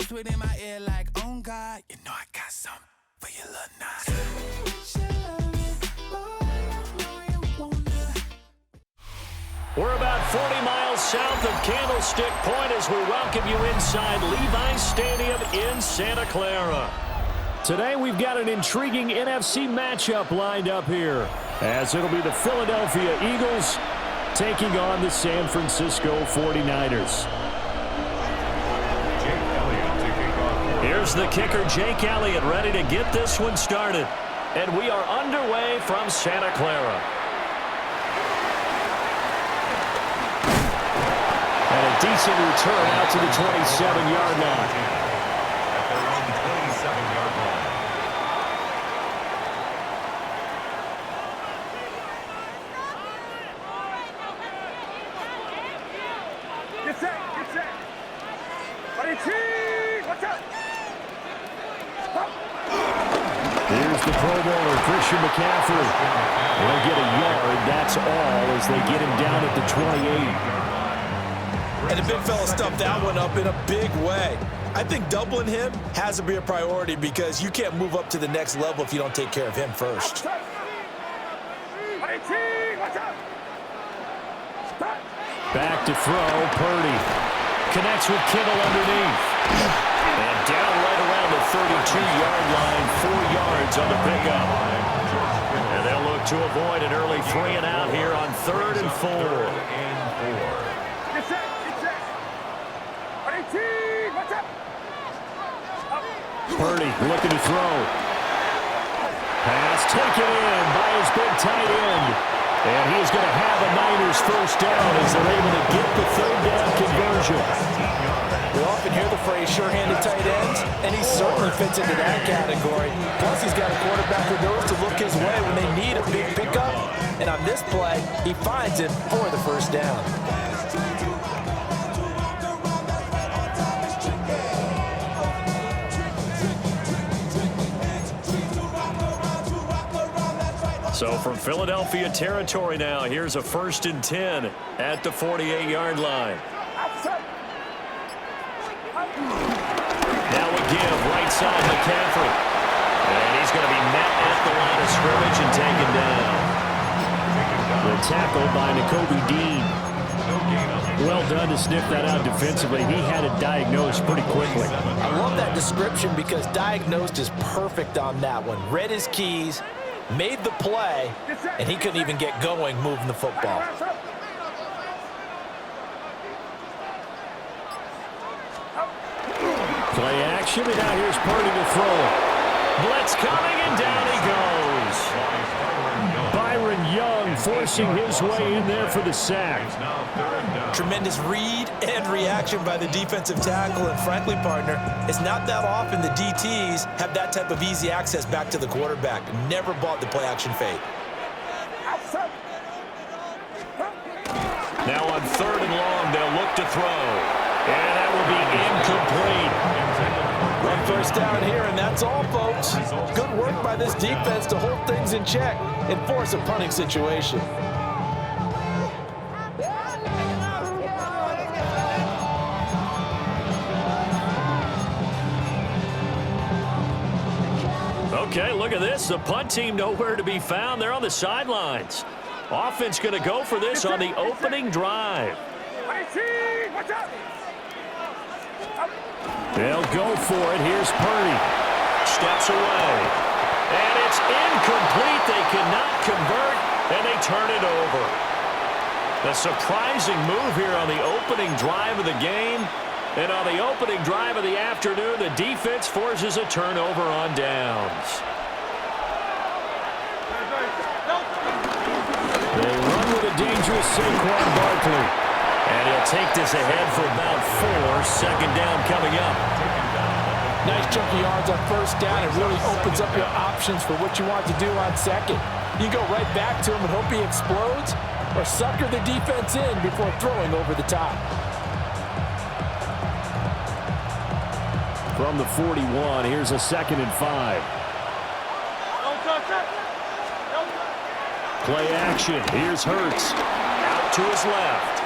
whispered in my ear like, oh God, you know I got something for your little night. We're about 40 miles south of Candlestick Point as we welcome you inside Levi's Stadium in Santa Clara. Today we've got an intriguing NFC matchup lined up here, as it'll be the Philadelphia Eagles taking on the San Francisco 49ers. Here's the kicker, Jake Elliott, ready to get this one started. And we are underway from Santa Clara. And a decent return out to the 27-yard line. At their own 27-yard line. Get set, get set. Watch out. Here's the Pro Bowler, Christian McCaffrey. They'll get a yard, that's all, as they get him down at the 28. And the big fella stuffed that one up in a big way. I think doubling him has to be a priority because you can't move up to the next level if you don't take care of him first. Back to throw, Purdy. Connects with Kittle underneath. And down right around the 32-yard line, 4 yards on the pickup. And they'll look to avoid an early 3 and out here on 3rd and 4. Purdy looking to throw. Pass taken in by his big tight end. And he's going to have a Niners first down as they're able to get the 3rd down conversion. We often hear the phrase sure-handed tight ends, and he certainly fits into that category. Plus, he's got a quarterback who knows to look his way when they need a big pickup. And on this play, he finds him for the first down. So from Philadelphia territory now, here's a 1st and 10 at the 48-yard line. Now we give right side McCaffrey. And he's going to be met at the line of scrimmage and taken down. The tackle by Nakobe Dean. Well done to sniff that out defensively. He had it diagnosed pretty quickly. I love that description because diagnosed is perfect on that one. Read his keys, made the play, and he couldn't even get going moving the football. Play action, and now here's Purdy to throw. Blitz coming, and down he goes. Byron Young forcing his way in there for the sack. Tremendous read and reaction by the defensive tackle, and frankly, partner, it's not that often the DTs have that type of easy access back to the quarterback. Never bought the play action fake. Now on 3rd and long, they'll look to throw. And that will be incomplete. One first down here, and that's all, folks. Good work by this defense to hold things in check and force a punting situation. Okay, look at this. The punt team nowhere to be found. They're on the sidelines. Offense going to go for this on the opening drive. They'll go for it. Here's Purdy. Steps away. And it's incomplete. They cannot convert, and they turn it over. A surprising move here on the opening drive of the game. And on the opening drive of the afternoon, the defense forces a turnover on downs. They run with a dangerous Saquon Barkley. And he'll take this ahead for about 4. 2nd down coming up. Nice chunk of yards on first down. It really opens up your options for what you want to do on second. You go right back to him and hope he explodes, or sucker the defense in before throwing over the top. From the 41, here's a 2nd and 5. Play action. Here's Hurts. Out to his left.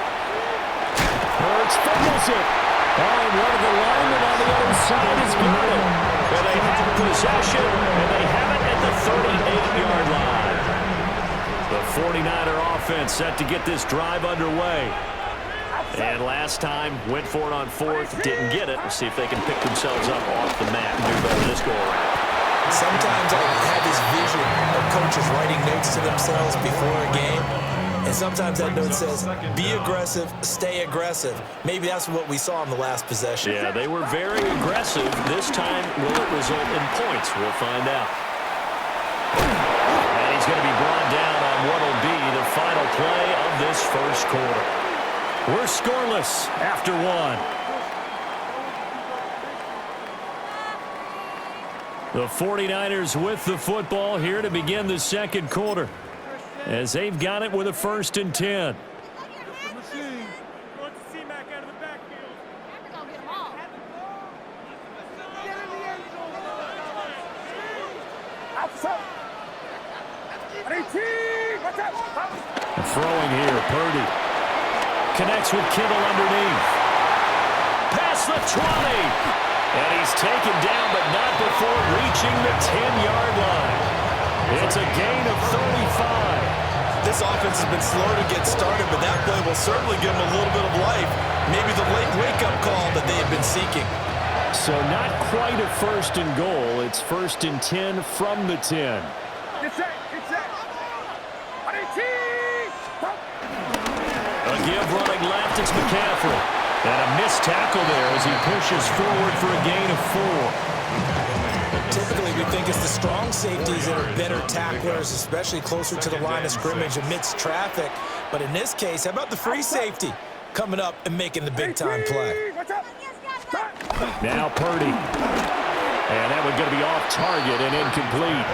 Hurts fumbles it. Oh, and one of the linemen on the other side has got it. And they have possession, and they have it at the 38-yard line. The 49er offense set to get this drive underway. And last time, went for it on fourth, didn't get it. We'll see if they can pick themselves up off the mat and do better this go-around. Sometimes I have this vision of coaches writing notes to themselves before a game. And sometimes that note says, be aggressive, stay aggressive. Maybe that's what we saw in the last possession. Yeah, they were very aggressive. This time, will it result in points? We'll find out. And he's going to be brought down on what will be the final play of this first quarter. We're scoreless after one. The 49ers with the football here to begin the second quarter, as they've got it with a 1st and 10. Throwing here, Purdy. Connects with Kittle underneath. Past the 20. And he's taken down, but not before reaching the 10-yard line. It's a gain of 35. This offense has been slow to get started, but that play will certainly give them a little bit of life. Maybe the late wake-up call that they have been seeking. So not quite a 1st and goal. It's 1st and 10 from the 10. Get set, get set. A give running left, it's McCaffrey. And a missed tackle there as he pushes forward for a gain of 4. Typically, we think it's the strong safeties that are better tacklers, especially closer to the line of scrimmage amidst traffic. But in this case, how about the free safety coming up and making the big-time play? Now Purdy. And that one's going to be off target and incomplete.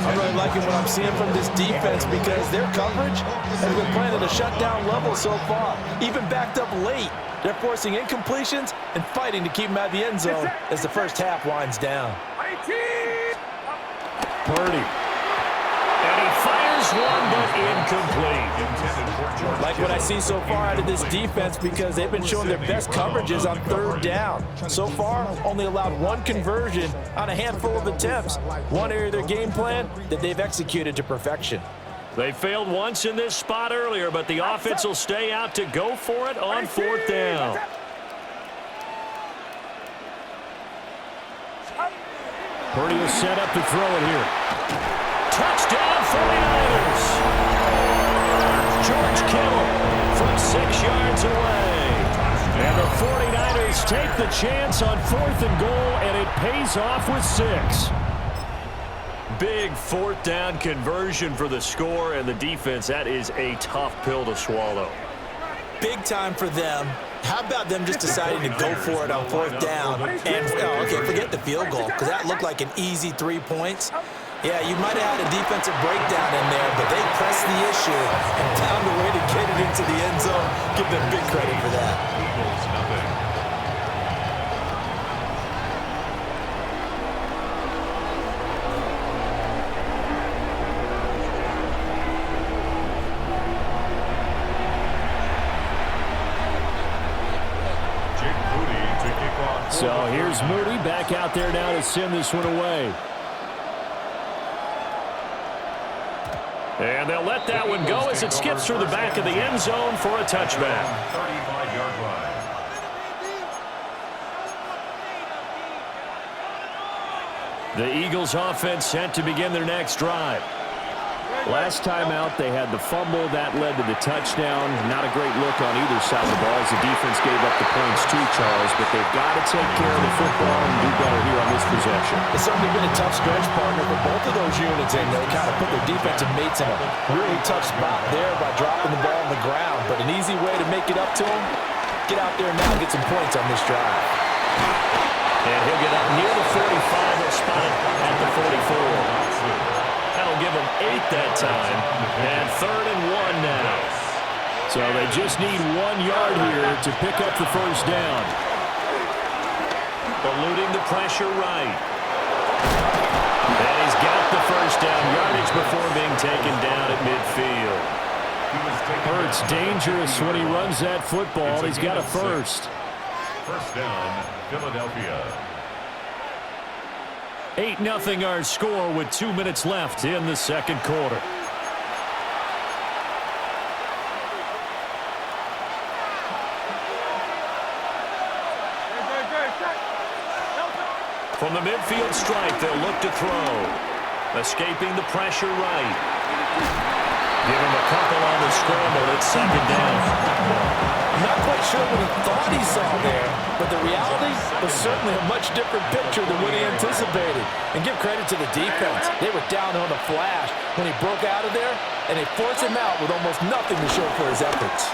I'm really liking what I'm seeing from this defense because their coverage has been playing at a shutdown level so far. Even backed up late, they're forcing incompletions and fighting to keep them out of the end zone as the first half winds down. Purdy. And he fires one, but incomplete. Like what I see so far out of this defense because they've been showing their best coverages on 3rd down. So far, only allowed 1 conversion on a handful of attempts. One area of their game plan that they've executed to perfection. They failed once in this spot earlier, but the offense will stay out to go for it on 4th down. Purdy will set up to throw it here. Touchdown 49ers! George Kittle from 6 yards away. And the 49ers take the chance on 4th and goal, and it pays off with 6. Big 4th down conversion for the score, and the defense, that is a tough pill to swallow. Big time for them. How about them just deciding to go for it on 4th down? And, okay, forget the field goal, because that looked like an easy 3 points. Yeah, you might have had a defensive breakdown in there, but they pressed the issue and found a way to get it into the end zone. Give them big credit for that. So here's Moody back out there now to send this one away. And they'll let that one go as it skips through the back of the end zone for a touchback. 35-yard line. The Eagles offense set to begin their next drive. Last time out, they had the fumble. That led to the touchdown. Not a great look on either side of the ball as the defense gave up the points too, Charles, but they've got to take care of the football and do better here on this possession. It's certainly been a tough stretch, partner, for both of those units, and they kind of put their defensive mates in a really tough spot there by dropping the ball on the ground. But an easy way to make it up to them, get out there now and get some points on this drive. And he'll get up near the 45. He'll spot it at the 44. That'll give them 8 that time. And 3rd and 1 now. So they just need 1 yard here to pick up the first down. Eluding the pressure right. And he's got the first down yardage before being taken down at midfield. Hurts dangerous when he runs that football. He's got a first. First down, Philadelphia. 8-0 our score with 2 minutes left in the second quarter. From the midfield stripe, they'll look to throw. Escaping the pressure right. Give him a couple on the scramble. It's second down. I'm not quite sure what he thought he saw there, but the reality was certainly a much different picture than what he anticipated. And give credit to the defense. They were down on a flash when he broke out of there, and they forced him out with almost nothing to show for his efforts.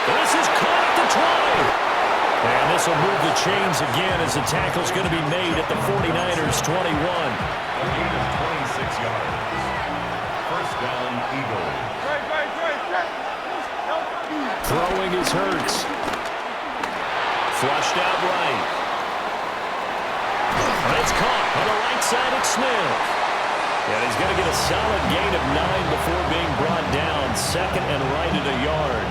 This is caught at the 20. And this will move the chains again as the tackle's going to be made at the 49ers' 21. A gain of 26 yards. First down, Eagles. Throwing is Hurts. Flushed out right. And it's caught on the right side at Smith. And he's going to get a solid gain of 9 before being brought down. Second and right at a yard.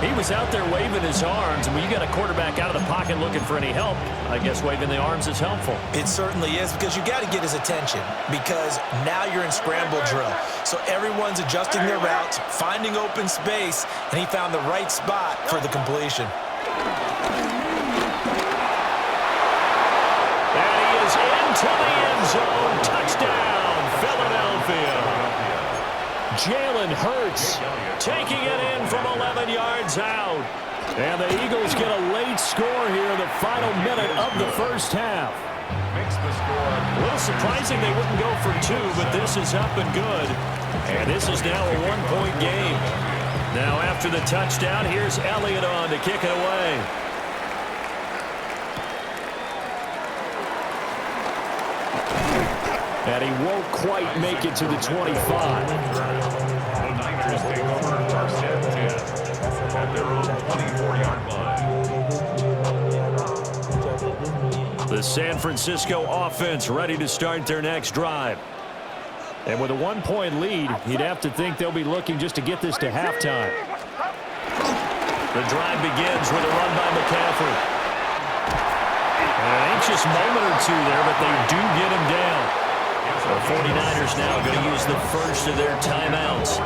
He was out there waving his arms, and when you got a quarterback out of the pocket looking for any help, I guess waving the arms is helpful. It certainly is, because you got to get his attention, because now you're in scramble drill. So everyone's adjusting their routes, finding open space, and he found the right spot for the completion. And he is into the end zone. Touchdown, Philadelphia. Jalen Hurts taking it in from 11 yards out. And the Eagles get a late score here in the final minute of the first half. Makes the score. A little surprising they wouldn't go for 2, but this is up and good. And this is now a 1-point game. Now after the touchdown, here's Elliott on to kick it away. And he won't quite make it to the 25. The Niners take over first and 10 at their own 24-yard line. The San Francisco offense ready to start their next drive. And with a 1-point lead, you'd have to think they'll be looking just to get this to halftime. The drive begins with a run by McCaffrey. An anxious moment or two there, but they do get him down. The 49ers now going to use the first of their timeouts,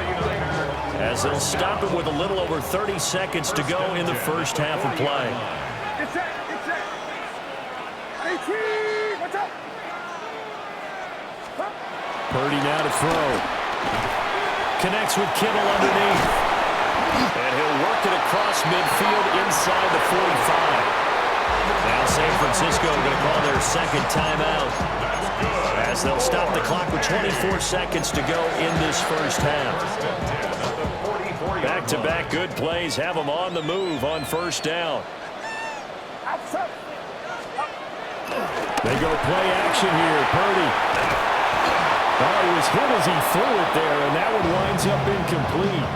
as they'll stop it with a little over 30 seconds to go in the first half of play. Purdy now to throw. Connects with Kittle underneath. And he'll work it across midfield inside the 45. Now San Francisco going to call their second timeout, as they'll stop the clock with 24 seconds to go in this first half. Back-to-back good plays have them on the move on first down. They go play action here. Purdy. Oh, he was hit as he threw it there, and that one winds up incomplete.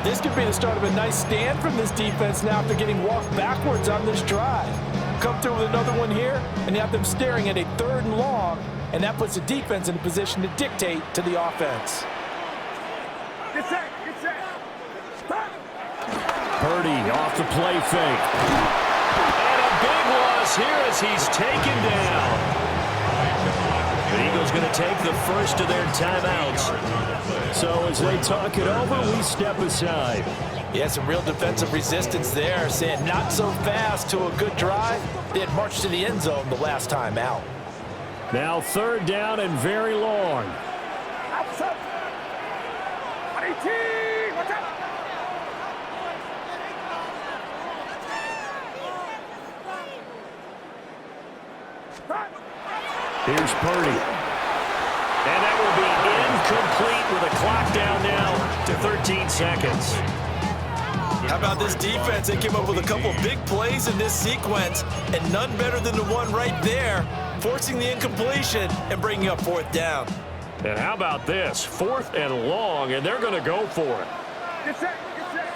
This could be the start of a nice stand from this defense now after getting walked backwards on this drive. Come through with another one here, and you have them staring at a 3rd and long, and that puts the defense in a position to dictate to the offense. Get set, get set. Purdy off the play fake. And a big loss here as he's taken down. The Eagles going to take the first of their timeouts. So as they talk it over, we step aside. Yeah, some real defensive resistance there, saying not so fast to a good drive. They had marched to the end zone the last time out. Now 3rd down and very long. Here's Purdy. And that will be incomplete with a clock down now to 13 seconds. How about this defense? They came up with a couple big plays in this sequence, and none better than the one right there, forcing the incompletion and bringing up 4th down. And how about this? 4th and long, and they're going to go for it. Get set, get set.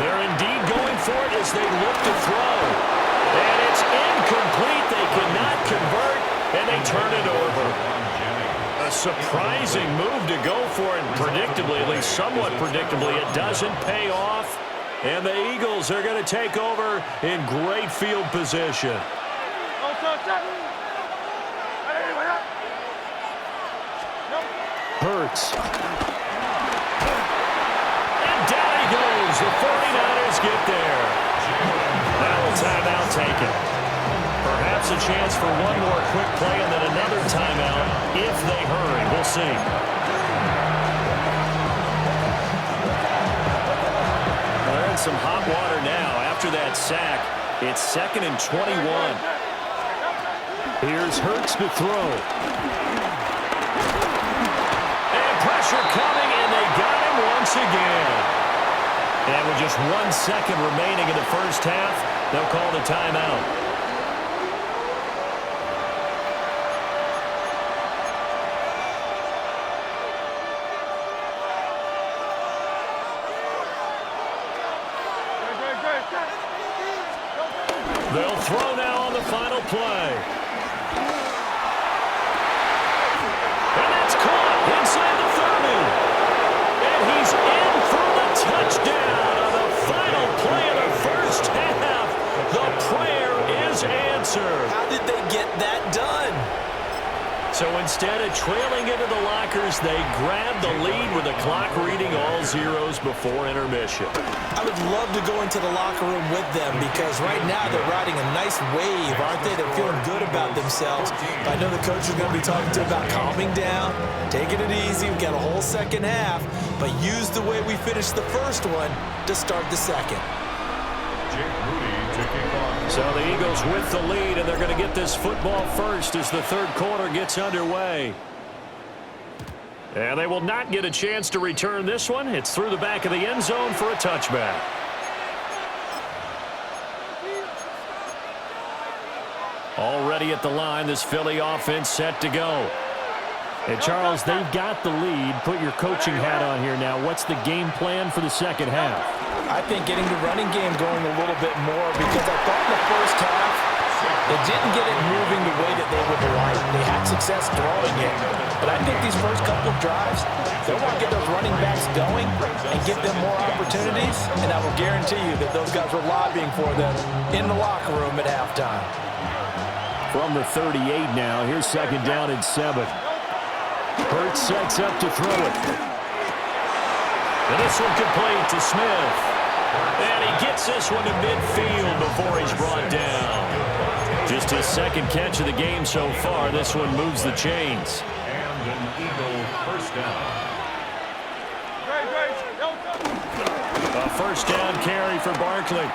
They're indeed going for it as they look to throw. And it's incomplete. They cannot convert, and they turn it over. A surprising move to go for it. Predictably, at least somewhat predictably, it doesn't pay off. And the Eagles are going to take over in great field position. Hurts. And down he goes. The 49ers get there. Now a timeout taken. Perhaps a chance for one more quick play and then another timeout if they hurry. We'll see. They're in some hot water now after that sack. It's 2nd and 21. Here's Hurts to throw. Pressure coming, and they got him once again. And with just 1 second remaining in the first half, they'll call the timeout. They'll throw now on the final play. And that's caught inside the 30. And he's in for the touchdown on the final play of the first half. The prayer is answered. How did they get that done? So instead of trailing into the lockers, they grab the lead with the clock reading all zeros before intermission. I would love to go into the locker room with them because right now they're riding a nice wave, aren't they? They're feeling good about themselves. But I know the coach is going to be talking to them about calming down, taking it easy. We've got a whole second half, but use the way we finished the first one to start the second. So the Eagles with the lead, and they're going to get this football first as the third quarter gets underway. And they will not get a chance to return this one. It's through the back of the end zone for a touchback. Already at the line, this Philly offense set to go. And Charles, they've got the lead. Put your coaching hat on here now. What's the game plan for the second half? I think getting the running game going a little bit more because I thought in the first half they didn't get it moving the way that they would like. They had success throwing it. But I think these first couple of drives, they want to get those running backs going and give them more opportunities. And I will guarantee you that those guys were lobbying for them in the locker room at halftime. From the 38 now, here's 2nd down and 7. Hurts sets up to throw it. And this one complete to Smith. And he gets this one to midfield before he's brought down. Just his 2nd catch of the game so far. This one moves the chains. And an Eagle first down. A first down carry for Barkley.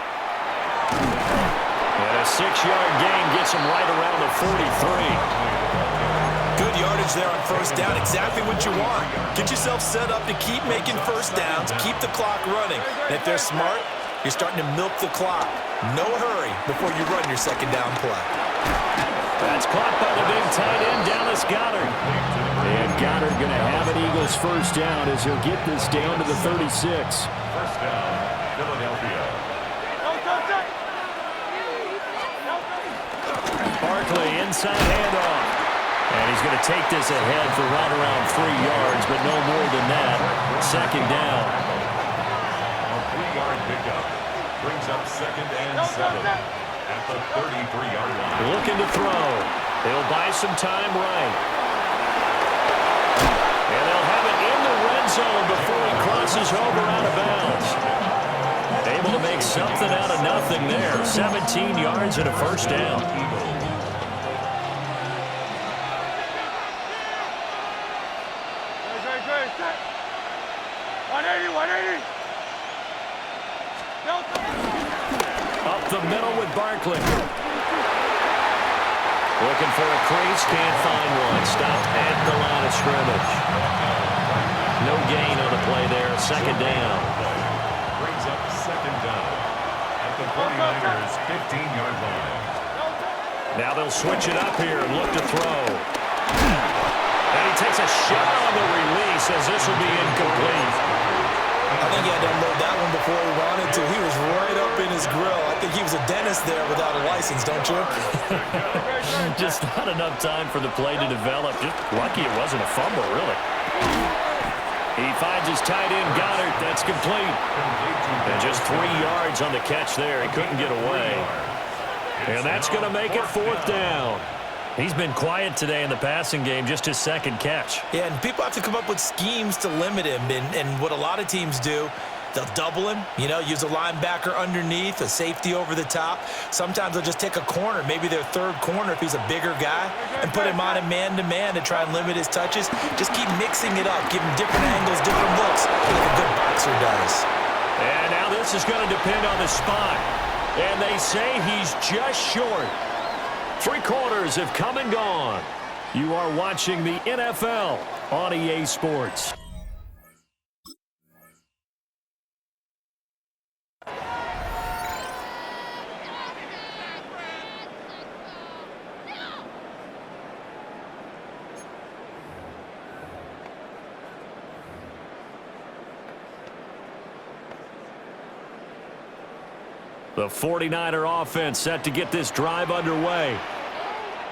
And a 6-yard gain gets him right around the 43. Good yardage there on first down. Exactly what you want. Get yourself set up to keep making first downs, keep the clock running. And if they're smart, you're starting to milk the clock. No hurry before you run your 2nd down play. That's caught by the big tight end, Dallas Goedert. And Goedert going to have an Eagles first down as he'll get this down to the 36. First down, Philadelphia. Barkley inside handoff. And he's going to take this ahead for right around 3 yards, but no more than that. 2nd down. A 3-yard pickup brings up 2nd and 7 at the 33-yard line. Looking to throw. They'll buy some time right. And they'll have it in the red zone before he crosses over out of bounds. Able to make something out of nothing there. 17 yards and a first down. Up the middle with Barkley. Looking for a crease, can't find one. Stopped at the line of scrimmage. No gain on the play there. 2nd down. Brings up 2nd down at the 49ers 15-yard line. Now they'll switch it up here and look to throw. And he takes a shot on the release as this will be incomplete. I think he had to unload that one before he wanted to. He was right up in his grill. I think he was use a dentist there without a license, don't you? Just not enough time for the play to develop. Just lucky it wasn't a fumble, really. He finds his tight end, Goddard. That's complete. And just 3 yards on the catch there. He couldn't get away. And that's going to make it 4th down. He's been quiet today in the passing game, just his 2nd catch. Yeah, and people have to come up with schemes to limit him. And what a lot of teams do, they'll double him, use a linebacker underneath, a safety over the top. Sometimes they'll just take a corner, maybe their 3rd corner if he's a bigger guy, and put him on a man-to-man to try and limit his touches. Just keep mixing it up, give him different angles, different looks, like a good boxer does. And now this is going to depend on the spot. And they say he's just short. 3 quarters have come and gone. You are watching the NFL on EA Sports. The 49er offense set to get this drive underway.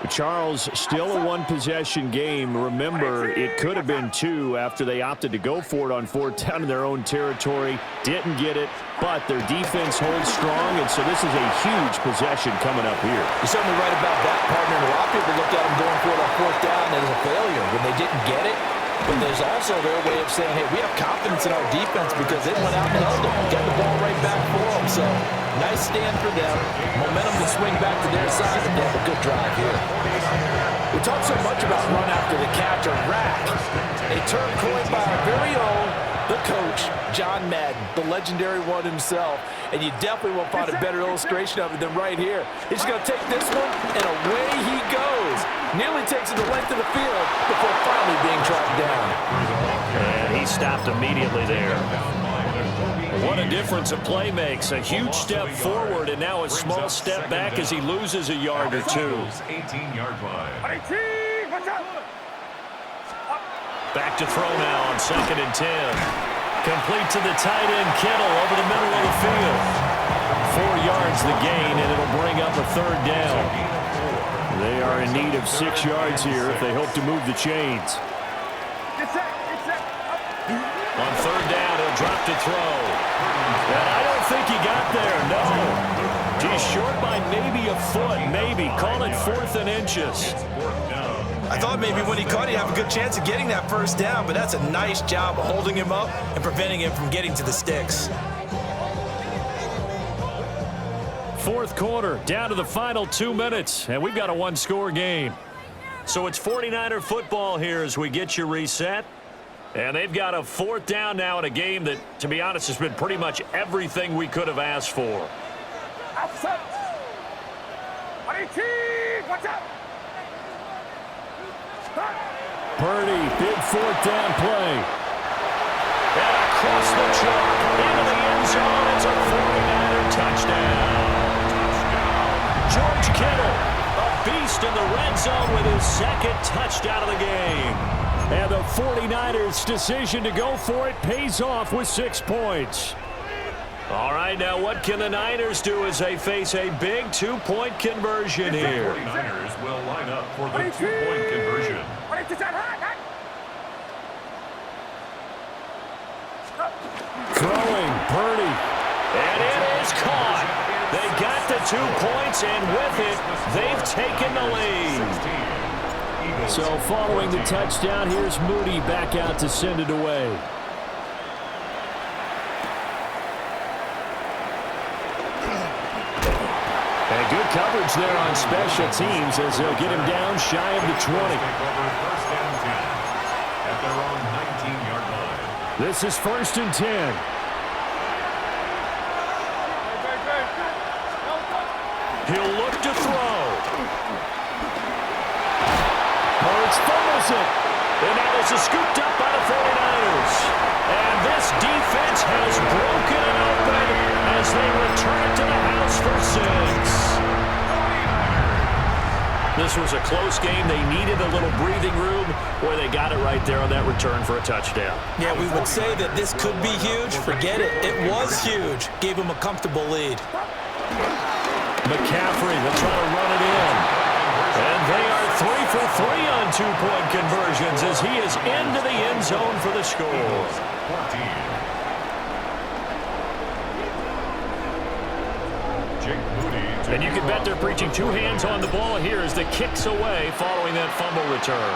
Charles, still a one-possession game. Remember, it could have been 2 after they opted to go for it on 4th down in their own territory. Didn't get it, but their defense holds strong, and so this is a huge possession coming up here. You're certainly right about that, partner. A lot of people looked at them going for it on 4th down as a failure when they didn't get it. But there's also their way of saying, hey, we have confidence in our defense because it went out and held them. Got the ball right back for them. So, nice stand for them. Momentum will swing back to their side, and they have a good drive here. We talk so much about run after the catch or rack. A term coined by our very own, the coach, John Madden, the legendary one himself. And you definitely won't find a better illustration of it than right here. He's going to take this one, and away he goes. Nearly takes it the length of the field before finally being tracked down. And he stopped immediately there. What a difference a play makes. A huge step forward and now a small step back as he loses a yard or 2. 18-yard line. Back to throw now on 2nd and 10. Complete to the tight end, Kittle, over the middle of the field. 4 yards the gain, and it'll bring up a 3rd down. They are in need of 6 yards here if they hope to move the chains. On 3rd down, he'll drop to throw. And I don't think he got there, no. He's short by maybe a foot, maybe. Call it 4th and inches. I thought maybe when he caught it, he'd have a good chance of getting that 1st down, but that's a nice job of holding him up and preventing him from getting to the sticks. 4th quarter, down to the final 2 minutes, and we've got a 1-score game. So it's 49er football here as we get you reset. And they've got a 4th down now in a game that, to be honest, has been pretty much everything we could have asked for. Purdy, big 4th down play. And across the chalk, into the end zone, it's a 49er touchdown. George Kittle, a beast in the red zone with his 2nd touchdown of the game. And the 49ers' decision to go for it pays off with 6 points. All right, now what can the Niners do as they face a big 2-point conversion here? The 49ers will line up for the 2-point conversion. Throwing, Purdy. And it is caught. They got the 2 points, and with it, they've taken the lead. So following the touchdown, here's Moody back out to send it away. And good coverage there on special teams as they'll get him down shy of the 20. First and 10 at their own 19-yard line. This is 1st and 10. He'll look to throw. Hurts fumbles it. And now this is scooped up by the 49ers. And this defense has broken it open as they return it to the house for 6. This was a close game. They needed a little breathing room. Boy, they got it right there on that return for a touchdown. Yeah, we would say that this could be huge. Forget it. It was huge. Gave him a comfortable lead. McCaffrey will try to run it in. And they are 3 for 3 on two-point conversions as he is into the end zone for the score. 14. And you can bet they're preaching two hands on the ball here as the kick's away following that fumble return.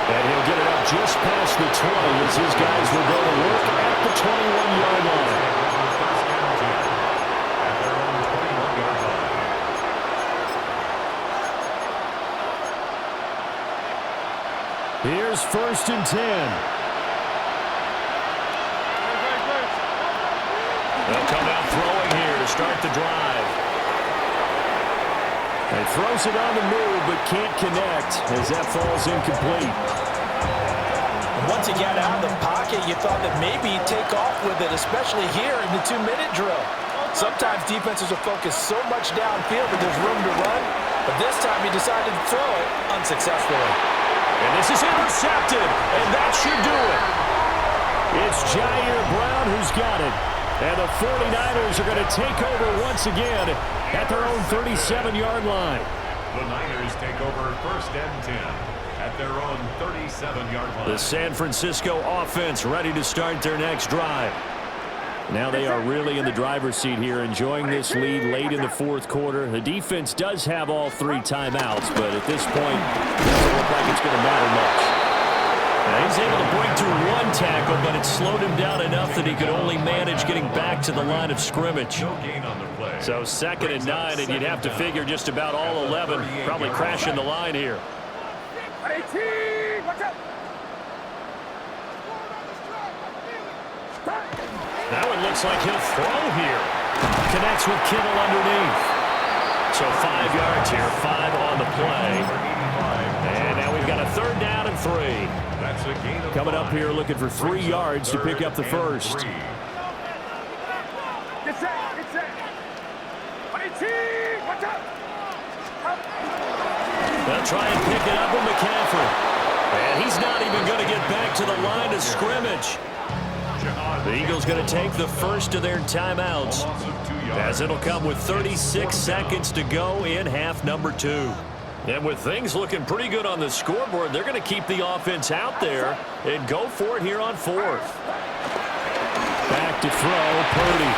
And he'll get it up just past the 20 as his guys will go to work at the 21-yard line. Here's 1st and 10. They'll come out throwing here to start the drive. He throws it on the move, but can't connect as that falls incomplete. Once he got out of the pocket, you thought that maybe he'd take off with it, especially here in the 2-minute drill. Sometimes defenses will focus so much downfield that there's room to run, but this time he decided to throw it unsuccessfully. And this is intercepted, and that should do it. It's Jair Brown who's got it. And the 49ers are going to take over once again at their own 37-yard line. The Niners take over 1st and 10 at their own 37-yard line. The San Francisco offense ready to start their next drive. Now they are really in the driver's seat here, enjoying this lead late in the 4th quarter. The defense does have all 3 timeouts, but at this point, it doesn't look like it's going to matter much. Now he's able to break through 1 tackle, but it slowed him down enough that he could only manage getting back to the line of scrimmage. No gain on the play. So 2nd and 9, and you'd have to figure just about all 11 probably crashing the line here. 18, watch out. Now it looks like he'll throw here. Connects with Kittle underneath. So 5 yards here, 5 on the play. And now we've got a 3rd down and 3. That's a gain of Coming 5. up here looking for 3 yards to pick up the first. Get set, get set. 18, watch out. They'll try and pick it up with McCaffrey. And he's not even going to get back to the line of scrimmage. The Eagles going to take the first of their timeouts, as it'll come with 36 seconds to go in half number 2. And with things looking pretty good on the scoreboard, they're going to keep the offense out there and go for it here on 4th. Back to throw, Purdy.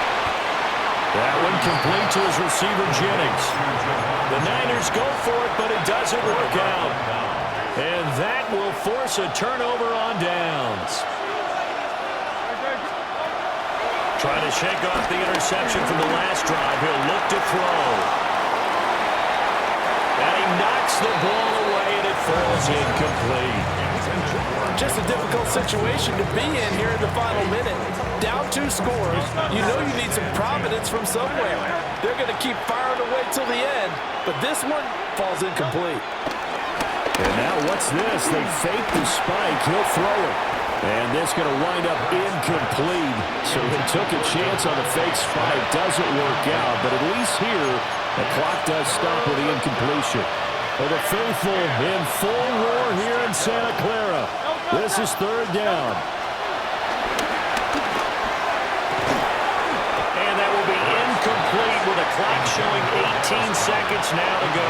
That one complete to his receiver, Jennings. The Niners go for it, but it doesn't work out. And that will force a turnover on downs. Trying to shake off the interception from the last drive. He'll look to throw. And he knocks the ball away, and it falls incomplete. Just a difficult situation to be in here in the final minute. Down 2 scores. You know you need some providence from somewhere. They're going to keep firing away till the end, but this one falls incomplete. And now what's this? They fake the spike. He'll throw it. And this going to wind up incomplete. So they took a chance on the fake spike. Doesn't work out, but at least here, the clock does stop with the incompletion. For the faithful in full roar here in Santa Clara. This is 3rd down. And that will be incomplete with a clock showing 18 seconds now to go.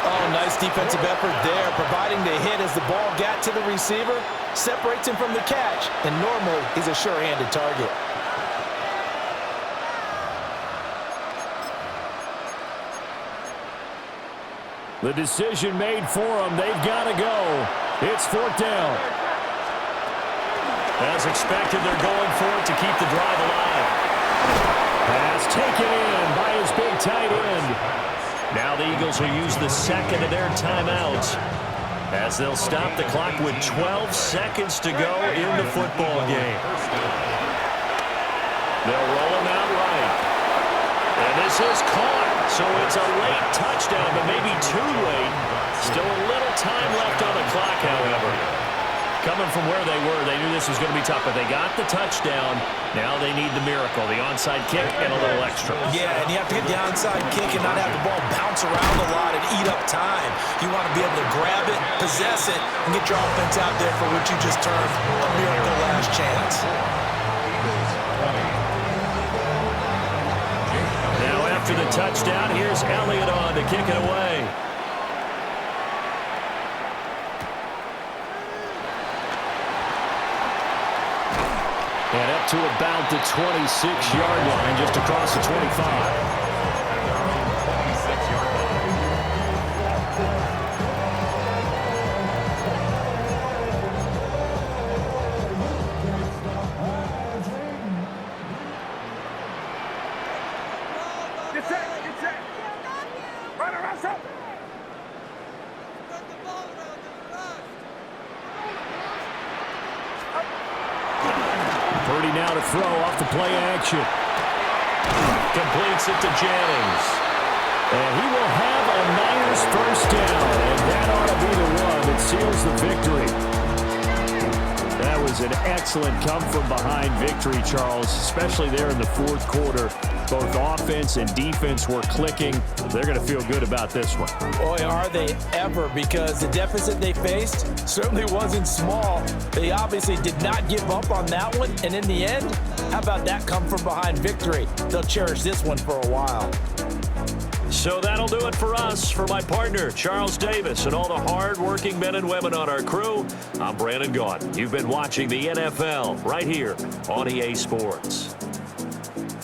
Oh, nice defensive effort there, providing the hit as the ball got to the receiver, separates him from the catch, and normally he's a sure-handed target. The decision made for them. They've got to go. It's 4th down. As expected, they're going for it to keep the drive alive. Pass taken in by his big tight end. Now the Eagles will use the 2nd of their timeouts as they'll stop the clock with 12 seconds to go in the football game. They'll roll him out right. And this is caught, so it's a late touchdown, but maybe too late. Still a little time left on the clock, however. Coming from where they were, they knew this was going to be tough, but they got the touchdown. Now they need the miracle, the onside kick and a little extra. Yeah, and you have to get the onside kick and not have the ball bounce around a lot and eat up time. You want to be able to grab it, possess it, and get your offense out there for what you just termed a miracle last chance. Now after the touchdown, here's Elliott on to kick it away. And up to about the 26-yard line, just across the 25. Get set. Run around something. Purdy now to throw off the play action. Completes it to Jennings. And he will have a Niners first down. And that ought to be the one that seals the victory. That was an excellent come-from-behind victory, Charles, especially there in the fourth quarter. Both offense and defense were clicking. They're going to feel good about this one. Boy, are they ever, because the deficit they faced certainly wasn't small. They obviously did not give up on that one, and in the end, how about that come-from-behind victory? They'll cherish this one for a while. So that'll do it for us. For my partner, Charles Davis, and all the hard-working men and women on our crew, I'm Brandon Gaudin. You've been watching the NFL right here on EA Sports.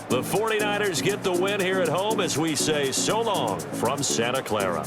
The 49ers get the win here at home as we say so long from Santa Clara.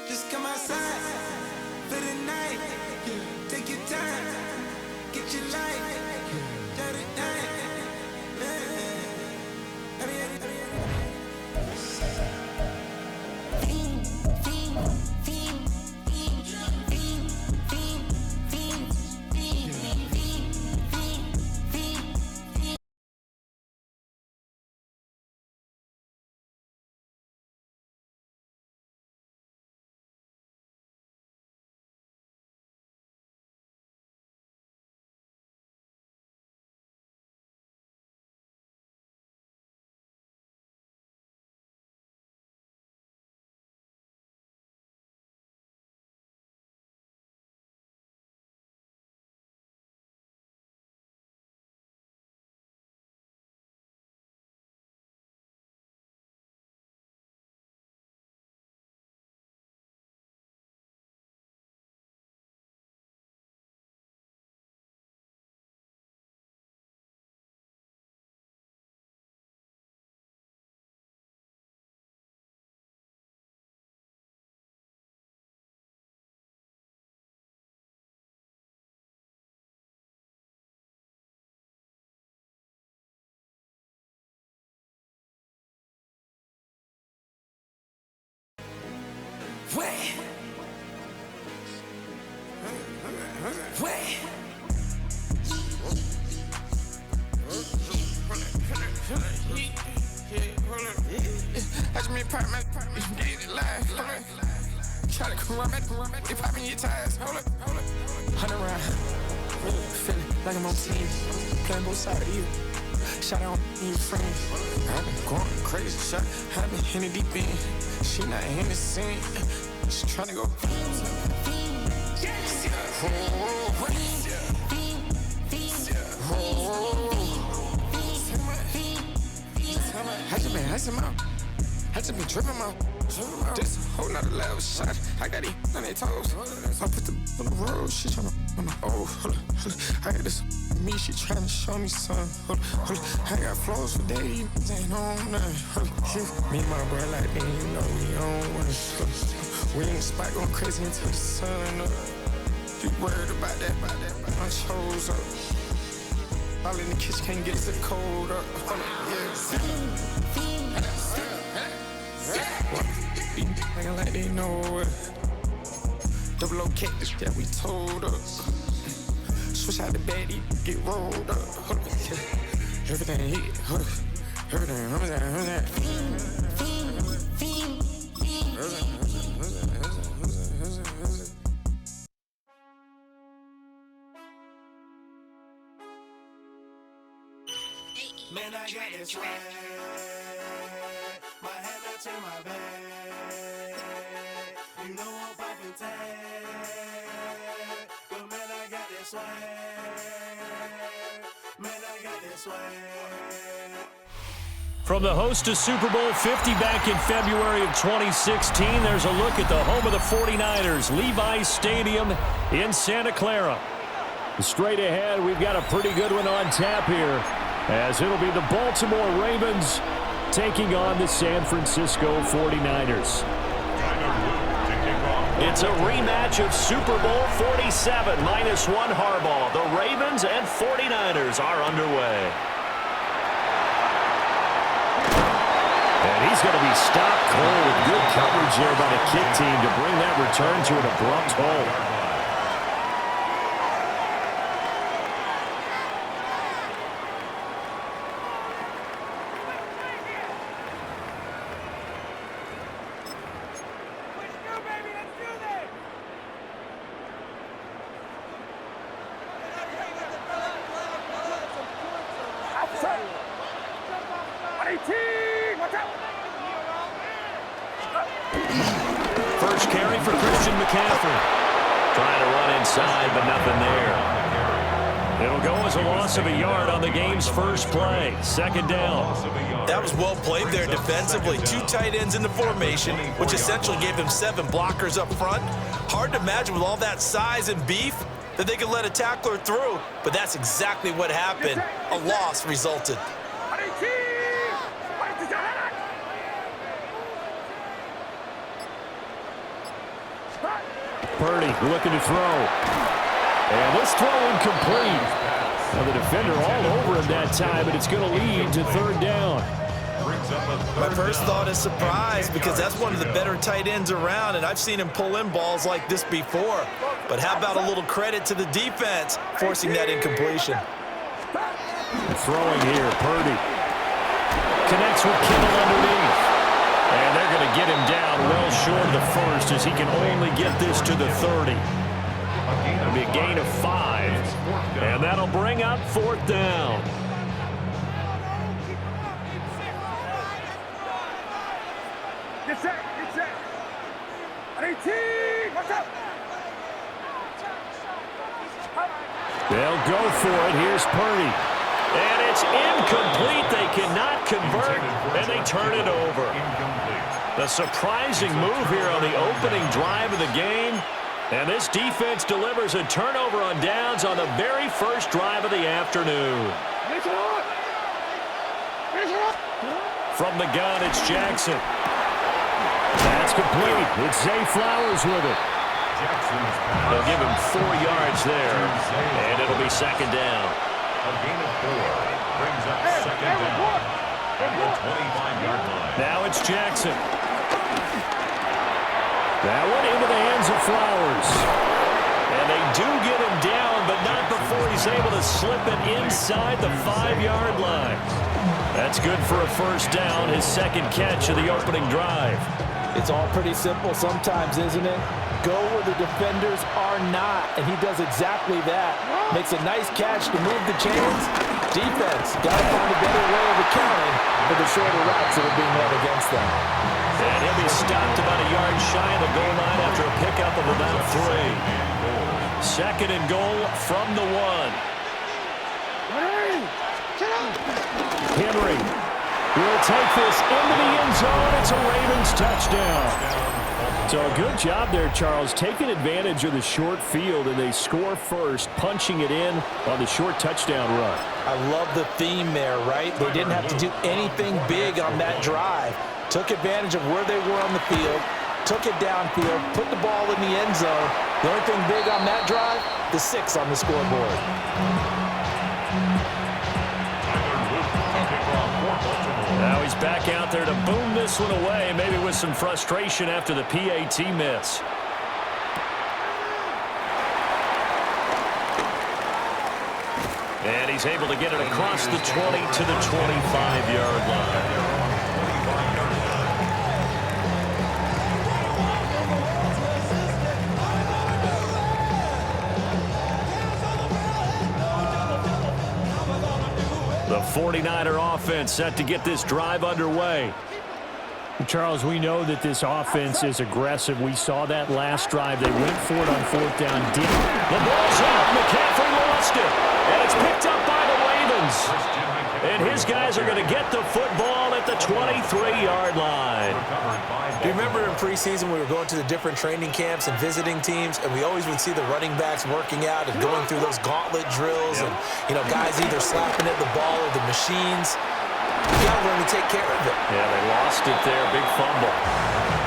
Just come outside for the night. Take your time, get your life, shut it down. Try to come run back, they popping your tires. Hold up. 100 round, feeling like I'm on team, playing both sides of you. Shout out to your friends. I've been going crazy, shot. I've been in the deep end. She not in the scene. She tryna go. I just been tripping out. This whole nother level shot. I got it on their toes. I put the on the road. She tryna hold up. I got this me. She tryna show me something. Hold up. I got flows for days. Ain't on nothing. Me and my bro like me, you know we on one. We in the spot going crazy until the sun up. You worried about that? I chose up. All in the kitchen, can't get it cold up. Acting like they know it. Double O cactus, yeah, we told us. Switch out the baddie, get rolled up. Everything hit, everything. Man, I got this swag. My head up to my bag. You know I'm poppin' tag. But man, I got this swag. Man, I got this swag. From the host to Super Bowl 50 back in February of 2016, there's a look at the home of the 49ers, Levi's Stadium in Santa Clara. Straight ahead, we've got a pretty good one on tap here, as it'll be the Baltimore Ravens taking on the San Francisco 49ers. It's a rematch of Super Bowl 47, -1 Harbaugh. The Ravens and 49ers are underway. And he's going to be stopped cold with good coverage there by the kick team to bring that return to an abrupt halt. First carry for Christian McCaffrey. Trying to run inside, but nothing there. It'll go as a loss of a yard on the game's first play. Second down. That was well played there defensively. 2 tight ends in the formation, which essentially gave him 7 blockers up front. Hard to imagine with all that size and beef that they could let a tackler through, but that's exactly what happened. A loss resulted. Purdy looking to throw. And this throw incomplete. Now the defender all over him that time, but it's going to lead to third down. My first thought is surprise, because that's one of the better tight ends around, and I've seen him pull in balls like this before. But how about a little credit to the defense forcing that incompletion? Throwing here, Purdy. Connects with Kittle underneath. And they're going to get him down well short of the first, as he can only get this to the 30. It'll be a gain of 5, and that'll bring up fourth down. Get set, get set. 18, watch out. They'll go for it. Here's Purdy. And it's incomplete. They cannot convert, and they turn it over. The surprising move here on the opening drive of the game. And this defense delivers a turnover on downs on the very first drive of the afternoon. From the gun, it's Jackson. That's complete. It's Zay Flowers with it. They'll give him 4 yards there, and it'll be second down. A gain of 4 brings up second down at the 25-yard line. Now it's Jackson. That one into the hands of Flowers. And they do get him down, but not before he's able to slip it inside the 5-yard line. That's good for a first down, his second catch of the opening drive. It's all pretty simple sometimes, isn't it? Go where the defenders are not, and he does exactly that. Makes a nice catch to move the chains. Defense got to find a better way of accounting for the shorter routes that are being led against them. And he'll be stopped about a yard shy of the goal line after a pickup of about 3. Second and goal from the 1. Henry will take this into the end zone. It's a Ravens touchdown. So a good job there, Charles, taking advantage of the short field, and they score first, punching it in on the short touchdown run. I love the theme there, right? They didn't have to do anything big on that drive. Took advantage of where they were on the field, took it downfield, put the ball in the end zone. The only thing big on that drive, the 6 on the scoreboard. back out there to boom this one away, maybe with some frustration after the PAT miss. And he's able to get it across the 20 to the 25-yard line. The 49er offense set to get this drive underway. Charles, we know that this offense is aggressive. We saw that last drive. They went for it on fourth down. The ball's out. McCaffrey lost it. And it's picked up by the Ravens. And his guys are going to get the football at the 23-yard line. Do you remember in preseason we were going to the different training camps and visiting teams, and we always would see the running backs working out and going through those gauntlet drills and, guys either slapping at the ball or the machines. You got to learn to take care of it. Yeah, they lost it there. Big fumble.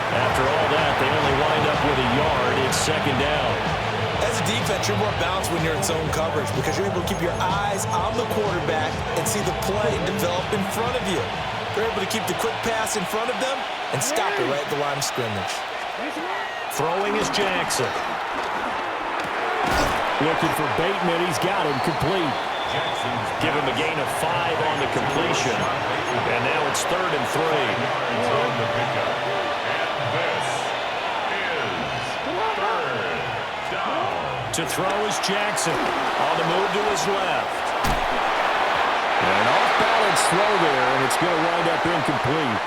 After all that, they only wind up with a yard. It's second down. As a defense, you're more balanced when you're in zone coverage because you're able to keep your eyes on the quarterback and see the play develop in front of you. They're able to keep the quick pass in front of them and stop it right at the line of scrimmage. Throwing is Jackson. Looking for Bateman. He's got him complete. Give him a gain of 5 on the completion. And now it's 3rd and 3. On the pickup. And this is 3rd down. To throw is Jackson. On the move to his left. An off-balance throw there, and it's going to wind up incomplete.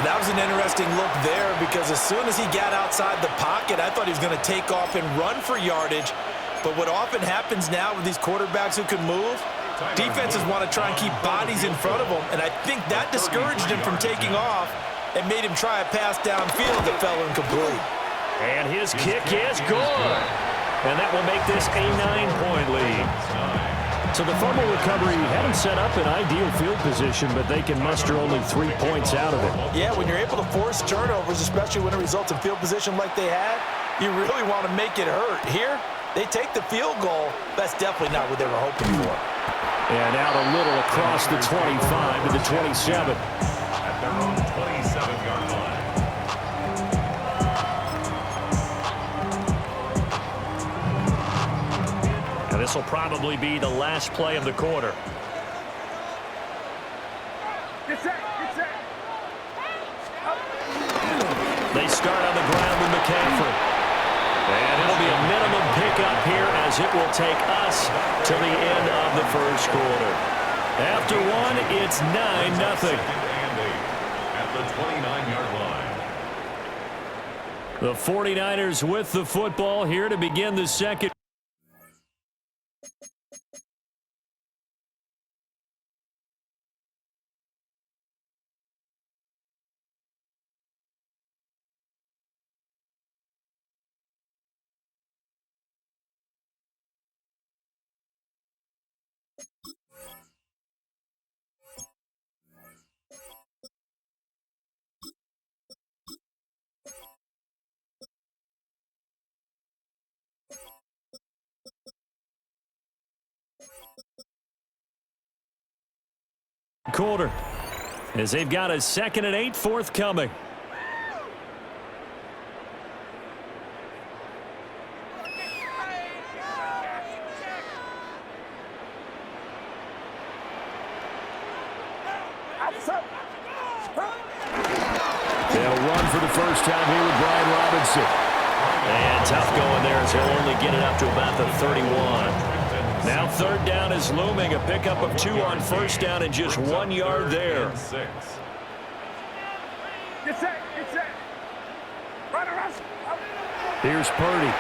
That was an interesting look there because as soon as he got outside the pocket, I thought he was going to take off and run for yardage. But what often happens now with these quarterbacks who can move, defenses want to try and keep bodies in front of them, and I think that discouraged him from taking off and made him try a pass downfield that fell incomplete. And his kick is good. And that will make this a 9-point lead. So the fumble recovery had him set up in ideal field position, but they can muster only 3 points out of it. Yeah, when you're able to force turnovers, especially when it results in field position like they had, you really want to make it hurt. Here, they take the field goal. That's definitely not what they were hoping for. And out a little across the 25 to the 27. At their own 27-yard line. And this will probably be the last play of the quarter. Get set, get set. They start on the ground with McCaffrey. And it'll be a minimum pickup here as it will take us to the end of the first quarter. After one, it's 9-0. At the 29-yard line. The 49ers with the football here to begin the second. Quarter, as they've got a 2nd and 8 forthcoming. They'll run for the first time here with Brian Robinson. And tough going there as he'll only get it up to about the 31. Now 3rd down is looming. A pickup of 2 on 1st down and just 1 yard there. Get set, get set. Run around. Here's Purdy.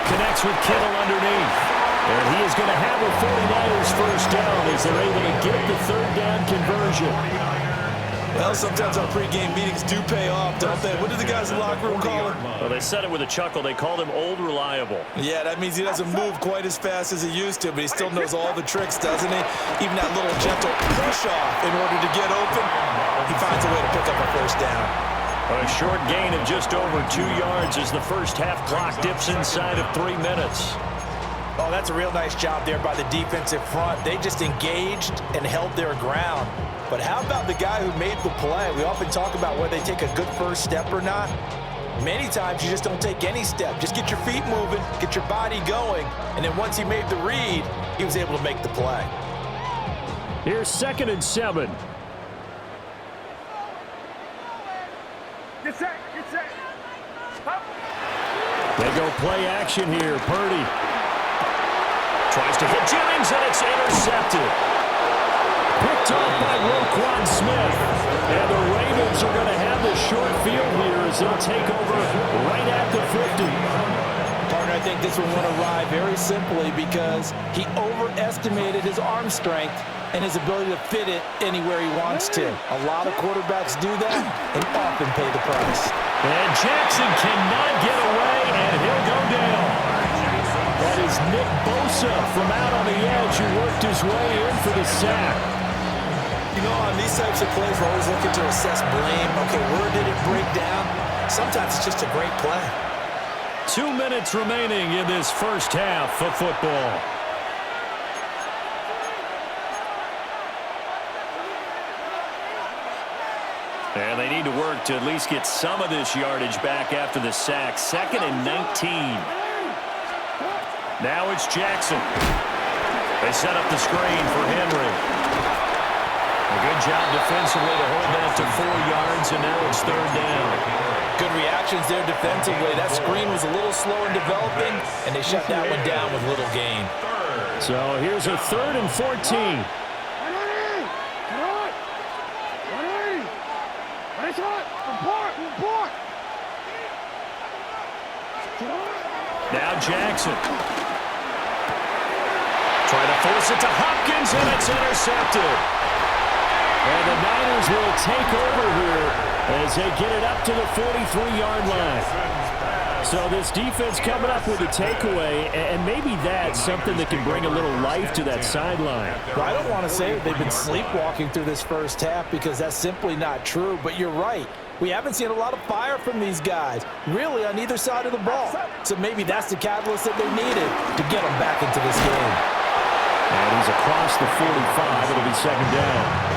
Connects with Kittle underneath. And he is going to have a 49ers first down as they're able to get the 3rd down conversion. Well, sometimes our pregame meetings do pay off, don't they? What did the guys in the locker room call him? Well, they said it with a chuckle. They called him Old Reliable. Yeah, that means he doesn't move quite as fast as he used to, but he still knows all the tricks, doesn't he? Even that little gentle push-off in order to get open, he finds a way to pick up a first down. A short gain of just over 2 yards as the first half clock dips inside of 3 minutes. Oh, that's a real nice job there by the defensive front. They just engaged and held their ground. But how about the guy who made the play? We often talk about whether they take a good first step or not. Many times you just don't take any step. Just get your feet moving, get your body going, and then once he made the read, he was able to make the play. Here's 2nd and 7. Get set, get set. Up. They go play action here. Purdy tries to hit Jennings, and it's intercepted. Picked off by Roquan Smith. And the Ravens are going to have the short field here as they'll take over right at the 50. Partner, I think this one went awry very simply because he overestimated his arm strength and his ability to fit it anywhere he wants to. A lot of quarterbacks do that and often pay the price. And Jackson cannot get away, and he'll go down. That is Nick Bosa from out on the edge who worked his way in for the sack. You know, on these types of plays, we're always looking to assess blame. Okay, where did it break down? Sometimes it's just a great play. 2 minutes remaining in this first half of football. And they need to work to at least get some of this yardage back after the sack. 2nd and 19. Now it's Jackson. They set up the screen for Henry. A good job defensively to hold that to 4 yards, and now it's 3rd down. Good reactions there defensively. That screen was a little slow in developing, and they shut that one down with little gain. So here's a 3rd and 14. Now Jackson. Trying to force it to Hopkins, and it's intercepted. And the Niners will take over here as they get it up to the 43-yard line. So this defense coming up with a takeaway, and maybe that's something that can bring a little life to that sideline. Well, I don't want to say they've been sleepwalking through this first half because that's simply not true, but you're right. We haven't seen a lot of fire from these guys, really, on either side of the ball. So maybe that's the catalyst that they needed to get them back into this game. And he's across the 45. It'll be 2nd down.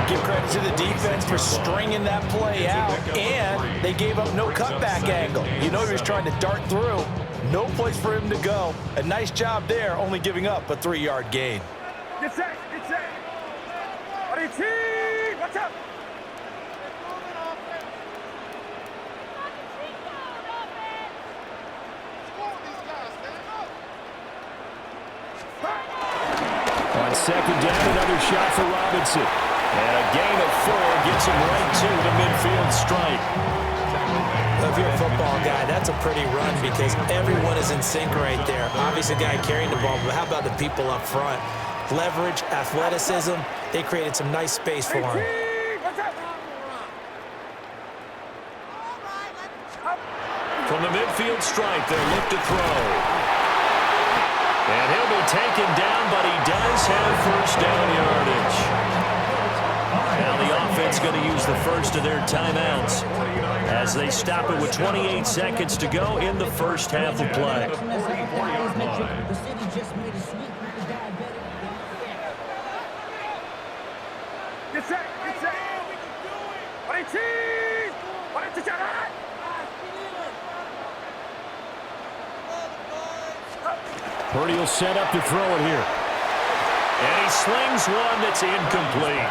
Give credit to the defense for stringing that play out, and they gave up no cutback angle. You know he was trying to dart through. No place for him to go. A nice job there, only giving up a 3-yard gain. Get set, get set. Watch out. On 2nd down, another shot for Robinson. And a gain of 4 gets him right to the midfield stripe. If you're a football guy, that's a pretty run because everyone is in sync right there. Obviously, the guy carrying the ball, but how about the people up front? Leverage, athleticism, they created some nice space for him. From the midfield stripe, they'll look to throw. And he'll be taken down, but he does have 1st down yardage. Now the offense going to use the first of their timeouts as they stop it with 28 seconds to go in the first half of play. Get set, get set. Purdy will set up to throw it here. And he slings one that's incomplete.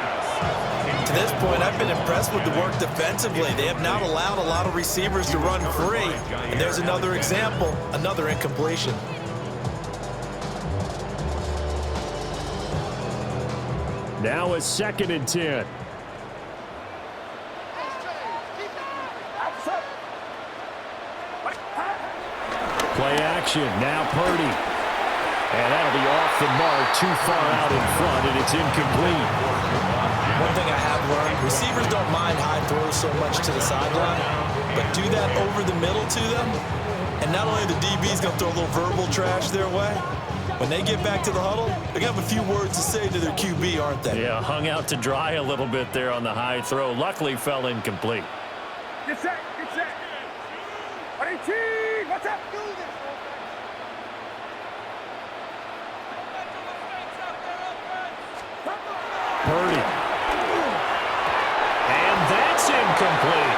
To this point, I've been impressed with the work defensively. They have not allowed a lot of receivers to run free. And there's another example, another incompletion. Now it's 2nd and 10. Play action. Now Purdy. And that'll be off the mark, too far out in front, and it's incomplete. One thing I have learned, receivers don't mind high throws so much to the sideline, but do that over the middle to them, and not only the DB's going to throw a little verbal trash their way, when they get back to the huddle, they're going to have a few words to say to their QB, aren't they? Yeah, hung out to dry a little bit there on the high throw. Luckily fell incomplete. Get set, get set. Watch out. Purdy. And that's incomplete.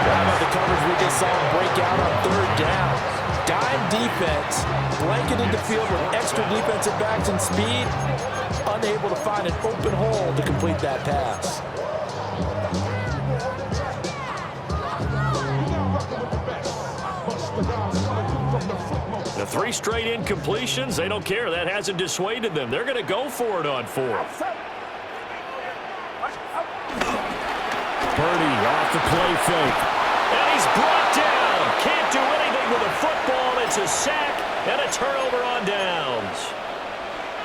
How about the coverage we just saw him break out on third down? Dime defense, blanketed the field with extra defensive backs and speed, unable to find an open hole to complete that pass. The 3 straight incompletions, they don't care. That hasn't dissuaded them. They're going to go for it on 4th. Purdy off the play fake. And he's brought down. Can't do anything with a football. It's a sack and a turnover on downs.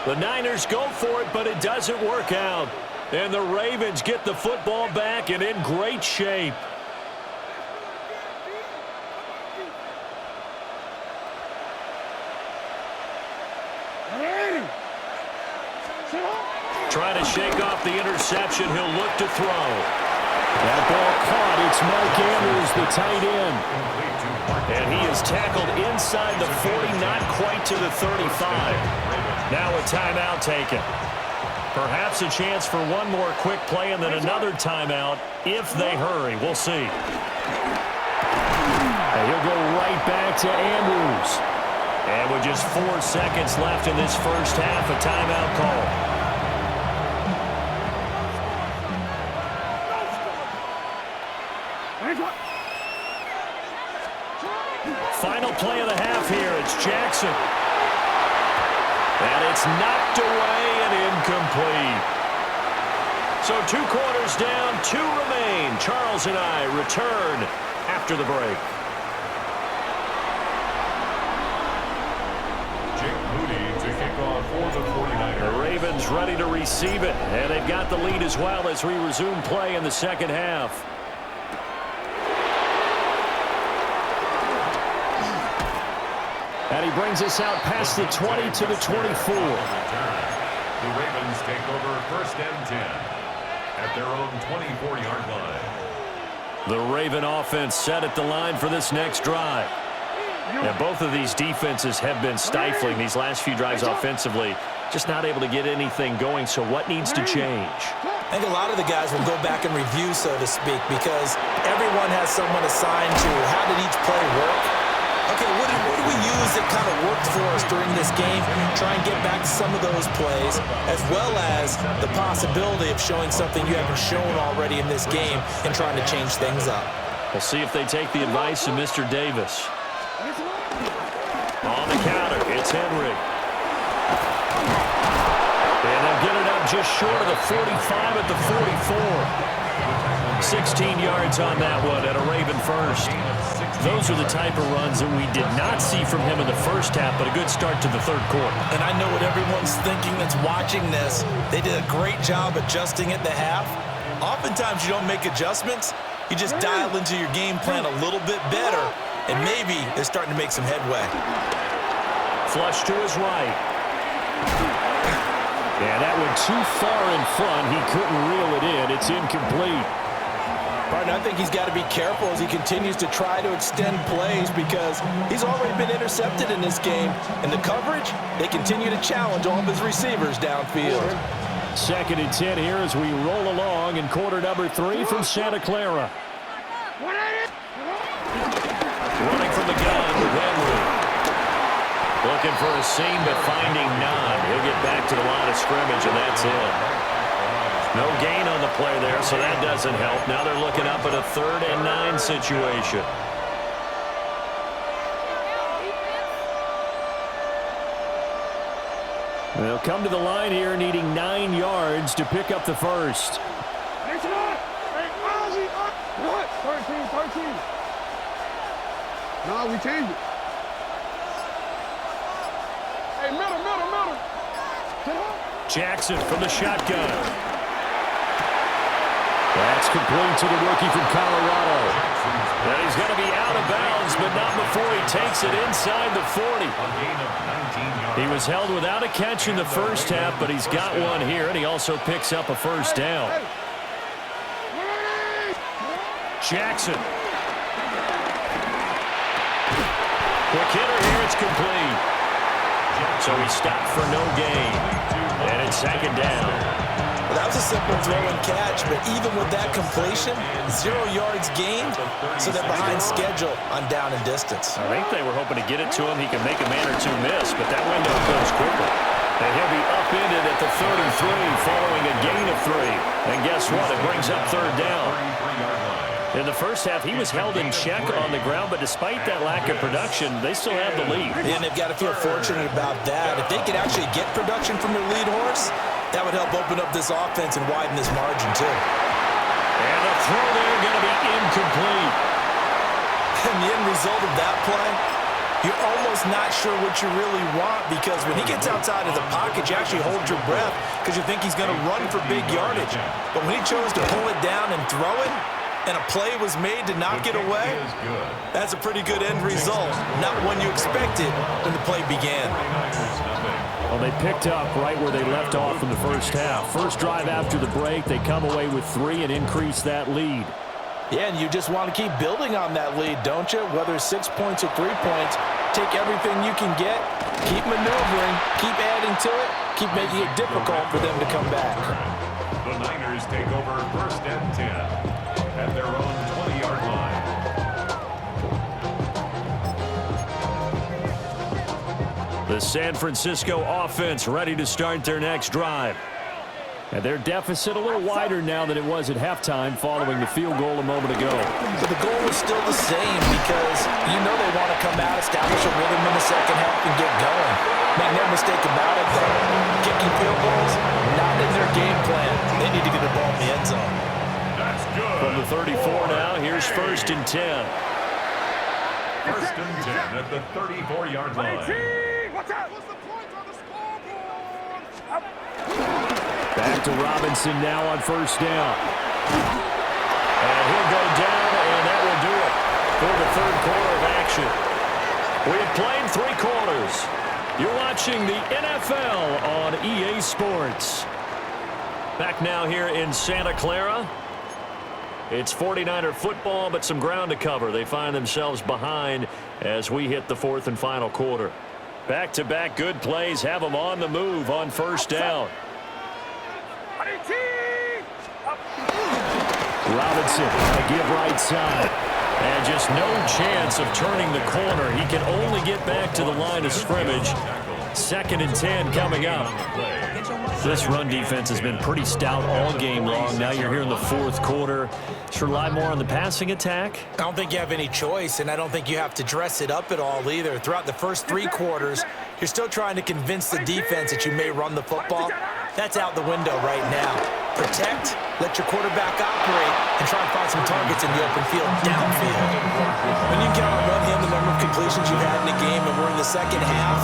The Niners go for it, but it doesn't work out. And the Ravens get the football back and in great shape. Trying to shake off the interception. He'll look to throw. That ball caught. It's Mark Andrews, the tight end. And he is tackled inside the 40, not quite to the 35. Now a timeout taken. Perhaps a chance for one more quick play and then another timeout if they hurry. We'll see. And he'll go right back to Andrews. And with just 4 seconds left in this first half, a timeout call. Final play of the half here. It's Jackson. And it's knocked away and incomplete. So 2 quarters down, 2 remain. Charles and I return after the break. To kick off for the 49ers. The Ravens ready to receive it, and they've got the lead as well as we resume play in the second half. And he brings us out past the 20 to the 24. The Ravens take over 1st and 10 at their own 24-yard line. The Raven offense set at the line for this next drive. And both of these defenses have been stifling these last few drives offensively. Just not able to get anything going, so what needs to change? I think a lot of the guys will go back and review, so to speak, because everyone has someone assigned to how did each play work. Okay, what do we use that kind of worked for us during this game? Try and get back to some of those plays, as well as the possibility of showing something you haven't shown already in this game and trying to change things up. We'll see if they take the advice of Mr. Davis. On the counter, it's Henry. And they'll get it up just short of the 45 at the 44. 16 yards on that one and a Raven first. Those are the type of runs that we did not see from him in the first half, but a good start to the third quarter. And I know what everyone's thinking that's watching this. They did a great job adjusting at the half. Oftentimes you don't make adjustments. You just dial into your game plan a little bit better, and maybe they're starting to make some headway. Flush to his right. And that went too far in front. He couldn't reel it in. It's incomplete. Partner, I think he's got to be careful as he continues to try to extend plays because he's already been intercepted in this game. And the coverage, they continue to challenge all of his receivers downfield. 2nd and 10 here as we roll along in quarter number 3 from Santa Clara. Running from the gun with Henry. Looking for a seam, but finding none. He'll get back to the line of scrimmage, and that's it. No gain on the play there, so that doesn't help. Now they're looking up at a 3rd and 9 situation. They'll come to the line here needing 9 yards to pick up the first. 13. No, we changed it. Hey, middle. Jackson from the shotgun. That's complete to the rookie from Colorado. And he's going to be out of bounds, but not before he takes it inside the 40. He was held without a catch in the first half, but he's got one here, and he also picks up a first down. Jackson. Quick hitter here, it's complete. So he stopped for no gain. And it's 2nd down. that was a simple throw and catch, but even with that completion, 0 yards gained, so they're behind schedule on down and distance. I think they were hoping to get it to him. He can make a man or two miss, but that window goes quickly. And he'll be upended at the 33 following a gain of 3. And guess what? It brings up third down. In the first half, he was held in check on the ground, but despite that lack of production, they still have the lead. And they've got to feel fortunate about that. If they could actually get production from their lead horse, that would help open up this offense and widen this margin too. And the throw there going to be incomplete. And the end result of that play, you're almost not sure what you really want, because when he gets outside of the pocket, you actually hold your breath because you think he's going to run for big yardage. But when he chose to pull it down and throw it, and a play was made to knock it away, that's a pretty good end result. Not one you expected when the play began. Well, they picked up right where they left off in the first half. First drive after the break, they come away with 3 and increase that lead. Yeah, and you just want to keep building on that lead, don't you? Whether it's 6 points or 3 points, take everything you can get, keep maneuvering, keep adding to it, keep making it difficult for them to come back. The Niners take over first and 10 at their own 20-yard line. The San Francisco offense ready to start their next drive. And their deficit a little wider now than it was at halftime following the field goal a moment ago. But the goal is still the same, because you know they want to come out, establish a rhythm in the second half, and get going. Make no mistake about it, though. Kicking field goals, not in their game plan. They need to get the ball in the end zone. That's good. From the 34 now, here's first and 10. First and 10 at the 34-yard line. Watch out! What's the point on the scoreboard? Back to Robinson now on first down. And he'll go down, and that will do it for the third quarter of action. We have played 3 quarters. You're watching the NFL on EA Sports. Back now here in Santa Clara. It's 49er football, but some ground to cover. They find themselves behind as we hit the 4th and final quarter. Back-to-back good plays have them on the move on first down. Robinson, a give right side. And just no chance of turning the corner. He can only get back to the line of scrimmage. 2nd and 10 coming up. This run defense has been pretty stout all game long. Now you're here in the 4th quarter. Should rely more on the passing attack? I don't think you have any choice, and I don't think you have to dress it up at all either. Throughout the first 3 quarters, you're still trying to convince the defense that you may run the football. That's out the window right now. Protect, let your quarterback operate, and try and find some targets in the open field downfield. When you count on run him, the number of completions you've had in the game, and we're in the second half,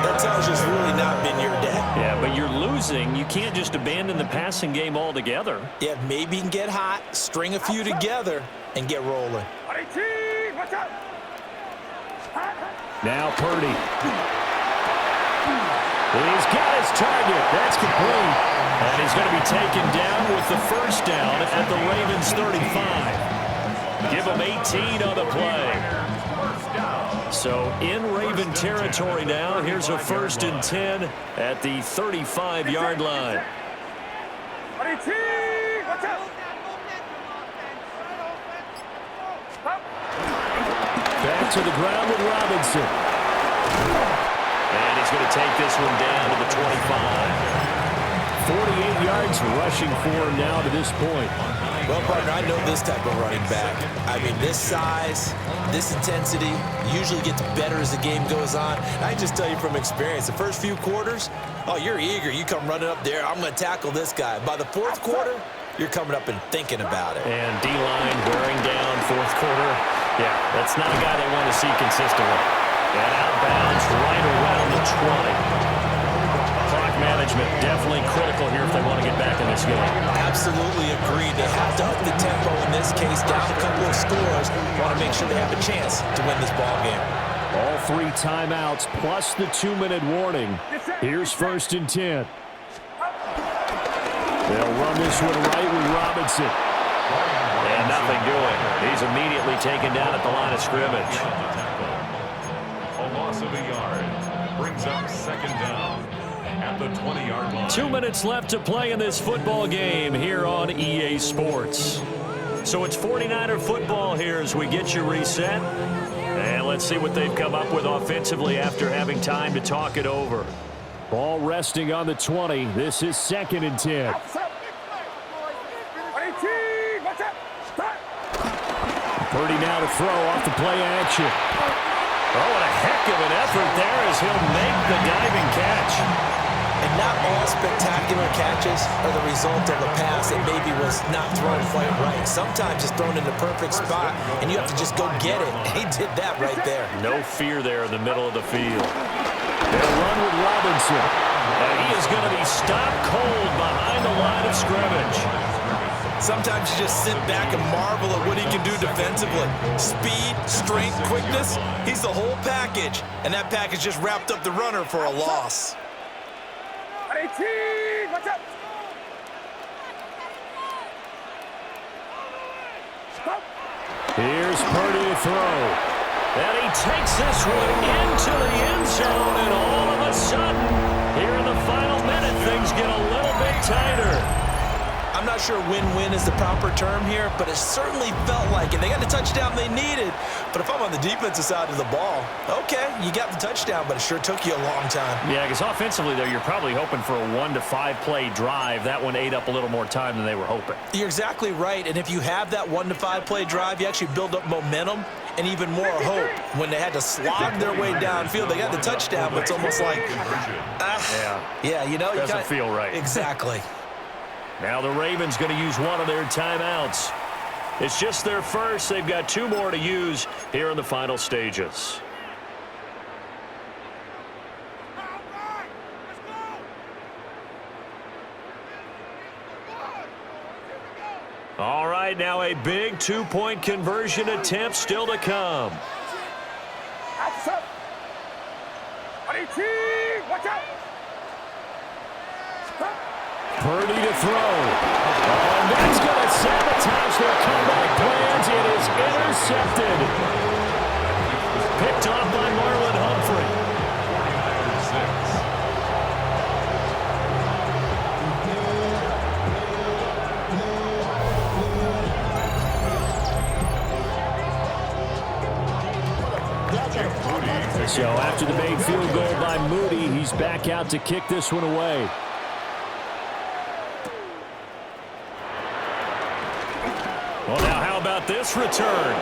that tells you it's really not been your day. Yeah, but you're losing. You can't just abandon the passing game altogether. Yeah, maybe you can get hot, string a few together, and get rolling. Now Purdy. He's got his target. That's complete. And he's going to be taken down with the first down at the Ravens 35. Give him 18 on the play. So in Raven territory now. Here's a 1st and 10 at the 35-yard line. Back to the ground with Robinson. And he's going to take this one down to the 25. 48 yards rushing for him now to this point. Well, partner, I know this type of running back. I mean, this size, this intensity usually gets better as the game goes on. I just tell you from experience, the first few quarters, oh, you're eager. You come running up there. I'm going to tackle this guy. By the 4th quarter, you're coming up and thinking about it. And D-line wearing down 4th quarter. Yeah, that's not a guy they want to see consistently. And outbounds right around the 20. Clock management definitely critical here if they want to get back in this game. Absolutely agreed. They have to up the tempo in this case, down a couple of scores. Want to make sure they have a chance to win this ball game. All 3 timeouts plus the 2-minute warning. Here's 1st and 10. They'll run this one right with Robinson. And nothing doing. He's immediately taken down at the line of scrimmage. A loss of a yard brings up 2nd down at the 20-yard line. 2 minutes left to play in this football game here on EA Sports. So it's 49er football here as we get you reset. And let's see what they've come up with offensively after having time to talk it over. Ball resting on the 20. This is 2nd and 10. Purdy now to throw off the play action. Oh, what a heck of an effort there as he'll make the diving catch. And not all spectacular catches are the result of a pass that maybe was not thrown quite right. Sometimes it's thrown in the perfect spot, and you have to just go get it. And he did that right there. No fear there in the middle of the field. They'll run with Robinson. And he is going to be stopped cold behind the line of scrimmage. Sometimes you just sit back and marvel at what he can do defensively. Speed, strength, quickness, he's the whole package. And that package just wrapped up the runner for a loss. Here's Purdy to throw. And he takes this one into the end zone. And all of a sudden, here in the final minute, things get a little bit tighter. I'm not sure win-win is the proper term here, but it certainly felt like it. They got the touchdown they needed. But if I'm on the defensive side of the ball, okay, you got the touchdown, but it sure took you a long time. Yeah, because offensively, though, you're probably hoping for a 1 to 5 play drive. That one ate up a little more time than they were hoping. You're exactly right, and if you have that 1 to 5 play drive, you actually build up momentum and even more hope. When they had to slog their way downfield, they got the touchdown, but it's almost like, yeah, you know. Doesn't feel right. Exactly. Now the Ravens going to use one of their timeouts. It's just their first. They've got 2 more to use here in the final stages. All right, now a big 2-point conversion attempt still to come. Purdy to throw. And that's going to sabotage their comeback plans. It is intercepted. Picked off by Marlon Humphrey. So after the made field goal by Moody, he's back out to kick this one away. Well, now how about this return?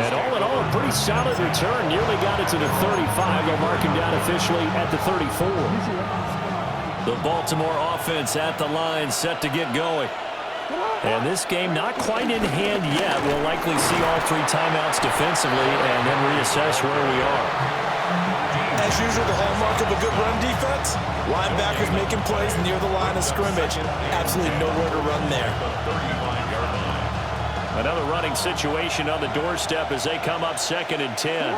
And all in all, a pretty solid return. Nearly got it to the 35. They'll mark him down officially at the 34. The Baltimore offense at the line, set to get going. And this game not quite in hand yet. We'll likely see all 3 timeouts defensively and then reassess where we are. As usual, the hallmark of a good run defense, linebackers making plays near the line of scrimmage. Absolutely nowhere to run there. Another running situation on the doorstep as they come up 2nd and 10.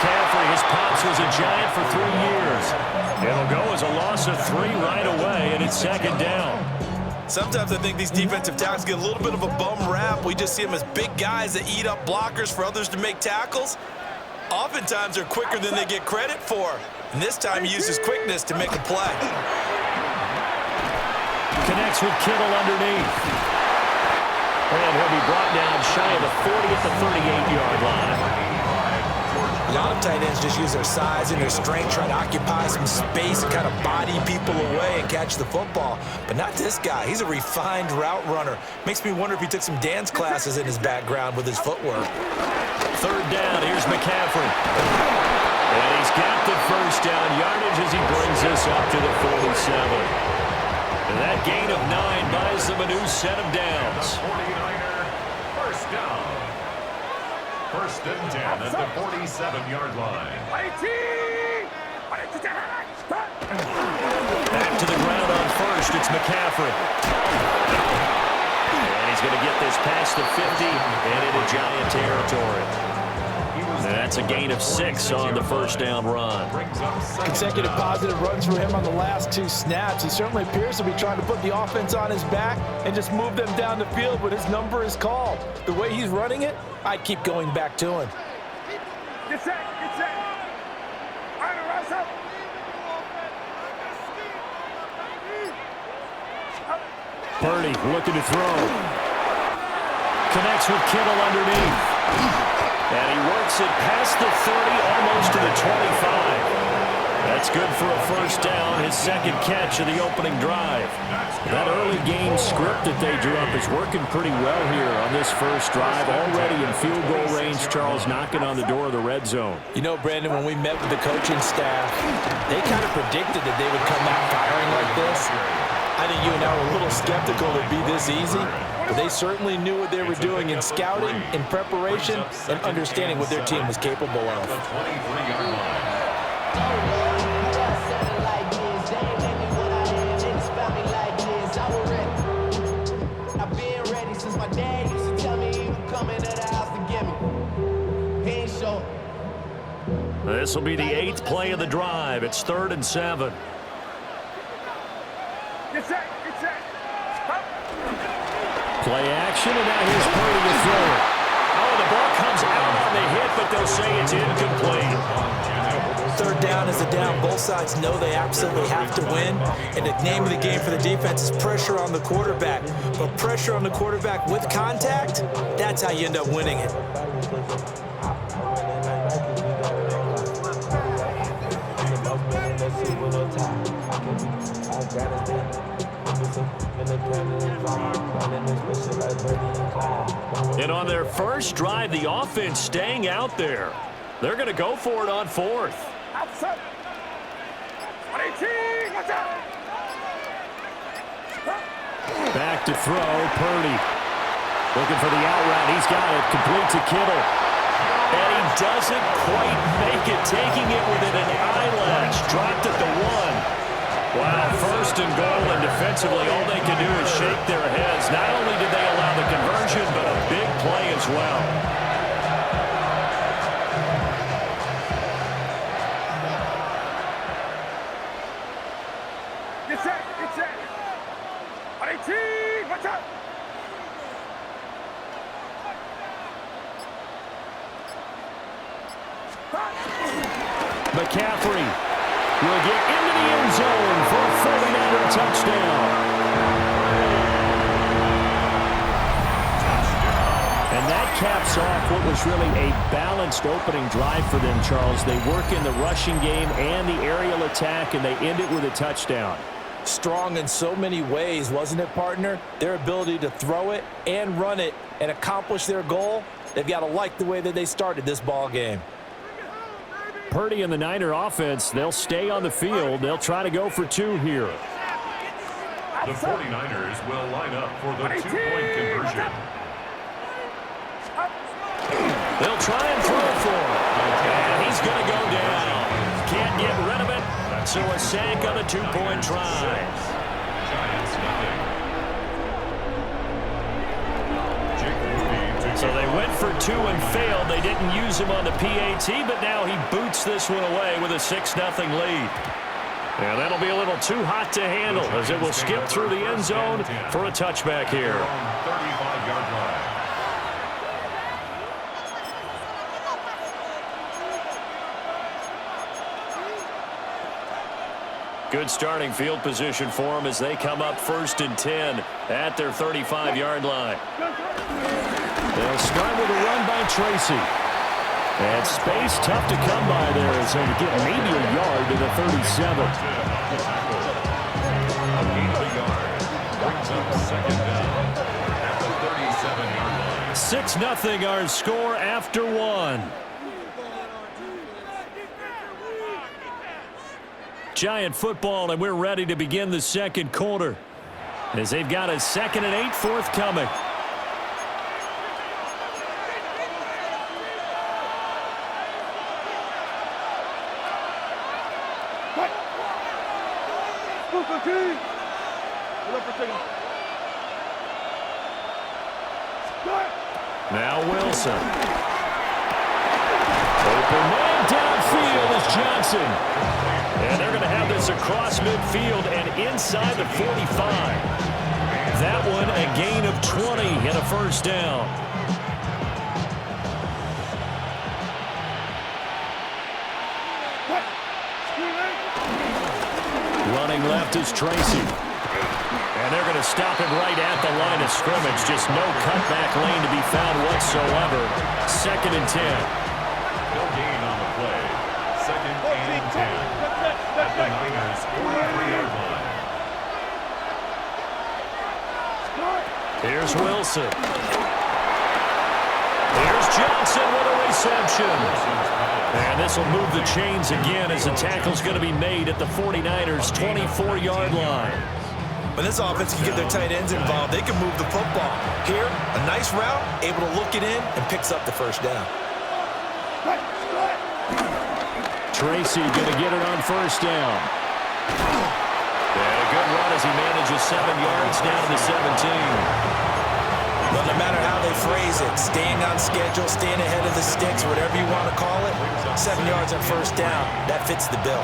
McCaffrey. His pops was a Giant for 3 years. It'll go as a loss of 3 right away, and it's second down. Sometimes I think these defensive tackles get a little bit of a bum rap. We just see them as big guys that eat up blockers for others to make tackles. Oftentimes they're quicker than they get credit for. And this time he uses quickness to make a play. Connects with Kittle underneath. And he'll be brought down shy of the 40 at the 38-yard line. A lot of tight ends just use their size and their strength, try to occupy some space and kind of body people away and catch the football. But not this guy. He's a refined route runner. Makes me wonder if he took some dance classes in his background with his footwork. Third down, here's McCaffrey. And he's got the first down yardage as he brings us up to the 47. And that gain of 9 buys them a new set of downs. 49er, first down. First and 10 at the 47-yard line. Back to the ground on first, it's McCaffrey. And he's going to get this past the 50 and into Giant territory. That's a gain of 6 on the first down run. Consecutive positive runs for him on the last 2 snaps. He certainly appears to be trying to put the offense on his back and just move them down the field when his number is called. The way he's running it, I'd keep going back to him. Get set, get set. All right, rise up. Purdy looking to throw. Connects with Kittle underneath. And he works it past the 30, almost to the 25. That's good for a first down, his second catch of the opening drive. That early game script that they drew up is working pretty well here on this first drive. Already in field goal range, Charles, knocking on the door of the red zone. You know, Brandon, when we met with the coaching staff, they kind of predicted that they would come out firing like this. I think you and I were a little skeptical it'd be this easy, but they certainly knew what they were doing in scouting, in preparation, and understanding what their team was capable of. The 23-yard line. This will be the 8th play of the drive. It's 3rd and 7. Get set, get set. Play action, and now here's Purdy to throw it. Oh, the ball comes out on the hit, but they'll say it's incomplete. Third down is a down. Both sides know they absolutely have to win. And the name of the game for the defense is pressure on the quarterback. But pressure on the quarterback with contact, that's how you end up winning it. And on their first drive, the offense staying out there. They're going to go for it on 4th. Outside. 18, watch out. Back to throw, Purdy. Looking for the out route. He's got it. Complete to Kittle. And he doesn't quite make it, taking it within an eyelash. Dropped at the 1. Wow, first and goal, and defensively, all they can do is shake their heads. Not only did they allow the conversion, but a big play as well. Get set, get set. 18, watch out. McCaffrey will get into the end zone for a 49er touchdown. And that caps off what was really a balanced opening drive for them, Charles. They work in the rushing game and the aerial attack, and they end it with a touchdown. Strong in so many ways, wasn't it, partner? Their ability to throw it and run it and accomplish their goal, they've got to like the way that they started this ball game. Purdy and the Niner offense, they'll stay on the field. They'll try to go for 2 here. The 49ers will line up for the 2-point conversion. They'll try and throw for him. And he's going to go down. Can't get rid of it. So a sack on a 2-point try. Giants nothing. Jake Ruby to So they went for 2 and failed. They didn't use him on the PAT, but now he boots this one away with a 6-0 lead. And that'll be a little too hot to handle as it will skip through the end zone for a touchback here. 35-yard line. Good starting field position for them as they come up 1st and 10 at their 35-yard line. They'll start with a run by Tracy. And space tough to come by there as they get maybe a yard to the 37. A gain of a yard. Brings up 2nd down at the 37-yard line. 6-0 our score after 1. Giant football, and we're ready to begin the second quarter as they've got a 2nd and 8 forthcoming. Now Wilson. Open man downfield is Johnson. And they're going to have this across midfield and inside the 45. That one a gain of 20 and a 1st down. Running left is Tracy. And they're going to stop him right at the line of scrimmage. Just no cutback lane to be found whatsoever. 2nd and 10. No gain on the play. 2nd and 10. At the Niners' 43-yard line. Here's Wilson. Here's Johnson with a reception. And this will move the chains again as the tackle's going to be made at the 49ers' 24-yard line. When this offense can get their tight ends involved, they can move the football. Here, a nice route, able to look it in, and picks up the 1st down. Tracy going to get it on 1st down. And a good run as he manages 7 yards down to 17. But no matter how they phrase it, staying on schedule, staying ahead of the sticks, whatever you want to call it, 7 yards on 1st down, that fits the bill.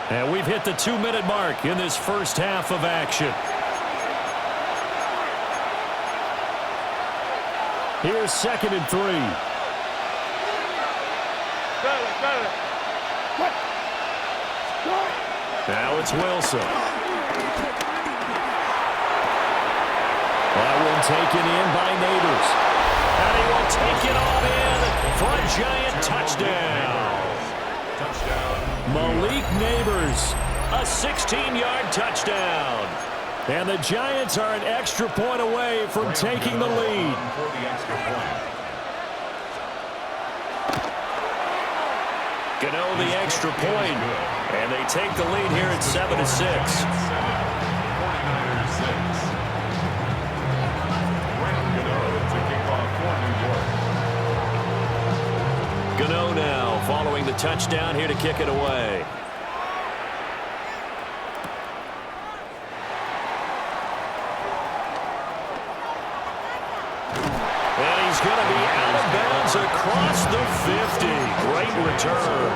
And we've hit the 2-minute mark in this first half of action. Here's 2nd and 3. Now it's Wilson. That one taken in by Neighbors. And he will take it on in for a giant touchdown. Malik Neighbors, a 16-yard touchdown. And the Giants are an extra point away from taking the lead. For the extra point. Gano the extra point. And they take the lead here at 7-6. 49ers 6. Gano now following the touchdown here to kick it away. And he's going to be out of bounds across the 50. Great return.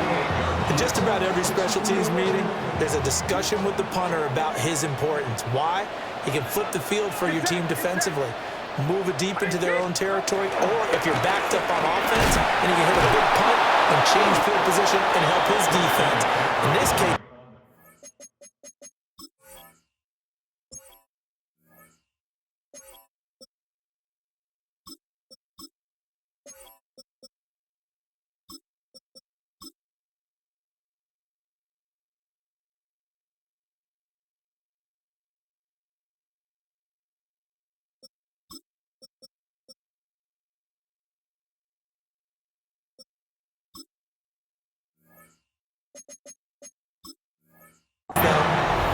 In just about every special teams meeting, there's a discussion with the punter about his importance. Why? He can flip the field for your team defensively, move it deep into their own territory, or if you're backed up on offense, then he can hit a big punt and change field position and help his defense. In this case,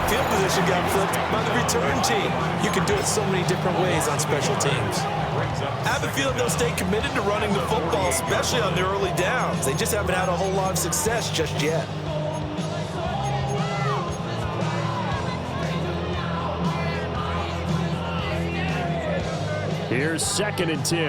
field position got flipped by the return team. You can do it so many different ways on special teams. I have a feeling they'll stay committed to running the football, especially on their early downs. They just haven't had a whole lot of success just yet. Here's 2nd and 10.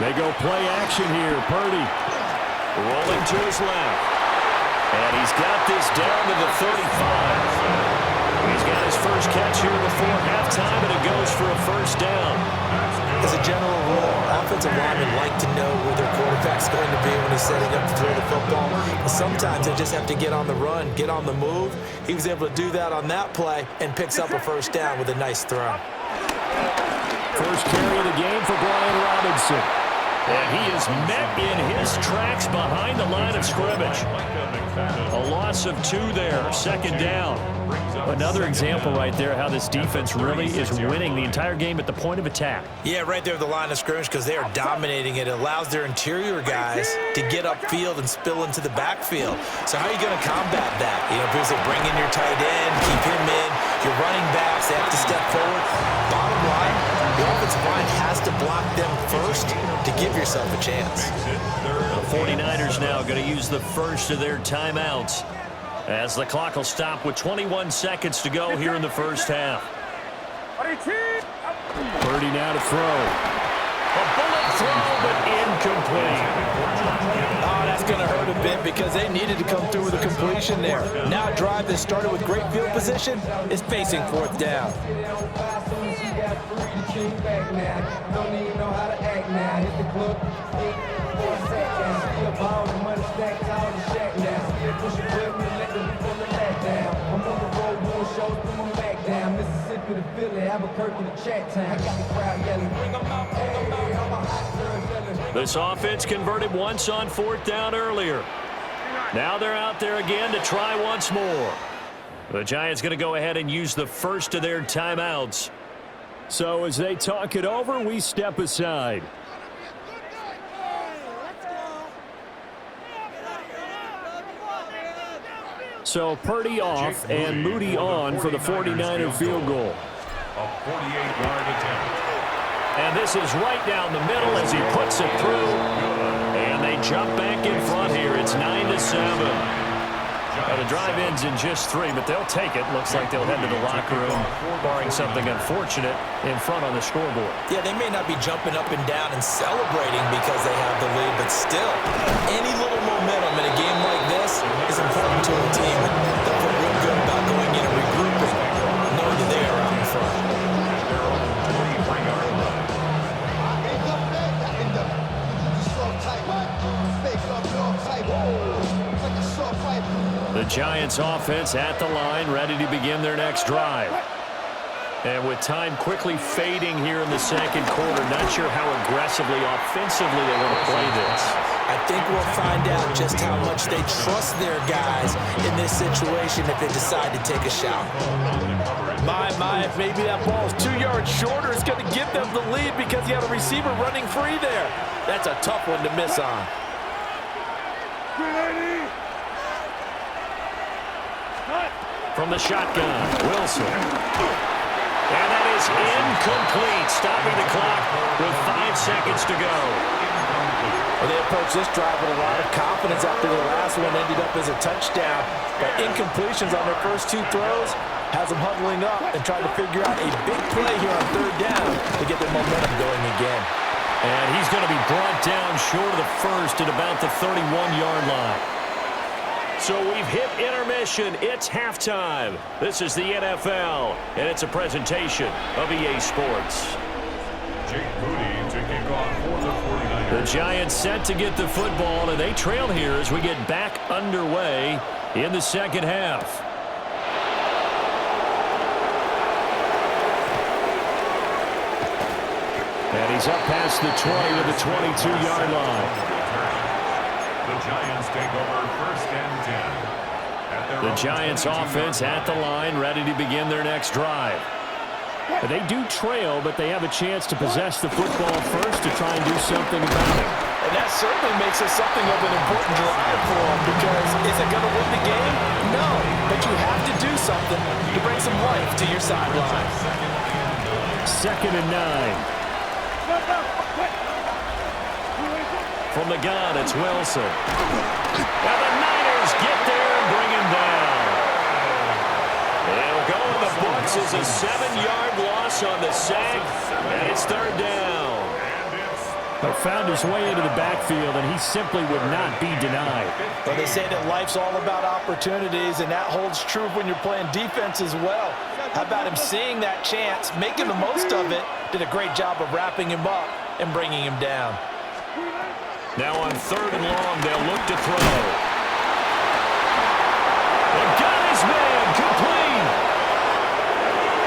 They go play action here. Purdy rolling to his left. And he's got this down to the 35. He's got his first catch here before halftime, and it goes for a first down. As a general rule, offensive linemen like to know where their quarterback's going to be when he's setting up to throw the football. But sometimes they just have to get on the run, get on the move. He was able to do that on that play and picks up a first down with a nice throw. First carry of the game for Brian Robinson. And he is met in his tracks behind the line of scrimmage. A loss of 2 there, 2nd down. Another example right there how this defense really is winning the entire game at the point of attack. Yeah, right there at the line of scrimmage because they are dominating it. It allows their interior guys to get upfield and spill into the backfield. So how are you going to combat that? You know, because they bring in your tight end, keep him in. Your running backs, they have to step forward. Bottom line, the offensive line has to block them first to give yourself a chance. The 49ers now going to use the first of their timeouts as the clock will stop with 21 seconds to go here in the first half. Purdy now to throw. A bullet throw, but incomplete. Oh, that's going to hurt a bit because they needed to come through with a completion there. Now a drive that started with great field position is facing 4th down. This offense converted once on 4th down earlier. Now they're out there again to try once more. The Giants going to go ahead and use the first of their timeouts. So as they talk it over, we step aside. So Purdy off and Moody on for the 49er field goal. A 48-yard attempt. And this is right down the middle as he puts it through. And they jump back in front here. It's 9-7. The drive ends in just 3, but they'll take it. Looks like they'll head to the locker room, barring something unfortunate in front on the scoreboard. Yeah, they may not be jumping up and down and celebrating because they have the lead, but still, any little momentum in a game like this is important to a team. They'll feel real good about going in and regrouping, knowing that they are out in front. The Giants offense at the line, ready to begin their next drive. And with time quickly fading here in the second quarter, not sure how aggressively, offensively they want to play this. I think we'll find out just how much they trust their guys in this situation if they decide to take a shot. My, if maybe that ball's 2 yards shorter, it's going to give them the lead because you have a receiver running free there. That's a tough one to miss on. From the shotgun, Wilson. And that is incomplete, stopping the clock with 5 seconds to go. Well, they approached this drive with a lot of confidence after the last one ended up as a touchdown. But incompletions on their first 2 throws has them huddling up and trying to figure out a big play here on 3rd down to get their momentum going again. And he's going to be brought down short of the first at about the 31-yard line. So we've hit intermission. It's halftime. This is the NFL, and it's a presentation of EA Sports. Jake Moody to kick off for the 49ers. The Giants set to get the football, and they trail here as we get back underway in the second half. And he's up past the 20 to the 22-yard line. The Giants take over 1st and 10. The Giants offense at the line, ready to begin their next drive. They do trail, but they have a chance to possess the football first to try and do something about it. And that certainly makes it something of an important drive for them because is it going to win the game? No, but you have to do something to bring some life to your sideline. 2nd and 9. From the gun, it's Wilson. And the Niners in the books is a 7-yard loss on the sack, and it's third down. But found his way into the backfield, and he simply would not be denied. But they say that life's all about opportunities, and that holds true when you're playing defense as well. How about him seeing that chance, making the most of it, did a great job of wrapping him up and bringing him down. Now on third and long, they'll look to throw. They got his man, complete.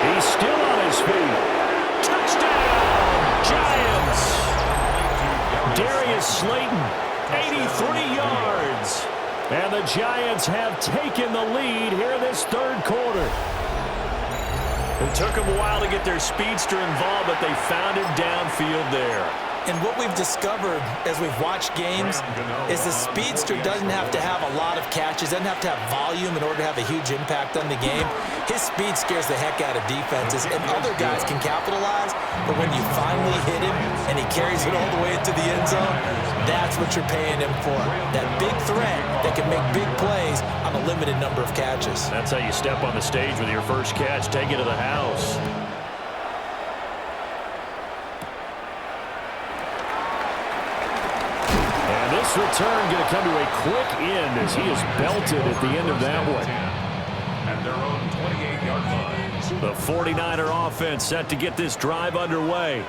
He's still on his feet. Touchdown, Giants. Darius Slayton, 83 yards. And the Giants have taken the lead here this third quarter. It took them a while to get their speedster involved, but they found him downfield there. And what we've discovered as we've watched games is the speedster doesn't have to have a lot of catches, doesn't have to have volume in order to have a huge impact on the game. His speed scares the heck out of defenses, and other guys can capitalize, but when you finally hit him and he carries it all the way into the end zone, that's what you're paying him for. That big threat that can make big plays on a limited number of catches. That's how you step on the stage with your first catch, take it to the house. This return going to come to a quick end as he is belted at the end of that one. At their own 28-yard line. The 49er offense set to get this drive underway.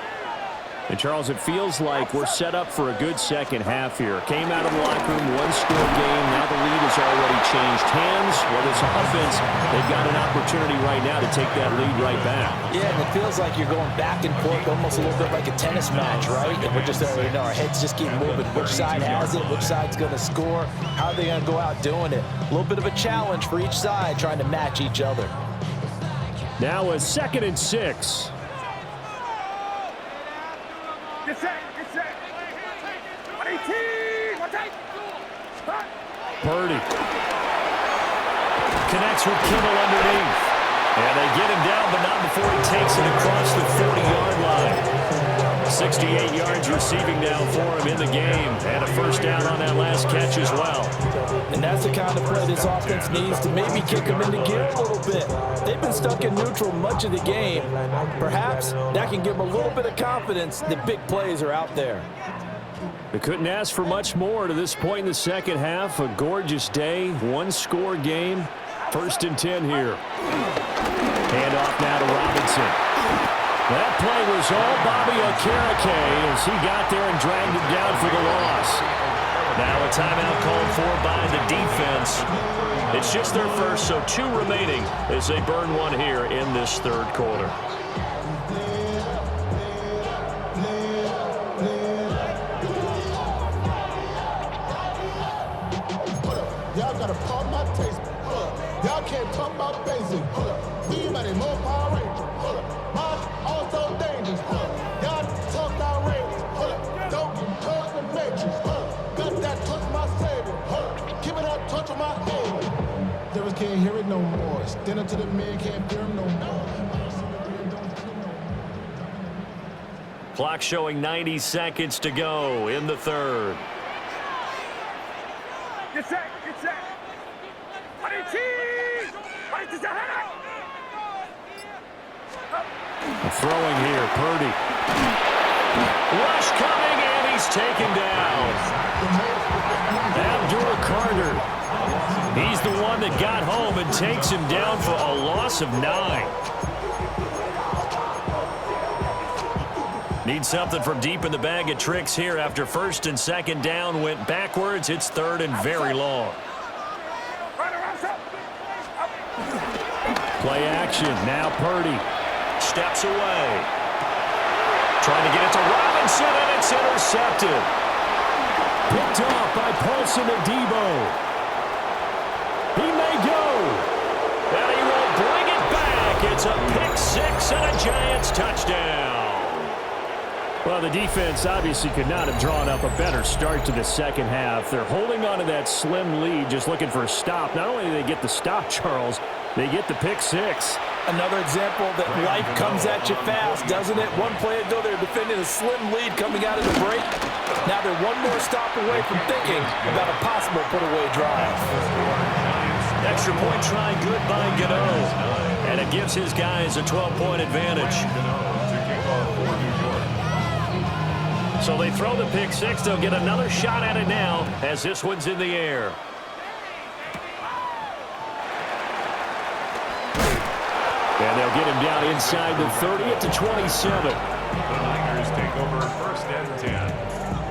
And, Charles, it feels like we're set up for a good second half here. Came out of the locker room, one-score game. Now the lead has already changed hands. Well, this offense, they've got an opportunity right now to take that lead right back. Yeah, and it feels like you're going back and forth almost a little bit like a tennis match, right? And we're just, our heads just keep moving. Which side has it? Which side's going to score? How are they going to go out doing it? A little bit of a challenge for each side trying to match each other. Now a 2nd and 6. Purdy connects with Kittle underneath. And they get him down, but not before he takes it across the 40-yard line. 68 yards receiving now for him in the game. And a first down on that last catch as well. And that's the kind of play this offense needs to maybe kick them into gear a little bit. They've been stuck in neutral much of the game. Perhaps that can give them a little bit of confidence that big plays are out there. They couldn't ask for much more to this point in the second half. A gorgeous day, one-score game. 1st and 10 here. Hand off now to Robinson. That play was all Bobby Okereke as he got there and dragged him down for the loss. Now a timeout called for by the defense. It's just their first, so 2 remaining as they burn one here in this third quarter. Y'all gotta pump my taste. Y'all can't talk about basic. We mighty more Power Ranger. Mine also dangerous. Y'all talk outrageous. Don't touch the matrix. Got that touch my savior. Give it that touch of my aim. Devils can't hear it no more. Stand up to the man, can't hear him no more. Clock showing 90 seconds to go in the third. Get set, get set. Throwing here, Purdy. Rush coming, and he's taken down. Abdul Carter. He's the one that got home and takes him down for a loss of 9. Need something from deep in the bag of tricks here after 1st and 2nd down went backwards. It's 3rd and very long. Play action. Now Purdy. Steps away. Trying to get it to Robinson, and it's intercepted. Picked off by Paulson Adebo. He may go. And he will bring it back. It's a pick 6 and a Giants touchdown. Well, the defense obviously could not have drawn up a better start to the second half. They're holding on to that slim lead, just looking for a stop. Not only do they get the stop, Charles, they get the pick 6. Another example that life comes at you fast, doesn't it? One play ago, they were defending a slim lead coming out of the break. Now they're one more stop away from thinking about a possible put-away drive. Extra point try good by Gano. And it gives his guys a 12-point advantage. So they throw the pick six. They'll get another shot at it now as this one's in the air. And they'll get him down inside the 30 at the 27. The Niners take over 1st and 10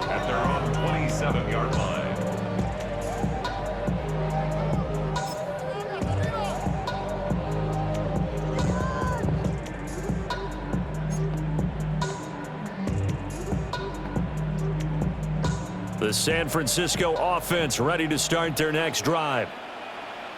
at their own 27-yard line. The San Francisco offense ready to start their next drive.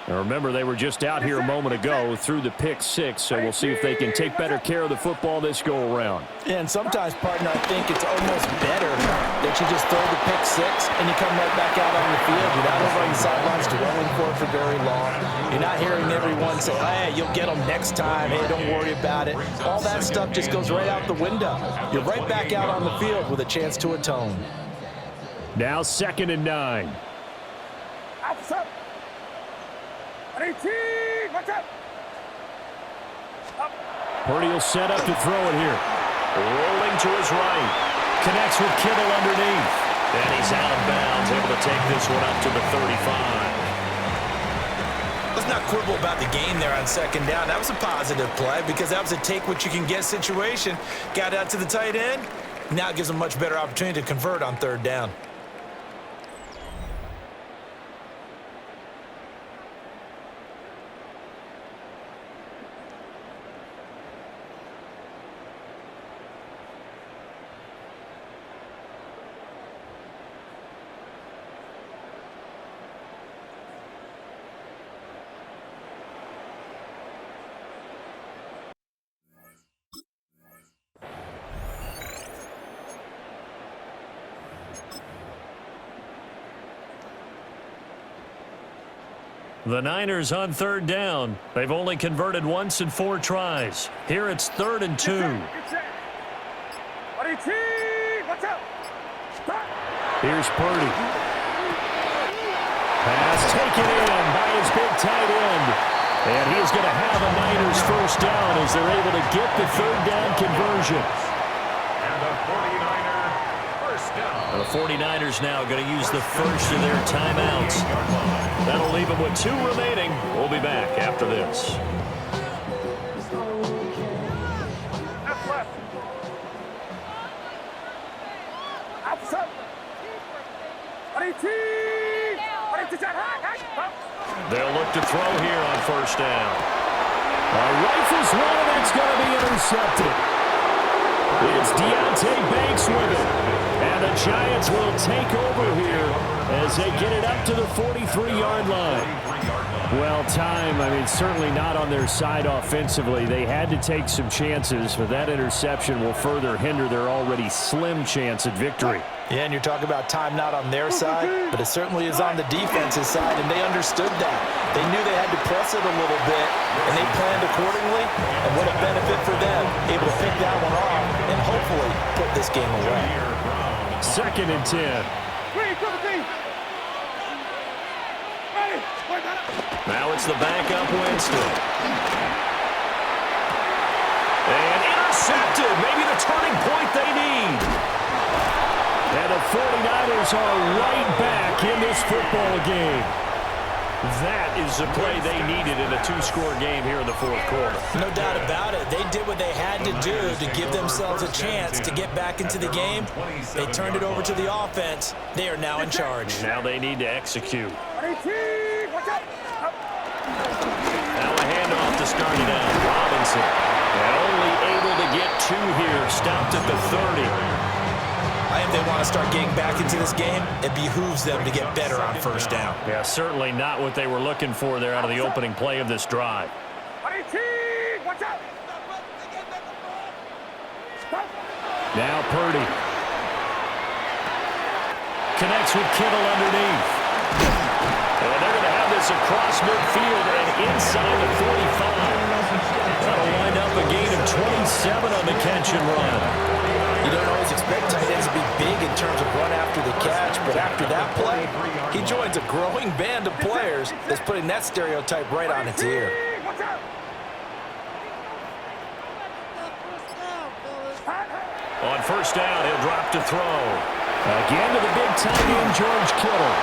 And remember, they were just out here a moment ago through the pick six, so we'll see if they can take better care of the football this go-around. And sometimes, partner, I think it's almost better that you just throw the pick six and you come right back out on the field. You're not over on the sidelines dwelling for it for very long. You're not hearing everyone say, hey, you'll get them next time. Hey, don't worry about it. All that stuff just goes right out the window. You're right back out on the field with a chance to atone. Now 2nd and 9. Outside. 18. Watch out. Purdy will set up to throw it here. Rolling to his right. Connects with Kittle underneath. And he's out of bounds, able to take this one up to the 35. Let's not quibble about the game there on 2nd down. That was a positive play because that was a take-what-you-can-get situation. Got out to the tight end. Now it gives them a much better opportunity to convert on 3rd down. The Niners on 3rd down. They've only converted once in 4 tries. Here it's 3rd and 2. Here's Purdy. Pass taken in by his big tight end. And he is going to have a Niners 1st down as they're able to get the 3rd down conversion. And the 49er 1st down. The 49ers now going to use the first of their timeouts. That'll leave them with 2 remaining. We'll be back after this. That's left. Outside. 18. They'll look to throw here on 1st down. Rifles one, and that's going to be intercepted. It's Deontay Banks with it. And the Giants will take over here as they get it up to the 43-yard line. Well, certainly not on their side offensively. They had to take some chances, but that interception will further hinder their already slim chance at victory. Yeah, and you're talking about time not on their side, but it certainly is on the defense's side, and they understood that. They knew they had to press it a little bit, and they planned accordingly, and what a benefit for them, able to pick that one off and hopefully put this game away. 2nd and 10. Now it's the backup Winston. And intercepted. Maybe the turning point they need. And the 49ers are right back in this football game. That is the play they needed in a 2-score game here in the 4th quarter. No doubt about it. They did what they had to do to give themselves a chance to get back into the game. They turned it over to the offense. They are now in charge. Now they need to execute. Now a handoff to start it out. Robinson. And only able to get 2 here. Stopped at the 30. If they want to start getting back into this game, it behooves them to get better on 1st down. Yeah, certainly not what they were looking for there out of the opening play of this drive. Now Purdy. Connects with Kittle underneath. And they're going to have this across midfield and inside the 45. That'll wind up a gain of 27 on the catch and run. You don't always expect tight ends to be big in terms of run after the catch, but after that play, he joins a growing band of players that's putting that stereotype right on its ear. On first down, he'll drop to throw. Again to the big tight end, George Kittle.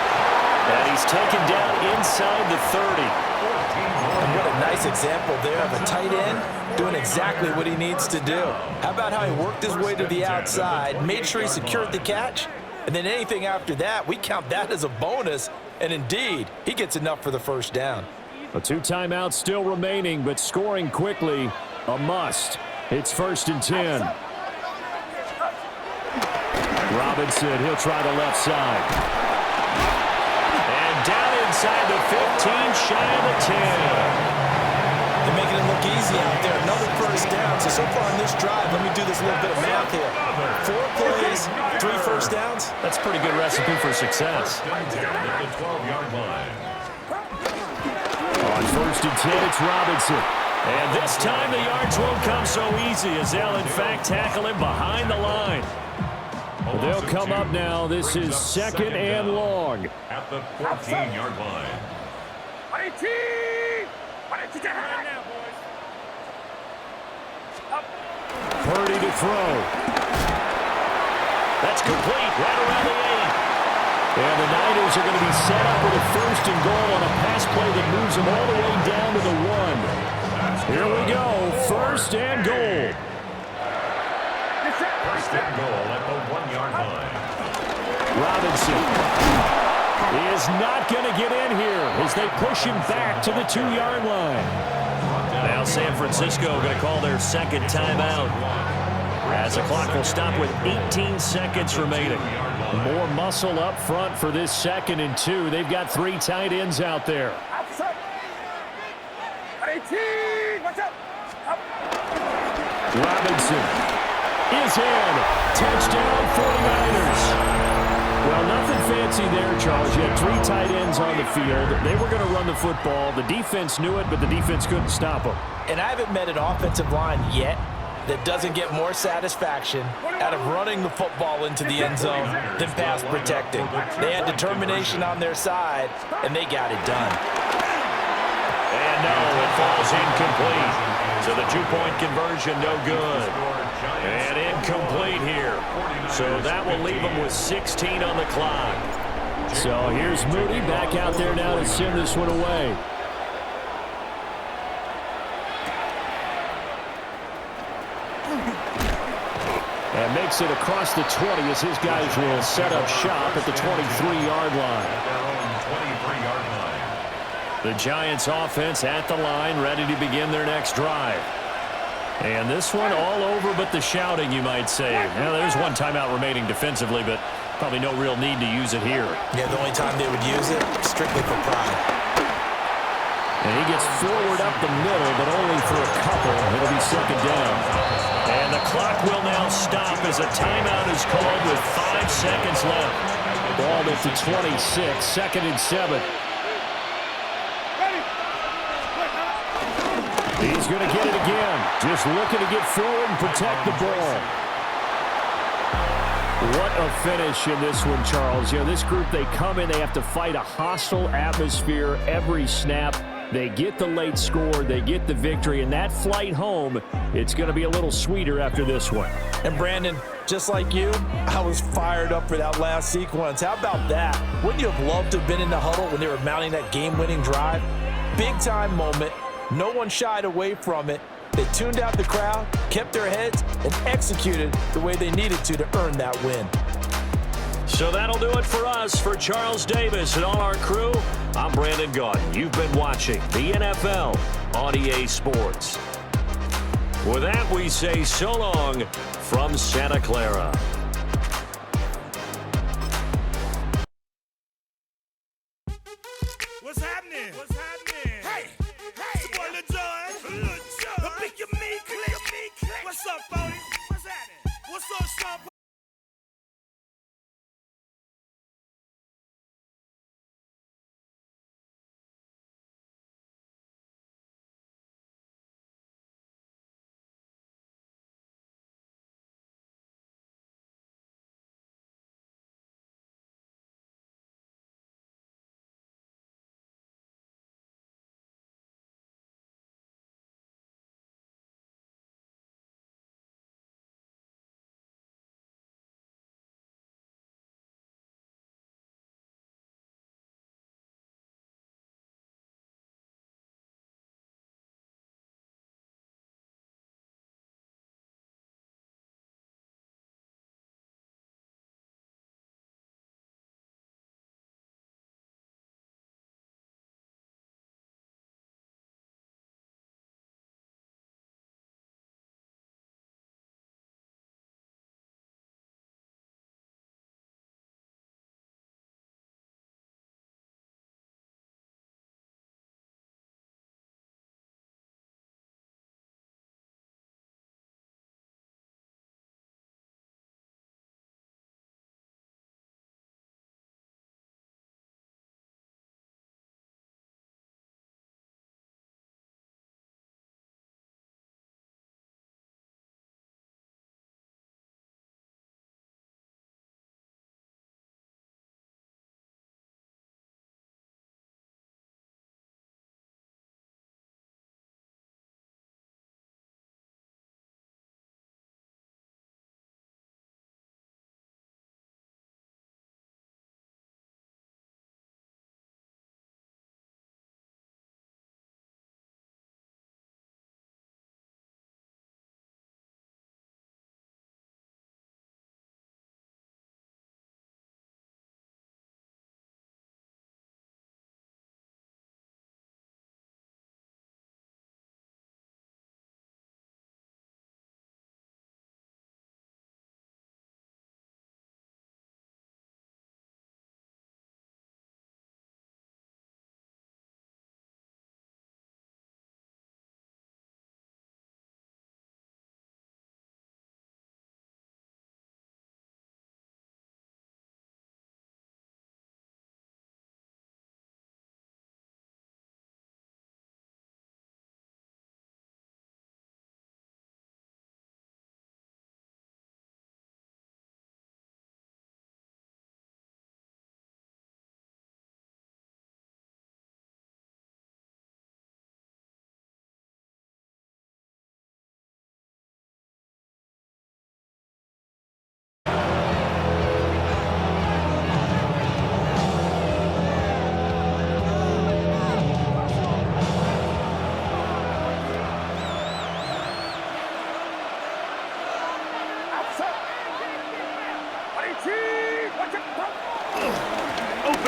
And he's taken down inside the 30. And what a nice example there of a tight end doing exactly what he needs to do. How about how he worked his way to the outside, made sure he secured the catch, and then anything after that, we count that as a bonus. And indeed, he gets enough for the first down. A 2 timeouts still remaining, but scoring quickly, a must. It's 1st and 10. Robinson, he'll try the left side. And down inside the 15, shy of the 10. They're making it look easy out there. Another first down. So far on this drive, let me do this little bit of math here. 4 plays, 3 first downs. That's a pretty good recipe for success. At the 12-yard line. On 1st and 10, it's Robinson. And this time the yards won't come so easy as they'll, in fact, tackle him behind the line. They'll come up now. This is 2nd and long. At the 14-yard line. Purdy to throw. That's complete right around the 8. And the Niners are going to be set up with a 1st and goal on a pass play that moves them all the way down to the 1. Here we go. 1st and goal. 1st and goal at the 1-yard line. Robinson is not going to get in here as they push him back to the 2-yard line. Now San Francisco going to call their 2nd timeout as the clock will stop with 18 seconds remaining. More muscle up front for this 2nd and 2. They've got 3 tight ends out there. Robinson is in. Touchdown 49ers. Well, nothing fancy there, Charles. You had 3 tight ends on the field. They were going to run the football. The defense knew it, but the defense couldn't stop them. And I haven't met an offensive line yet that doesn't get more satisfaction out of running the football into the end zone than pass protecting. They had determination on their side, and they got it done. And no, it falls incomplete. So the 2-point conversion, no good. And incomplete here. So that will leave them with 16 on the clock. So here's Moody back out there now to send this one away. And makes it across the 20 as his guys will set up shop at the 23-yard line. The Giants offense at the line, ready to begin their next drive. And this one all over but the shouting, you might say. Now, there's 1 timeout remaining defensively, but probably no real need to use it here. Yeah, the only time they would use it, strictly for pride. And he gets forward up the middle, but only for a couple. It'll be 2nd down. And the clock will now stop as a timeout is called with 5 seconds left. Ball at the 26, 2nd and 7. He's going to get it again. Just looking to get forward and protect the ball. What a finish in this one, Charles. You know, this group, they come in, they have to fight a hostile atmosphere every snap. They get the late score, they get the victory, and that flight home, it's going to be a little sweeter after this one. And Brandon, just like you, I was fired up for that last sequence. How about that? Wouldn't you have loved to have been in the huddle when they were mounting that game-winning drive? Big-time moment. No one shied away from it. They tuned out the crowd, kept their heads, and executed the way they needed to earn that win. So that'll do it for us. For Charles Davis and all our crew, I'm Brandon Gaudin. You've been watching the NFL on EA Sports. With that, we say so long from Santa Clara. What's happening? What's happening? Hey, it's your boy Lil Jon. Lil Jon. Pick your meat click. What's up, 40? What's happening? What's up, Sean?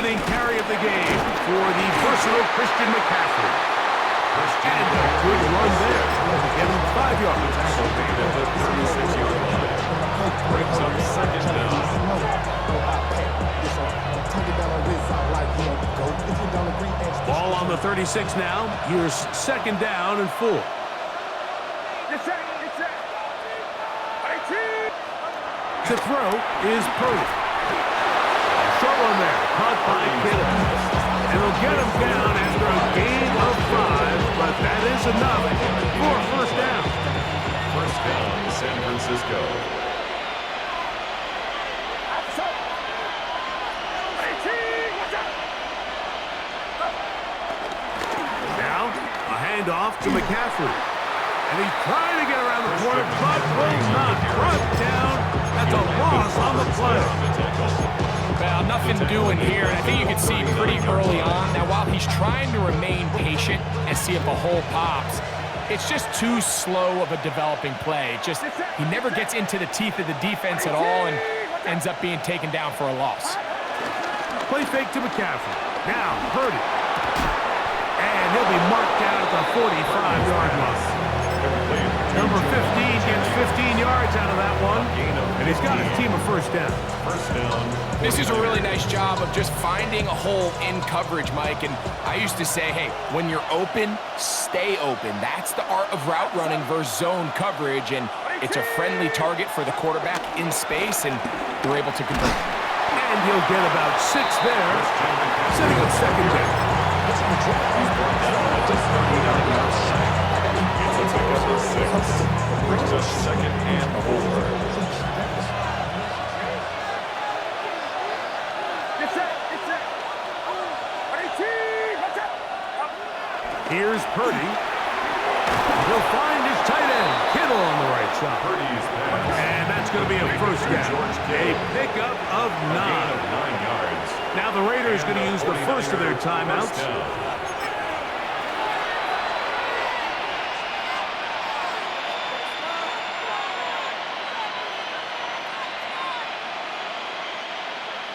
opening carry of the game for the versatile Christian McCaffrey. And a good run there. Get him 5 yards. Tackle made at the 36-yard line. Brings up second down. Ball on the 36 now. Here's second down and 4. To throw is Purdy. Short one there. Caught by Kittle. And they'll get him down after a gain of 5, but that is enough for a first down. First down, San Francisco. Now, a handoff to McCaffrey. And he's trying to get around the corner, but will not. Brought down. That's a loss on the play. Well, nothing doing here, and I think you can see pretty early on. Now, while he's trying to remain patient and see if a hole pops, it's just too slow of a developing play. He never gets into the teeth of the defense at all and ends up being taken down for a loss. Play fake to McCaffrey. Now, Purdy. And he'll be marked down at the 45-yard line. Number 15 gets 15 yards out of that one, and he's got his team a first down. First down. This is a really nice job of just finding a hole in coverage, Mike, and I used to say, hey, when you're open, stay open. That's the art of route running versus zone coverage, and it's a friendly target for the quarterback in space, and they're able to convert. And he'll get about 6 there, sitting at second down. Brings us second and 4. Here's Purdy. He'll find his tight end, Kittle, on the right side. Purdy's pass. And that's going to be a first down. A pickup of 9. 9 yards. Now the Raiders going to use the first of their timeouts.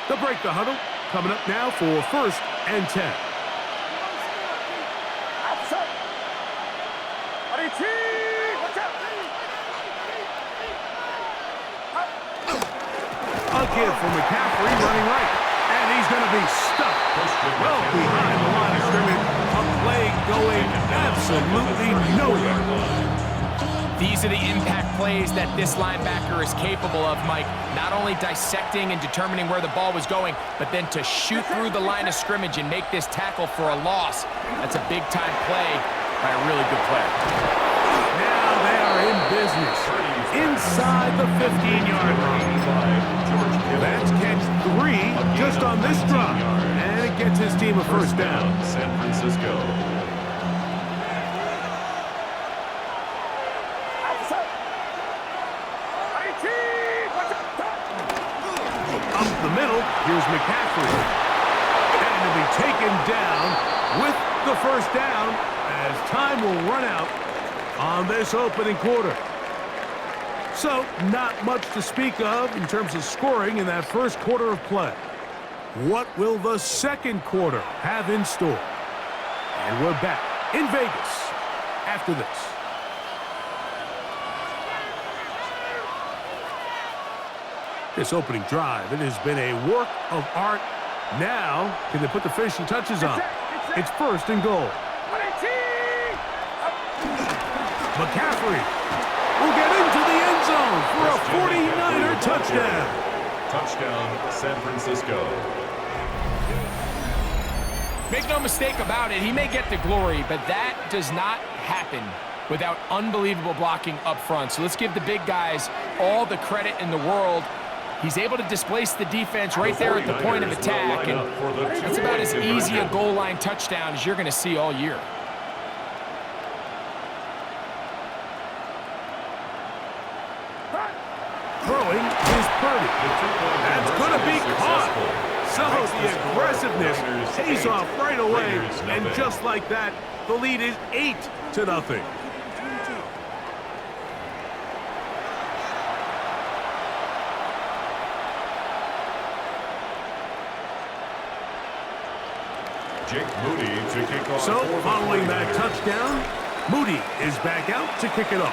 They'll break the huddle. Coming up now for first and 10. A kid for McCaffrey running right. And he's going to be stuck well behind the line of scrimmage. A play going absolutely nowhere. These are the impact plays that this linebacker is capable of, Mike. Not only dissecting and determining where the ball was going, but then to shoot through the line of scrimmage and make this tackle for a loss. That's a big-time play by a really good player. Now they are in business. Inside the 15-yard line. That's catch 3 just on this drive. And it gets his team a first down. San Francisco. Up the middle, here's McCaffrey. And he'll be taken down with the first down as time will run out on this opening quarter. So, not much to speak of in terms of scoring in that first quarter of play. What will the second quarter have in store? And we're back in Vegas after this. This opening drive, it has been a work of art. Now, can they put the finishing touches on? It's first and goal. McCaffrey will get into the end zone for a 49er touchdown. Touchdown, San Francisco. Make no mistake about it, he may get the glory, but that does not happen without unbelievable blocking up front. So let's give the big guys all the credit in the world. He's able to displace the defense right there at the point of attack, and that's about as easy a goal line touchdown as you're going to see all year. Throwing is Purdy. That's going to be caught. So the aggressiveness pays off right away, and just like that, the lead is 8-0. Jake Moody to kick off. So, following that touchdown, Moody is back out to kick it off.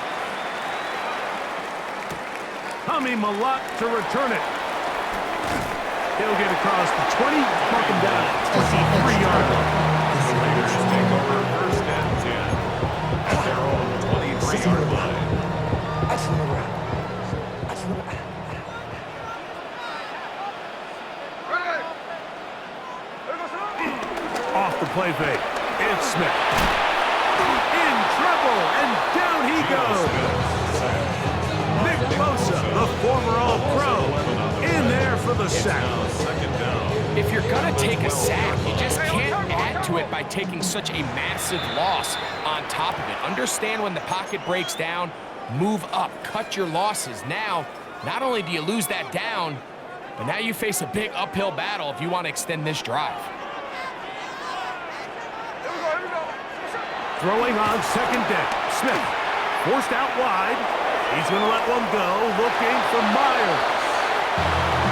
Tommy Malott to return it. He'll get across the 20, mark him down at 23-yard line. The Raiders take over first and 10 at their own 23-yard line. Off the play fake. It's Smith. In trouble, and down he goes. Nick Bosa, the former All-Pro, in there for the sack. If you're going to take a sack, you just can't add to it by taking such a massive loss on top of it. Understand when the pocket breaks down, move up, cut your losses. Now, not only do you lose that down, but now you face a big uphill battle if you want to extend this drive. Throwing on second down. Smith forced out wide. He's going to let one go, looking for Myers.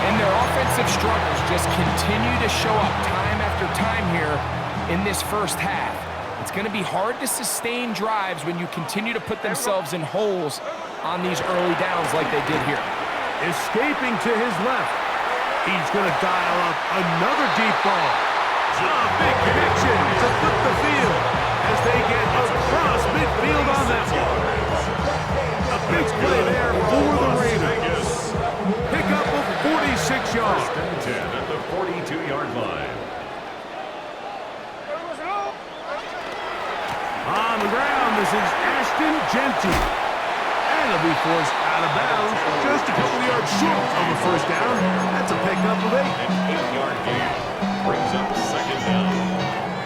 And their offensive struggles just continue to show up time after time here in this first half. It's going to be hard to sustain drives when you continue to put themselves in holes on these early downs like they did here. Escaping to his left. He's going to dial up another deep ball. A big connection to flip the field as they get across midfield on that one. A big play there for the Raiders. Pick up of 46 yards. First and 10 at the 42-yard line. On the ground, this is Ashton Genty. And he'll be forced out of bounds just a couple yards short of a first down. That's a pickup of 8. An 8-yard gain brings up second down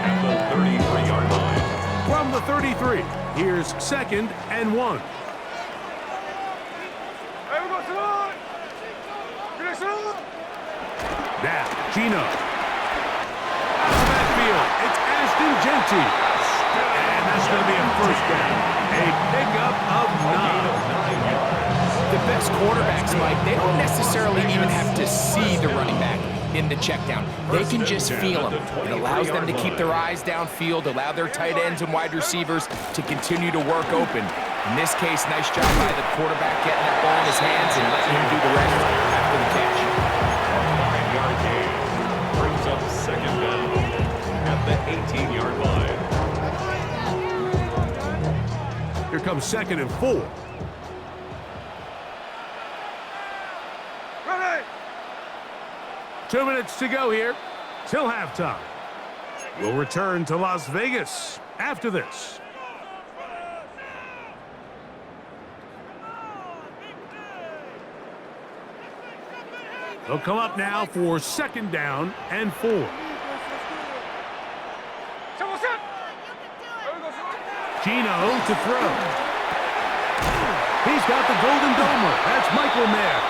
at the 33-yard line. From the 33, here's second and 1. Now, Gino. Out of that field, it's Ashton Genty. And that's going to be a first down. A pickup of 9. The best quarterbacks, Mike, they don't necessarily even have to see the running back in the check down. They can just feel him. It allows them to keep their eyes downfield, allow their tight ends and wide receivers to continue to work open. In this case, nice job by the quarterback getting that ball in his hands and letting him do the rest after the catch. A 9-yard gain brings up second down at the 18-yard line. Here comes second and 4. Ready. 2 minutes to go here till halftime. We'll return to Las Vegas after this. They'll come up now for second down and 4. Gino to throw. He's got the golden domer. That's Michael Mayer.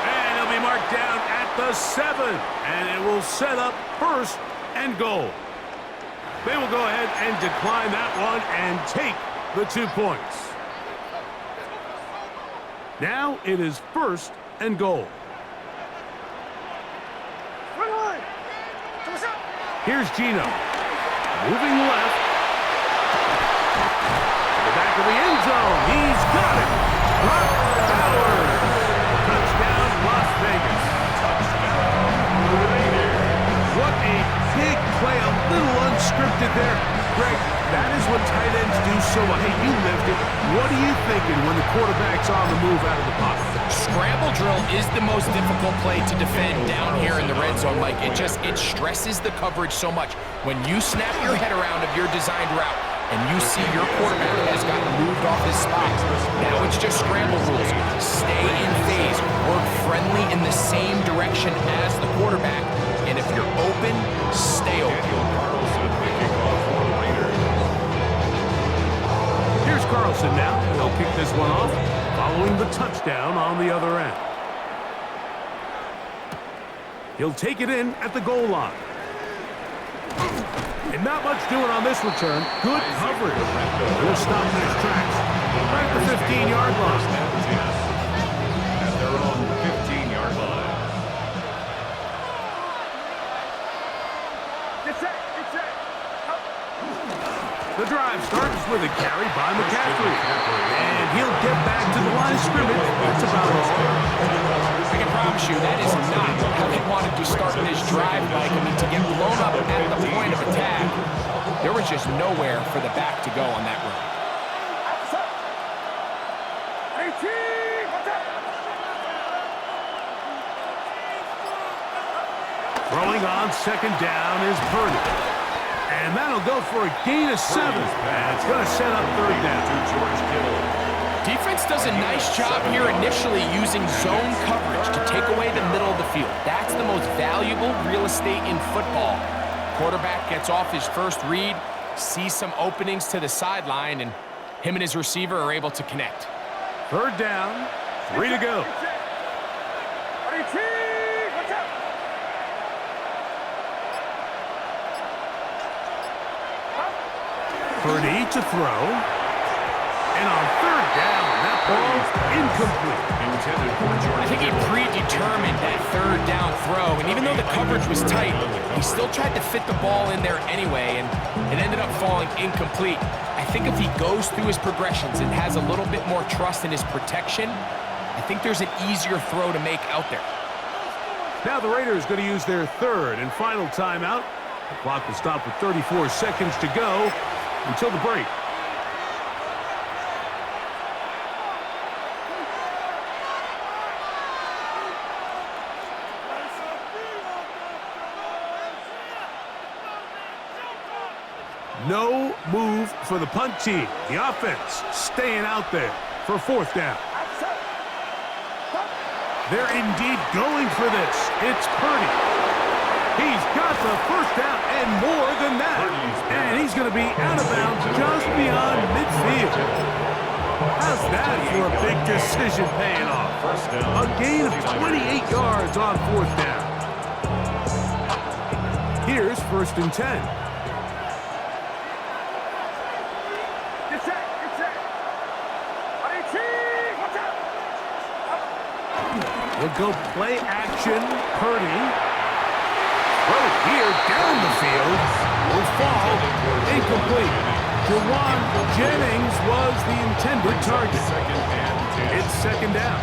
And he'll be marked down at the 7. And it will set up first and goal. They will go ahead and decline that one and take the 2 points. Now it is first and goal. Here's Gino. Moving left. To the back of the end zone. He's got it. Brock Bowers. Touchdown, Las Vegas. What a big play. A little unscripted there. Greg, that is what tight ends do so well. Hey, you lived it. What are you thinking when the quarterback's on the move out of the pocket? Scramble drill is the most difficult play to defend down here in the red zone, Mike. It stresses the coverage so much. When you snap your head around of your designed route and you see your quarterback has gotten moved off his spot, now it's just scramble rules. Stay in phase, work friendly in the same direction as the quarterback, and if you're open, stay open. Here's Carlson now. He'll kick this one off, following the touchdown on the other end. He'll take it in at the goal line. And not much doing on this return. Good coverage. He'll stop in his tracks right at the 15-yard line. At their own 15-yard line. Get set. line of scrimmage. That's about all. I can promise you that is not how they wanted to start this drive, Mike. I mean, to get blown up at the point of attack, there was just nowhere for the back to go on that run. Throwing on second down is Purdy. And that'll go for a gain of 7. And it's going to set up third down. Defense does a nice job here initially using zone coverage to take away the middle of the field. That's the most valuable real estate in football. Quarterback gets off his first read, sees some openings to the sideline, and him and his receiver are able to connect. Third down, 3 to go. Purdy to throw. And on third down, that ball's incomplete. I think he predetermined that third down throw, and even though the coverage was tight, he still tried to fit the ball in there anyway, and it ended up falling incomplete. I think if he goes through his progressions and has a little bit more trust in his protection, I think there's an easier throw to make out there. Now the Raiders going to use their third and final timeout. The clock will stop with 34 seconds to go until the break. No move for the punt team. The offense staying out there for fourth down. They're indeed going for this. It's Purdy. He's got the first down and more than that. And he's going to be out of bounds just beyond midfield. How's that for a big decision paying off? A gain of 28 yards on fourth down. Here's first and 10. We'll go play action. Purdy. Throw here down the field. Will fall. Incomplete. Jawan Jennings was the intended target. It's second down.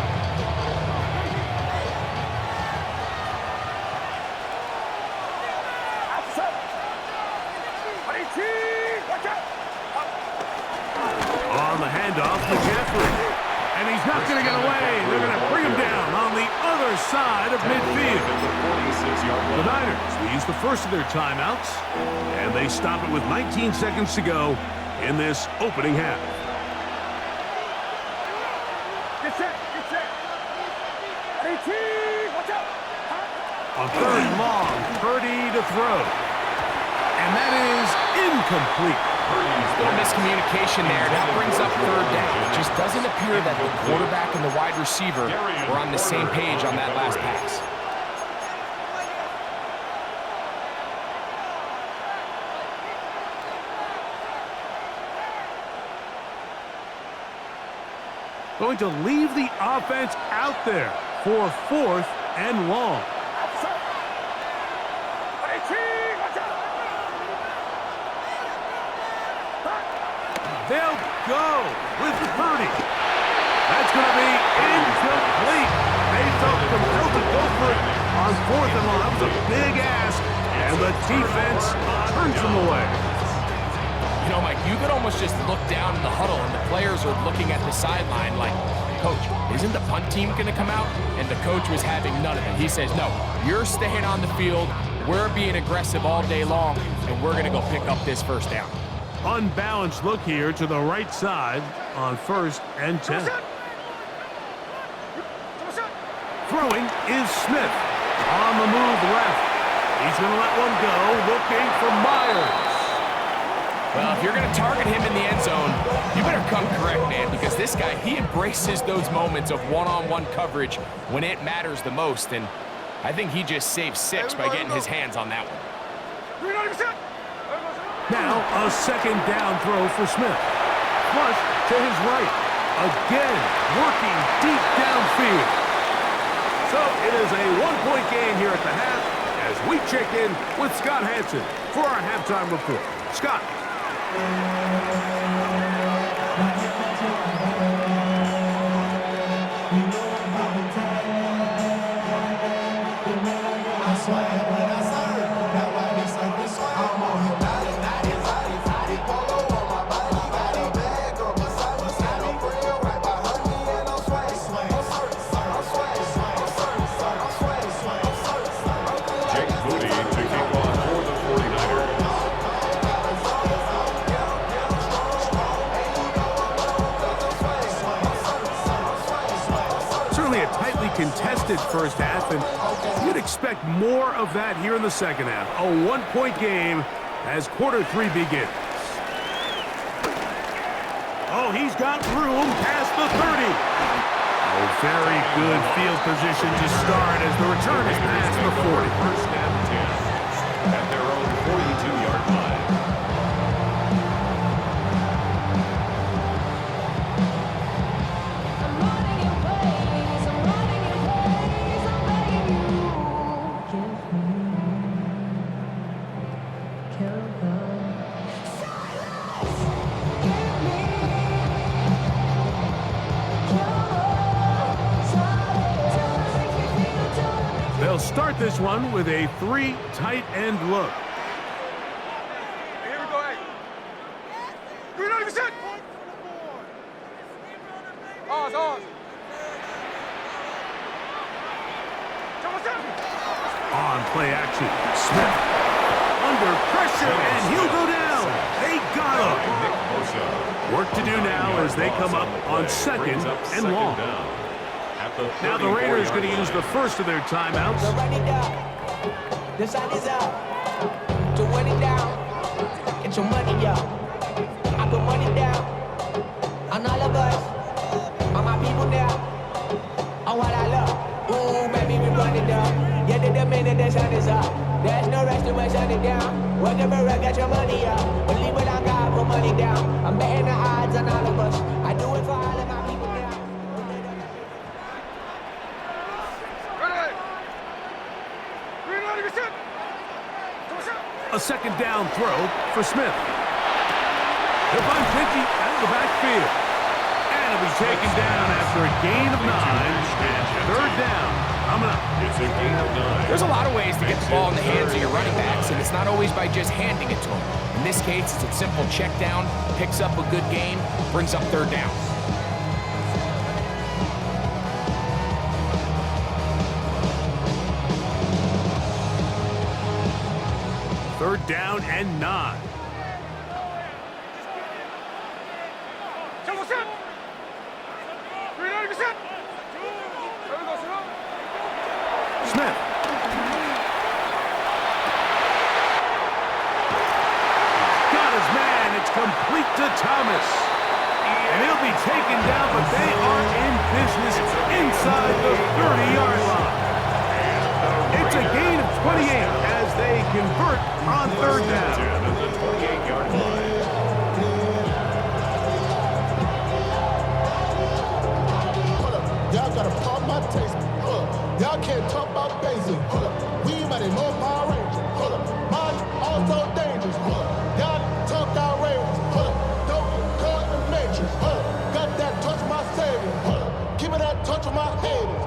On the handoff to Jeffrey. And he's not going to get away. They're going to bring him down on the other side of midfield. The Niners will use the first of their timeouts, and they stop it with 19 seconds to go in this opening half. On third and long, Purdy to throw. And that is incomplete. Little miscommunication there. That brings up third down. It just doesn't appear that the quarterback and the wide receiver were on the same page on that last pass. Going to leave the offense out there for fourth and long. They'll go with Purdy. That's going to be incomplete. They felt compelled to go for it on fourth and long. That was a big ask, and the defense turns them away. You know, Mike, you could almost just look down in the huddle, and the players are looking at the sideline like, Coach, isn't the punt team going to come out? And the coach was having none of it. He says, no, you're staying on the field. We're being aggressive all day long, and we're going to go pick up this first down. Unbalanced look here to the right side on first and 10. Throwing is Smith. On the move left. He's going to let one go, looking for Myers. Well, if you're going to target him in the end zone, you better come correct, man, because this guy, he embraces those moments of one-on-one coverage when it matters the most, and I think he just saved 6 by getting his hands on that one. Now a second down throw for Smith. Flush to his right. Again, working deep downfield. So it is a one-point game here at the half as we check in with Scott Hansen for our halftime report. Scott. contested first half, and you'd expect more of that here in the second half. A one-point game as quarter 3 begins. Oh, he's got room past the 30. Oh, very good field position to start as the return is past the 40. First and 10 at their own 42-yard line. They'll start this one with a 3 tight end look. Here we go, hey. 300%. Ours. On play action, Smith under pressure, and he'll go down. They got him. Work to do now as they come up on second and long. Now the Raiders going to use the first of their timeouts. So run it down. The sun is up. To run it down. Get your money up. I put money down. On all of us. On my people now. On what I love. Ooh, baby, we run it down. Yeah, the minute the sun is up. There's no rest to shut it down. Whatever, get your money up. Believe what I got, put money down. I'm betting the odds on all of us. I do it for all of my people now. A second down throw for Smith. He'll find Pinky out of the backfield. And he'll be taken down after a gain of 9. And third down coming up. It's a gain of 9. There's a lot of ways to get the ball in the hands of your running backs, and it's not always by just handing it to them. In this case, it's a simple check down, picks up a good gain, brings up third down. Third down and 9. Smith. Got his man. It's complete to Thomas. And he'll be taken down, but they are in business inside the 30-yard line. It's a gain of 28 as they convert on third down. At the 28-yard line. Y'all gotta pump my taste. Y'all can't talk about basic. We mighty more Power Ranger. Mine also dangerous. Y'all talk outrageous. Don't get caught in the matrix. Got that touch of my savior. Give me that touch of my haters.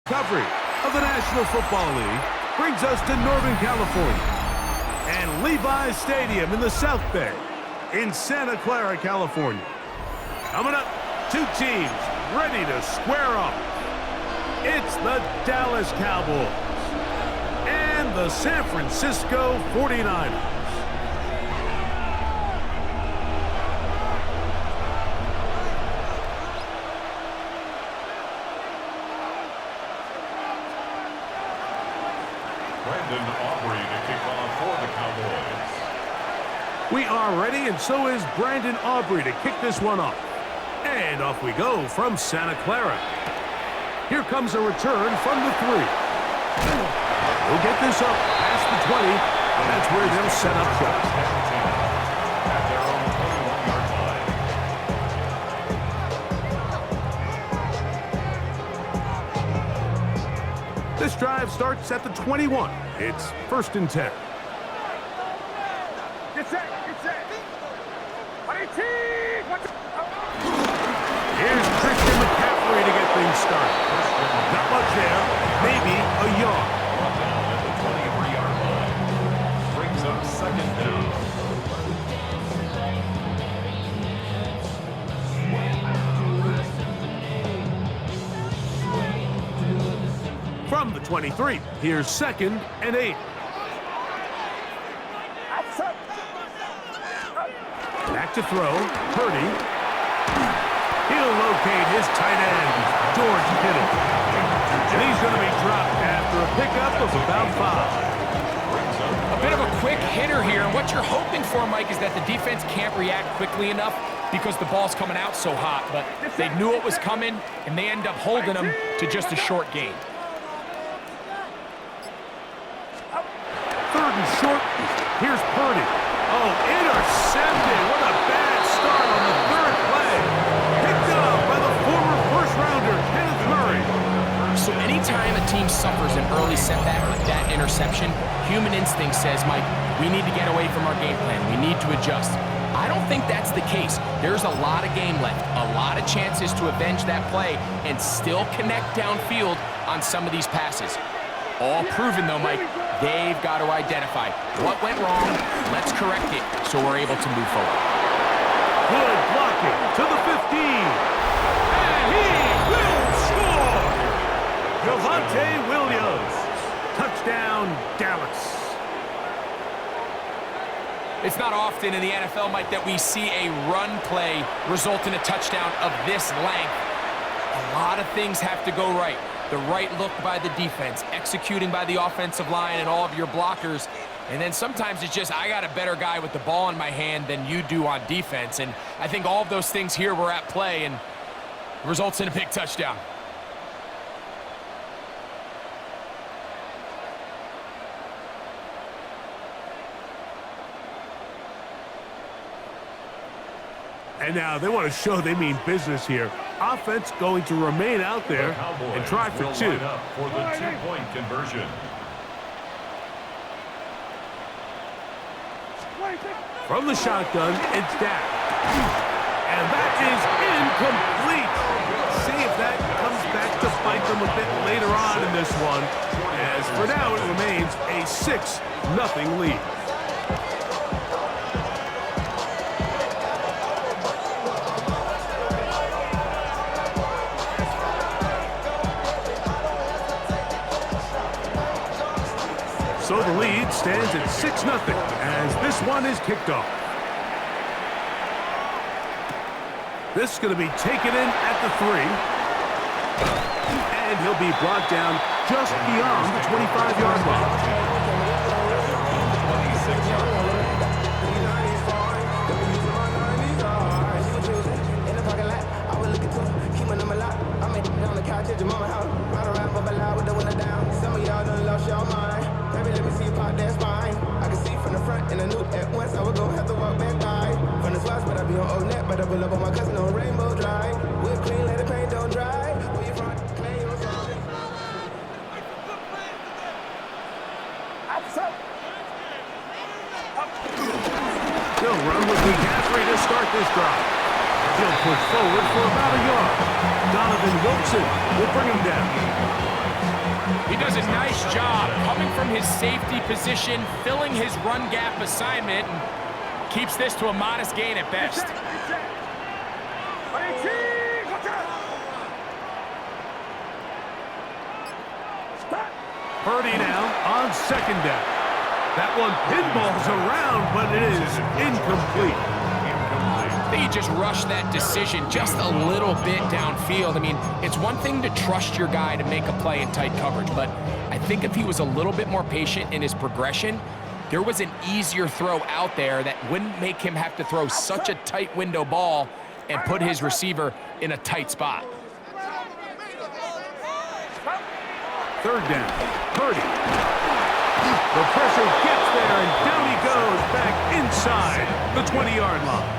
Coverage of the National Football League brings us to Northern California and Levi's Stadium in the South Bay in Santa Clara, California. Coming up, two teams ready to square off. It's the Dallas Cowboys and the San Francisco 49ers. We are ready, and so is Brandon Aubrey to kick this one off. And off we go from Santa Clara. Here comes a return from the 3. We'll get this up past the 20, and that's where they'll set up shop. At their own 21-yard line. This drive starts at the 21. It's 1st and 10. Here's Christian McCaffrey to get things started. Not much there, maybe a yard. Brought down at the 23-yard line. Brings up 2nd down. From the 23, here's 2nd and 8. Back to throw, Purdy. He'll locate his tight end, George Kittle. And he's going to be dropped after a pickup of about 5. A bit of a quick hitter here. And what you're hoping for, Mike, is that the defense can't react quickly enough because the ball's coming out so hot. But they knew it was coming, and they end up holding them to just a short gain. 3rd and short. Here's Purdy. Oh, intercepted. What a bad start on the 3rd play. Picked up by the former first-rounder, Kenneth Murray. So anytime a team suffers an early setback like that interception, human instinct says, Mike, we need to get away from our game plan. We need to adjust. I don't think that's the case. There's a lot of game left, a lot of chances to avenge that play and still connect downfield on some of these passes. All proven, though, Mike, they've got to identify what went wrong, let's correct it so we're able to move forward. Good blocking to the 15. And he will score! Javonte Williams. Touchdown, Dallas. It's not often in the NFL, Mike, that we see a run play result in a touchdown of this length. A lot of things have to go right. The right look by the defense, executing by the offensive line and all of your blockers. And then sometimes it's just, I got a better guy with the ball in my hand than you do on defense. And I think all of those things here were at play and results in a big touchdown. And now they want to show they mean business here. Offense going to remain out there and try for 2. Line up for the 2-point conversion. From the shotgun, it's Dak. And that is incomplete. See if that comes back to bite them a bit later on in this one. As for now, it remains a 6-0 lead. So the lead stands at 6-0 as this one is kicked off. This is going to be taken in at the 3. And he'll be brought down just beyond the 25-yard line. Some of y'all done lost your mind. Baby, let me see you pop that spine. I can see from the front and I knew at once I was gonna have to walk back by. From the spots, but I be on old net, but I pull up on my cousin on Rainbow Drive. Whip clean, let the paint don't dry. Where you from? Clay on something. He'll run with McCaffrey to start this drive. He'll push forward for about a yard. Donovan Wilson will bring him down. He does a nice job coming from his safety position, filling his run gap assignment, and keeps this to a modest gain at best. Purdy now on second down. That one pinballs around, but it is incomplete. I think he just rushed that decision just a little bit downfield. I mean, it's one thing to trust your guy to make a play in tight coverage, but I think if he was a little bit more patient in his progression, there was an easier throw out there that wouldn't make him have to throw such a tight window ball and put his receiver in a tight spot. Third down, Purdy. The pressure gets there, and down he goes back inside the 20-yard line.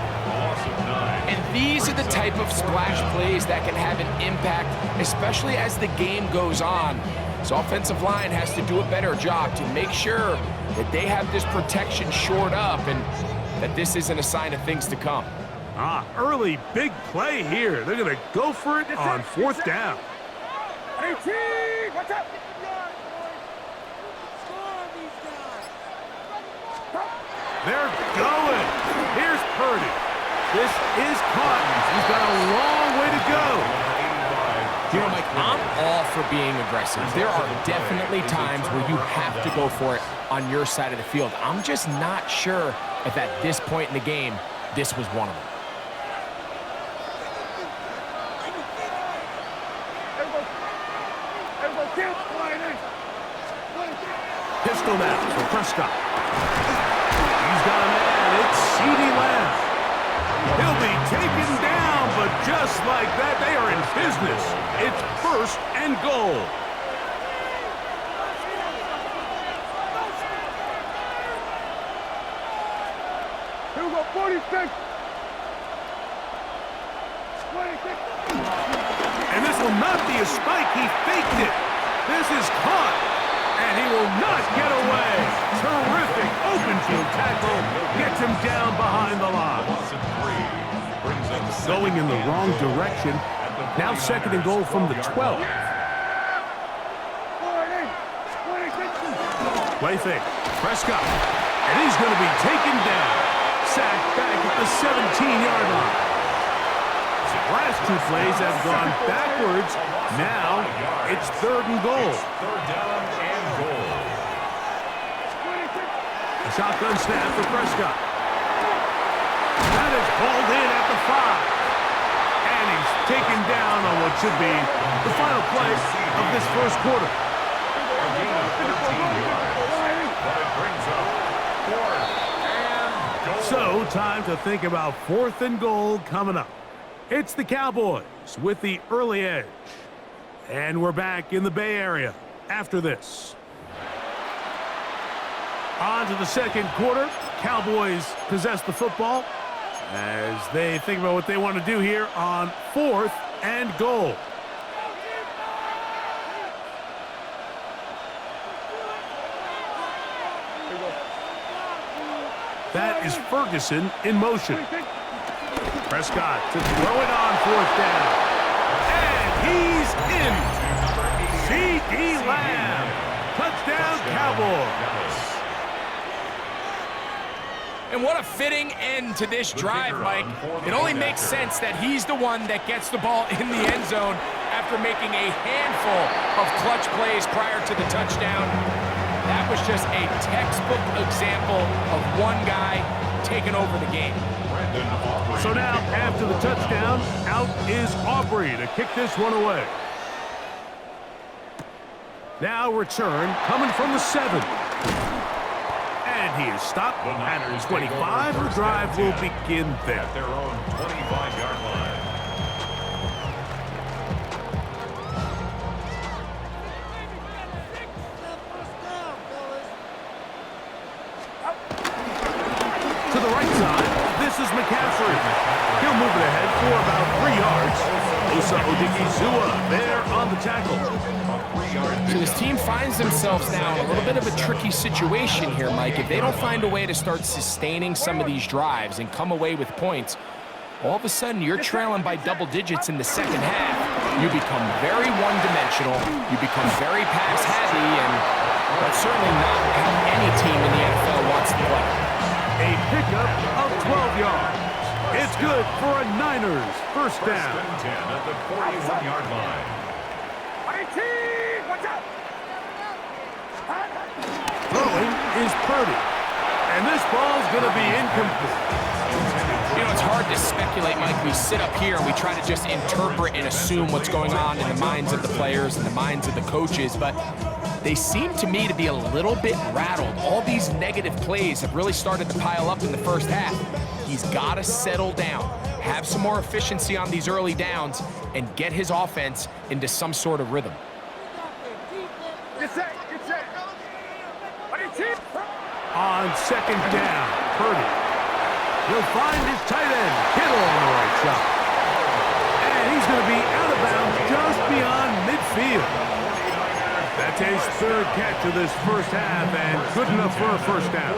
And these are the type of splash plays that can have an impact, especially as the game goes on. So offensive line has to do a better job to make sure that they have this protection shored up and that this isn't a sign of things to come. Early big play here. They're going to go for it on fourth down. They're going. Here's Purdy. This is caught. He's got a long way to go. You know, Mike, I'm all for being aggressive. There are definitely times where you have to go for it on your side of the field. I'm just not sure if at this point in the game, this was one of them. Pistol now for Prescott. He's got a man. It's CeeDee Lamb. He'll be taken down, but just like that, they are in business. It's first and goal. Here we go, 46. 26. And this will not be a spike. He faked it. This is caught. And he will not get away. Terrific open field tackle. Gets him down behind the line. Going in the wrong direction. Now second and goal from the 12. Play fake. Prescott. And he's going to be taken down. Sacked back at the 17-yard line. Last two plays have gone backwards. Now it's third and goal. Third down and goal. A shotgun snap for Prescott. That is hauled in at the 5. And he's taken down on what should be the final play of this first quarter. A gain of 13 yards. But it brings up fourth and goal. So time to think about fourth and goal coming up. It's the Cowboys with the early edge. And we're back in the Bay Area after this. On to the second quarter. Cowboys possess the football as they think about what they want to do here on fourth and goal. That is Ferguson in motion. Prescott to throw it on fourth down. And he's in. CeeDee Lamb. Touchdown, Cowboys. And what a fitting end to this drive, Mike. It only makes sense that he's the one that gets the ball in the end zone after making a handful of clutch plays prior to the touchdown. That was just a textbook example of one guy taking over the game. So now, after the touchdown, out is Aubrey to kick this one away. Now return coming from the 7. And he is stopped at 25. The drive will begin there. At their own 25-yard line. To the right side, this is McCaffrey. He'll move it ahead for about 3 yards. Osa Odigizua there on the tackle. So this team finds themselves now in a little bit of a tricky situation here, Mike. If they don't find a way to start sustaining some of these drives and come away with points, all of a sudden you're trailing by double digits in the second half. you become very one-dimensional, you become very pass-heavy, and that's certainly not how any team in the NFL wants to play. A pickup of 12 yards. It's good for a Niners first down. First and 10 at the 41-yard line. Throwing is Purdy. And this ball's going to be incomplete. You know, it's hard to speculate, Mike. We sit up here and we try to just interpret and assume what's going on in the minds of the players and the minds of the coaches, but they seem to me to be a little bit rattled. All these negative plays have really started to pile up in the first half. He's got to settle down, have some more efficiency on these early downs, and get his offense into some sort of rhythm. On second down, Purdy. He'll find his tight end, Kittle, on the right side. And he's going to be out of bounds just beyond midfield. That's his third catch of this first half, and good enough for a first down.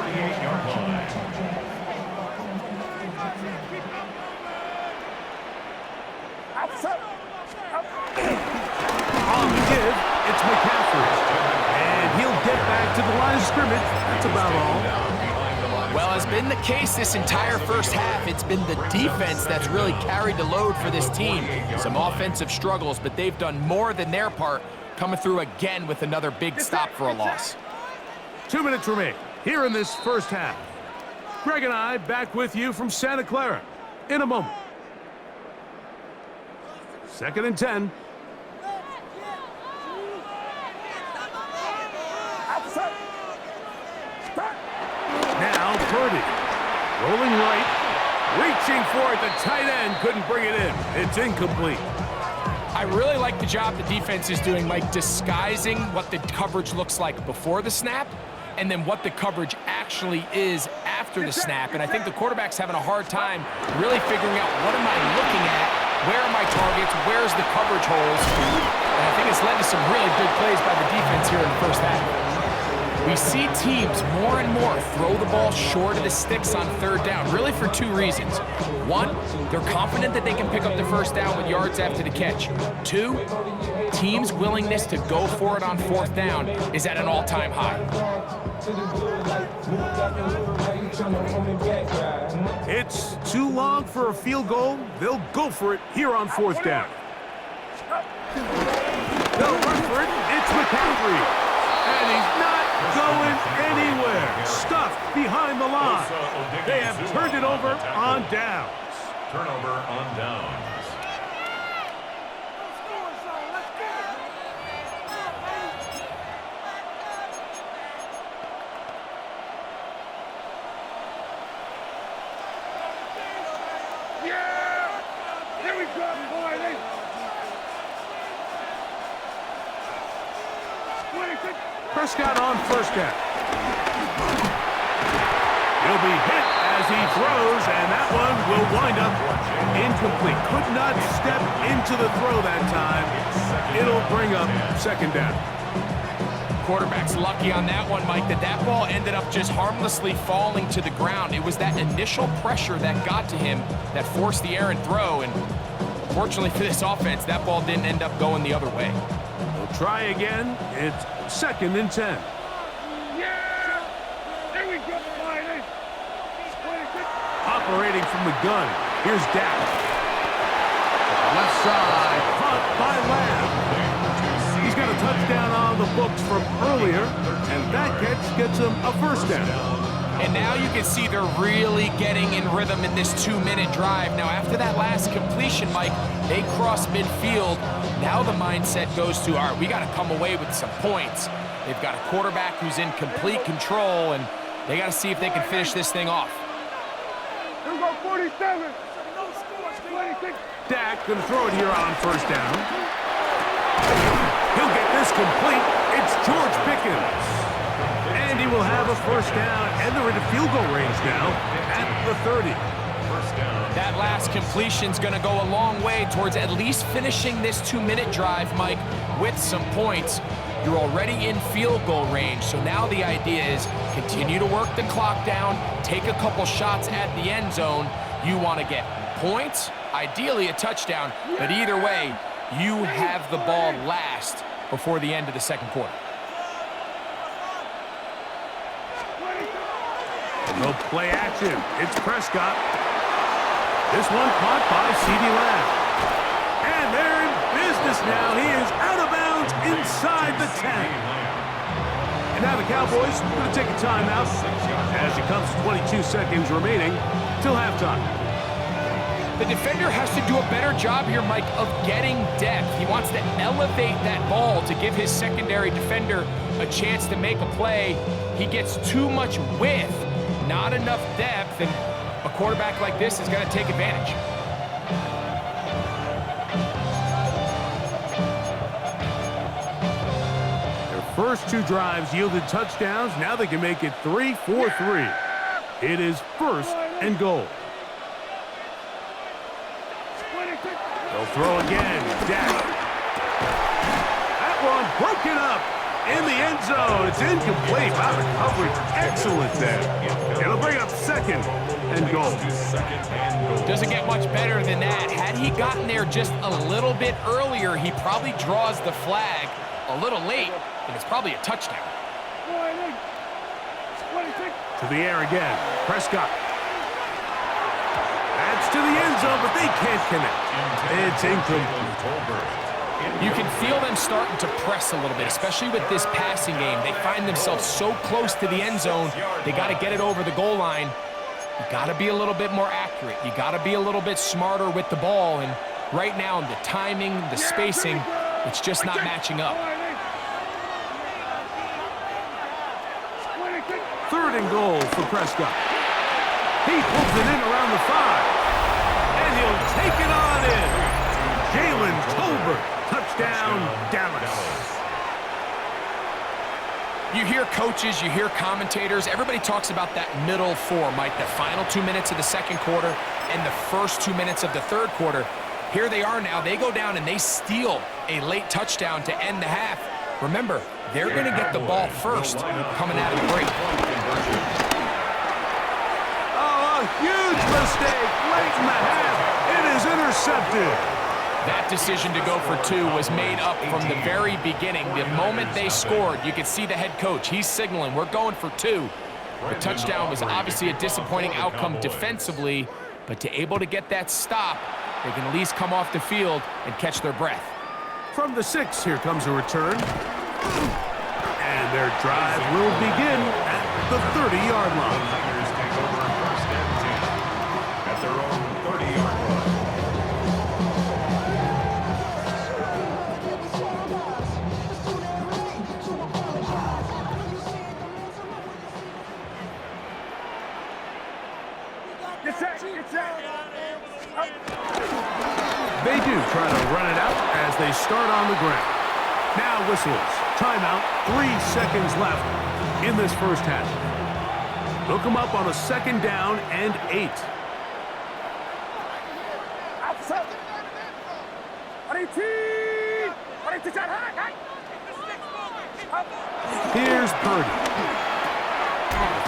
On the give, it's McCaffrey. And he'll get back to the line of scrimmage. That's about all. Well, as been the case this entire first half, it's been the defense that's really carried the load for this team. Some offensive struggles, but they've done more than their part, coming through again with another big stop for a loss. 2 minutes remain here in this first half. Greg and I back with you from Santa Clara in a moment. Second and 10. Now Purdy, rolling right, reaching for it. The tight end couldn't bring it in. It's incomplete. I really like the job the defense is doing, Mike, disguising what the coverage looks like before the snap and then what the coverage actually is after the snap. And I think the quarterback's having a hard time really figuring out, what am I looking at? Where are my targets? Where's the coverage holes? And I think it's led to some really big plays by the defense here in the first half. We see teams more and more throw the ball short of the sticks on third down, really for two reasons. One, they're confident that they can pick up the first down with yards after the catch. Two, teams' willingness to go for it on fourth down is at an all-time high. It's too long for a field goal. They'll go for it here on fourth down. They'll run for it. It's McCaffrey. And he's not going anywhere. Stuffed behind the line. They have turned it over on downs. Turnover on downs. Prescott on first down. He'll be hit as he throws, and that one will wind up incomplete. Could not step into the throw that time. It'll bring up second down. Quarterback's lucky on that one, Mike, that ball ended up just harmlessly falling to the ground. It was that initial pressure that got to him that forced the errant throw, and fortunately for this offense, that ball didn't end up going the other way. They'll try again. It's second and 10. Operating from the gun, here's Dak. Left side, caught by Lamb. He's got a touchdown on the books from earlier, and that catch gets him a first down. And now you can see they're really getting in rhythm in this 2-minute drive. Now, after that last completion, Mike, they cross midfield. Now the mindset goes to, all right, we got to come away with some points. They've got a quarterback who's in complete control, and they got to see if they can finish this thing off. Here we go, 47. Dak gonna throw it here on first down. He'll get this complete. It's George Pickens. And he will have a first down, and they're into field goal range now at the 30. That last completion's going to go a long way towards at least finishing this 2-minute drive, Mike, with some points. You're already in field goal range, so now the idea is continue to work the clock down, take a couple shots at the end zone. You want to get points, ideally a touchdown, but either way, you have the ball last before the end of the second quarter. No play action. It's Prescott. This one caught by CeeDee Lamb. And they're in business now. He is out of bounds inside the 10. And now the Cowboys are going to take a timeout as it comes to 22 seconds remaining till halftime. The defender has to do a better job here, Mike, of getting depth. He wants to elevate that ball to give his secondary defender a chance to make a play. He gets too much width, not enough depth, and a quarterback like this is going to take advantage. Their first two drives yielded touchdowns. Now they can make it 3-4-3. It is first and goal. They'll throw again. Dak. That one broken up in the end zone. It's incomplete. Wow, the coverage excellent there. It'll bring up second and goal. Doesn't get much better than that. Had he gotten there just a little bit earlier, he probably draws the flag a little late, and it's probably a touchdown. To the air again. Prescott. That's to the end zone, but they can't connect. It's incomplete. You can feel them starting to press a little bit, especially with this passing game. They find themselves so close to the end zone, they got to get it over the goal line. You got to be a little bit more accurate. You got to be a little bit smarter with the ball, and right now, the timing, the spacing, it's just not matching up. Third and goal for Prescott. He pulls it in around the 5. And he'll take it on in. Jalen Tolbert. Touchdown, Dallas. You hear coaches, you hear commentators, everybody talks about that middle four, Mike, the final 2 minutes of the second quarter and the first 2 minutes of the third quarter. Here they are now. They go down and they steal a late touchdown to end the half. Remember, they're going to get the ball first coming out of the break. Oh, a huge mistake late in the half. It is intercepted. That decision to go for 2 was made up from the very beginning. The moment they scored, you could see the head coach. He's signaling, we're going for 2. The touchdown was obviously a disappointing outcome defensively, but to able to get that stop, they can at least come off the field and catch their breath. From the 6, here comes a return. And their drive will begin at the 30-yard line. Take over first and 10 at their own 30-yard line. They do try to run it out as they start on the ground. Now whistles. Timeout. 3 seconds left in this first half. They'll come up on a second down and 8. Here's Purdy.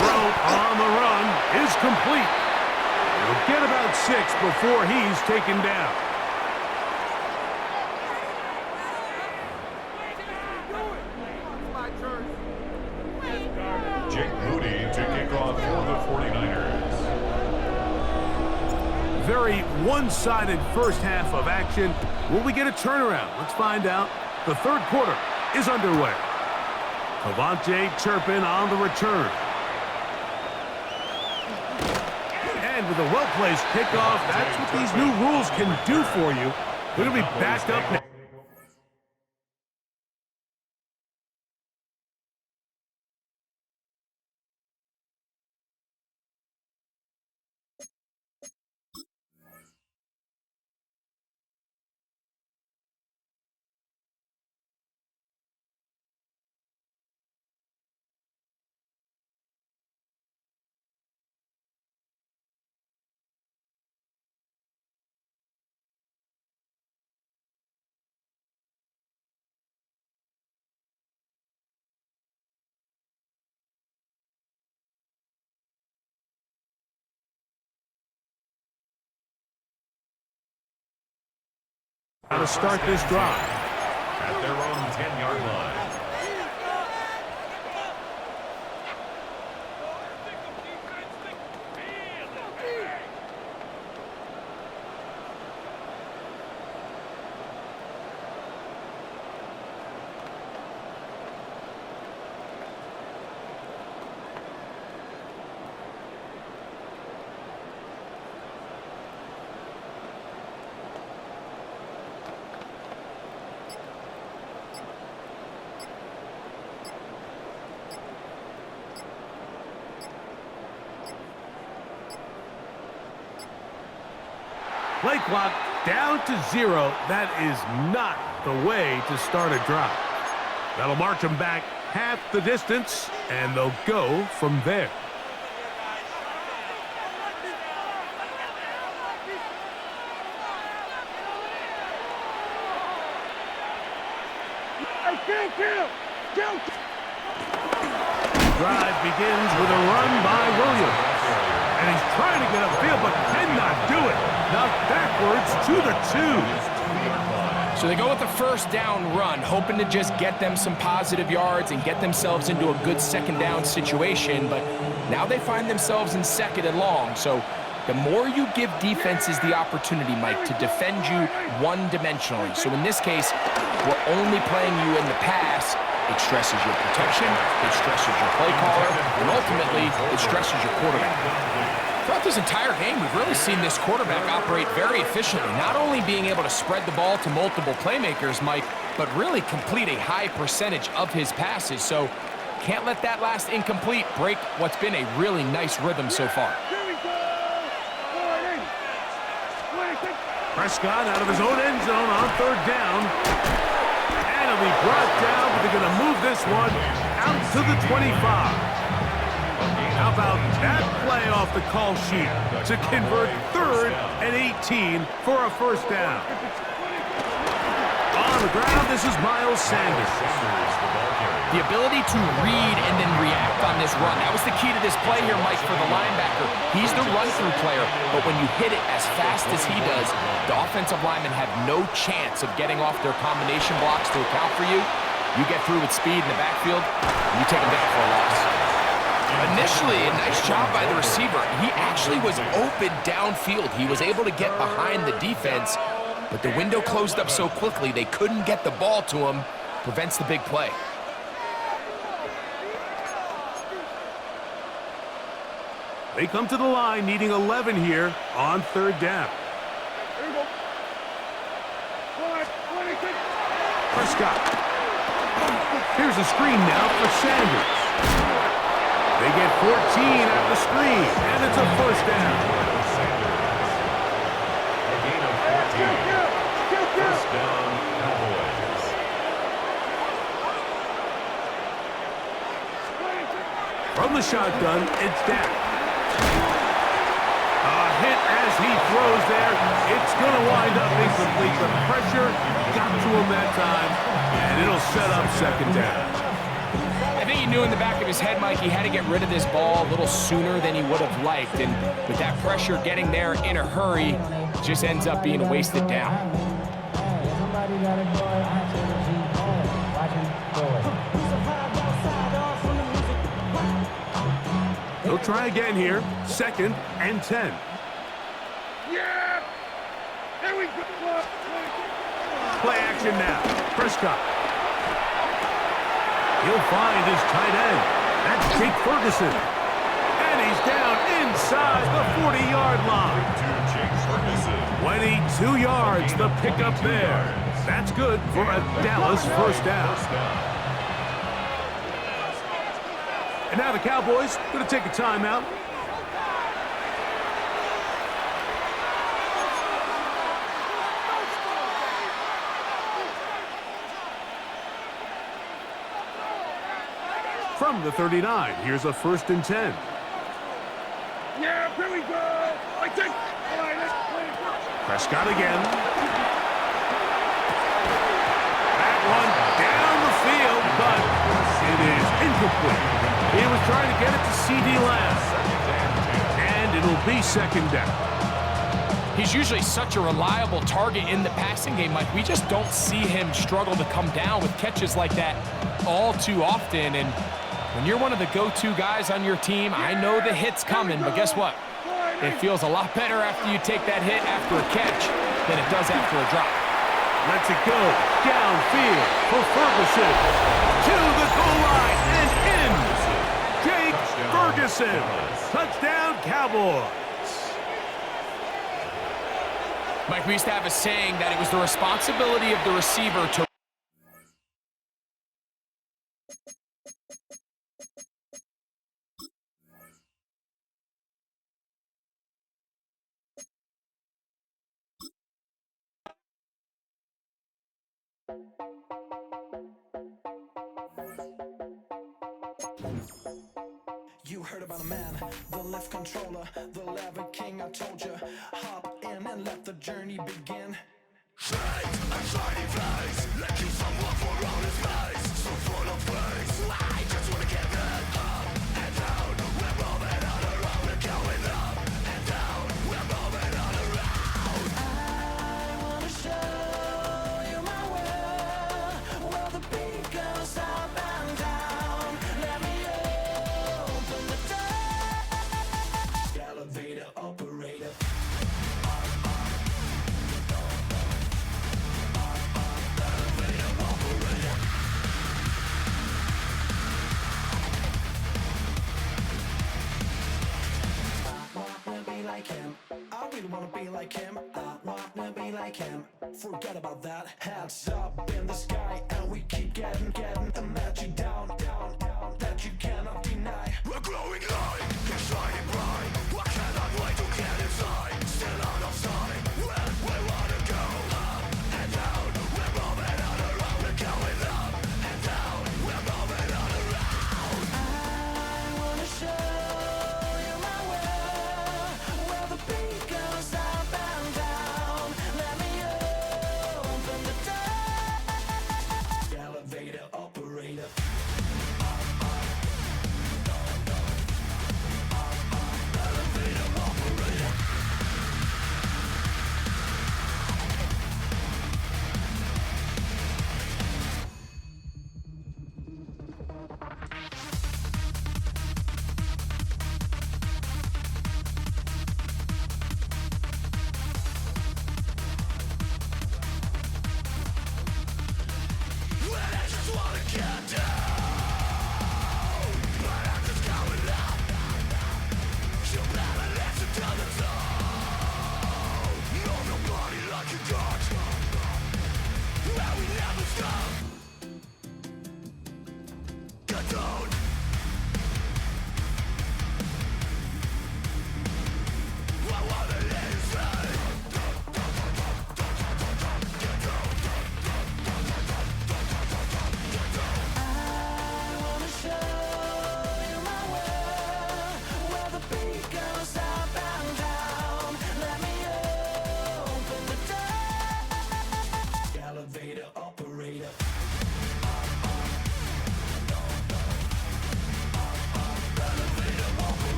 Throw on the run is complete. He'll get about 6 before he's taken down. Jake Moody to kick off for the 49ers. Very one-sided first half of action. Will we get a turnaround? Let's find out. The third quarter is underway. Cavante Turpin on the return. And with a well-placed kickoff, that's what these new rules can do for you. We're going to be backed up. How to start this drive. At their own 10-yard line. Play clock down to 0. That is not the way to start a drive. That'll march them back half the distance, and they'll go from there. Drive begins with a run by Williams. And he's trying to get upfield, but cannot do it. Knocked backwards to the 2. So they go with the first down run, hoping to just get them some positive yards and get themselves into a good second down situation. But now they find themselves in second and long. So the more you give defenses the opportunity, Mike, to defend you one-dimensionally. So in this case, we're only playing you in the pass. It stresses your protection, it stresses your play caller, and ultimately, it stresses your quarterback. Throughout this entire game, we've really seen this quarterback operate very efficiently, not only being able to spread the ball to multiple playmakers, Mike, but really complete a high percentage of his passes. So can't let that last incomplete break what's been a really nice rhythm so far. Prescott out of his own end zone on third down. And he'll be brought down, but they're going to move this one out to the 25. How about that play off the call sheet to convert 3rd and 18 for a first down? On the ground, this is Miles Sanders. The ability to read and then react on this run. That was the key to this play here, Mike, for the linebacker. He's the run-through player, but when you hit it as fast as he does, the offensive linemen have no chance of getting off their combination blocks to account for you. You get through with speed in the backfield, and you take them down for a loss. Initially, a nice job by the receiver. He actually was open downfield. He was able to get behind the defense, but the window closed up so quickly they couldn't get the ball to him. Prevents the big play. They come to the line needing 11 here on third down. Prescott. Here's a screen now for Sanders. They get 14 at the screen, and it's a first down. A gain of 14. First down, Cowboys. From the shotgun, it's Dak. A hit as he throws there. It's going to wind up incomplete. The pressure got to him that time, and it'll set up second down. I think he knew in the back of his head, Mike, he had to get rid of this ball a little sooner than he would have liked. And with that pressure getting there in a hurry, it just ends up being a wasted down. They'll try again here. 2nd and 10. Yeah! There we go! Play action now. Prescott. He'll find his tight end. That's Jake Ferguson. And he's down inside the 40-yard line. 22 yards, the pickup there. That's good for a Dallas first down. And now the Cowboys going to take a timeout. From the 39, here's a 1st and 10. Yeah, here we go! I think... Prescott again. That one down the field, but it is incomplete. He was trying to get it to C.D. Lamb. And it'll be second down. He's usually such a reliable target in the passing game. Like, we just don't see him struggle to come down with catches like that all too often. And when you're one of the go-to guys on your team, I know the hit's coming, but guess what? It feels a lot better after you take that hit after a catch than it does after a drop. Lets it go downfield for Ferguson. To the goal line and in. Jake Ferguson. Touchdown, Cowboys. Mike, we used to have a saying that it was the responsibility of the receiver to You heard about a man, the lift controller, the lever king, I told you. Hop in and let the journey begin. Straight and shiny place, like you someone for all his face. So full of praise, I just wanna get that up and down. We're moving on around, we're going up and down. We're moving on around. I wanna show you my world, where the beat goes up and down. Let me open the door. Elevator operator. Like him, I really wanna be like him. I wanna be like him. Forget about that. Hands up in the sky, and we keep getting the magic down that you cannot deny. We're glowing light, keep shining bright. I cannot wait to get inside. Still out of sight. Where we wanna go, up and down. We're moving on around. We're going up and down. We're moving on around. I wanna show.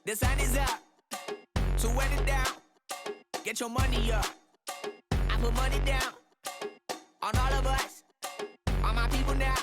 The sun is up, so wet it down. Get your money up. I put money down on all of us, on my people now,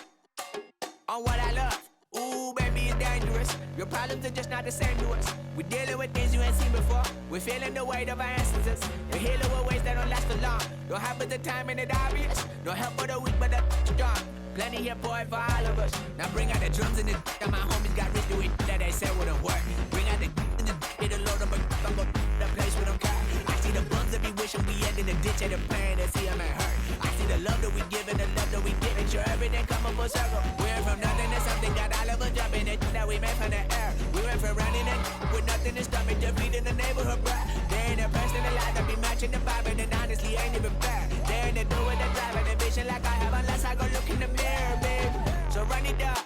on what I love. Ooh, baby, it's dangerous. Your problems are just not the same to us. We're dealing with things you ain't seen before. We're feeling the weight of our ancestors. We're healing with ways that don't last for long. Don't have but the time and it obvious. No help for the weak, but the strong. Plenty here for it for all of us. Now bring out the drums and the and my homies got rich doing that they said wouldn't work. Bring out the and the it'll load them, I'm gonna the place with them car. I see the bums that be wishing we end in the ditch and the plan to see them and hurt. I see the love that we give and the love that we give. Make sure everything come up full circle. We went from nothing to something, got all of us jumping it that we made from the air. We went from running it with nothing to stop it, defeating the neighborhood, bruh. They ain't the person alive that be matching the vibe, and honestly ain't even fair. They ain't the do with the drive and the vision like I have unless I go look in the mirror, babe. So run it up,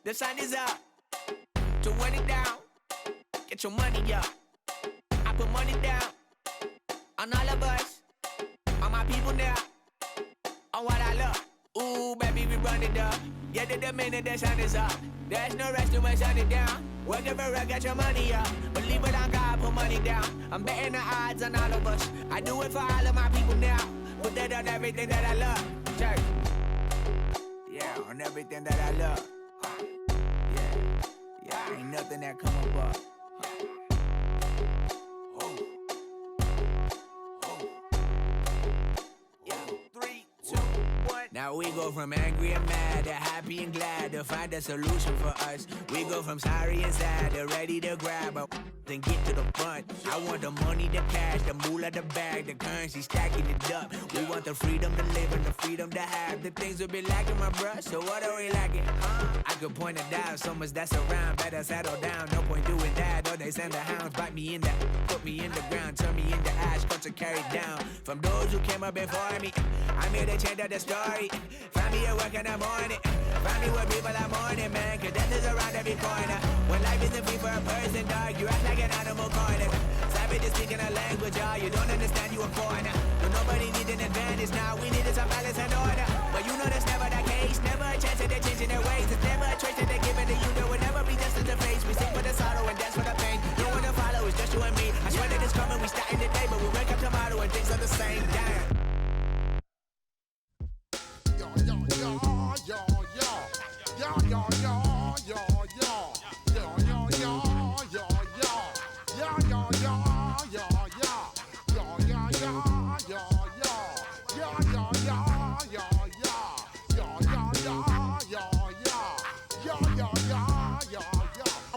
the sun is up. To run it down, get your money up. I put money down on all of us, on my people now, on what I love. Ooh, baby, we run it up. Get it the minute the sun is up. There's no rest to when sun it down. Work it for real, get your money up. Believe it on God, put money down. I'm betting the odds on all of us. I do it for all of my people now. Put that on everything that I love. Check. Yeah, on everything that I love. Yeah, ain't nothing that come above. Now we go from angry and mad to happy and glad to find a solution for us. We go from sorry and sad to ready to grab a then get to the front. I want the money, the cash, the moolah, the bag, the currency, stacking it up. We want the freedom to live and the freedom to have. The things will be lacking, my bruh, so what are we lacking? I could point it out, so much that's around. Better settle down, no point doing that. Or they send the hounds, bite me in the, put me in the ground, turn me into ash, cut to carry down. From those who came up before me, I'm here to change up the story. Find me at work in the morning, find me where people are mourning, man. Cause death is around every corner. When life isn't free for a person, dog, you act like an animal corner. Savage is speaking a language, y'all, you don't understand, you a foreigner. But nobody needs an advantage now, we needed some balance and order. But you know that's never the case, never a chance that they're changing their ways. It's never a choice that they're giving to you, there will never be justice to face. We sing for the sorrow and dance for the pain. No one to follow, it's just you and me. I swear that it's coming, we starting today, but we wake up tomorrow and things are the same. Damn.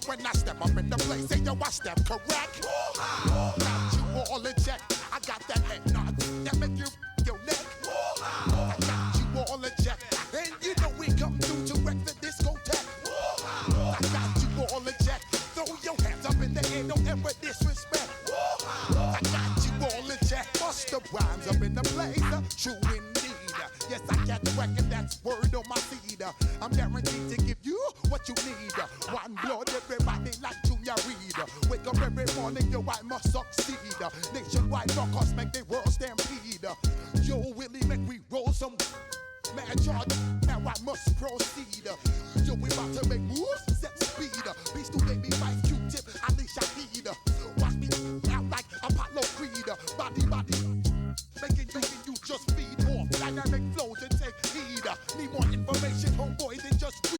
When I step up in the place, say yo, I step correct. Got you all in check. I got that head nod that make you your neck. I got you all in check, and you know we come through to wreck the discotheque. I got you all in check. Throw your hands up in the air, don't ever disrespect. I got you all in check. Bust the rhymes up in the place, true indeed. Yes, I got the record, that's word on my seed. I'm guaranteed to give you what you need. One blood, everybody like Junior Reed. Wake up every morning, yo, I must succeed. Nationwide rockers make the world stampede. Yo, Willie, make we roll some mad charge. Now I must proceed. Yo, we about to make moves, set speed. Beast to baby, fight Q-tip, Alicia Heed. Watch me out like Apollo Creed. Body, making you just feed off dynamic flows and take heed. Need more information, homeboy, than just read.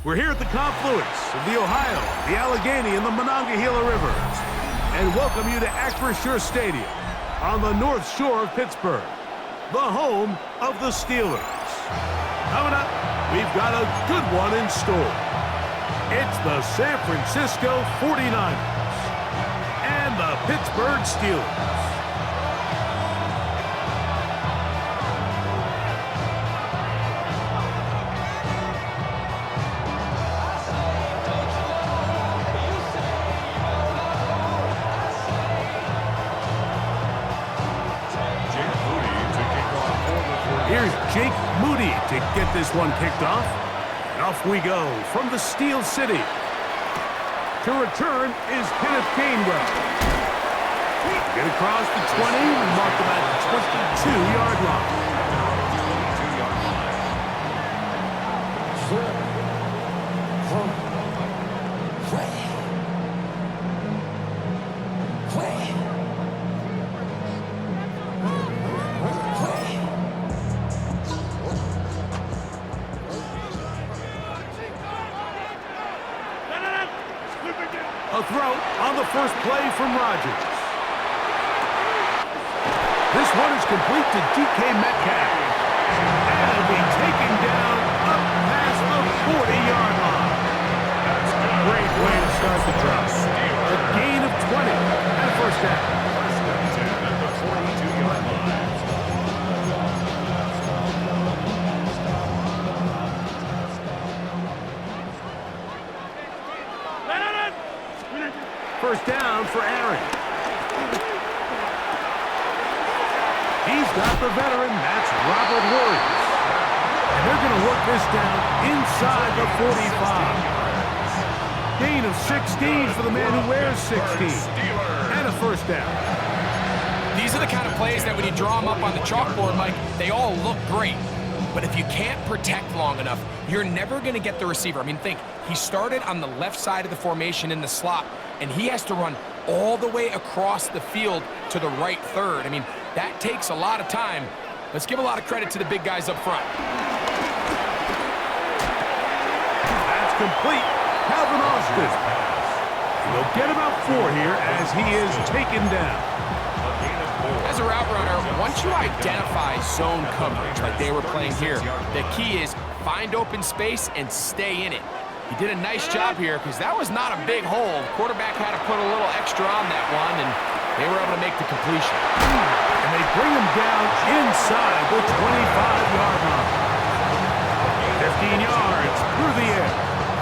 We're here at the confluence of the Ohio, the Allegheny, and the Monongahela Rivers, and welcome you to Acrisure Stadium on the North Shore of Pittsburgh, the home of the Steelers. Coming up, we've got a good one in store. It's the San Francisco 49ers and the Pittsburgh Steelers. Here's Jake Moody to get this one kicked off. And off we go from the Steel City. To return is Kenneth Gainwell. Get across the 20 and mark him at the 22-yard line. A throw on the first play from Rodgers. This one is complete to DK Metcalf. And it'll be taken down up past the 40-yard line. That's a great way to start the drive. A gain of 20 and a first down. First and 10 at the 42-yard line. First down for Aaron. He's got the veteran, that's Robert Woods. And they're going to work this down inside the 45. Gain of 16 for the man who wears 16. And a first down. These are the kind of plays that when you draw them up on the chalkboard, Mike, they all look great. But if you can't protect long enough, you're never going to get the receiver. I mean, think, he started on the left side of the formation in the slot, and he has to run all the way across the field to the right third. I mean, that takes a lot of time. Let's give a lot of credit to the big guys up front. That's complete. Calvin Austin. He'll get about 4 here as he is taken down. As a route runner, once you identify zone coverage like they were playing here, the key is find open space and stay in it. He did a nice job here because that was not a big hole. Quarterback had to put a little extra on that one, and they were able to make the completion. And they bring him down inside the 25-yard line. 15 yards through the air.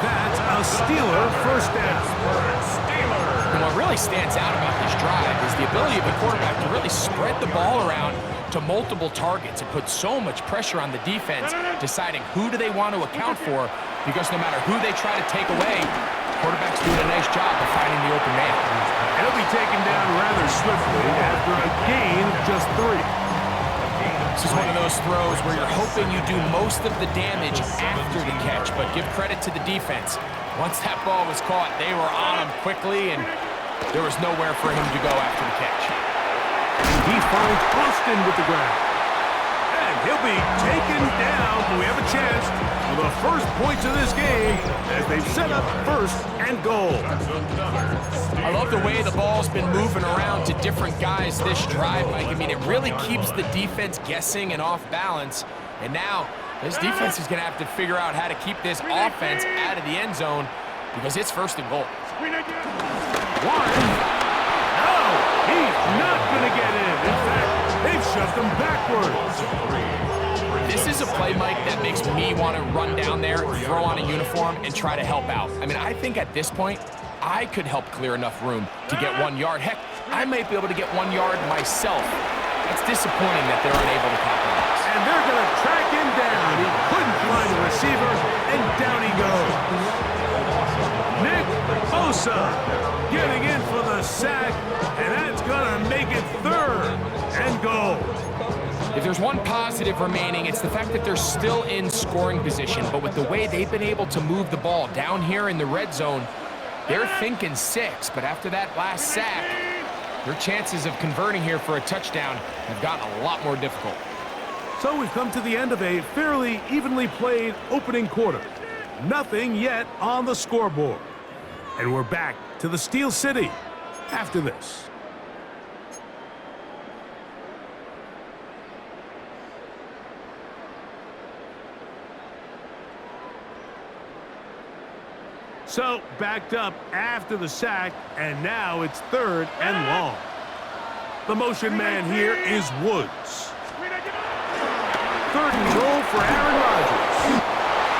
That's a Steeler first down. And what really stands out about this drive is the ability of the quarterback to really spread the ball around to multiple targets and put so much pressure on the defense, deciding who do they want to account for, because no matter who they try to take away, quarterback's doing a nice job of finding the open man. And he'll be taken down rather swiftly after a gain of just 3. This is one of those throws where you're hoping you do most of the damage after the catch, but give credit to the defense. Once that ball was caught, they were on him quickly, and there was nowhere for him to go after the catch. And he finds Austin with the ground. And he'll be taken down. We have a chance for the first points of this game as they've set up first and goal. I love the way the ball's been moving around to different guys this drive, Mike. I mean, it really keeps the defense guessing and off balance. And now, this defense is going to have to figure out how to keep this offense out of the end zone because it's first and goal. One. No, he's not going to get in. In fact, they've shoved him backwards. This is a play, Mike, that makes me want to run down there, throw on a uniform, and try to help out. I mean, I think at this point, I could help clear enough room to get 1 yard. Heck, I might be able to get 1 yard myself. It's disappointing that they're unable to capitalize. And they're going to track him down. He couldn't find a receiver, and down he goes. Nick Bosa getting in for the sack, and that's going to make it 3rd and goal. If there's one positive remaining, it's the fact that they're still in scoring position. But with the way they've been able to move the ball down here in the red zone, they're thinking 6. But after that last sack, their chances of converting here for a touchdown have gotten a lot more difficult. So we've come to the end of a fairly evenly played opening quarter. Nothing yet on the scoreboard. And we're back to the Steel City after this. So, backed up after the sack, and now it's 3rd and long. The motion man here is Woods. 3rd and goal for Aaron Rodgers.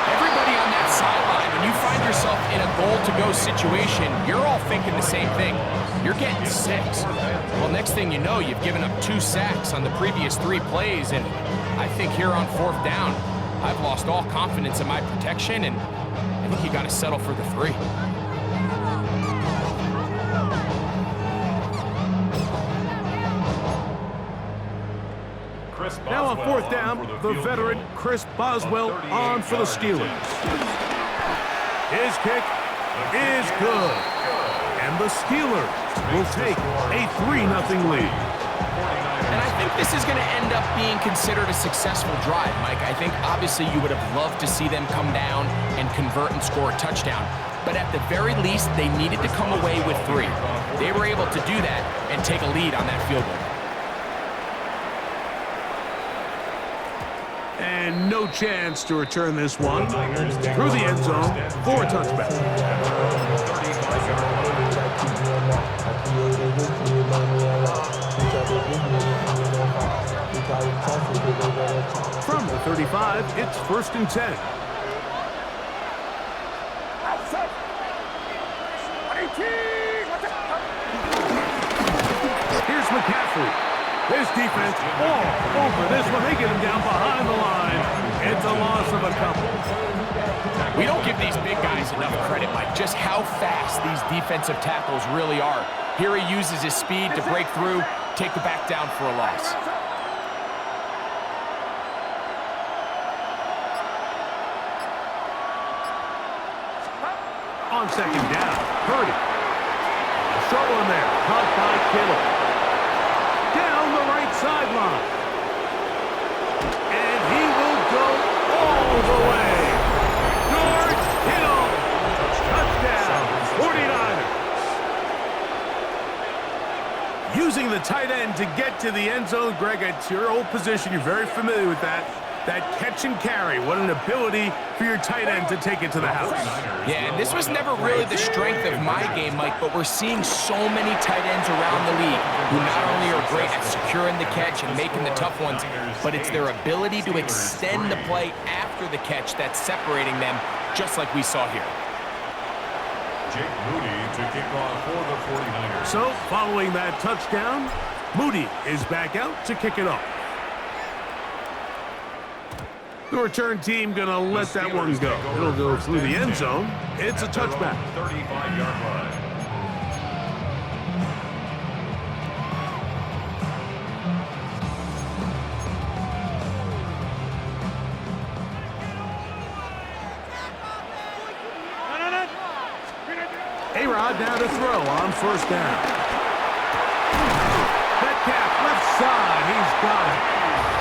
Everybody on that sideline, when you find yourself in a goal-to-go situation, you're all thinking the same thing. You're getting 6. Well, next thing you know, you've given up 2 sacks on the previous 3 plays, and I think here on 4th down, I've lost all confidence in my protection, and I think you got to settle for the 3. Now on 4th down, the veteran Chris Boswell on for the Steelers. His kick is good. And the Steelers will take a 3-0 lead. And I think this is going to end up being considered a successful drive, Mike. I think obviously you would have loved to see them come down and convert and score a touchdown. But at the very least, they needed to come away with 3. They were able to do that and take a lead on that field goal. And no chance to return this one through the end zone for a touchback. From the 35, it's 1st and 10. Here's McCaffrey. His defense all over this one. They get him down behind the line. It's a loss of a couple. We don't give these big guys enough credit, Mike, just how fast these defensive tackles really are. Here he uses his speed to break through, take the back down for a loss. On 2nd down, Purdy. A short one there, caught by Kittle. Down the right sideline. And he will go all the way. George Kittle. Touchdown, 49ers. Using the tight end to get to the end zone. Greg, it's your old position. You're very familiar with that. That catch and carry. What an ability for your tight end to take it to the house. Yeah, and this was never really the strength of my game, Mike, but we're seeing so many tight ends around the league who not only are great at securing the catch and making the tough ones, but it's their ability to extend the play after the catch that's separating them, just like we saw here. Jake Moody to kick off for the 49ers. So, following that touchdown, Moody is back out to kick it off. The return team going to let that one go. It'll go through the end zone. It's a touchback. 35-yard line. A-Rod now to throw on 1st down. Metcalf left side. He's got it.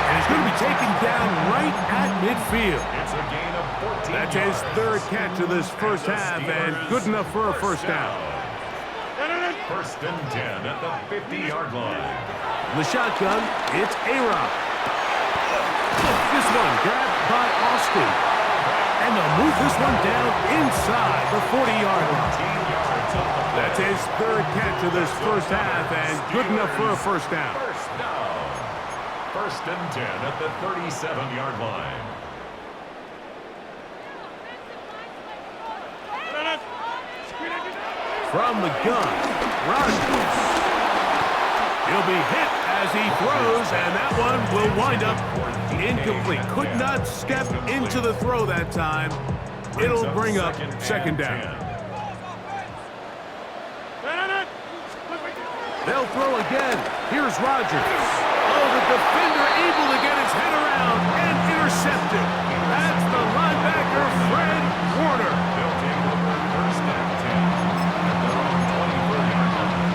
And he's going to be taken down right at midfield. It's a gain of 14 That's his 3rd catch of this first half, and good enough for a 1st down. 1st and 10 at the 50-yard line. In the shotgun, it's A-Rod. This one grabbed by Austin. And they'll move this one down inside the 40-yard line. That's his 3rd catch of this first half, and good enough for a 1st down. 1st and 10 at the 37-yard line. From the gun, Rodgers. He'll be hit as he throws, and that one will wind up incomplete. Could not step into the throw that time. It'll bring up 2nd down. They'll throw again. Here's Rodgers. Oh, the defender able to get his head around and intercepted. That's the linebacker, Fred Warner. They'll take over 1st and 10 at their own 24-yard line.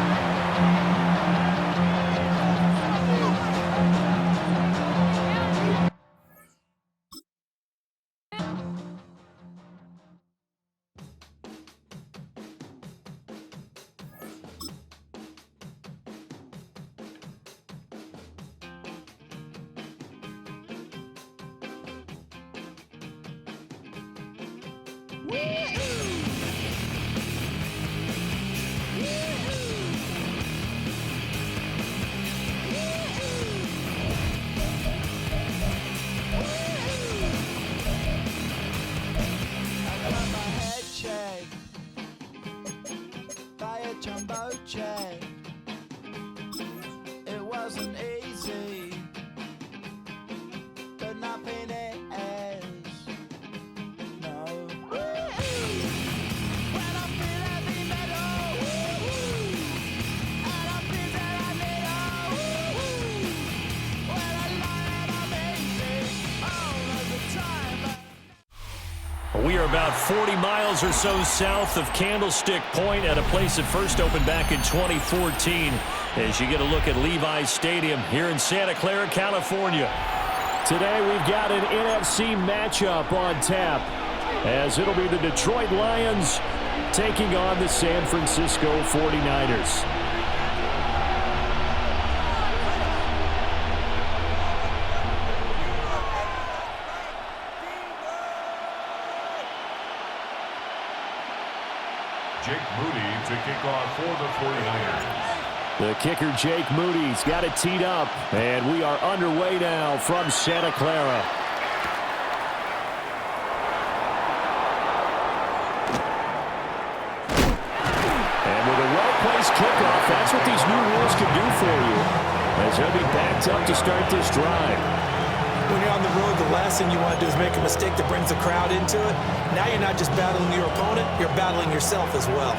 It wasn't easy, but nothing is. No. When I feel heavy metal, and I feel that I need when I lie and I'm easy all of the time. We are about 40 miles or so south of Candlestick Point at a place that first opened back in 2014 as you get a look at Levi's Stadium here in Santa Clara, California. Today we've got an NFC matchup on tap as it'll be the Detroit Lions taking on the San Francisco 49ers. Jake Moody to kick off for the 49ers. The kicker, Jake Moody's got it teed up, and we are underway now from Santa Clara. And with a well-placed kickoff, that's what these new rules can do for you, as he'll be backed up to start this drive. When you're on the road, the last thing you want to do is make a mistake that brings the crowd into it. Now you're not just battling your opponent, you're battling yourself as well.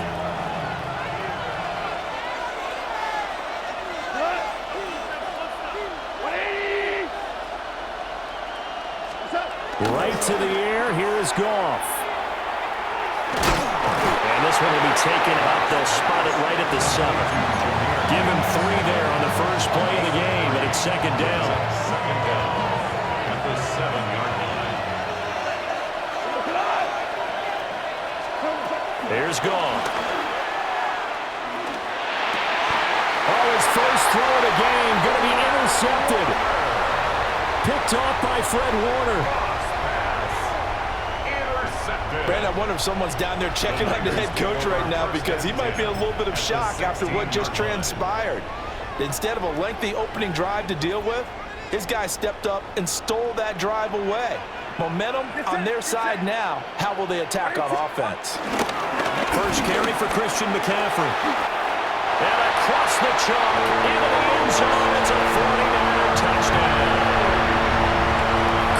Right to the air, here is Goff. And this one will be taken up. They'll spot it right at the 7. Give him 3 there on the first play of the game, and it's second down. Second down at the 7-yard line. There's Goff. Oh, his first throw of the game going to be intercepted. Picked off by Fred Warner. Brandon, I wonder if someone's down there checking on the head coach right now because he might be in a little bit of shock after what just transpired. Instead of a lengthy opening drive to deal with, his guy stepped up and stole that drive away. Momentum on their side now. How will they attack on offense? First carry for Christian McCaffrey. And across the chalk into the end zone. It's a 49er touchdown.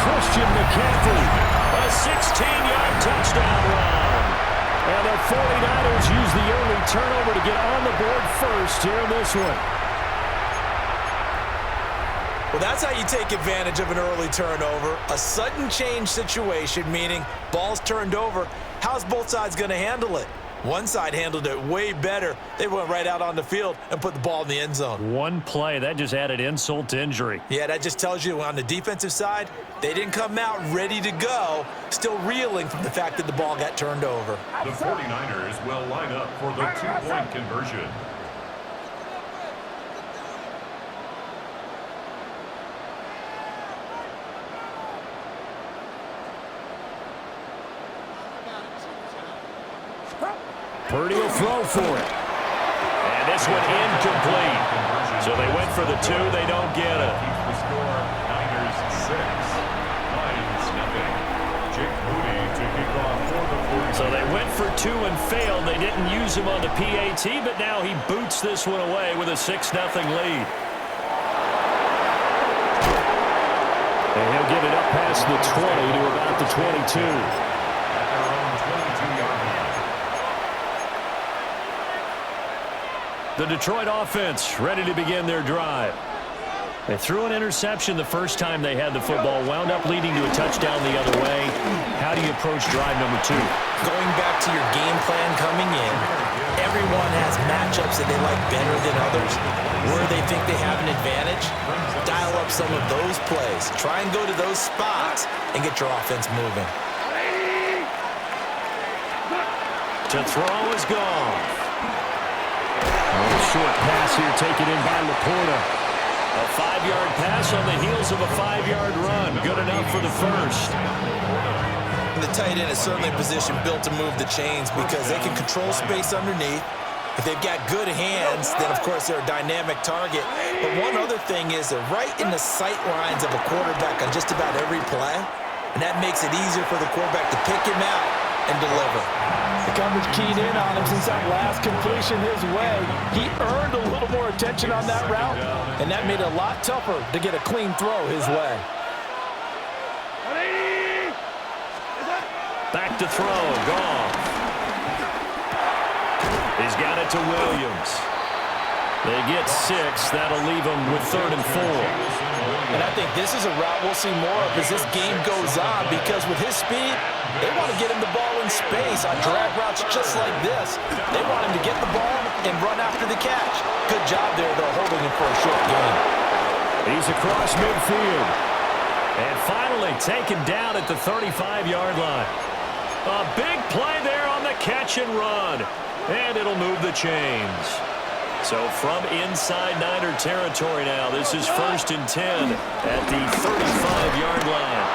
Christian McCaffrey. A 16-yard touchdown run. And the 49ers use the early turnover to get on the board first here in this one. Well, that's how you take advantage of an early turnover. A sudden change situation, meaning ball's turned over. How's both sides going to handle it? One side handled it way better. They went right out on the field and put the ball in the end zone. One play, that just added insult to injury. Yeah, that just tells you on the defensive side, they didn't come out ready to go, still reeling from the fact that the ball got turned over. The 49ers will line up for the 2-point conversion. Purdy will throw for it. And this one incomplete. So they went for the 2. They don't get it. Keeps the score, Niners 6. Lions nothing. Jake Moody to kick off for the 49ers. So they went for 2 and failed. They didn't use him on the PAT, but now he boots this one away with a 6-0 lead. And he'll get it up past the 20 to about the 22. At their own 22-yard line. The Detroit offense ready to begin their drive. They threw an interception the first time they had the football, wound up leading to a touchdown the other way. How do you approach drive number 2? Going back to your game plan coming in, everyone has matchups that they like better than others. Where they think they have an advantage, dial up some of those plays. Try and go to those spots and get your offense moving. To throw is gone. A short pass here taken in by Laporta. A 5-yard pass on the heels of a 5-yard run. Good enough for the first. the tight end is certainly a position built to move the chains because they can control space underneath. If they've got good hands, then, of course, they're a dynamic target. But one other thing is they're right in the sight lines of a quarterback on just about every play, and that makes it easier for the quarterback to pick him out and deliver. The coverage keyed in on him since that last completion his way. He earned a little more attention on that route, and that made it a lot tougher to get a clean throw his way. Back to throw, Goff. He's got it to Williams. They get 6. That'll leave them with 3rd and 4. And I think this is a route we'll see more of as this game goes on because with his speed, they want to get him the ball in space on drag routes just like this. They want him to get the ball and run after the catch. Good job there, though, holding him for a short gain. He's across midfield. And finally taken down at the 35-yard line. A big play there on the catch and run. And it'll move the chains. So from inside Niner territory now, this is 1st and 10 at the 35-yard line.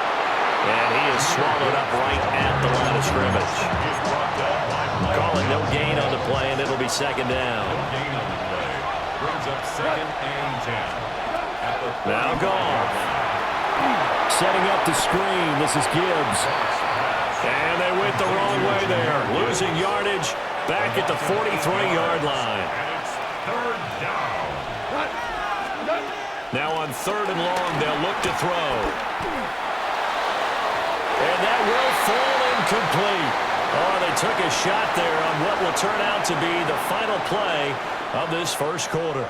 And he is swallowed up right at the line of scrimmage. Calling no gain on the play, and it'll be 2nd down. Brings up 2nd and 10. Now Goff. Setting up the screen. This is Gibbs. And they went the wrong way there. Losing yardage back at the 43-yard line. Third down. Now on 3rd and long, they'll look to throw. And that will fall incomplete. Oh, they took a shot there on what will turn out to be the final play of this first quarter.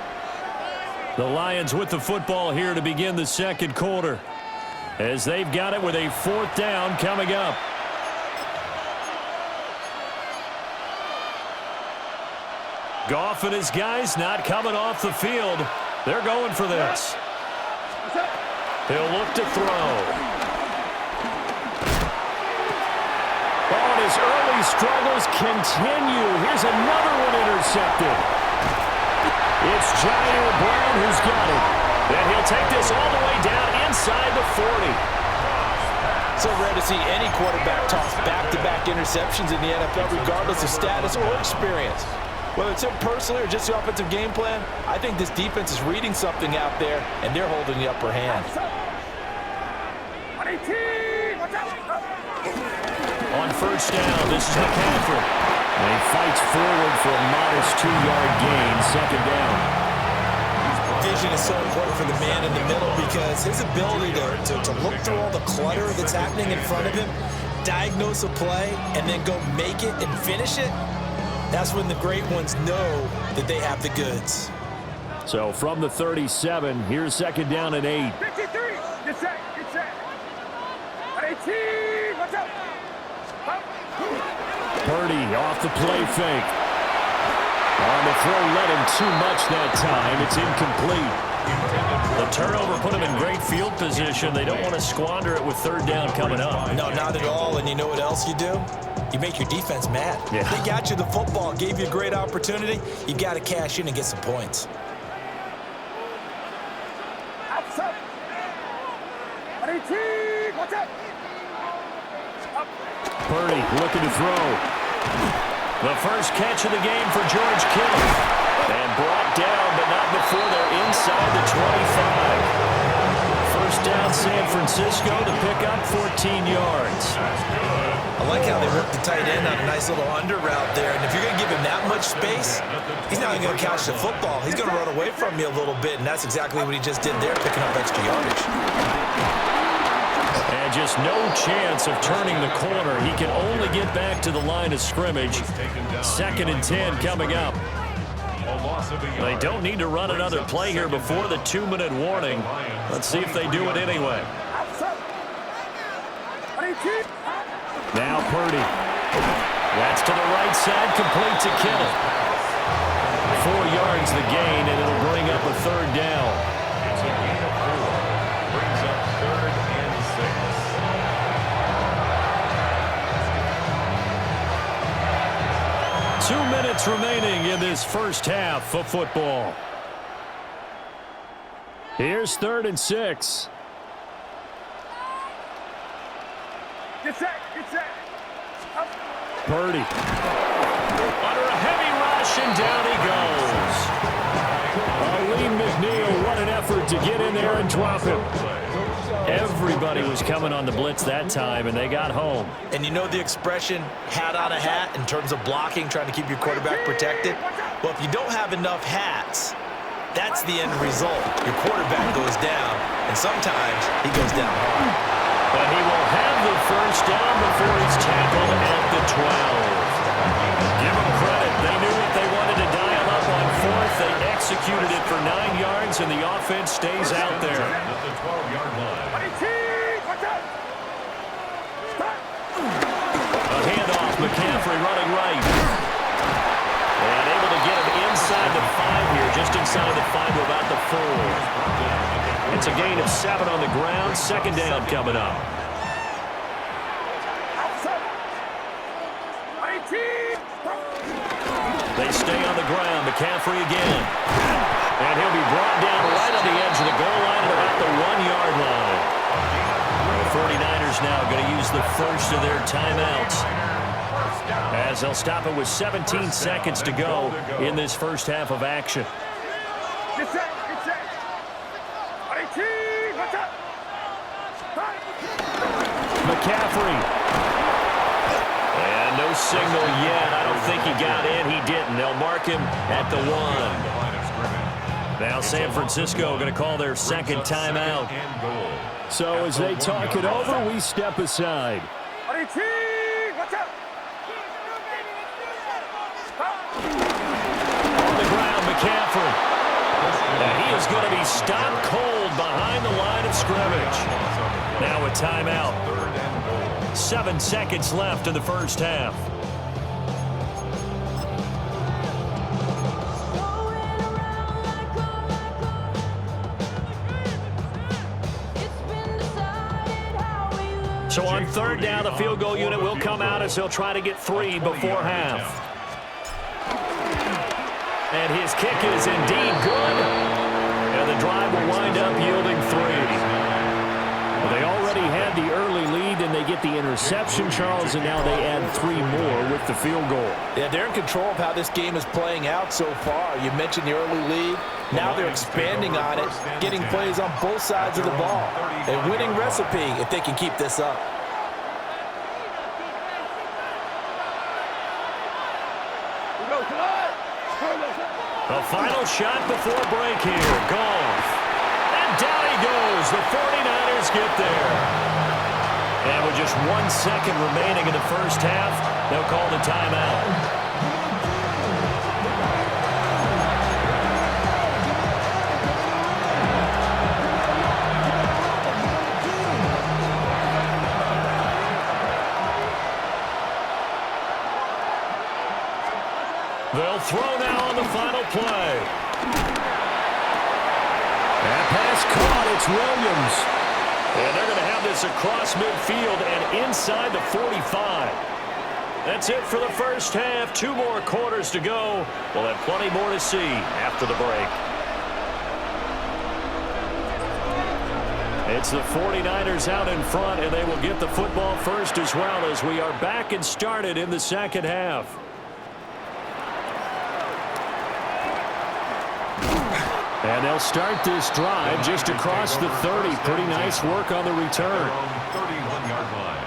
The Lions with the football here to begin the 2nd quarter, as they've got it with a 4th down coming up. Goff and his guys not coming off the field. They're going for this. He'll look to throw. Oh, and his early struggles continue. Here's another one intercepted. It's Jair Brown who's got it. And he'll take this all the way down inside the 40. So rare to see any quarterback toss back-to-back interceptions in the NFL, regardless of status or experience. Whether it's him personally or just the offensive game plan, I think this defense is reading something out there, and they're holding the upper hand. On 1st down, this is McCaffrey. And he fights forward for a modest 2-yard gain, 2nd down. Vision is so important for the man in the middle because his ability to look through all the clutter that's happening in front of him, diagnose a play, and then go make it and finish it, that's when the great ones know that they have the goods. So from the 37, here's 2nd down and 8. 53, get set, get set. 18, watch out. Purdy off the play fake. On the throw, led him too much that time. It's incomplete. The turnover put him in great field position. They don't want to squander it with 3rd down coming up. No, not at all. And you know what else you do? You make your defense mad. Yeah. They got you the football, gave you a great opportunity. You got to cash in and get some points. Outside. 18, watch out. Purdy looking to throw. The first catch of the game for George Kittle. And brought down, but not before they're inside the 25. 1st down, San Francisco to pick up 14 yards. I like how they work the tight end on a nice little under route there. And if you're going to give him that much space, he's not even going to catch the football. He's going to run away from you a little bit, and that's exactly what he just did there, picking up extra yardage. And just no chance of turning the corner. He can only get back to the line of scrimmage. 2nd and 10 coming up. They don't need to run another play here before the 2-minute warning. Let's see if they do it anyway. Now Purdy. That's to the right side, complete to Kittle. 4 yards the gain, and it'll bring up a 3rd down. It's a gain of 4. Brings up 3rd and 6. 2 minutes remaining in this first half of football. Here's 3rd and 6. Purdy. Under a heavy rush, and down he goes. Lee McNeil, what an effort to get in there and drop him. Everybody was coming on the blitz that time, and they got home. And you know the expression, hat on a hat, in terms of blocking, trying to keep your quarterback protected? Well, if you don't have enough hats, that's the end result. Your quarterback goes down, and sometimes he goes down hard. But he will have the first down before he's tackled at the 12. Give him credit. They knew if they wanted to dial up on fourth, they executed it for 9 yards, and the offense stays out there. At the 12-yard line. A handoff, McCaffrey running right. And able to get him inside the 5 here, just inside the 5 to about the 4. It's a gain of 7 on the ground. Second down coming up. They stay on the ground. McCaffrey again. And he'll be brought down right on the edge of the goal line at about the 1-yard line. The 49ers now going to use the first of their timeouts, as they'll stop it with 17 seconds to go in this first half of action. McCaffrey. And no signal yet. I don't think he got in. He didn't. They'll mark him at the 1. Now San Francisco going to call their second timeout. So as they talk it over, we step aside. On the ground, McCaffrey. And he is going to be stopped cold behind the line of scrimmage. Now a timeout. 7 seconds left in the first half. So on third down, the field goal unit will come out as he'll try to get 3 before half. And his kick is indeed good. And the drive will wind up yielding 3. Well, they already had the early lead, and they get the interception, Charles, and now they add 3 more with the field goal. Yeah, they're in control of how this game is playing out so far. You mentioned the early lead. Now they're expanding on it, getting plays on both sides of the ball. A winning recipe if they can keep this up. The final shot before break here. Goff. And down he goes. The 49ers get there. And with just 1 second remaining in the first half, they'll call the timeout. They'll throw now on the final play. That pass caught. It's Williams. And they're going to have this across midfield and inside the 45. That's it for the first half. 2 more quarters to go. We'll have plenty more to see after the break. It's the 49ers out in front, and they will get the football first as well, as we are back and started in the second half. And they'll start this drive just across the 30. Pretty nice work on the return. 31-yard line.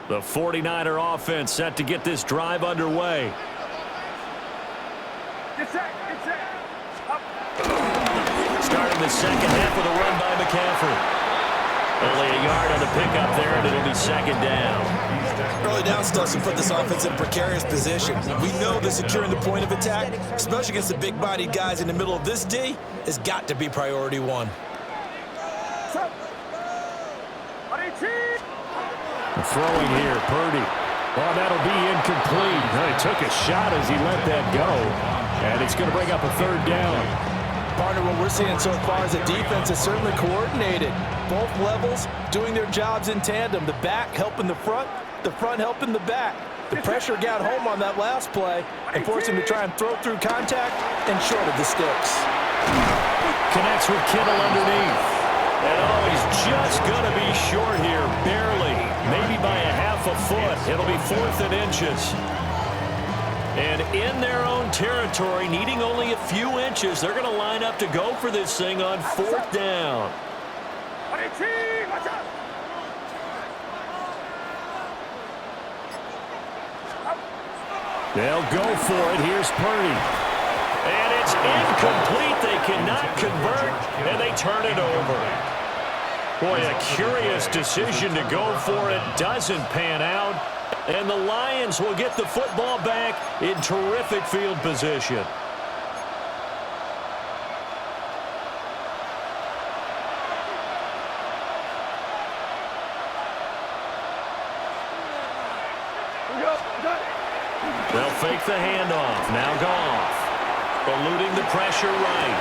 The 49er offense set to get this drive underway. Starting the second half with a run by McCaffrey. Only a yard on the pickup there, and it'll be second down. Early down stuff to put this offense in a precarious position. We know that securing the point of attack, especially against the big-bodied guys in the middle of this D, has got to be priority 1. Throwing here, Purdy. Well, that'll be incomplete. He took a shot as he let that go, and it's going to bring up a third down. Partner, what we're seeing so far is the defense is certainly coordinated. Both levels doing their jobs in tandem. The back helping the front helping the back. The pressure got home on that last play and forced him to try and throw through contact and short of the sticks. Connects with Kittle underneath. And oh, he's just going to be short here, barely. Maybe by a half a foot. It'll be 4th and inches. And in their own territory, needing only a few inches, they're going to line up to go for this thing on 4th down. They'll go for it. Here's Purdy. And it's incomplete. They cannot convert, and they turn it over. Boy, a curious decision to go for it. Doesn't pan out. And the Lions will get the football back in terrific field position. They'll fake the handoff. Now Goff. Eluding the pressure right.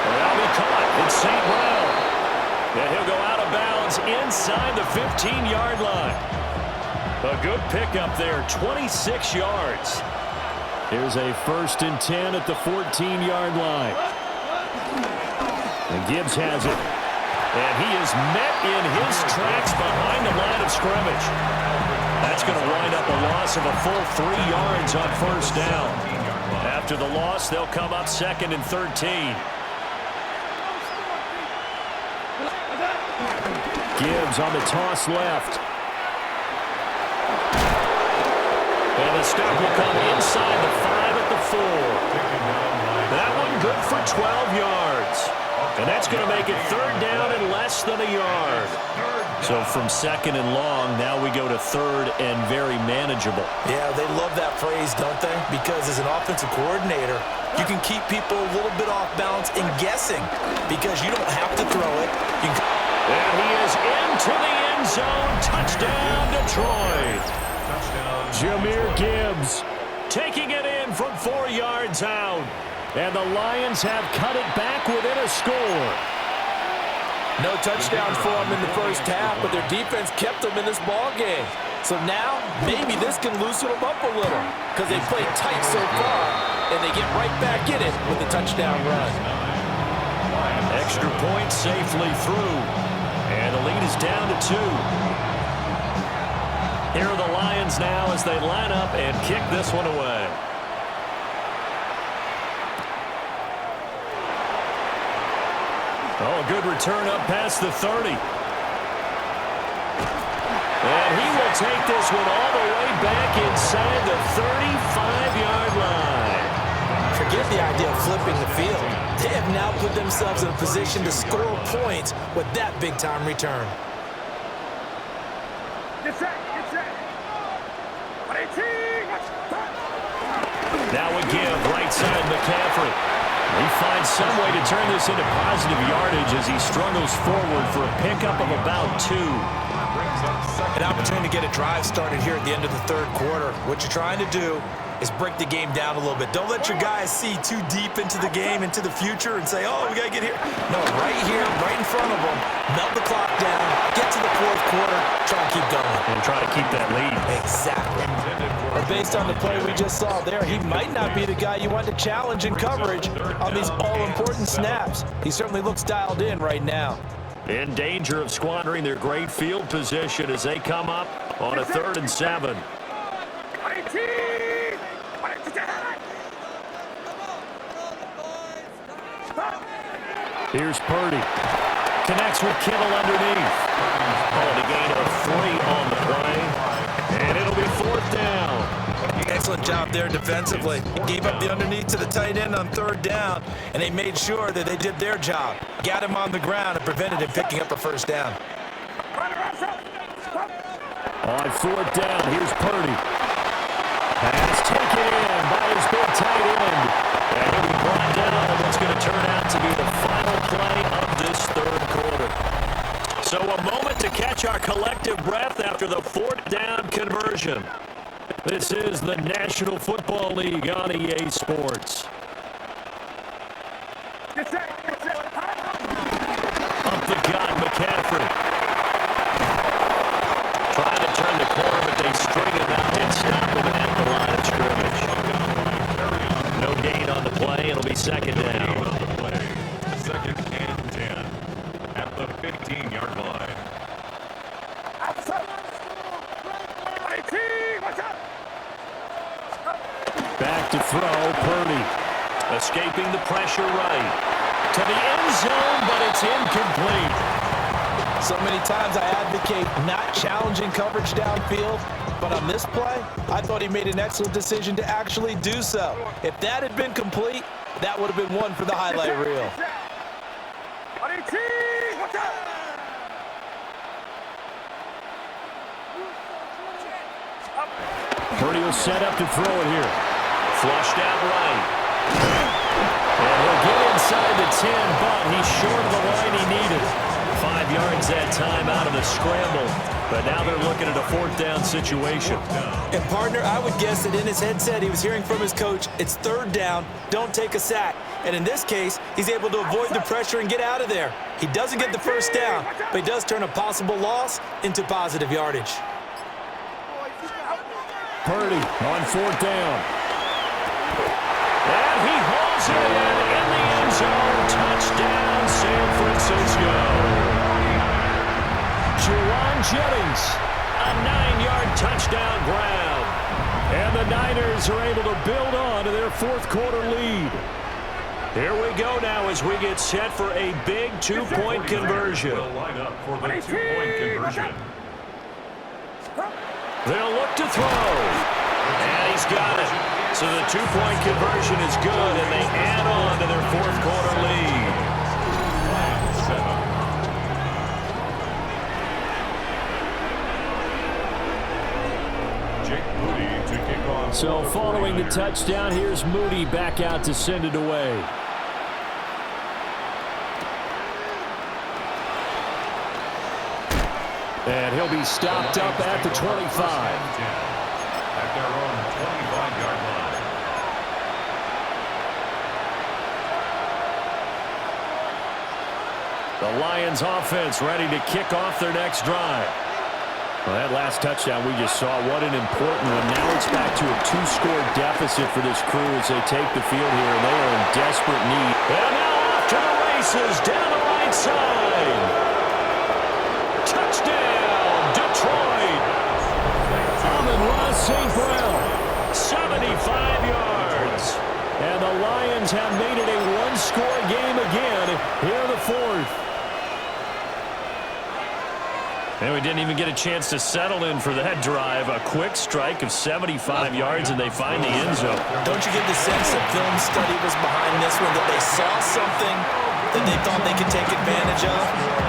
That'll be caught. It's St. Brown. And he'll go out of bounds inside the 15-yard line. A good pickup there, 26 yards. Here's a 1st and 10 at the 14-yard line. And Gibbs has it. And he is met in his tracks behind the line of scrimmage. That's going to wind up a loss of a full 3 yards on 1st down. After the loss, they'll come up 2nd and 13. Gibbs on the toss left. And the stop will come inside the 5 at the 4. That one good for 12 yards. And that's going to make it 3rd down and less than a yard. So from 2nd and long, now we go to 3rd and very manageable. Yeah, they love that phrase, don't they? Because as an offensive coordinator, you can keep people a little bit off balance and guessing because you don't have to throw it. And he is into the end zone. Touchdown, Detroit. Jahmyr Gibbs taking it in from 4 yards out. And the Lions have cut it back within a score. No touchdowns for them in the first half, but their defense kept them in this ball game. So now, maybe this can loosen them up a little because they played tight so far, and they get right back in it with the touchdown run. Extra point safely through. And the lead is down to 2. Here are the Lions now as they line up and kick this one away. Oh, a good return up past the 30. And he will take this one all the way back inside the 35-yard line. Forget the idea of flipping the field. They have now put themselves in a position to score points with that big-time return. Now we give right side McCaffrey. He finds some way to turn this into positive yardage as he struggles forward for a pickup of about 2. An opportunity to get a drive started here at the end of the 3rd quarter. What you're trying to do is break the game down a little bit. Don't let your guys see too deep into the game, into the future, and say, oh, we got to get here. No, right here, right in front of them, melt the clock down, get to the 4th quarter, try and keep going. And try to keep that lead. Exactly. But based on the play we just saw there, he might not be the guy you want to challenge in coverage on these all-important snaps. He certainly looks dialed in right now. In danger of squandering their great field position as they come up on a 3rd and 7. Here's Purdy. Connects with Kittle underneath. Oh, a gain of 3 on the play. And it'll be 4th down. Excellent job there defensively. Gave up the underneath to the tight end on 3rd down, and they made sure that they did their job. Got him on the ground and prevented him picking up a 1st down. On 4th down, here's Purdy. Pass taken in by his big tight end. And he'll be brought down on what's going to turn out to be the final play of this 3rd quarter. So a moment to catch our collective breath after the 4th down conversion. This is the National Football League on EA Sports. Up the gut, McCaffrey. Trying to turn the corner, but they string him out and stop him at the line of scrimmage. No gain on the play. It'll be 2nd down. 19-yard line. Back to throw, Purdy. Escaping the pressure right. To the end zone, but it's incomplete. So many times I advocate not challenging coverage downfield, but on this play, I thought he made an excellent decision to actually do so. If that had been complete, that would have been one for the highlight reel. Purdy will set up to throw it here. Flushed out right. And he'll get inside the 10, but he's short of the line he needed. 5 yards that time out of the scramble. But now they're looking at a 4th down situation. And partner, I would guess that in his headset he was hearing from his coach, it's 3rd down, don't take a sack. And in this case, he's able to avoid the pressure and get out of there. He doesn't get the 1st down, but he does turn a possible loss into positive yardage. Purdy on 4th down. And he hauls it in the end zone. Touchdown, San Francisco. Juwan Jennings, a 9-yard touchdown grab. And the Niners are able to build on to their 4th quarter lead. Here we go now as we get set for a big 2-point conversion. They'll line up for the 2-point conversion. They'll look to throw. And he's got it. So the 2-point conversion is good, and they add on to their 4th quarter lead. Jake Moody to kick off. So following the touchdown, here's Moody back out to send it away. And he'll be stopped up at the 25. At their own 25-yard line. The Lions offense ready to kick off their next drive. Well, that last touchdown we just saw, what an important one. Now it's back to a 2-score deficit for this crew as they take the field here, and they are in desperate need. And now off to the races down the right side. Touchdown, Detroit. Amon-Ra St. Brown, 75 yards. And the Lions have made it a 1-score game again here in the 4th. And we didn't even get a chance to settle in for that drive. A quick strike of 75 yards, and they find the end zone. Don't you get the sense that film study was behind this one, that they saw something that they thought they could take advantage of?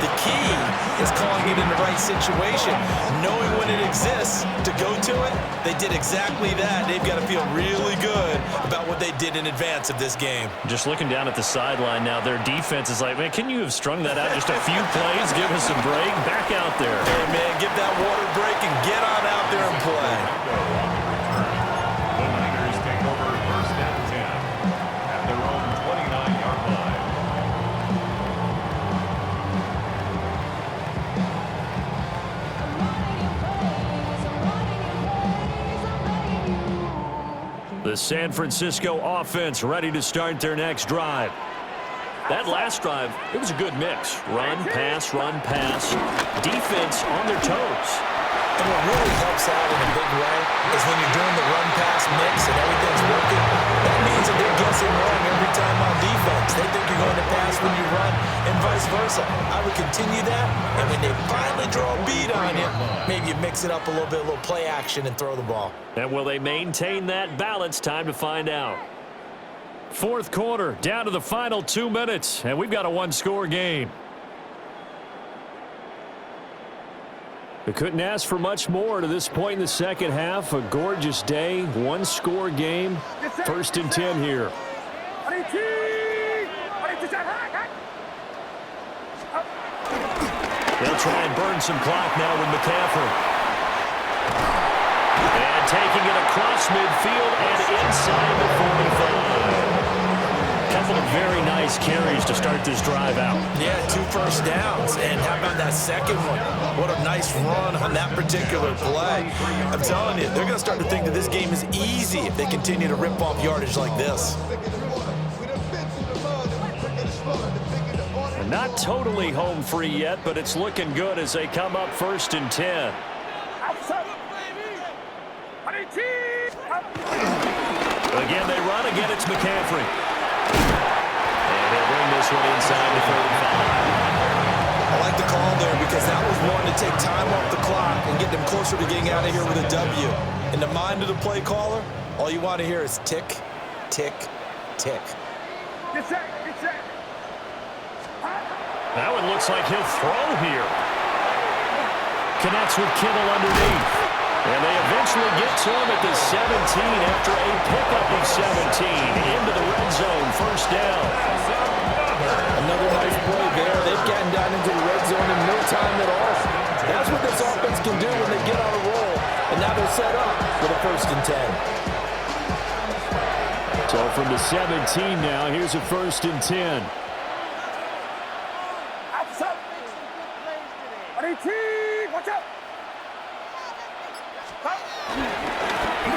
The key is calling it in the right situation, knowing when it exists to go to it. They did exactly that. They've got to feel really good about what they did in advance of this game. Just looking down at the sideline now, their defense is like, man, can you have strung that out just a few plays? Give us a break. Back out there. Hey, man, give that water break and get on out there and play. The Niners take over 1st and 10 at their own 29-yard line. The San Francisco offense ready to start their next drive. That last drive, it was a good mix. Run, pass, defense on their toes. And what really helps out in a big way is when you're doing the run-pass mix and everything's working, that means that they're guessing wrong every time on defense. They think you're going to pass when you run and vice versa. I would continue that, and when they finally draw a beat on you, maybe you mix it up a little bit, a little play action and throw the ball. And will they maintain that balance? Time to find out. 4th quarter, down to the final 2 minutes, and we've got a 1-score game. We couldn't ask for much more to this point in the second half. A gorgeous day, 1-score game. 1st and 10 here. They'll try and burn some clock now with McCaffrey. And taking it across midfield and inside the 45. Couple of very nice carries to start this drive out. Yeah, 2 first downs. And how about that second one? What a nice run on that particular play. I'm telling you, they're going to start to think that this game is easy if they continue to rip off yardage like this. And Not totally home free yet, but it's looking good as they come up 1st and 10. Again, they run. Again, it's McCaffrey. And they'll bring this one inside the 35. I like the call there because that was one to take time off the clock and get them closer to getting out of here with a W. In the mind of the play caller, all you want to hear is tick, tick, tick. That one looks like he'll throw here. Connects with Kittle underneath. And they eventually get to him at the 17 after a pickup of 17 into the red zone, 1st down. Another nice play there. They've gotten down into the red zone in no time at all. That's what this offense can do when they get on a roll. And now they're set up for the 1st and 10. So from the 17 now, here's a 1st and 10.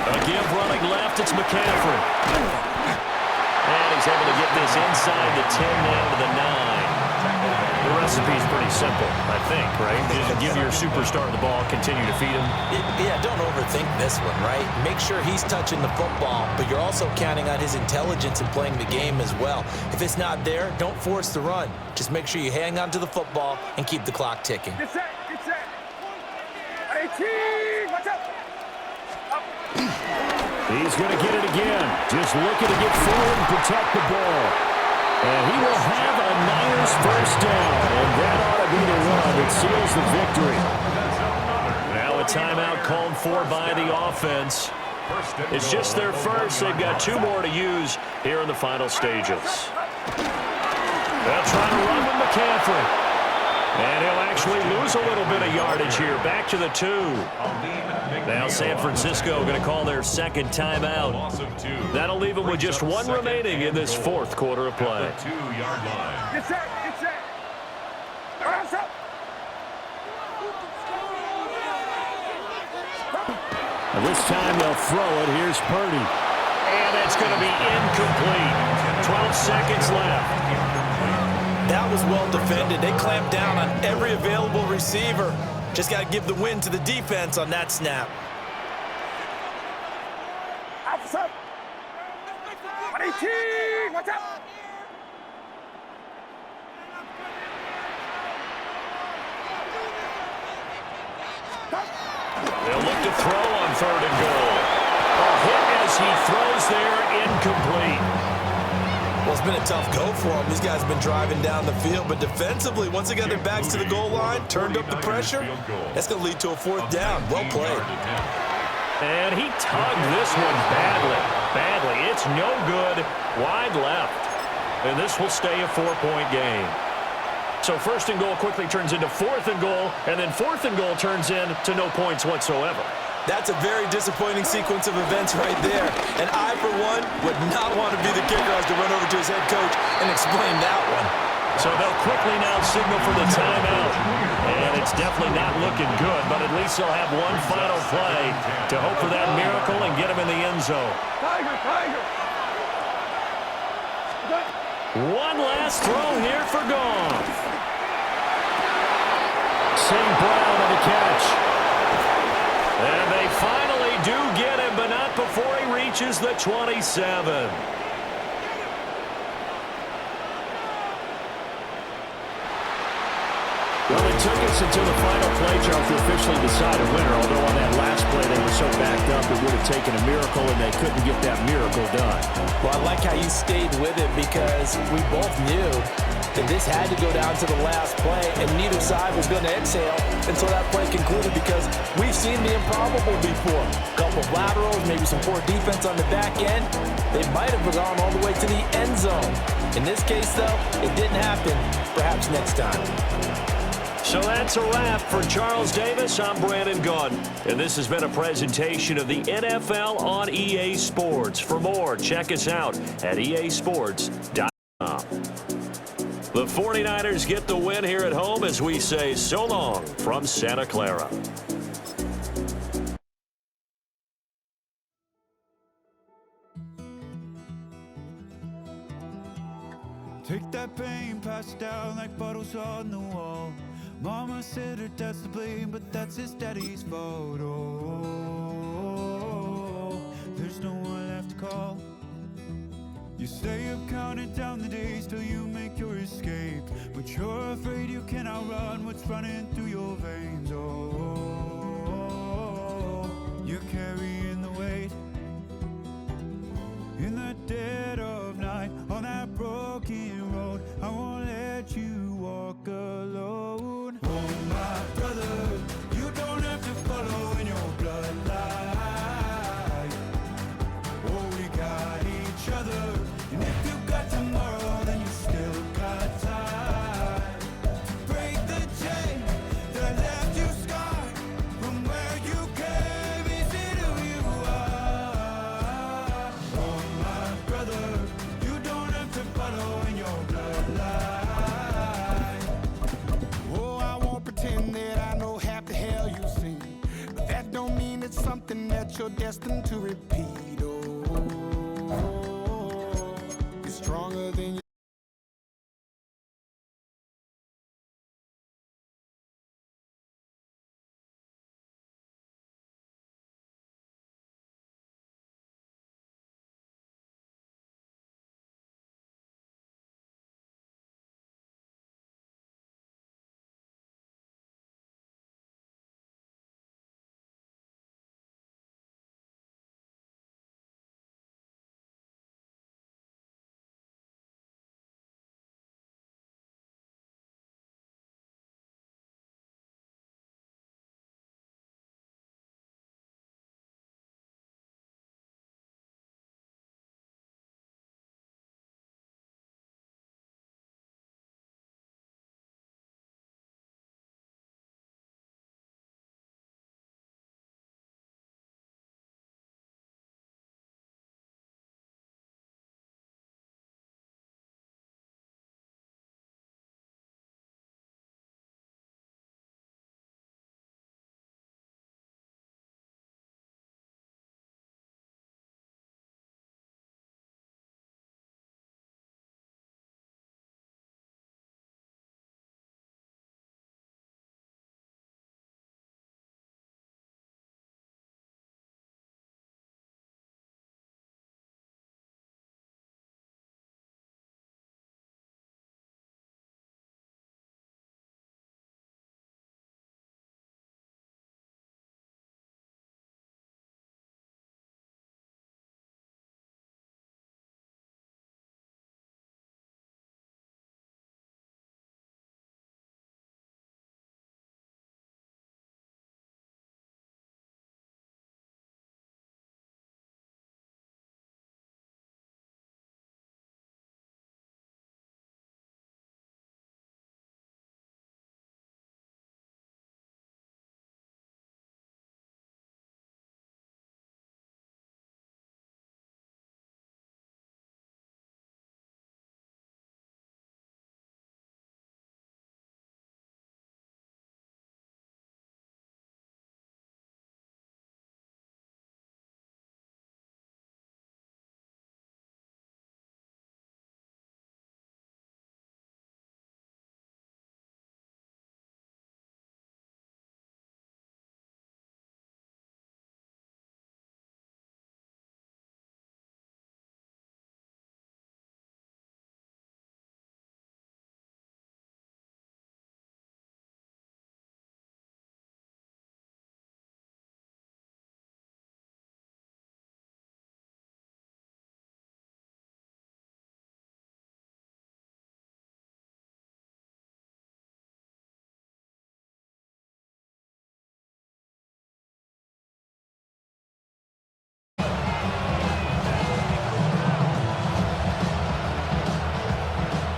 A give running left, it's McCaffrey. And he's able to get this inside the 10 now to the 9. The recipe's pretty simple, I think, right? Just give your superstar the ball, continue to feed him. Yeah, don't overthink this one, right? Make sure he's touching the football, but you're also counting on his intelligence in playing the game as well. If it's not there, don't force the run. Just make sure you hang on to the football and keep the clock ticking. He's going to get it again. Just looking to get forward and protect the ball. And he will have a Niners 1st down. And that ought to be the run that seals the victory. Now a timeout called for by the offense. It's just their first. They've got 2 more to use here in the final stages. They'll try to run with McCaffrey. And he'll actually lose a little bit of yardage here. Back to the 2. Now San Francisco going to call their 2nd timeout. That'll leave them with just 1 remaining in this 4th quarter of play. And this time they'll throw it. Here's Purdy. And it's going to be incomplete. 12 seconds left. That was well defended. They clamped down on every available receiver. Just got to give the win to the defense on that snap. They'll look to throw on 3rd and goal. A hit as he throws there, incomplete. Well, it's been a tough go for them. These guys have been driving down the field, but defensively, once they got their backs to the goal line, turned up the pressure, that's going to lead to a 4th down. Well played. And he tugged this one badly. It's no good. Wide left. And this will stay a 4-point game. So 1st and goal quickly turns into 4th and goal, and then 4th and goal turns into no points whatsoever. That's a very disappointing sequence of events right there. And I, for one, would not want to be the kicker as to run over to his head coach and explain that one. So they'll quickly now signal for the timeout. And it's definitely not looking good, but at least they'll have one final play to hope for that miracle and get him in the end zone. One last throw here for Goff. St. Brown on the catch. And they finally do get him, but not before he reaches the 27. Well, it took us until the final play, Charles, to officially decide a winner, although on that last play they were so backed up it would have taken a miracle, and they couldn't get that miracle done. Well, I like how you stayed with it because we both knew that this had to go down to the last play, and neither side was going to exhale until that play concluded because we've seen the improbable before. A couple of laterals, maybe some poor defense on the back end. They might have gone all the way to the end zone. In this case, though, it didn't happen. Perhaps next time. So that's a wrap for Charles Davis. I'm Brandon Gaudin, and this has been a presentation of the NFL on EA Sports. For more, check us out at easports.com. The 49ers get the win here at home as we say so long from Santa Clara. Take that pain, passed down like bottles on the wall. Mama said her dad's to blame, but that's his daddy's fault. Oh, there's no one left to call. You stay up counting down the days till you make your escape, but you're afraid you can outrun what's running through your veins. Oh, you're carrying the weight in the dead of night on that broken road. I won't let you walk alone. Oh my brother, you don't have to follow in your bloodline. Oh, we got each other, and if you got tomorrow, then you still got time to break the chain that left you scarred from where you came. Is it who you are? Oh my brother, you don't have to follow in your bloodline. Oh, I won't pretend that I know half the hell you've seen, but that don't mean it's something that you're destined to repeat. Oh, you're stronger than you.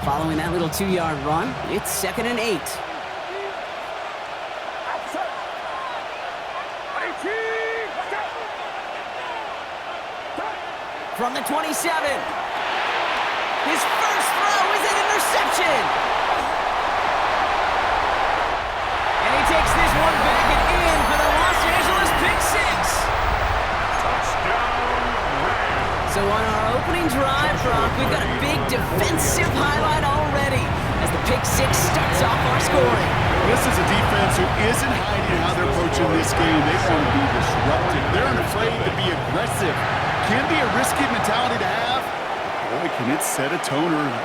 Following that little 2-yard run, it's 2nd and 8. From the 27. His first throw is an interception. And he takes this one back and in for the Los Angeles pick six. So on our opening drive, Brock, we've got a big defensive highlight already as pick six starts off our scoring. This is a defense who isn't hiding how they're approaching this game. They want to be disruptive. They're unafraid to be aggressive. Can be a risky mentality to have. Boy, can it set a tone early.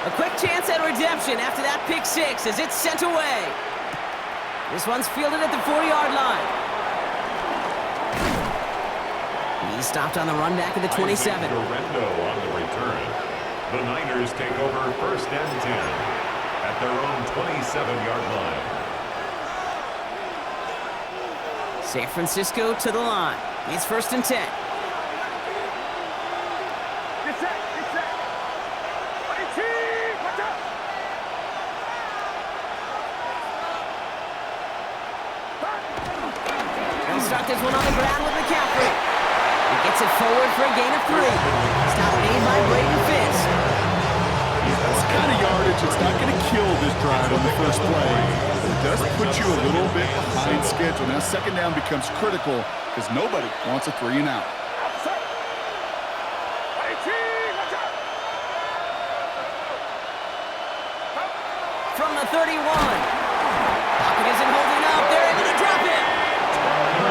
A quick chance at redemption after that pick six as it's sent away. This one's fielded at the 40-yard line. He's stopped on the run back at the 27. Isaac Guerrero on the return. The Niners take over 1st and 10 at their own 27-yard line. San Francisco to the line. It's 1st and 10. They'll start this one on the ground with McCaffrey. He gets it forward for a gain of 3. Stop made by Braden Fitz. This kind of yardage, it's not going to kill this drive on the first play. It does put you a little bit behind schedule. Now, 2nd down becomes critical because nobody wants a 3 and out. From the 31. Pocket isn't holding up. They're able to drop it.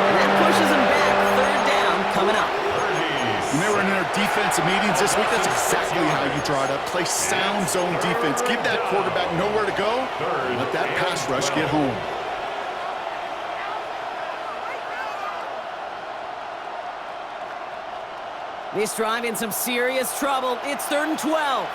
And that pushes him back. 3rd down coming up. When they were in their defensive meetings this week, that's exactly how you draw it up. Play sound zone defense. Give that quarterback nowhere to go. Let that pass rush get home. This drive in some serious trouble. It's 3rd and 12.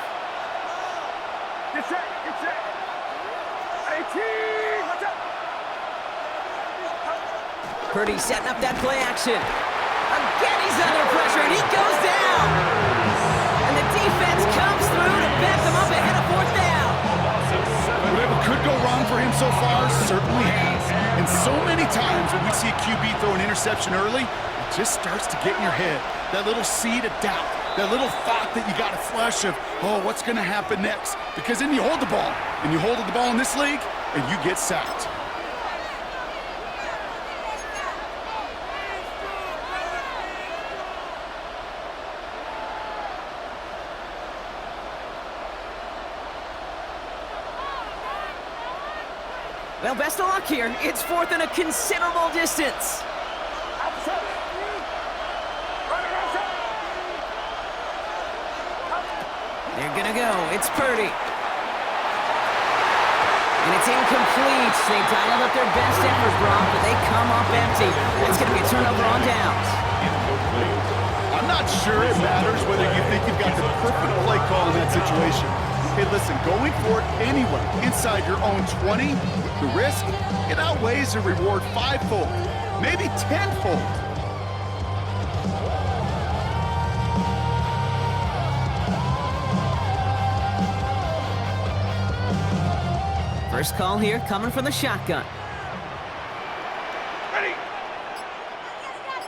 Purdy setting up that play action. Again, he's under pressure, and he goes down. And the defense comes through to back them up ahead of 4th down. Whatever could go wrong for him so far certainly has. And so many times when we see a QB throw an interception early, it just starts to get in your head. That little seed of doubt, that little thought that you got a flush of, oh, what's going to happen next? Because then you hold the ball, and you hold the ball in this league, and you get sacked. Well, best of luck here. It's 4th and a considerable distance. They're gonna go. It's Purdy. And it's incomplete. They dialed up their best effort, Brock, but they come up empty. That's gonna be a turnover on downs. I'm not sure it matters whether you think you've got the perfect play call in that situation. Hey, listen, going for it anyway, inside your own 20, the risk, it outweighs the reward 5-fold, maybe 10-fold. First call here coming from the shotgun. Ready.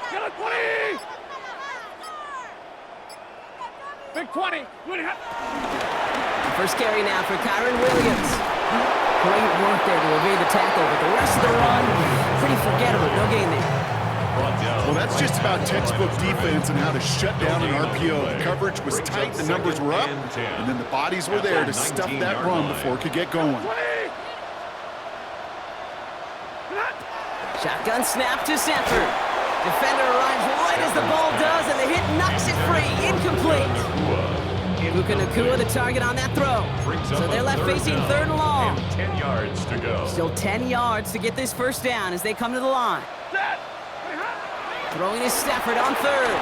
Get a 20. Big 20. First carry now for Kyron Williams. Great work there to evade the tackle, but the rest of the run, pretty forgettable. No gain there. Well, that's just about textbook defense and how to shut down an RPO. The coverage was tight, the numbers were up, and then the bodies were there to stuff that run before it could get going. Shotgun snap to Sanford. Defender arrives right as the ball does, and the hit knocks it free. Incomplete. Puka Nacua the target on that throw. So they're left facing 3rd and long. 10 yards to go. Still 10 yards to get this first down as they come to the line. Throwing is Stafford on 3rd.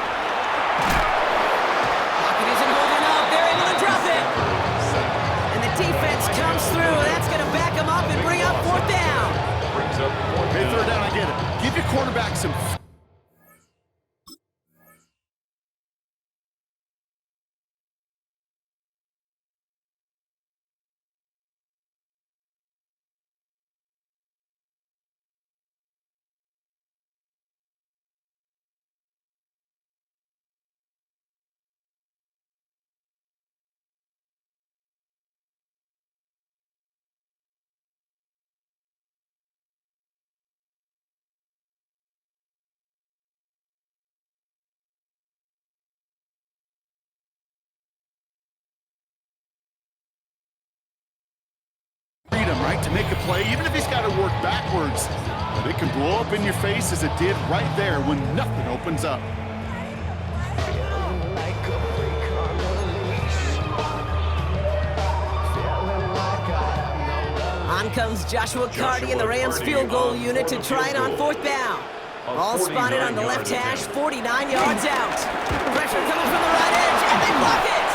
Pocket isn't holding up. They're able to drop it. And the defense comes through. That's going to back them up and bring up 4th down. Hey, 3rd down, I get it. Give your quarterback some to make a play, even if he's got to work backwards. But it can blow up in your face as it did right there when nothing opens up. On comes Joshua Carty and the Rams field goal unit to try it on fourth down. All spotted on the left hash, 49 yards out. Pressure coming from the right edge, and they block it!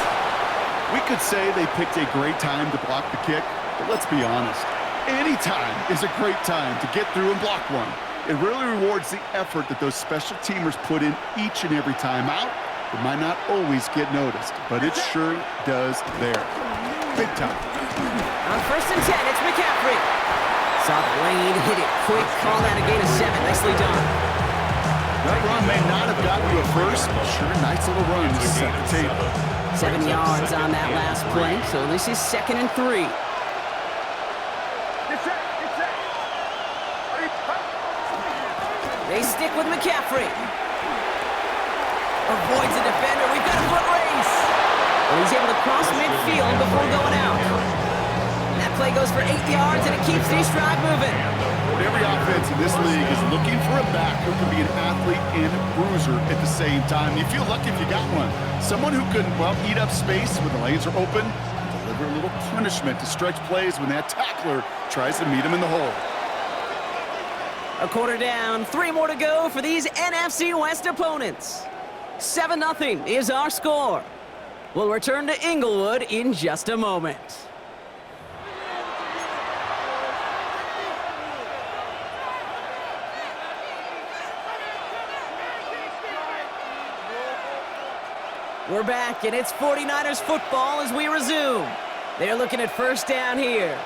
We could say they picked a great time to block the kick, but let's be honest. Any time is a great time to get through and block one. It really rewards the effort that those special teamers put in each and every time out. It might not always get noticed, but it sure does there. Big time. On 1st and 10, it's McCaffrey. Saw the lane, hit it quick, call that a gain of 7. Nicely done. That run may not have gotten you a first, but sure, nice little run to set the table. 7 yards on that last play, so this is 2nd and 3. They stick with McCaffrey. Avoids a defender. We've got a foot race. Well, he's able to cross midfield before going out. That play goes for 8 yards, and it keeps this drive moving. Every offense in this league is looking for a back who can be an athlete and a bruiser at the same time. You feel lucky if you got one. Someone who can, well, eat up space when the lanes are open, and deliver a little punishment to stretch plays when that tackler tries to meet him in the hole. A quarter down, 3 more to go for these NFC West opponents. 7-0 is our score. We'll return to Inglewood in just a moment. We're back, and it's 49ers football as we resume. They're looking at 1st down here.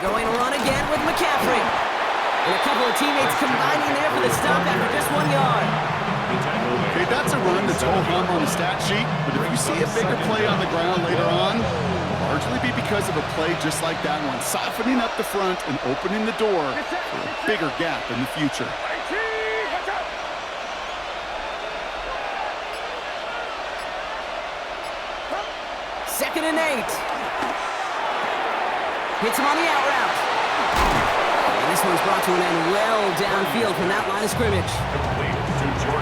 Going to run again with McCaffrey. And a couple of teammates combining there for the stop after just 1 yard. Okay, that's a run that's ho-hum on the stat sheet, but if you see a bigger play on the ground later on, it'll largely be because of a play just like that one, softening up the front and opening the door for a bigger gap in the future. Second and 8. Hits him on the out route. And this one's brought to an end well downfield from that line of scrimmage.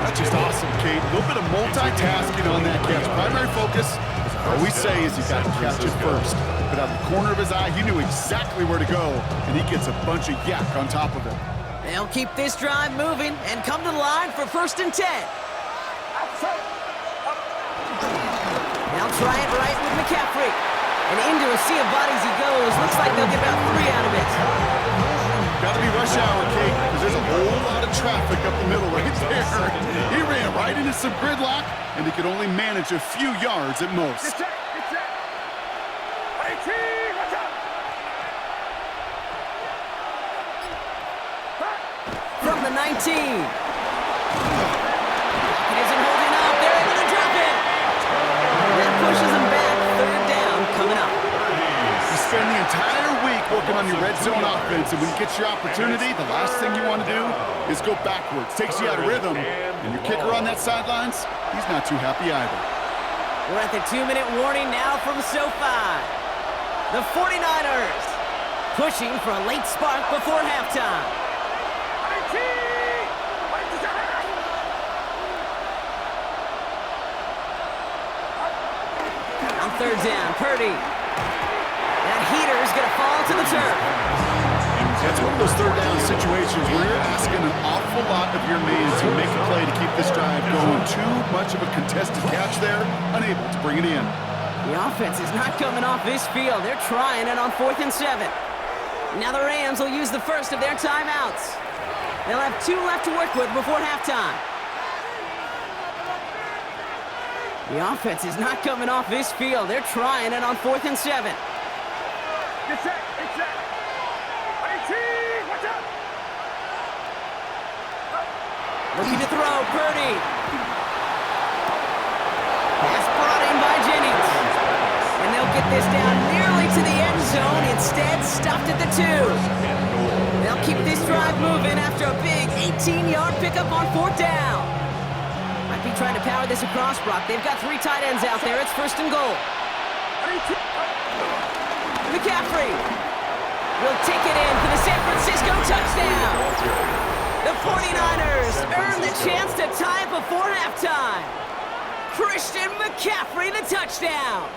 That's just awesome, Kate. A little bit of multitasking on that catch. Primary focus, as I always say, is you got to catch it first. But out of the corner of his eye, he knew exactly where to go, and he gets a bunch of yak on top of it. They'll keep this drive moving and come to the line for 1st and 10. Now try it right with McCaffrey. And into a sea of bodies he goes. Looks like they'll get about 3 out of it. Got to be rush hour, Kate, because there's a whole lot of traffic up the middle right there. He ran right into some gridlock, and he could only manage a few yards at most. From the 19. It isn't holding up. They're able to drop it. That pushes him back. 3rd down coming up. You spend the entire week working on your red zone offense, and when you get your opportunity, the last thing you want to do is go backwards. Takes you out of rhythm, and your kicker on that sidelines, he's not too happy either. We're at the 2-minute warning now from SoFi. The 49ers pushing for a late spark before halftime. On 3rd down, Purdy. That heater's going to fall to the turf. That's one of those 3rd down situations where you're asking an awful lot of your man to make a play to keep this drive going. Too much of a contested catch there, unable to bring it in. The offense is not coming off this field. They're trying it on 4th and 7. Now the Rams will use the first of their timeouts. They'll have 2 left to work with before halftime. The offense is not coming off this field. They're trying it on 4th and 7. Looking to throw, Purdy. Pass brought in by Jennings. And they'll get this down nearly to the end zone. Instead, stopped at the 2. They'll keep this drive moving after a big 18-yard pickup on 4th down. Might be trying to power this across, Brock. They've got 3 tight ends out there. It's first and goal. McCaffrey will take it in for the San Francisco touchdown. The 49ers earn the chance to tie it before halftime. Christian McCaffrey, the touchdown.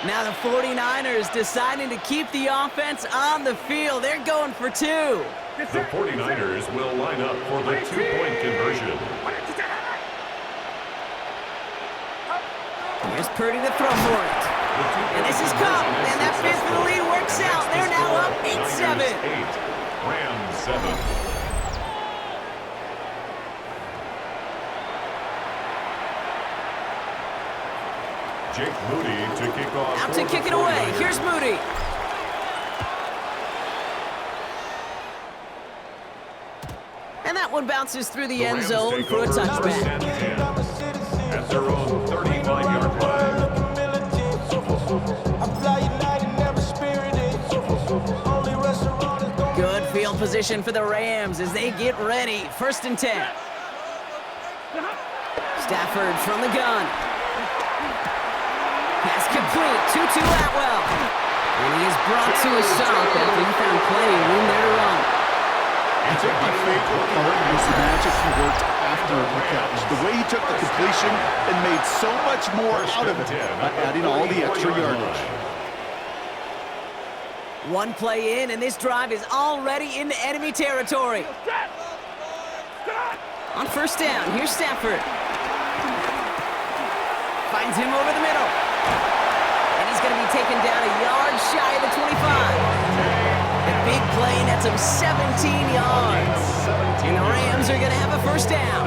Now the 49ers deciding to keep the offense on the field. They're going for 2. The 49ers will line up for the 2-point conversion. Here's Purdy to throw for it. And this is Cup. And that fifth for the lead works out. They're now up 8-7. 8, Rams 7. Jake Moody to kick off. Out to kick it away. Here's Moody. And that one bounces through the end zone for a touchback. At their own 35-yard line. Good field position for the Rams as they get ready. First and 10. Stafford from the gun. Pass complete. 2-2 Atwell. And he is brought to a stop after he found plenty of room there to run. I think my favorite part was the magic he worked after the catch. The way he took the completion and made so much more out of it by adding all the extra yardage. One play in, and this drive is already into enemy territory. On first down, here's Stafford. Finds him over the middle. And he's going to be taken down a yard shy of the 25. The big play nets him 17 yards. And the Rams are going to have a first down.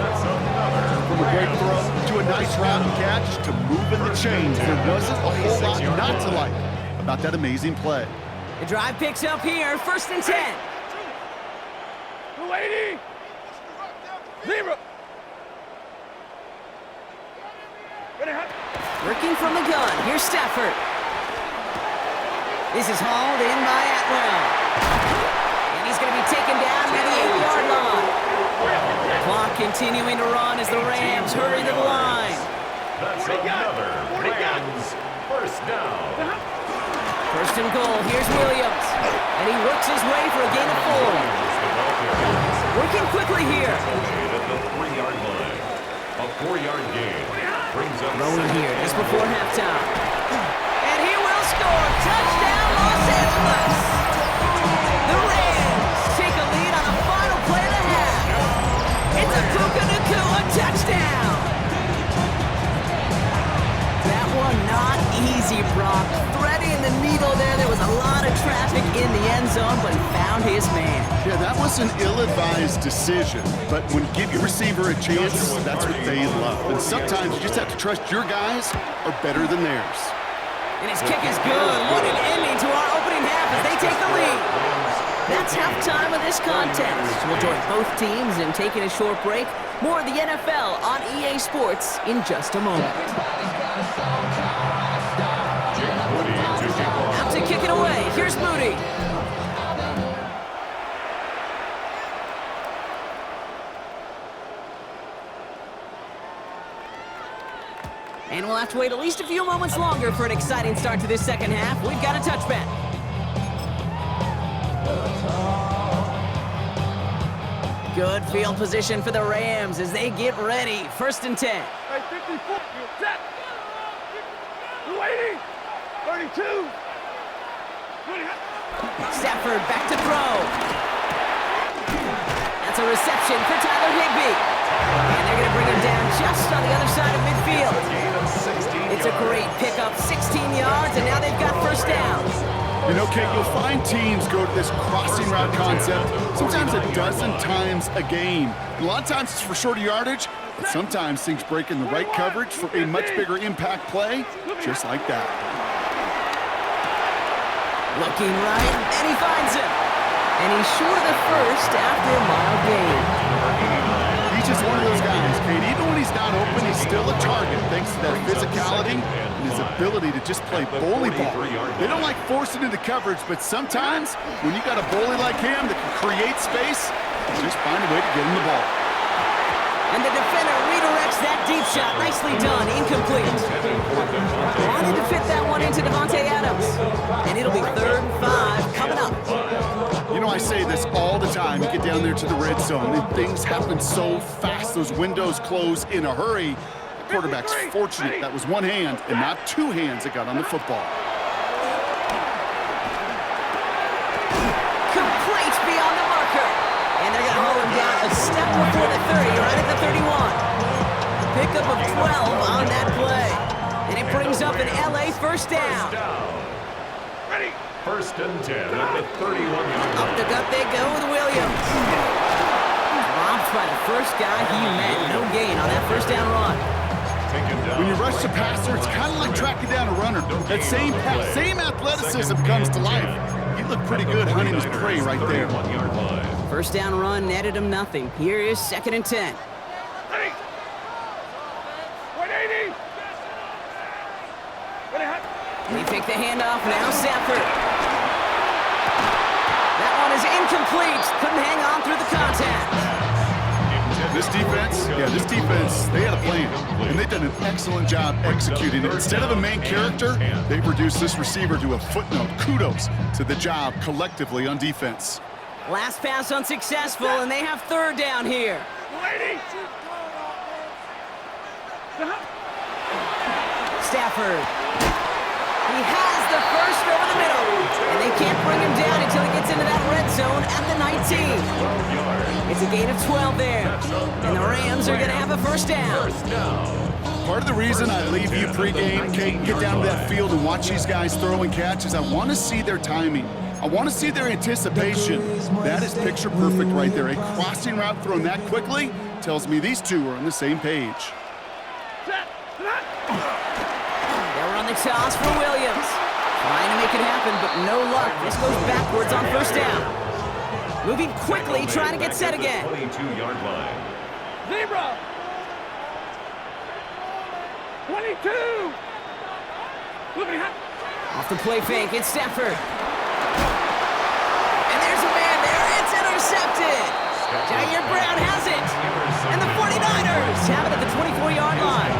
From a great throw to a nice round catch to moving the chains. There wasn't a whole lot not to like about that amazing play. The drive picks up here, first and 10. 280. Zero. Working from the gun, here's Stafford. This is hauled in by Atwell. And he's going to be taken down near the 8-yard line. Clock continuing to run as the Rams hurry to the line. That's another Rams first down. First and goal, here's Williams. And he works his way for a gain of 4. Working quickly here. At the 3-yard line. A 4-yard gain brings up Rolling here just before halftime. And he will score. Touchdown, Los Angeles. The Rams take a lead on the final play of the half. It's a Puka Nacua touchdown. That one not easy, Brock. Threading the needle there. There was a lot of traffic in the end zone, but he found his man. Yeah, that was an ill-advised decision, but when you give your receiver a chance, that's what they love. And sometimes you just have to trust your guys are better than theirs. And his kick is good. What an ending to our opening half as they take the lead. That's halftime of this contest. We'll join both teams in taking a short break. More of the NFL on EA Sports in just a moment. Out to kick it away. Here's Moody. And we'll have to wait at least a few moments longer for an exciting start to this second half. We've got a touchback. Good field position for the Rams as they get ready. First and 10. Hey, 54. Set. 280. 32. Stafford back to throw. That's a reception for Tyler Higbee. And they're going to bring him down just on the other side of midfield. It's a great pickup, 16 yards, and now they've got first down. You know, Kate, you'll find teams go to this crossing route concept sometimes a dozen times a game. A lot of times it's for shorter yardage, but sometimes things break in the right coverage for a much bigger impact play, just like that. Looking right, and he finds him. And he's short of the first after a mile gain. He's just one of those guys, Kate. Even when when he's not open, he's still a target thanks to that physicality and his ability to just play bully ball. They don't like forcing into coverage, but sometimes when you got a bully like him that can create space, just find a way to get him the ball. And the defender redirects that deep shot. Nicely done. Incomplete. Wanted to fit that one into Devontae Adams. And it'll be 3rd and 5 coming up. You know, I say this all the time. You get down there to the red zone, and things happen so fast. Those windows close in a hurry. The quarterback's fortunate that was one hand and not two hands that got on the football. Complete beyond the marker. And they're going to haul him down a step before the 30, right at the 31. Pickup of 12 on that play. And it brings up an LA first down. Ready. 1st and 10 at the 31-yard line. Up the gut they go with Williams. Dropped by the first guy he met. No gain on that first down run. When you rush the passer, it's kind of like tracking down a runner. That same athleticism comes to life. He looked pretty good hunting his prey right there. First down run netted him nothing. Here is 2nd and 10. Ready. 180. They take the handoff now. Sanford. That one is incomplete. Couldn't hang on through the contact. This defense, they had a plan, and they've done an excellent job executing it. Instead of a main character, they reduced this receiver to a footnote. Kudos to the job collectively on defense. Last pass unsuccessful, and they have 3rd down here. Stafford. He has the first over the middle, and they can't bring him down until he gets into that red zone at the 19. It's a gain of 12 there, and the Rams are going to have a first down. Part of the reason I leave you pregame, Kate, get down to that field and watch these guys throw and catch is I want to see their timing. I want to see their anticipation. That is picture perfect right there. A crossing route thrown that quickly tells me these two are on the same page. They'll run the toss for Williams. Trying to make it happen, but no luck. This goes backwards on first down. Moving quickly, trying to get set again. 22-yard line. Zebra. 22. Off the play fake, it's Stafford. And there's a man there. It's intercepted. Jair Brown has it. And the 49ers have it at the 24-yard line.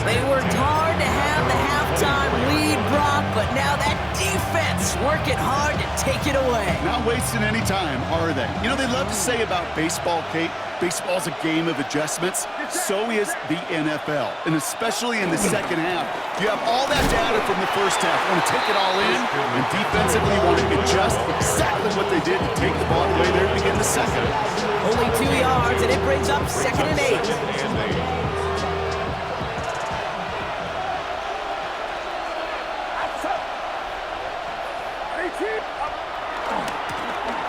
They worked hard to have the halftime lead, Brock, but now that defense working hard to take it away. Not wasting any time, are they? You know, they love to say about baseball, Kate, baseball's a game of adjustments. So is the NFL, and especially in the second half. You have all that data from the first half. You want to take it all in, and defensively you want to adjust exactly what they did to take the ball away there to begin the second. Only 2 yards, and it brings up 2nd and 8.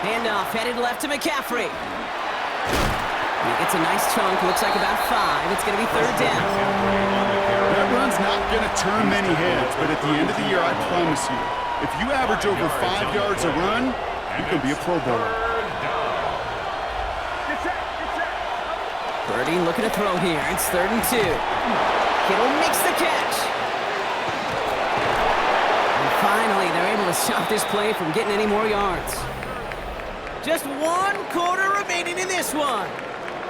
Handoff headed left to McCaffrey. He gets a nice chunk, looks like about 5. It's going to be 3rd down. That run's not going to turn many heads, but at the end of the year, I promise you, if you average over 5 yards a run, you can be a Pro Bowler. Birdie looking to throw here. It's 3rd and 2. Kittle makes the catch. And finally, they're able to stop this play from getting any more yards. Just 1 quarter remaining in this one.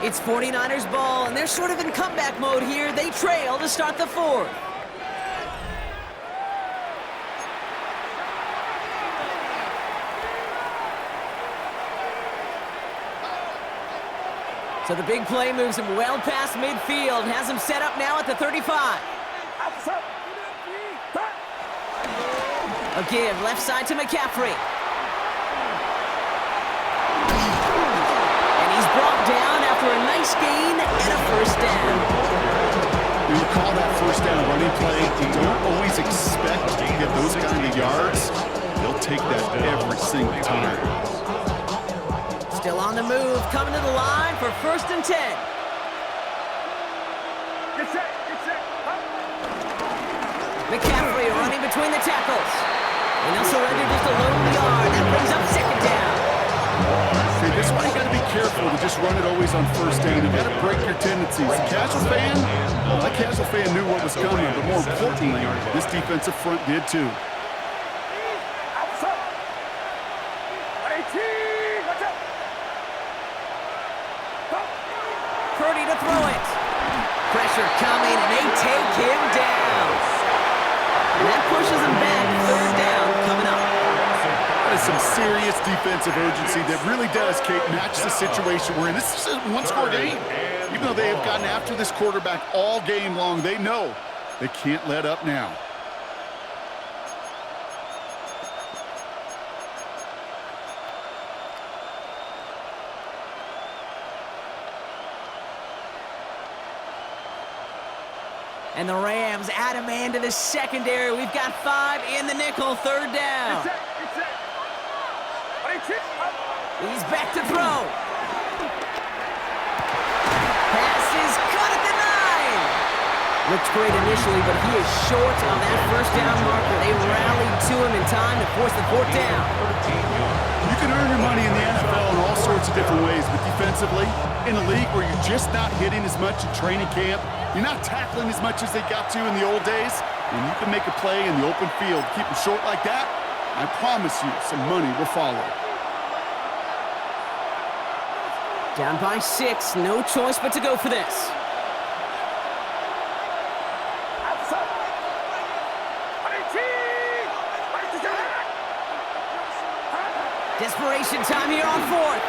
It's 49ers ball, and they're sort of in comeback mode here. They trail to start the 4th. So the big play moves him well past midfield, has him set up now at the 35. A give left side to McCaffrey. And he's brought down after a nice gain and a first down. When you call that first down running play, you don't always expect to get those kind of yards. They'll take that every single time. Still on the move, coming to the line for 1st and 10. McCaffrey running between the tackles. And he'll surrender just a lone yard. That brings up 2nd down. See, this is why you got to be careful to just run it always on first down. You got to break your tendencies. The casual fan, well, that casual fan knew what was coming, but more importantly, this defensive front did too. Purdy to throw it. Pressure coming, and they take him down. And that pushes him back. Third down coming up. That is some serious defensive urgency that really does, Kate, match the situation we're in. This is a one-score game. Even though they have gotten after this quarterback all game long, they know they can't let up now. And the Rams add a man to the secondary. We've got 5 in the nickel, third down. He's back to throw. Pass is cut at the 9. Looked great initially, but he is short on that first down marker. They rallied to him in time to force the fourth down. You can earn your money in the NFL in all sorts of different ways, but defensively, in a league where you're just not hitting as much in training camp, you're not tackling as much as they got to in the old days, and you can make a play in the open field. Keep them short like that, I promise you some money will follow. Down by 6, no choice but to go for this. Desperation time here on 4th.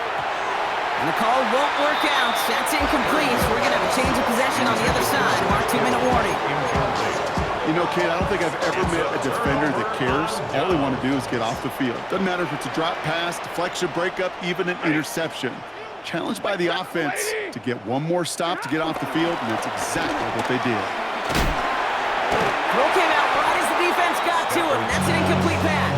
And the call won't work out. That's incomplete. We're going to have a change of possession on the other side. Mark 2-minute warning. You know, Kate, I don't think I've ever met a defender that cares. All they want to do is get off the field. Doesn't matter if it's a drop pass, deflection, breakup, even an interception. Challenged by the offense to get one more stop to get off the field, and that's exactly what they did. Throw came out right as the defense got to him. That's an incomplete pass.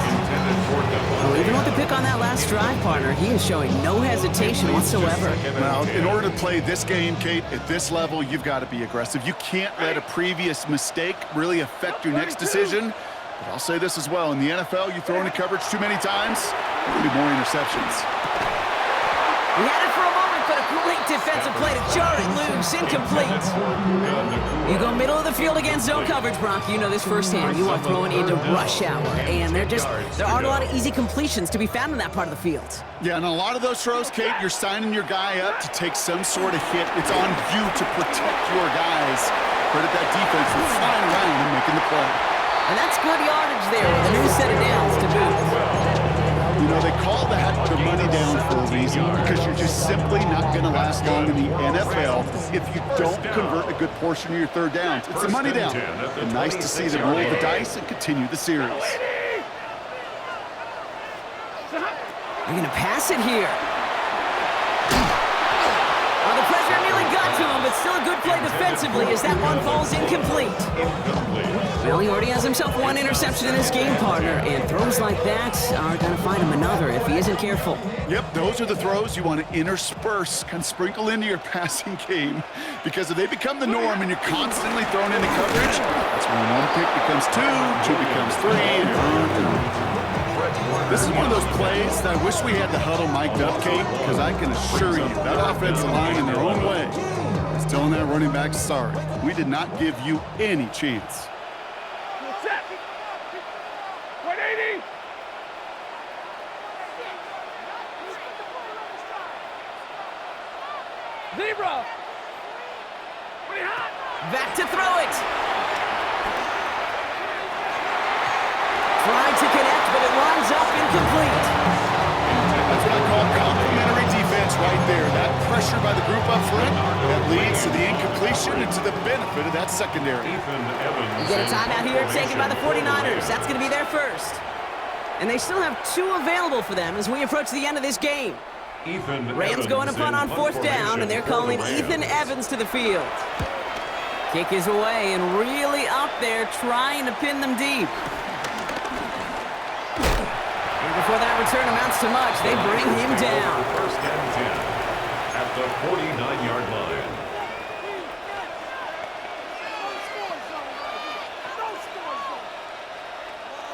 Well, even with the pick on that last drive, partner, he is showing no hesitation whatsoever. Well, in order to play this game, Kate, at this level, you've got to be aggressive. You can't let a previous mistake really affect your next decision. But I'll say this as well. In the NFL, you throw into coverage too many times, there'll be more interceptions. We had it for a moment, but a great defensive play to jar it loose. Incomplete. You go middle of the field against zone coverage, Brock. You know this firsthand. You are throwing into rush hour, and there aren't a lot of easy completions to be found in that part of the field. Yeah, and a lot of those throws, Kate, you're signing your guy up to take some sort of hit. It's on you to protect your guys. Credit that defense for flying around and making the play. And that's good yardage there with a new set of downs to boot. You know, they call that the money down for a reason, because you're just simply not going to last long in the NFL if you don't convert a good portion of your third downs. It's the money down. And nice to see them roll the dice and continue the series. They're going to pass it here. Well, the pressure nearly got to him, but still a good play defensively as that one falls incomplete. Well, he already has himself one interception in this game, partner, and throws like that are going to find him another if he isn't careful. Yep, those are the throws you want to intersperse, kind of sprinkle into your passing game, because if they become the norm and you're constantly thrown into coverage, that's when one pick becomes two becomes three, and on. This is one of those plays that I wish we had the huddle mic'd up, Kate, because I can assure you that offensive line in their own way is telling that running back, sorry, we did not give you any chance. 180. Zebra. Pretty hot. Back to throw it. Trying to connect, but it winds up incomplete. That's what I call complimentary defense right there. That pressure by the group up front that leads to the incompletion and to the benefit of that secondary. You get a timeout here taken by the 49ers. That's going to be their first. And they still have 2 available for them as we approach the end of this game. Rams going to punt on 4th down, and they're calling Ethan Evans to the field. Kick is away and really up there trying to pin them deep. Before that return amounts to much, they bring him down. First and 10 at the 49-yard line.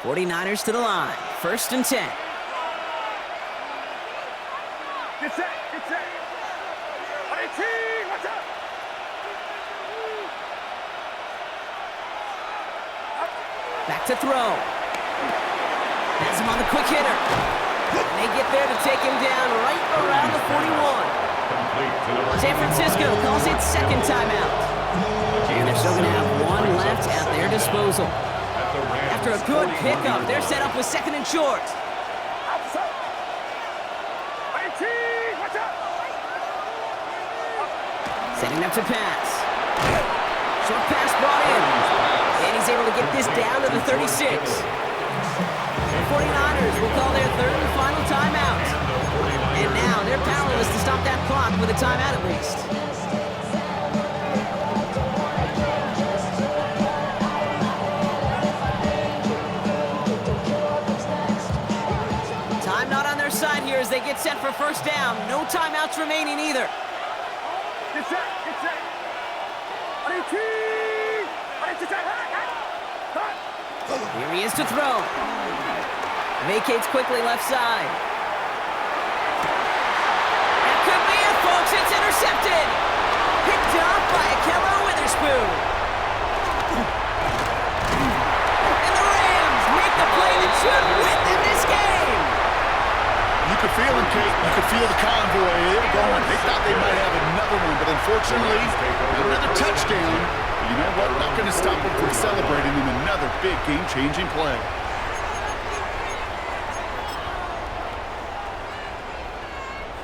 '49ers to the line. 1st and 10. Get set. Get set. Back to throw. Has him on the quick hitter. And they get there to take him down right around the 41. San Francisco calls it second timeout. And they're still going to have one left at their disposal. After a good pickup, they're set up with second and short. Setting up to pass. Short pass brought in. And he's able to get this down to the 36. The 49ers will call their third and final timeout. And now they're powerless to stop that clock with a timeout at least. Time not on their side here as they get set for first down. No timeouts remaining either. Get set, get set. Here he is to throw. Vacates quickly left side. That could be it, folks. It's intercepted. Picked off by Akello Witherspoon. And the Rams make the play that should win them this game. You could feel him, Kate. You could feel the convoy. They were going. They thought they might have another one, but unfortunately, another touchdown. But you know what? Not going to stop them from celebrating in another big game-changing play.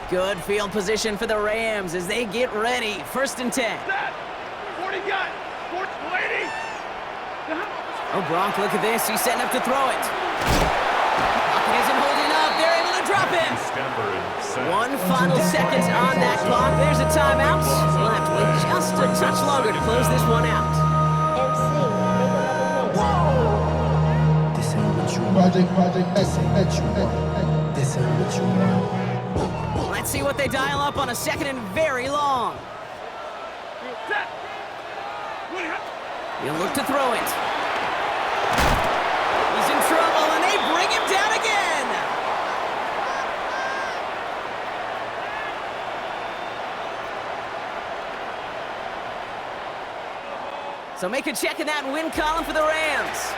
Good field position for the Rams as they get ready. First and 10. 40 got. 420. Oh, Gronk, look at this. He's setting up to throw it. Pocket isn't holding up. They're able to drop him. One final second on that clock. There's a timeout. Left with just a touch longer to close this one out. This ain't what you want. This ain't what you want. This ain't what you want. Let's see what they dial up on a second and very long. He'll look to throw it. He's in trouble, and they bring him down again. So make a check in that win column for the Rams.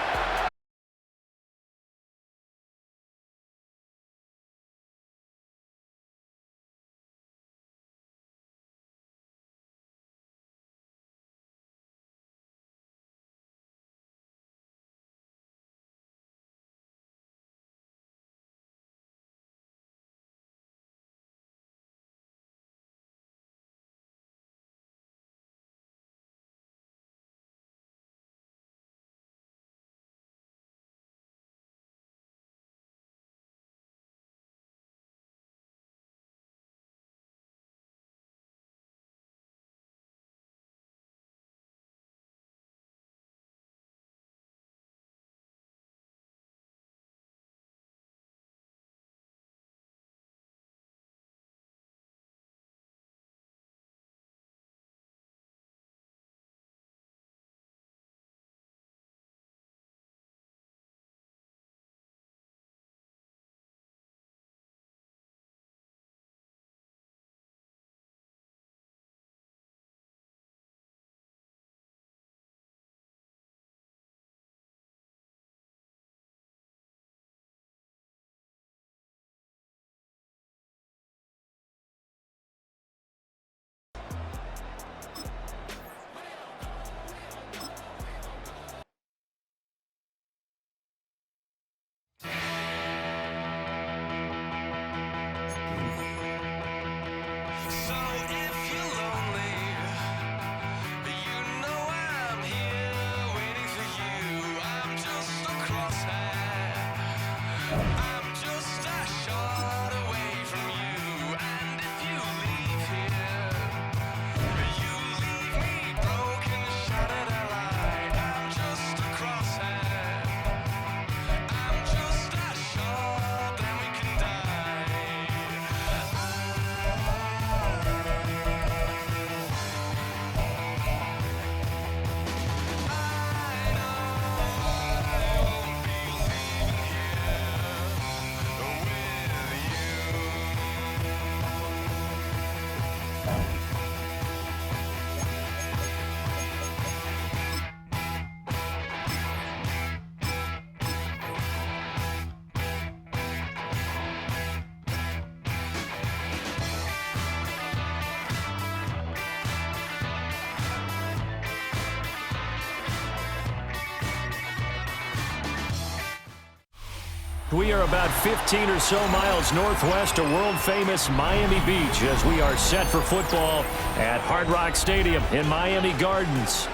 We are about 15 or so miles northwest of world-famous Miami Beach as we are set for football at Hard Rock Stadium in Miami Gardens.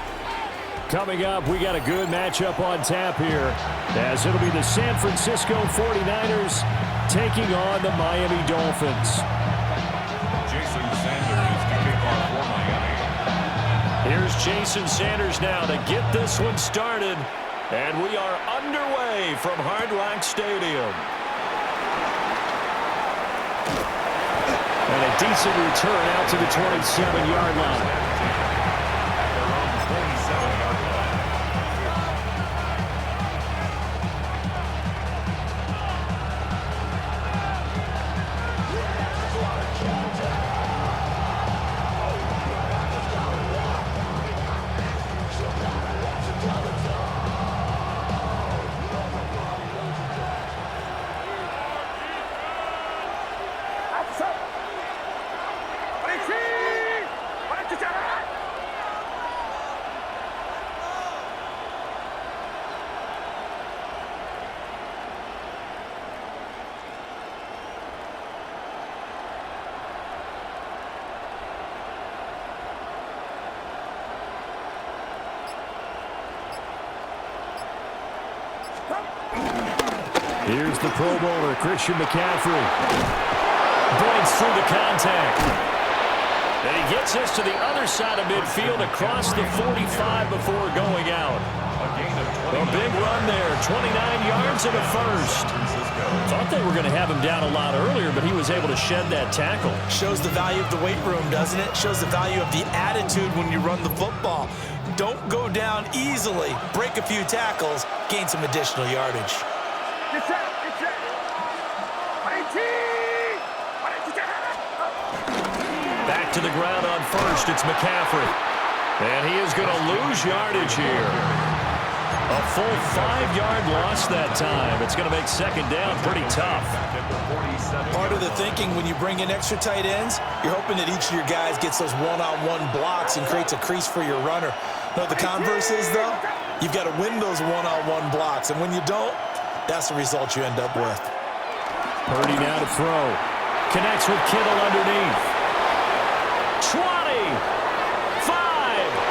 Coming up, we got a good matchup on tap here as it'll be the San Francisco 49ers taking on the Miami Dolphins. Jason Sanders to kick off for Miami. Here's Jason Sanders now to get this one started. And we are underway from Hard Rock Stadium. And a decent return out to the 27-yard line. Here's the Pro Bowler, Christian McCaffrey. Breaks through the contact. And he gets us to the other side of midfield across the 45 before going out. A big run there, 29 yards and a first. Thought they were going to have him down a lot earlier, but he was able to shed that tackle. Shows the value of the weight room, doesn't it? Shows the value of the attitude when you run the football. Don't go down easily. Break a few tackles, gain some additional yardage. Back to the ground on first, it's McCaffrey. And he is going to lose yardage here. A full 5-yard loss that time. It's going to make second down pretty tough. Part of the thinking when you bring in extra tight ends, you're hoping that each of your guys gets those one-on-one blocks and creates a crease for your runner. You know what the converse is, though? You've got to win those one-on-one blocks, and when you don't, that's the result you end up with. Purdy now to throw. Connects with Kittle underneath. 20, 5,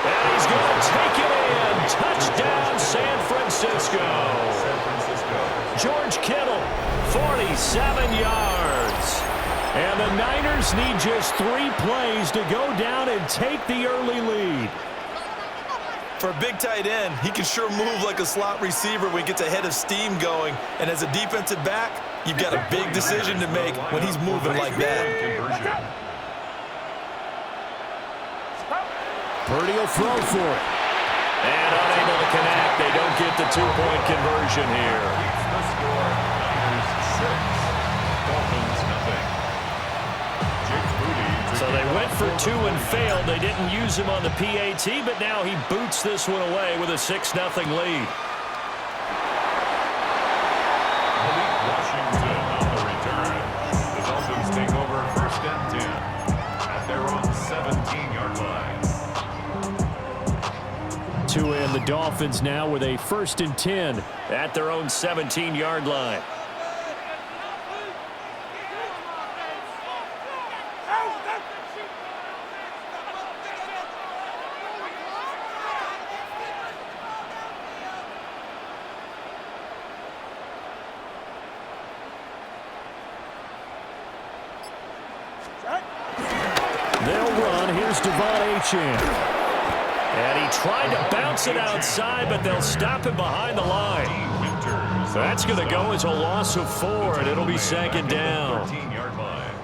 and he's going to take it in. Touchdown, San Francisco. George Kittle, 47 yards. And the Niners need just 3 plays to go down and take the early lead. For a big tight end, he can sure move like a slot receiver when he gets a head of steam going. And as a defensive back, you've got a big decision to make when he's moving like that. Purdy will throw for it. And unable to connect. They don't get the 2-point conversion here. The score, Niners 6, Dolphins nothing. So they went for 2 and failed. They didn't use him on the PAT, but now he boots this one away with a 6-0 lead. Malik Washington on the return. The Dolphins take over first and 10 at their own 17-yard line. To end the Dolphins now with a 1st and 10 at their own 17-yard line. They'll run. Here's Devon Achane. And he tried to bounce it outside, but they'll stop him behind the line. That's going to go as a loss of 4, and it'll be second down. 13-yard line.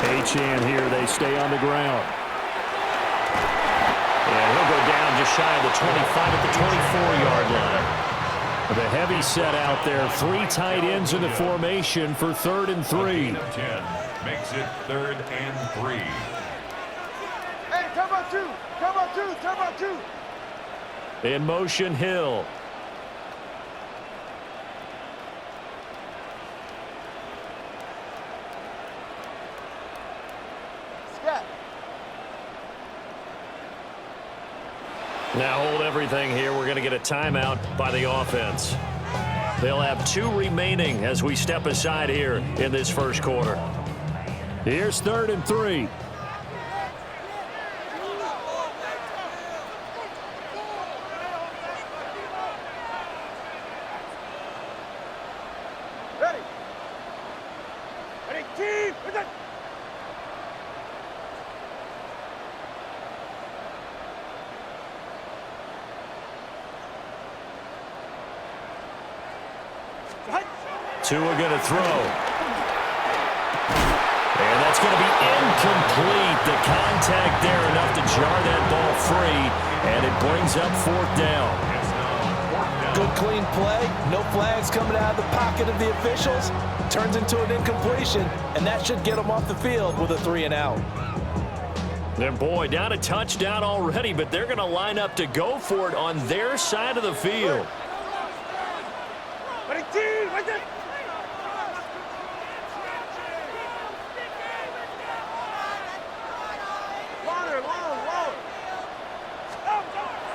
Achane here. They stay on the ground. And he'll go down just shy of the 25 at the 24-yard line. The heavy set out there. 3 tight ends in the formation for 3rd and 3. 10 makes it 3rd and 3. Hey, come on, 2. Come on, 2. Come on, 2. In motion, Hill. Now hold everything here. We're going to get a timeout by the offense. They'll have 2 remaining as we step aside here in this first quarter. Here's 3rd and 3. Ready? Ready, team! Tua going to throw. And that's going to be incomplete. The contact there enough to jar that ball free, and it brings up 4th down. Good clean play. No flags coming out of the pocket of the officials. Turns into an incompletion, and that should get them off the field with a 3-and-out. And boy, down a touchdown already, but they're going to line up to go for it on their side of the field. Ready, team! Right there!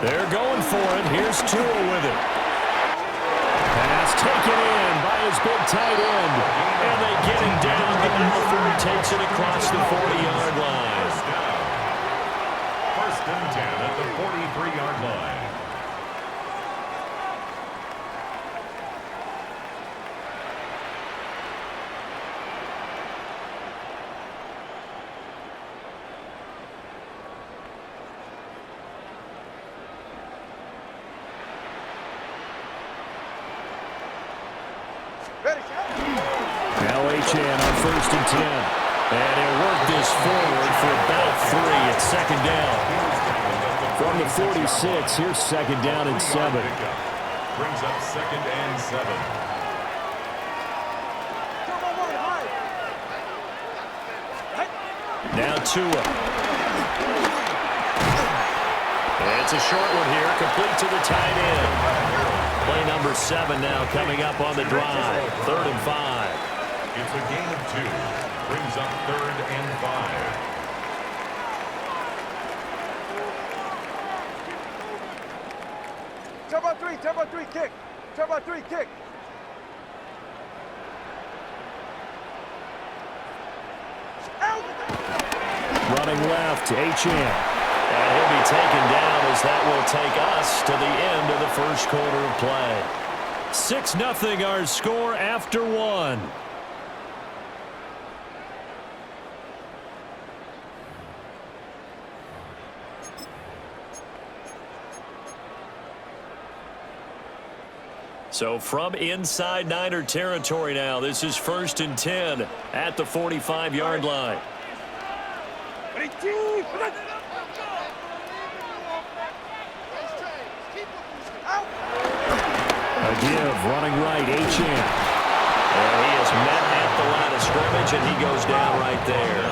They're going for it. Here's Tua with it. Pass taken in by his big tight end. And they get him down before he takes it across the 40-yard line. 1st and 10 at the 43-yard line. Now Achane on 1st and 10. And he'll work this forward for about 3. It's 2nd down. From the 46, here's 2nd down and 7. Brings up 2nd and 7. Now Tua. It's a short one here, complete to the tight end. Play number 7 now coming up on the drive. 3rd and 5. It's a gain of 2. Brings up 3rd and 5. Turbo 3, kick. Turbo 3, kick. Running left, Achane. And he'll be taken down as that will take us to the end of the first quarter of play. 6-0 our score after 1. So from inside Niner territory now, this is 1st and 10 at the 45-yard line. Ready, team! A give, running right, Achane. And he is met at the line of scrimmage, and he goes down right there.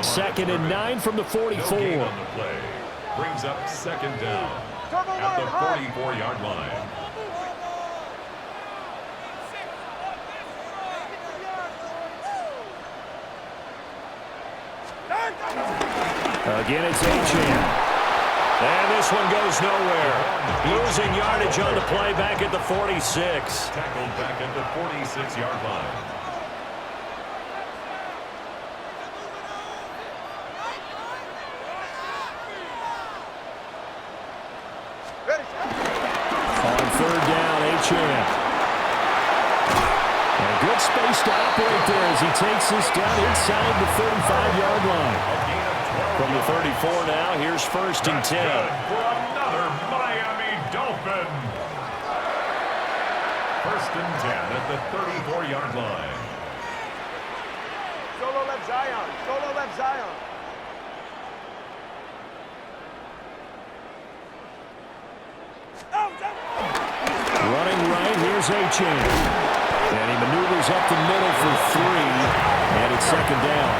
2nd and 9 from the 44. No gain on the play. Brings up 2nd down at the 44-yard line. Again, it's Achane. And this one goes nowhere. Losing yardage on the play back at the 46. Tackled back at the 46-yard line. On 3rd down, Achane. A good space to operate there as he takes this down inside the 35-yard line. From the 34 now, here's 1st and 10. For another Miami Dolphin. 1st and 10 at the 34-yard line. Solo left Zion. Solo left Zion. Running right, here's Achane. And he maneuvers up the middle for 3. And it's 2nd down.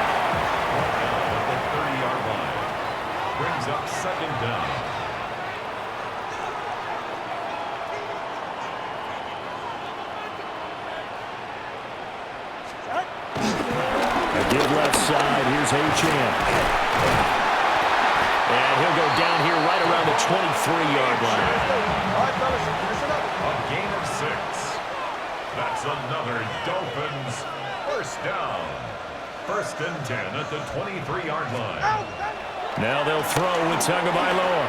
At the 30-yard line. Brings up 2nd down. A give left side, here's Achane. And he'll go down here right around the 23-yard line. A gain of 6. That's another Dolphins first down. 1st and 10 at the 23-yard line. Now they'll throw with Tagovailoa.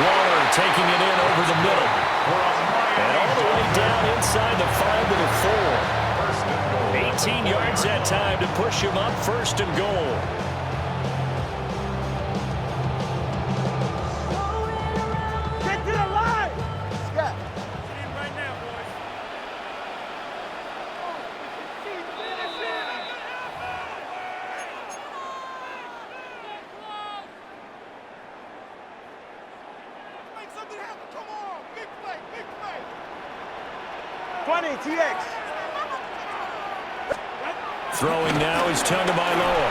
Waller taking it in over the middle. And all the way down inside the 5 to the 4. 18 yards that time to push him up 1st and goal. Get to the line! Scott. Right now, boys. Make something happen. Come on. Big play. Big play. 20, TX. Throwing now is Tagovailoa.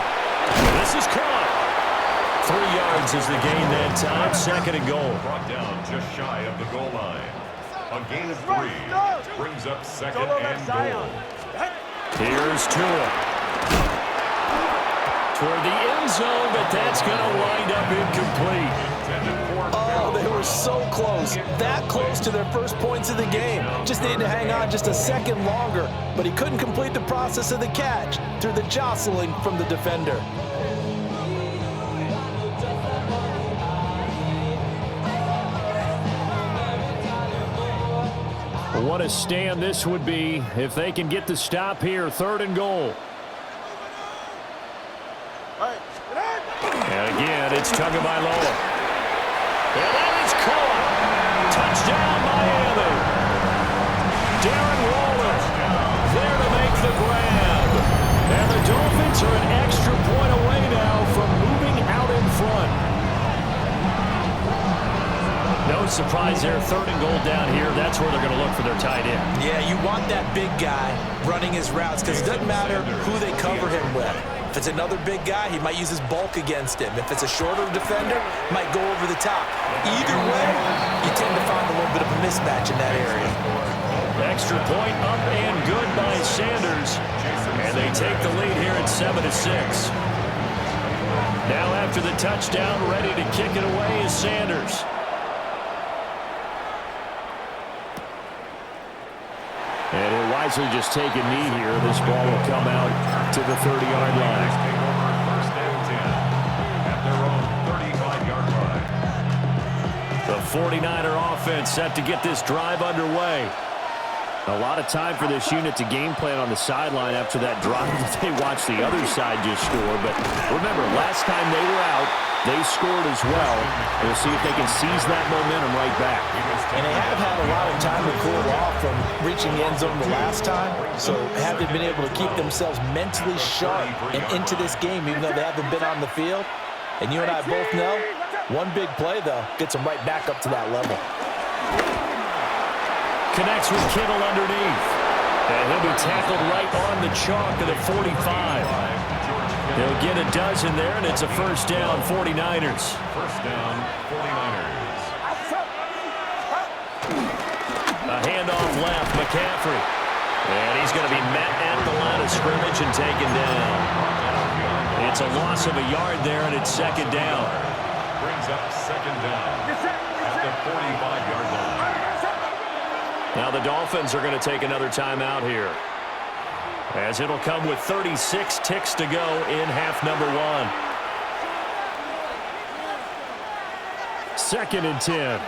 This is caught. 3 yards is the gain that time. 2nd and goal. Brought down just shy of the goal line. A gain of 3 brings up 2nd and goal. Here's Tua. Toward the end zone, but that's going to wind up incomplete. Oh, they were so close. That close to their first points of the game. Just needed to hang on just a second longer, but he couldn't complete the process of the catch through the jostling from the defender. What a stand this would be if they can get the stop here. 3rd and goal. And again, it's Tagovailoa. And that is caught. Touchdown, Miami. Darren Waller there to make the grab. And the Dolphins are an extra point away now from moving out in front. No surprise there. 3rd and goal down here. That's where they're going to look for their tight end. Yeah, you want that big guy running his routes because it doesn't matter who they cover him with. If it's another big guy, he might use his bulk against him. If it's a shorter defender, might go over the top. Either way, you tend to find a little bit of a mismatch in that area. Extra point up and good by Sanders. And they take the lead here at 7-6. Now after the touchdown, ready to kick it away is Sanders. And he'll wisely just take a knee here. This ball will come out to the 30-yard line. First and 10 at their own 35-yard line. The 49er offense set to get this drive underway. A lot of time for this unit to game plan on the sideline after that drive that they watched the other side just score. But remember, last time they were out, they scored as well. We'll see if they can seize that momentum right back. And they have had a lot of time to cool off from reaching the end zone the last time. So have they been able to keep themselves mentally sharp and into this game even though they haven't been on the field? And you and I both know, one big play, though, gets them right back up to that level. Connects with Kittle underneath. And he'll be tackled right on the chalk to the 45. He'll get a dozen there, and it's a first down, 49ers. First down, 49ers. A handoff left, McCaffrey. And he's going to be met at the line of scrimmage and taken down. It's a loss of a yard there, and it's 2nd down. Brings up 2nd down at the 45-yard line. Now the Dolphins are going to take another timeout here, as it'll come with 36 ticks to go in half number 1. 2nd and 10.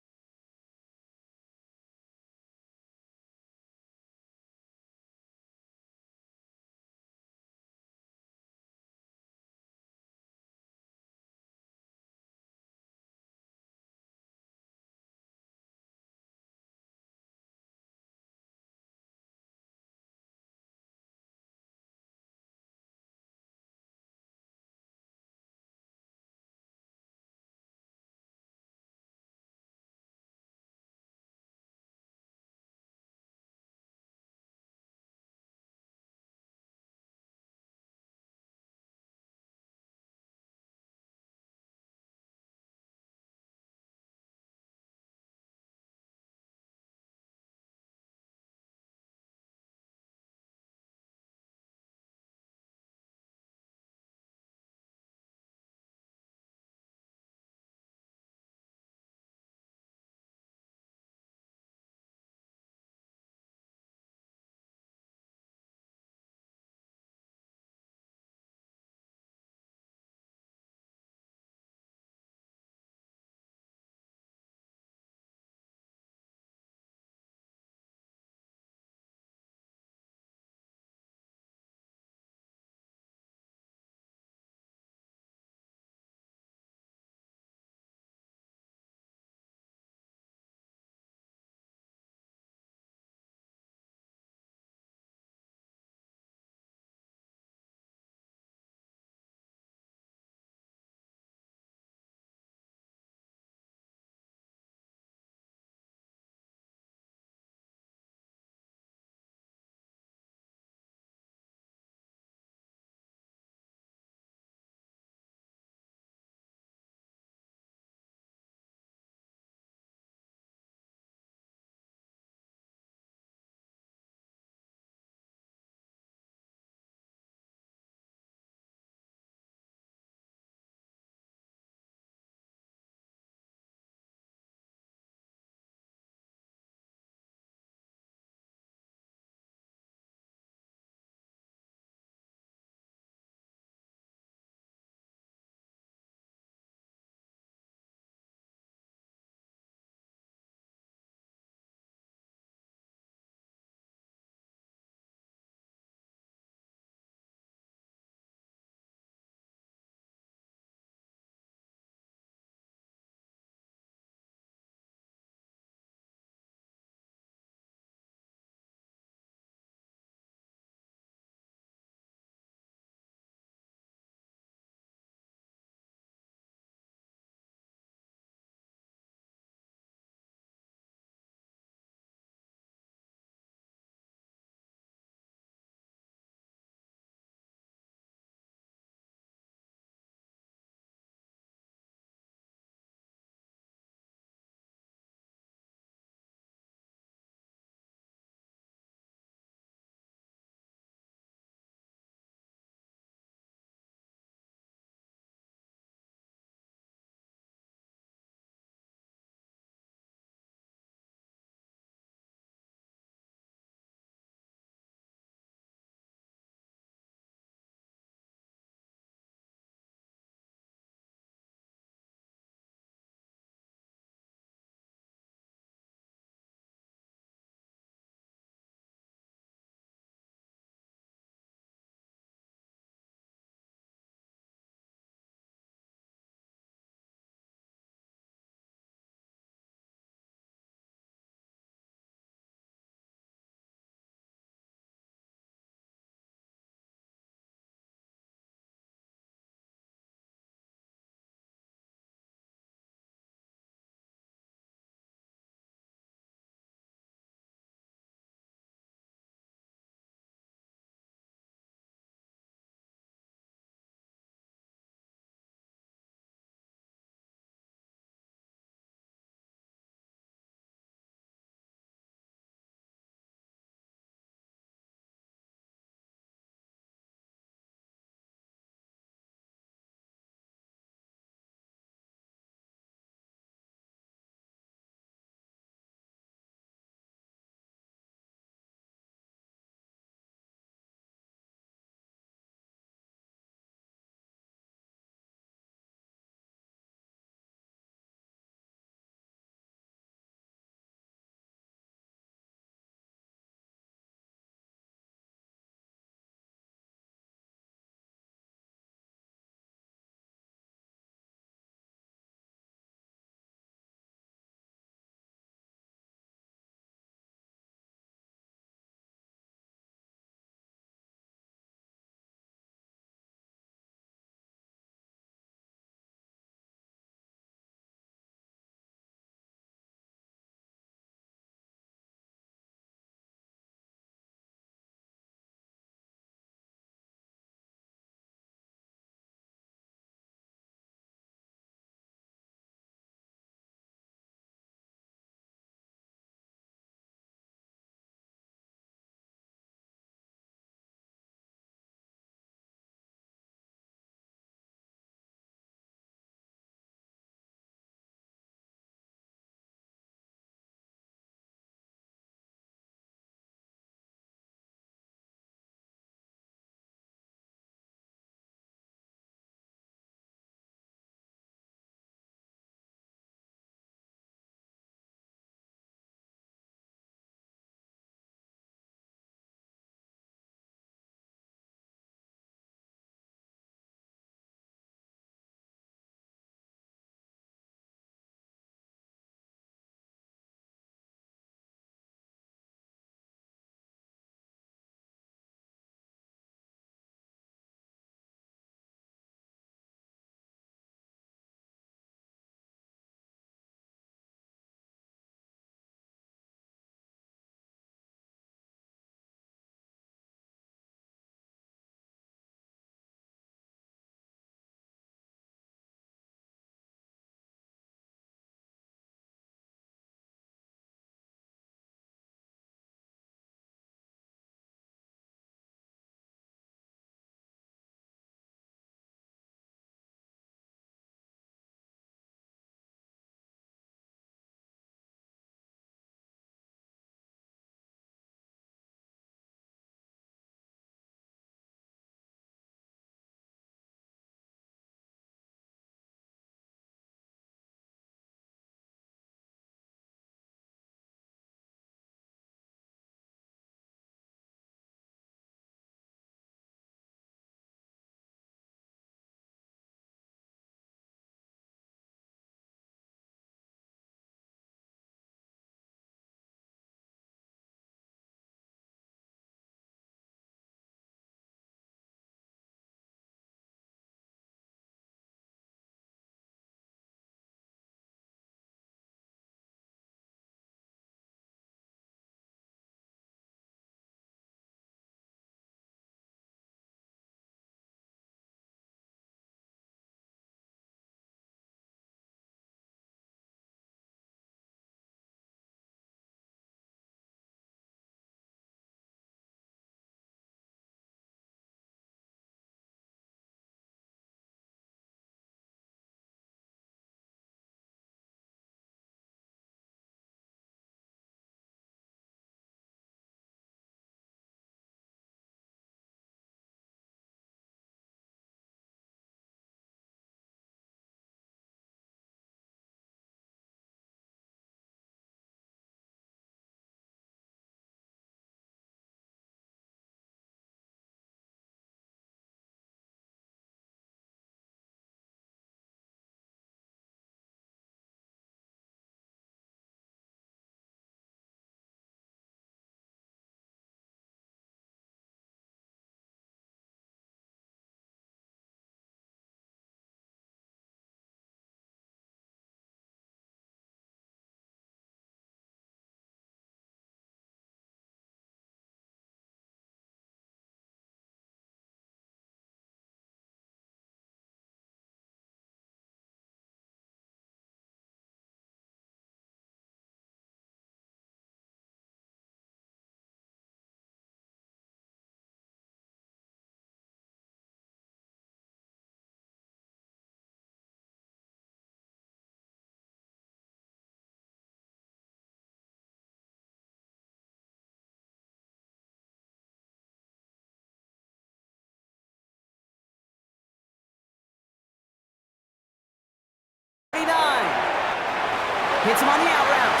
Hits him on the out route.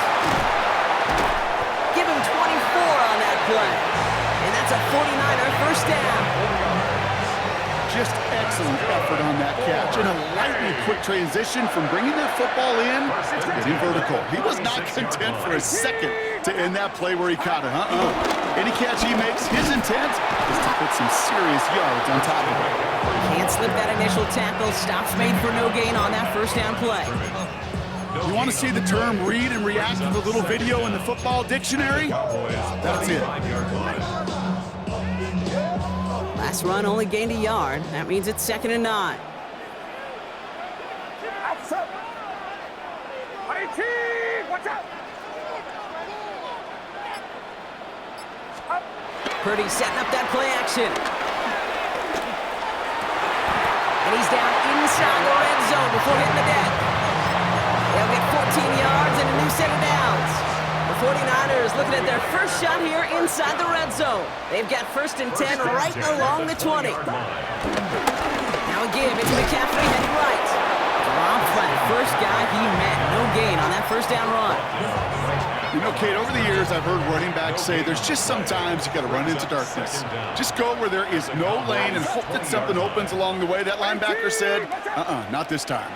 Give him 24 on that play. And that's a 49er first down. Just excellent effort on that catch and a lightning quick transition from bringing that football in to getting vertical. He was not content for a second to end that play where he caught it. Any catch he makes, his intent is to put some serious yards on top of it. Can't slip that initial tackle. Stops made for no gain on that first down play. You want to see the term read and react to the little video in the football dictionary? That's it. Last run only gained a yard. That means it's 2nd and 9. Purdy setting up that play action. And he's down inside the red zone before hitting the deck. They'll get 14 yards and a new set of downs. The 49ers looking at their first shot here inside the red zone. They've got 1st and 10 right along the 20. Now a give, it's McCaffrey heading right. Drop flat, first guy he met. No gain on that first down run. You know, Kate, over the years I've heard running backs say there's just sometimes you got to run into darkness. Just go where there is no lane and hope that something opens along the way. That linebacker said, not this time.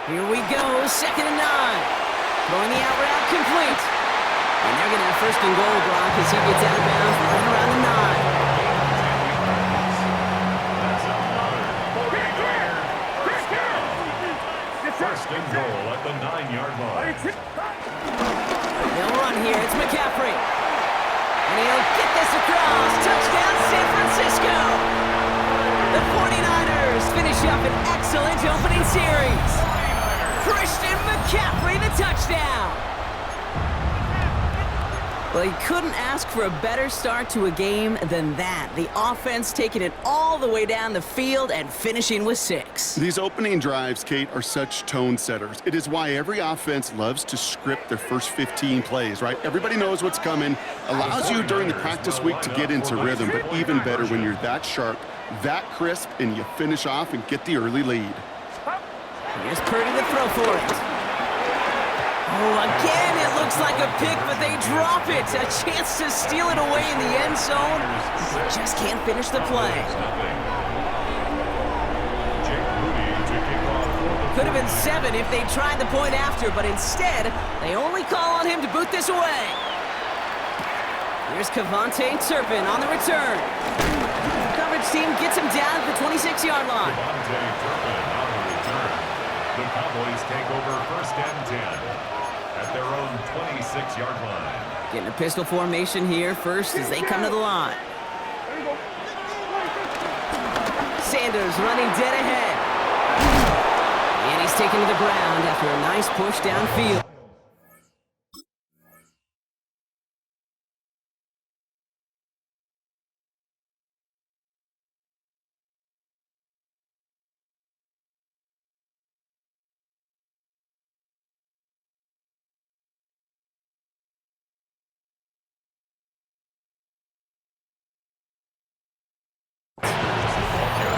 Here we go, 2nd and 9. Throwing the out route complete. And they're going to have 1st and goal, Gronk, as he gets out of bounds right around the 9. First and goal at the 9-yard line. They'll run here. It's McCaffrey. And he'll get this across. Touchdown, San Francisco. The 49ers finish up an excellent opening series. Christian McCaffrey, the touchdown. Well, you couldn't ask for a better start to a game than that. The offense taking it all the way down the field and finishing with 6. These opening drives, Kate, are such tone setters. It is why every offense loves to script their first 15 plays, right? Everybody knows what's coming. Allows you during the practice week to get into rhythm, but even better when you're that sharp, that crisp, and you finish off and get the early lead. Here's Purdy to throw for it. Oh, again, it looks like a pick, but they drop it. A chance to steal it away in the end zone. They just can't finish the play. Could have been 7 if they tried the point after, but instead, they only call on him to boot this away. Here's Kevontae Turpin on the return. The coverage team gets him down at the 26-yard line. Kevontae Turpin on the return. The Cowboys take over 1st and 10. At their own 26-yard line. Getting a pistol formation here first as they come to the line. Sanders running dead ahead. And he's taken to the ground after a nice push downfield.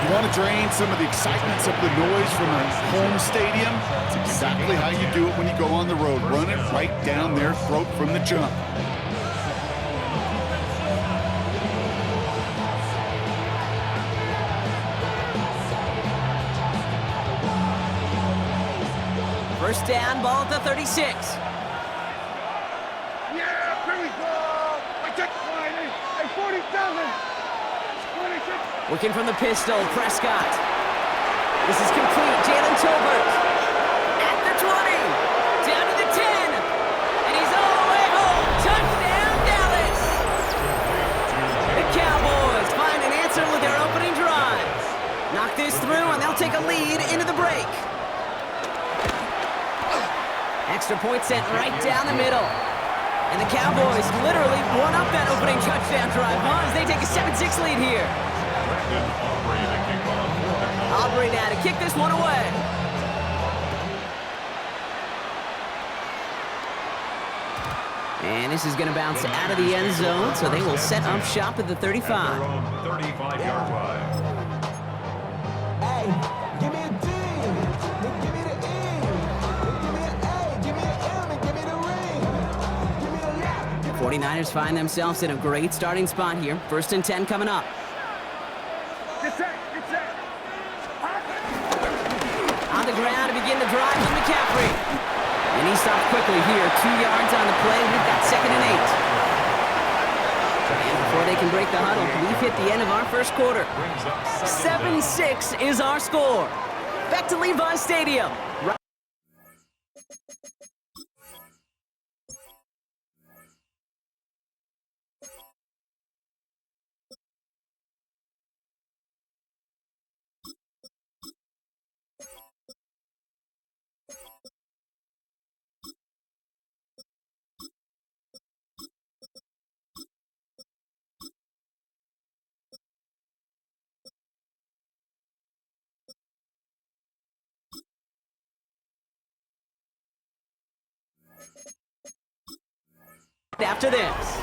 You want to drain some of the excitement, some of the noise from a home stadium? It's exactly how you do it when you go on the road. Run it right down their throat from the jump. First down, ball at the 36. Yeah, pretty good. I took 47. Working from the pistol, Prescott. This is complete. Jalen Tolbert at the 20, down to the 10, and he's all the way home. Touchdown, Dallas. The Cowboys find an answer with their opening drive. Knock this through, and they'll take a lead into the break. Extra point sent right down the middle. And the Cowboys literally won up that opening touchdown drive, as they take a 7-6 lead here. Aubrey now to kick this one away. And this is going to bounce out of the end zone, so they will set up shop at the 35. 35-yard line. Hey, give me a D. 49ers find themselves in a great starting spot here. 1st and 10 coming up. On the ground to begin the drive with McCaffrey. And he stopped quickly here. 2 yards on the play. We've got 2nd and 8. And before they can break the huddle, we've hit the end of our first quarter. 7-6 is our score. Back to Levi Stadium. After this.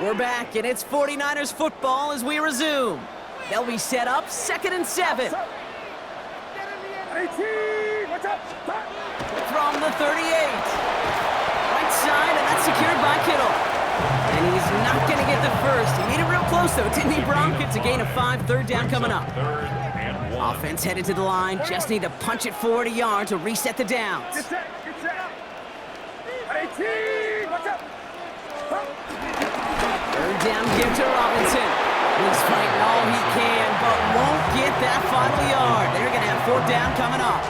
We're back, and it's 49ers football as we resume. They'll be set up 2nd and 7. From the 38. Right side, and that's secured by Kittle. And he's not going to get the first. He made it real close, though, didn't he, Bronk? It's a gain of 5, 3rd down coming up. Offense headed to the line. Just need to punch it forward a yard to reset the downs. Third down give to Robinson. He's fighting all he can, but won't get that final yard. They're going to have 4th down coming up.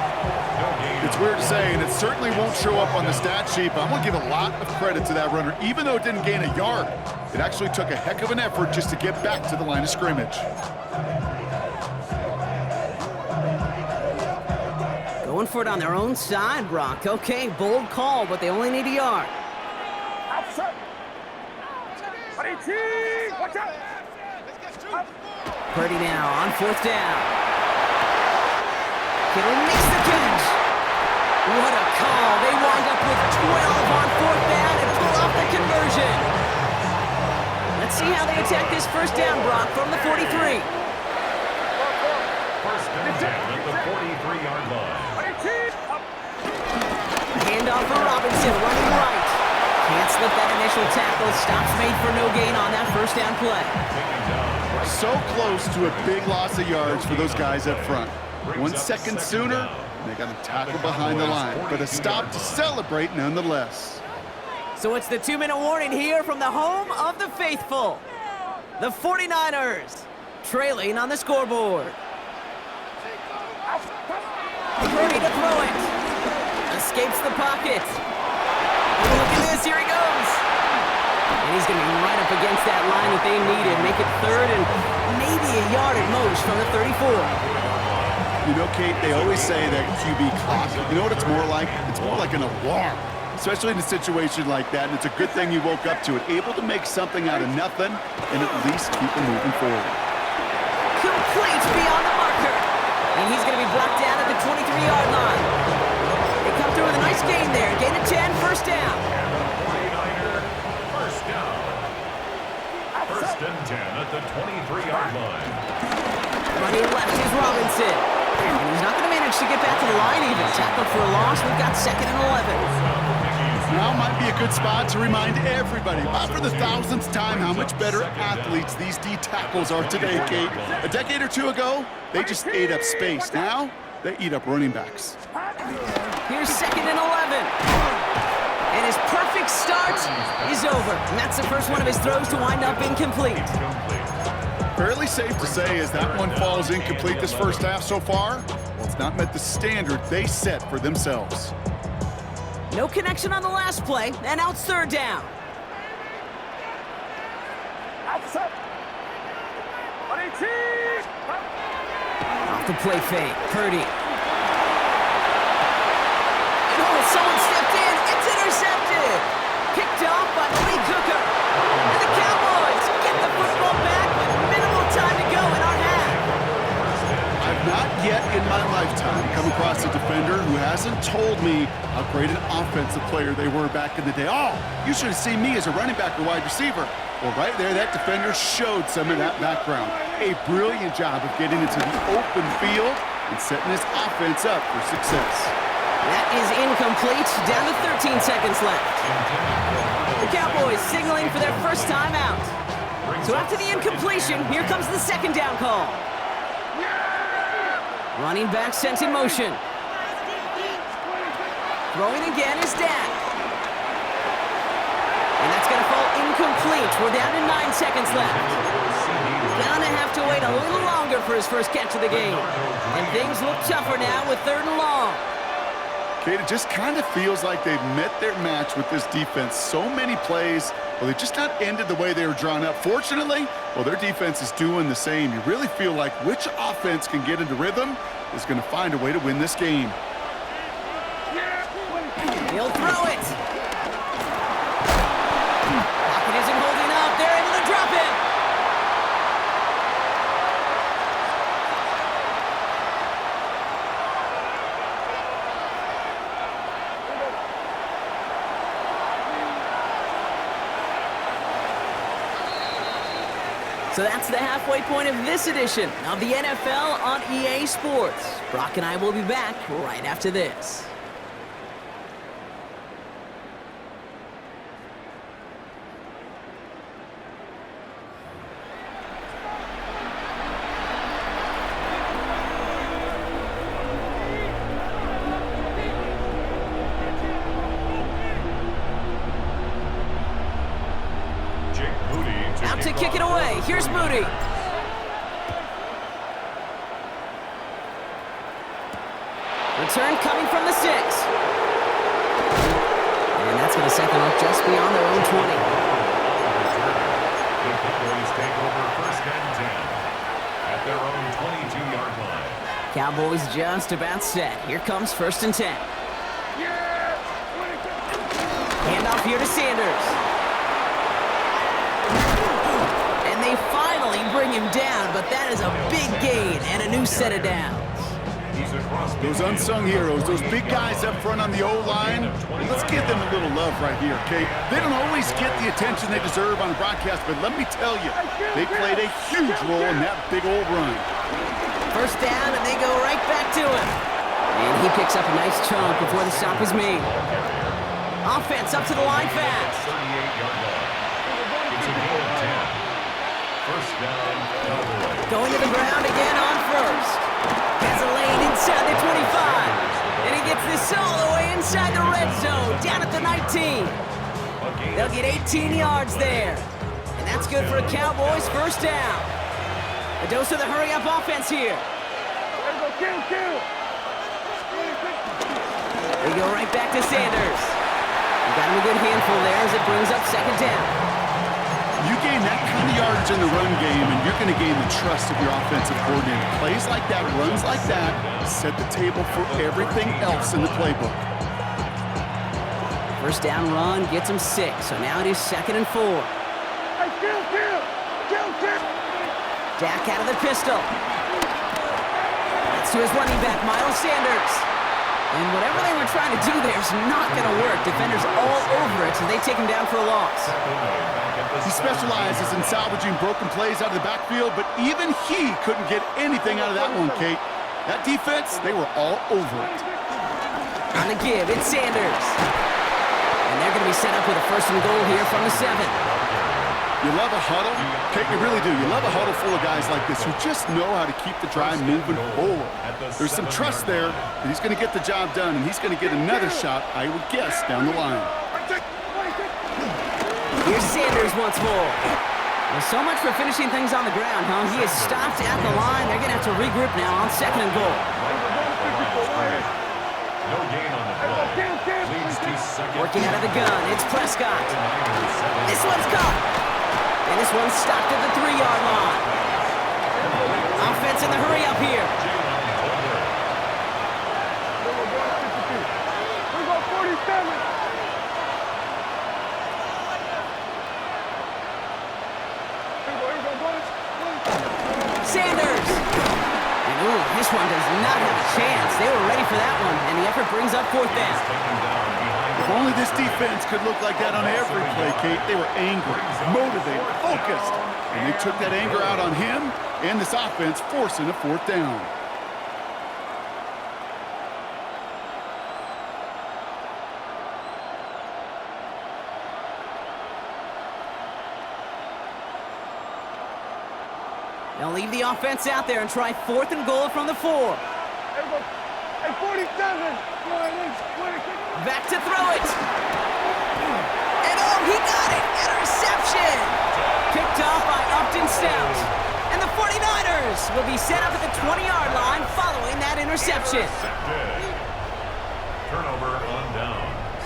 It's weird to say, and it certainly won't show up on the stat sheet, but I'm going to give a lot of credit to that runner. Even though it didn't gain a yard, it actually took a heck of an effort just to get back to the line of scrimmage. Going for it on their own side, Brock. Okay, bold call, but they only need a yard. Purdy now on 4th down. Kittle makes the catch. What a call. They wind up with 12 on 4th down and pull off the conversion. Let's see how they attack this 1st down, Brock, from the 43. 1st and 10 at the 43-yard line. Handoff for Robinson, running right. Can't slip that initial tackle. Stops made for no gain on that 1st down play. So close to a big loss of yards for those guys up front. 1 second sooner, they got a tackle behind the line, but a stop to celebrate nonetheless. So it's the 2-minute warning here from the home of the faithful. The 49ers trailing on the scoreboard. Purdy to throw it. Escapes the pocket. Oh, look at this, here he goes. And he's going to be right up against that line that they needed. Make it 3rd and maybe a yard at most from the 34. You know, Kate, they always say that QB clock. You know what it's more like? It's more like an alarm, especially in a situation like that. And it's a good thing you woke up to it, able to make something out of nothing and at least keep them moving forward. Complete beyond the marker. And he's going to be brought down at the 23-yard line. They come through with a nice gain there. Gain of 10, 1st down. 1st and 10 at the 23-yard line. Running left is Robinson. And he's not going to manage to get back to the line even. Tackled for a loss. We've got 2nd and 11. Now might be a good spot to remind everybody, about for the 1000th time, how much better athletes these D tackles are today, Kate. A decade or 2 ago, they just ate up space. Now, they eat up running backs. Here's 2nd and 11. And his perfect start is over. And that's the first one of his throws to wind up incomplete. Fairly safe to say as that one falls incomplete this 1st half so far, well, it's not met the standard they set for themselves. No connection on the last play, and now it's 3rd down. Off the play fake, Purdy. And oh, someone stepped in. It's intercepted. Picked off by Lee Cooker. And the Cowboys get the football back with minimal time to go in our half. I've not yet in my lifetime come across a defender who hasn't told me how great an offensive player they were back in the day. Oh, you should have seen me as a running back or wide receiver. Well, right there, that defender showed some of that background. A brilliant job of getting into the open field and setting this offense up for success. That is incomplete. Down to 13 seconds left. The Cowboys signaling for their first time out. So after the incompletion, here comes the second down call. Running back sent in motion. Throwing again is Dak. And that's going to fall incomplete. We're down to 9 seconds left. Gonna have to wait a little longer for his first catch of the game. And things look tougher now with 3rd and long. Kate, it just kind of feels like they've met their match with this defense. So many plays, well, they just not ended the way they were drawn up. Fortunately, well, their defense is doing the same. You really feel like which offense can get into rhythm is going to find a way to win this game. He'll throw it. Pocket isn't holding up. They're able to drop it. So that's the halfway point of this edition of the NFL on EA Sports. Brock and I will be back right after this. Out to kick it away. Here's Moody. Return coming from the 6. And that's going to set them up just beyond their own 20. The Cowboys take over 1st and 10 at their own 22-yard line. Cowboys just about set. Here comes 1st and 10. Handoff here to Sanders. They finally bring him down, but that is a big gain and a new set of downs. Those unsung heroes, those big guys up front on the O-line, let's give them a little love right here, okay? They don't always get the attention they deserve on the broadcast, but let me tell you, they played a huge role in that big old run. 1st down, and they go right back to him. And he picks up a nice chunk before the stop is made. Offense up to the line fast. 38-yard line. It's a goal of 10. 1st down, Cowboys. Going to the ground again on 1st. Has a lane inside the 25. And he gets this all the way inside the red zone, down at the 19. They'll get 18 yards there. And that's good for a Cowboys 1st down. A dose of the hurry-up offense here. They go right back to Sanders. He got him a good handful there as it brings up 2nd down. You gain that kind of yardage in the run game, and you're going to gain the trust of your offensive coordinator. Plays like that, runs like that, set the table for everything else in the playbook. 1st down run gets him 6, so now it is 2nd and 4. Dak out of the pistol. That's to his running back, Miles Sanders. And whatever they were trying to do there is not going to work. Defenders all over it, so they take him down for a loss. He specializes in salvaging broken plays out of the backfield, but even he couldn't get anything out of that one, Kate. That defense, they were all over it. On the give, it's Sanders. And they're going to be set up with a 1st and goal here from the 7. You love a huddle? Kate, you really do. You love a huddle full of guys like this who just know how to keep the drive moving forward. There's some trust there that he's going to get the job done, and he's going to get another shot, I would guess, down the line. Here's Sanders once more. Well, so much for finishing things on the ground, huh? He is stopped at the line. They're going to have to regroup now on 2nd and goal. No gain on the play. Leads to 2nd. Working out of the gun, it's Prescott. This one's caught. And this one's stopped at the 3-yard line. Offense in the hurry up here. Sanders. And ooh, this one does not have a chance. They were ready for that one, and the effort brings up 4th down. If only this defense could look like that on every play, Kate. They were angry, motivated, focused, and they took that anger out on him and this offense, forcing a 4th down. They'll leave the offense out there and try 4th and goal from the 4. Hey, 47! Back to throw it. And oh, he got it! Interception! Picked off by Upton Stout. And the 49ers will be set up at the 20-yard line following that interception. Turnover on downs.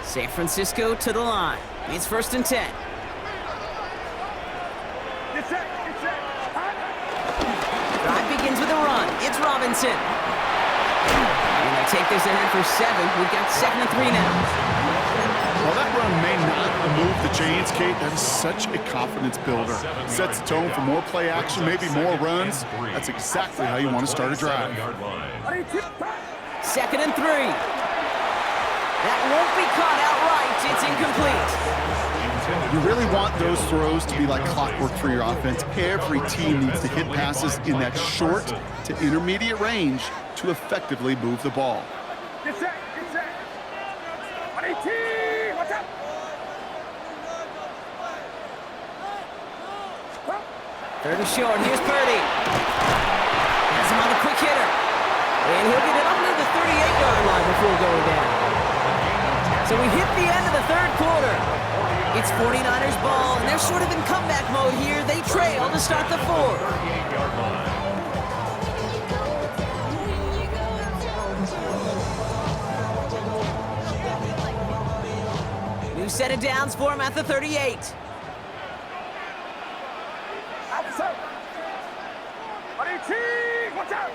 San Francisco to the line. It's 1st and 10. Drive begins with a run. It's Robinson. And they'll take this ahead for 7. We've got 2nd and 3 now. While that run may not move the chains, Kate, that is such a confidence builder. Sets the tone for more play action, maybe more runs. That's exactly how you want to start a drive. 2nd and 3. That won't be caught outright. It's incomplete. You really want those throws to be like clockwork for your offense. Every team needs to hit passes in that short to intermediate range to effectively move the ball. Get set, get set. 118, watch out. Third and short, here's Purdy. Has him on the quick hitter. And he'll get it under the 38-yard line before going down. So we hit the end of the 3rd quarter. It's 49ers ball, and they're sort of in comeback mode here. They trail to start the 4th. New set of downs for him at the 38. Outside. 118, watch out.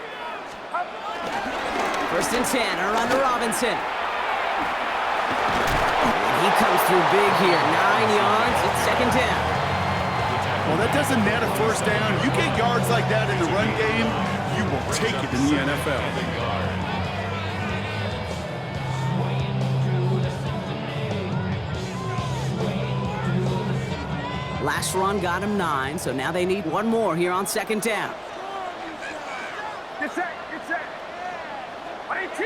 1st and 10, a run to Robinson. He comes through big here, 9 yards, it's 2nd down. Well, that doesn't net a 1st down. You get yards like that in the run game, you will take it in the NFL. Last run got him 9, so now they need one more here on 2nd down. Get set, get set. 118.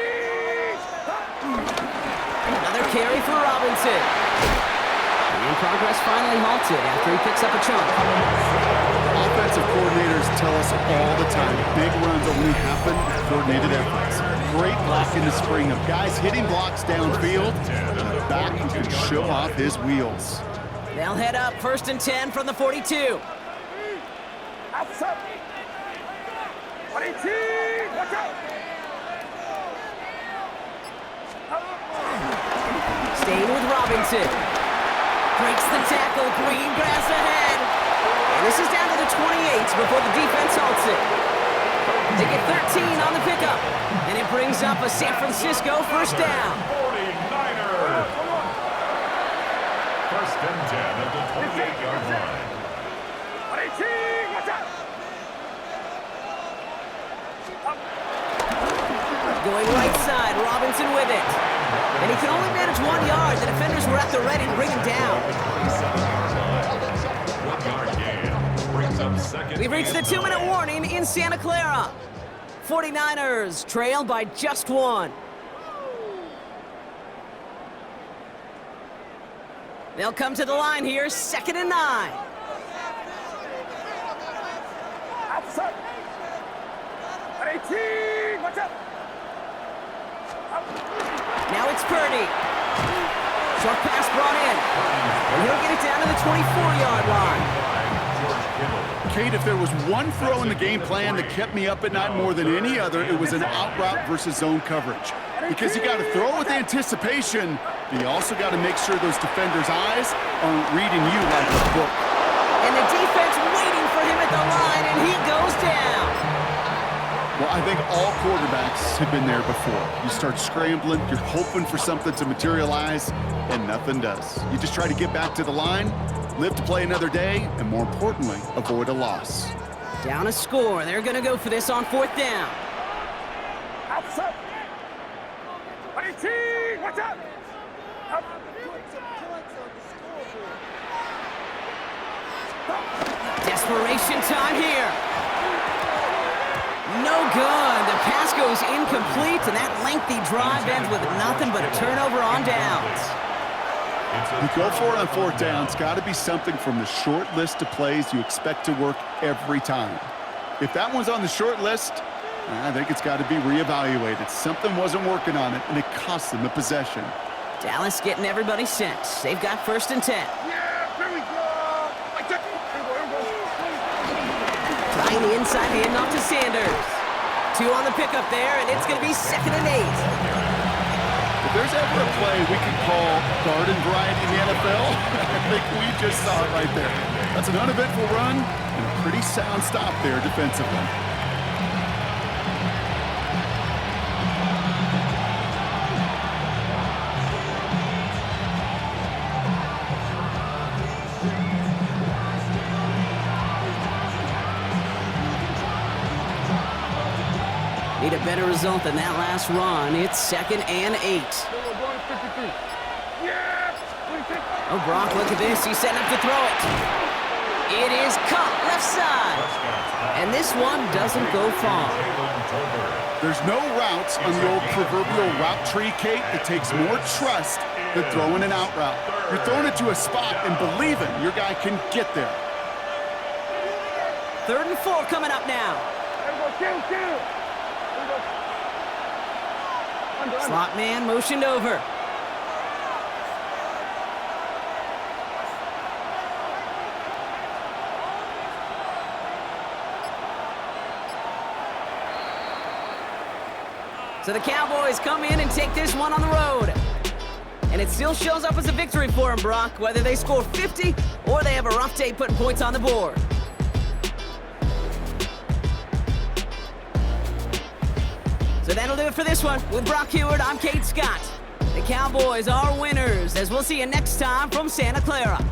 Another carry for Robinson. And progress finally halted after he picks up a chunk. Offensive coordinators tell us all the time, big runs only happen with coordinated efforts. Great block in the spring of guys hitting blocks downfield, and a back who can show off his wheels. They'll head up 1st and 10 from the 42. Outside. 118, watch out. Staying with Robinson. Breaks the tackle, green grass ahead. And this is down to the 28 before the defense halts it. They get 13 on the pickup. And it brings up a San Francisco 1st down. 49ers. 1st and 10 at the 28-yard line. 118, watch out. Going right side, Robinson with it. And he can only manage 1 yard. The defenders were at the ready to bring him down. 1-yard gain. Brings up 2nd. We've reached the 2-minute warning in Santa Clara. 49ers trail by just 1. They'll come to the line here, 2nd and 9. Outside. 118, watch out. Now it's Purdy. Short pass brought in. And he'll get it down to the 24-yard line. Kate, if there was one throw in the game plan that kept me up at night more than any other, it was an out route versus zone coverage. Because you got to throw with anticipation, but you also got to make sure those defenders' eyes aren't reading you like a book. And the defense waiting for him at the line, and he goes down. Well, I think all quarterbacks have been there before. You start scrambling, you're hoping for something to materialize, and nothing does. You just try to get back to the line, live to play another day, and more importantly, avoid a loss. Down a score. They're going to go for this on 4th down. Outside. 18. Watch out. Desperation time here. No good. The pass goes incomplete, and that lengthy drive ends with nothing but a turnover on downs. You go for it on 4th down. It's got to be something from the short list of plays you expect to work every time. If that one's on the short list, I think it's got to be reevaluated. Something wasn't working on it, and it cost them the possession. Dallas getting everybody set. They've got 1st and 10. Yeah, here we go. Trying the inside handoff to Sanders. 2 on the pickup there, and it's going to be 2nd and 8. If there's ever a play we could call garden variety in the NFL, I think we just saw it right there. That's an uneventful run and a pretty sound stop there defensively. Need a better result than that last run. It's 2nd and 8. Oh, Brock, look at this. He's setting up to throw it. It is caught left side. And this one doesn't go far. There's no routes on the old proverbial route tree, Kate. It takes more trust than throwing an out route. You're throwing it to a spot and believing your guy can get there. 3rd and 4 coming up now. Slot man motioned over. So the Cowboys come in and take this one on the road. And it still shows up as a victory for them, Brock, whether they score 50 or they have a rough day putting points on the board. So that'll do it for this one. With Brock Heward, I'm Kate Scott. The Cowboys are winners, as we'll see you next time from Santa Clara.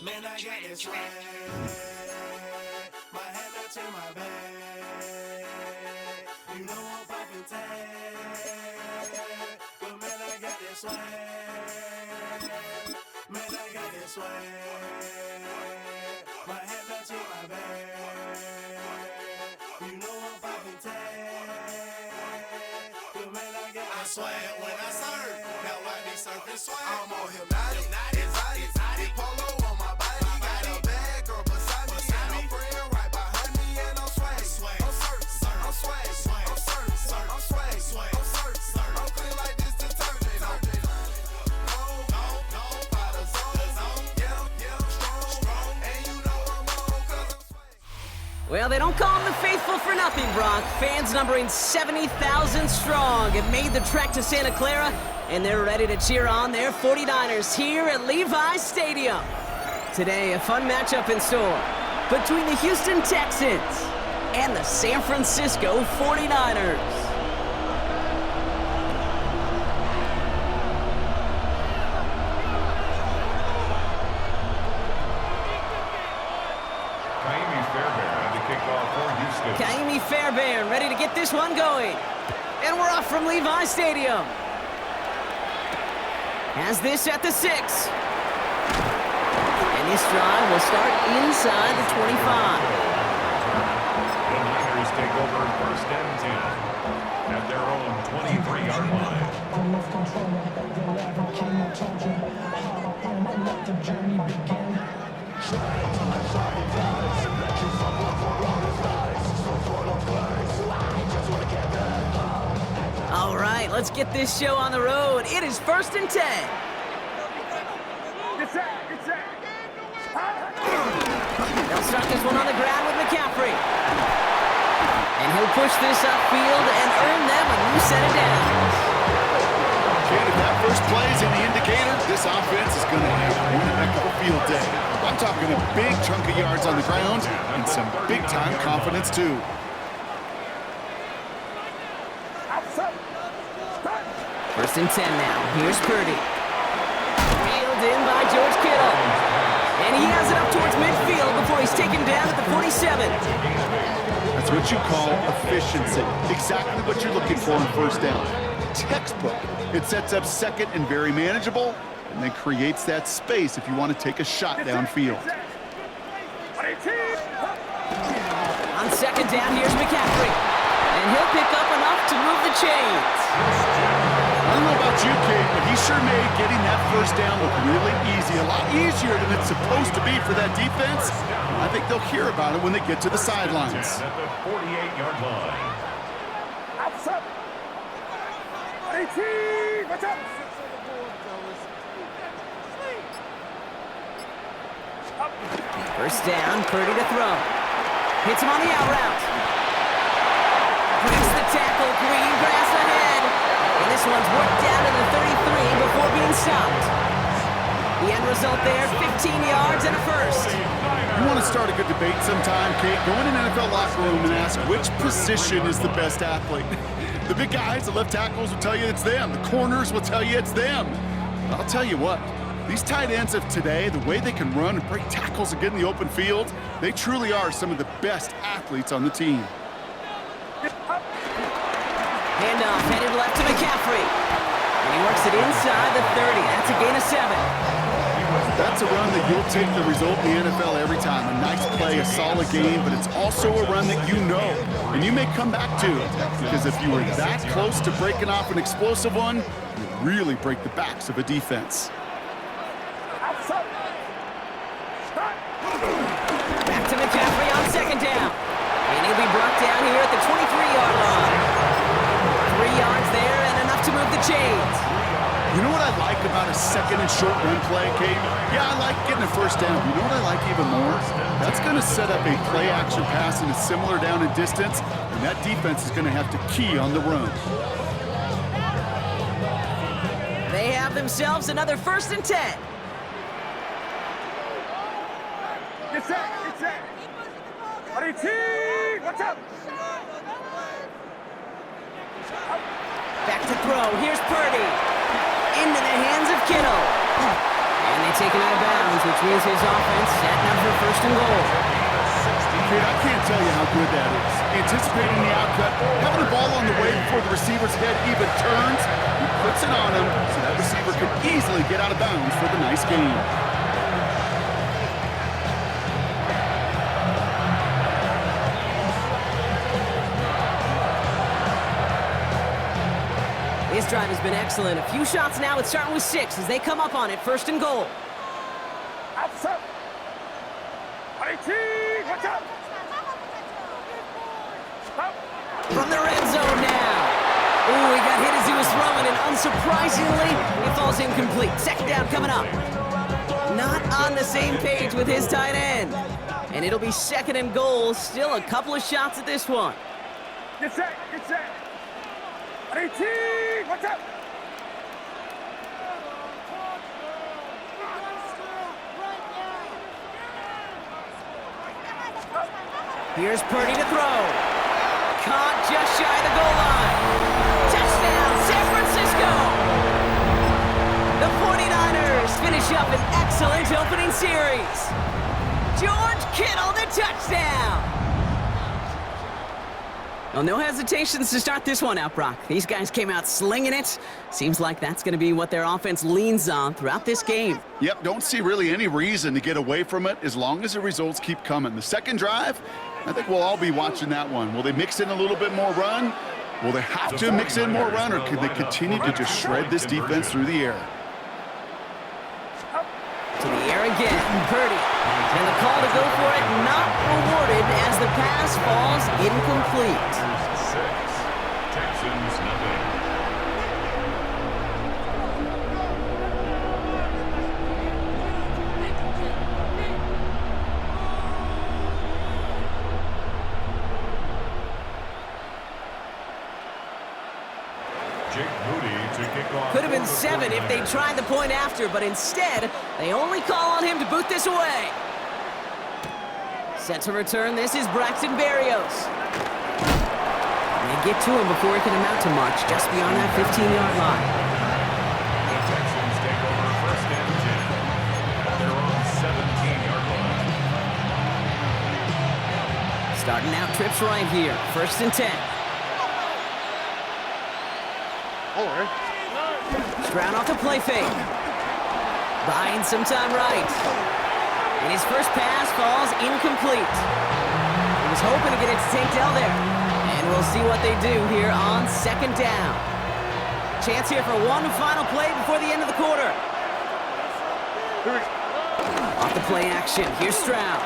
Man, I got this swag. My hat matching my bag. You know I'm poppin' tag. But man, I got this swag. Man, I got this swag. My hat matching my bag. You know I'm poppin' tag. But man, I got this swag. When I surf, now I be surfing swag. I'm on hypnotic, exotic, polo. Well, they don't call them the faithful for nothing, Brock. Fans numbering 70,000 strong have made the trek to Santa Clara, and they're ready to cheer on their 49ers here at Levi Stadium. Today, a fun matchup in store between the Houston Texans and the San Francisco 49ers. Kaimi Fairbairn ready to get this one going. And we're off from Levi Stadium. Has this at the 6. And this drive will start inside the 25. The Niners take over 1st and 10 at their own 23-yard line. I lost control, I got the level, king, I told you. I let the journey begin. All right, let's get this show on the road. It is 1st and 10. They'll start this one on the ground with McCaffrey. And he'll push this upfield and earn them a new set of downs. Kid, if that first play is any indicator, this offense is going to have one heck of a field day. I'm talking a big chunk of yards on the ground and some big-time confidence, too. First and 10 now. Here's Purdy. Reeled in by George Kittle. And he has it up towards midfield before he's taken down at the 47. That's what you call efficiency. Exactly what you're looking for on first down. Textbook. It sets up second and very manageable, and then creates that space if you want to take a shot downfield. On second down, here's McCaffrey. And he'll pick up enough to move the chains. I don't know about you, Kate, but he sure made getting that first down look really easy. A lot easier than it's supposed to be for that defense. I think they'll hear about it when they get to the sidelines. At the 48-yard line. First down, Purdy to throw. Hits him on the out route. Breaks the tackle, green grass ahead. And this one's worked down to the 33 before being stopped. The end result there, 15 yards and a first. You want to start a good debate sometime, Kate? Go in an NFL locker room and ask which position is the best athlete. The big guys, the left tackles will tell you it's them. The corners will tell you it's them. I'll tell you what, these tight ends of today, the way they can run and break tackles and get in the open field, they truly are some of the best athletes on the team. Handoff headed left to McCaffrey. And he works it inside the 30. That's a gain of 7. That's a run that you'll take the result in the NFL every time. A nice play, a solid game, but it's also a run that you know, and you may come back to it. Because if you were that close to breaking off an explosive one, you really break the backs of a defense. Back to McCaffrey on second down. And he'll be brought down here at the 23-yard line. 3 yards there and enough to move the chains. You know what I like about a second and short run play, Kate? Yeah, I like getting a first down. You know what I like even more? That's going to set up a play-action pass in a similar down and distance, and that defense is going to have to key on the run. They have themselves another first and 10. Get set, get set. What's up? Back to throw. Here's Purdy. Into the hands of Kittle. And they take him out of bounds, which means his offense setting up for first and goal. Kid, I can't tell you how good that is. Anticipating the outcut, having the ball on the way before the receiver's head even turns, he puts it on him so that receiver could easily get out of bounds for the nice gain. This drive has been excellent. A few shots now. It's starting with 6 as they come up on it. First and goal. From the red zone now. Ooh, he got hit as he was throwing, and unsurprisingly, it falls incomplete. Second down coming up. Not on the same page with his tight end. And it'll be second and goal. Still a couple of shots at this one. Get set, get set. What's up? Here's Purdy to throw. Caught just shy of the goal line. Touchdown, San Francisco! The 49ers finish up an excellent opening series. George Kittle, the touchdown! Well, no hesitations to start this one out, Brock. These guys came out slinging it. Seems like that's going to be what their offense leans on throughout this game. Yep, don't see really any reason to get away from it as long as the results keep coming. The second drive, I think we'll all be watching that one. Will they mix in a little bit more run? Will they have to mix in more run, or could they continue to just shred this defense through the air? To the air again, Purdy. And the call to go for it not rewarded as the pass falls incomplete. 6, Texans nothing. 7 if they tried the point after, but instead, they only call on him to boot this away. Set to return, this is Braxton Berrios. They get to him before he can amount to much, just beyond that 15-yard line. The Texans take over first and 10. They're on 17-yard line. Starting out trips right here, first and 10. Stroud off the play fake. Buying some time right. And his first pass falls incomplete. He was hoping to get it to Tank Dell there. And we'll see what they do here on second down. Chance here for one final play before the end of the quarter. Off the play action, here's Stroud.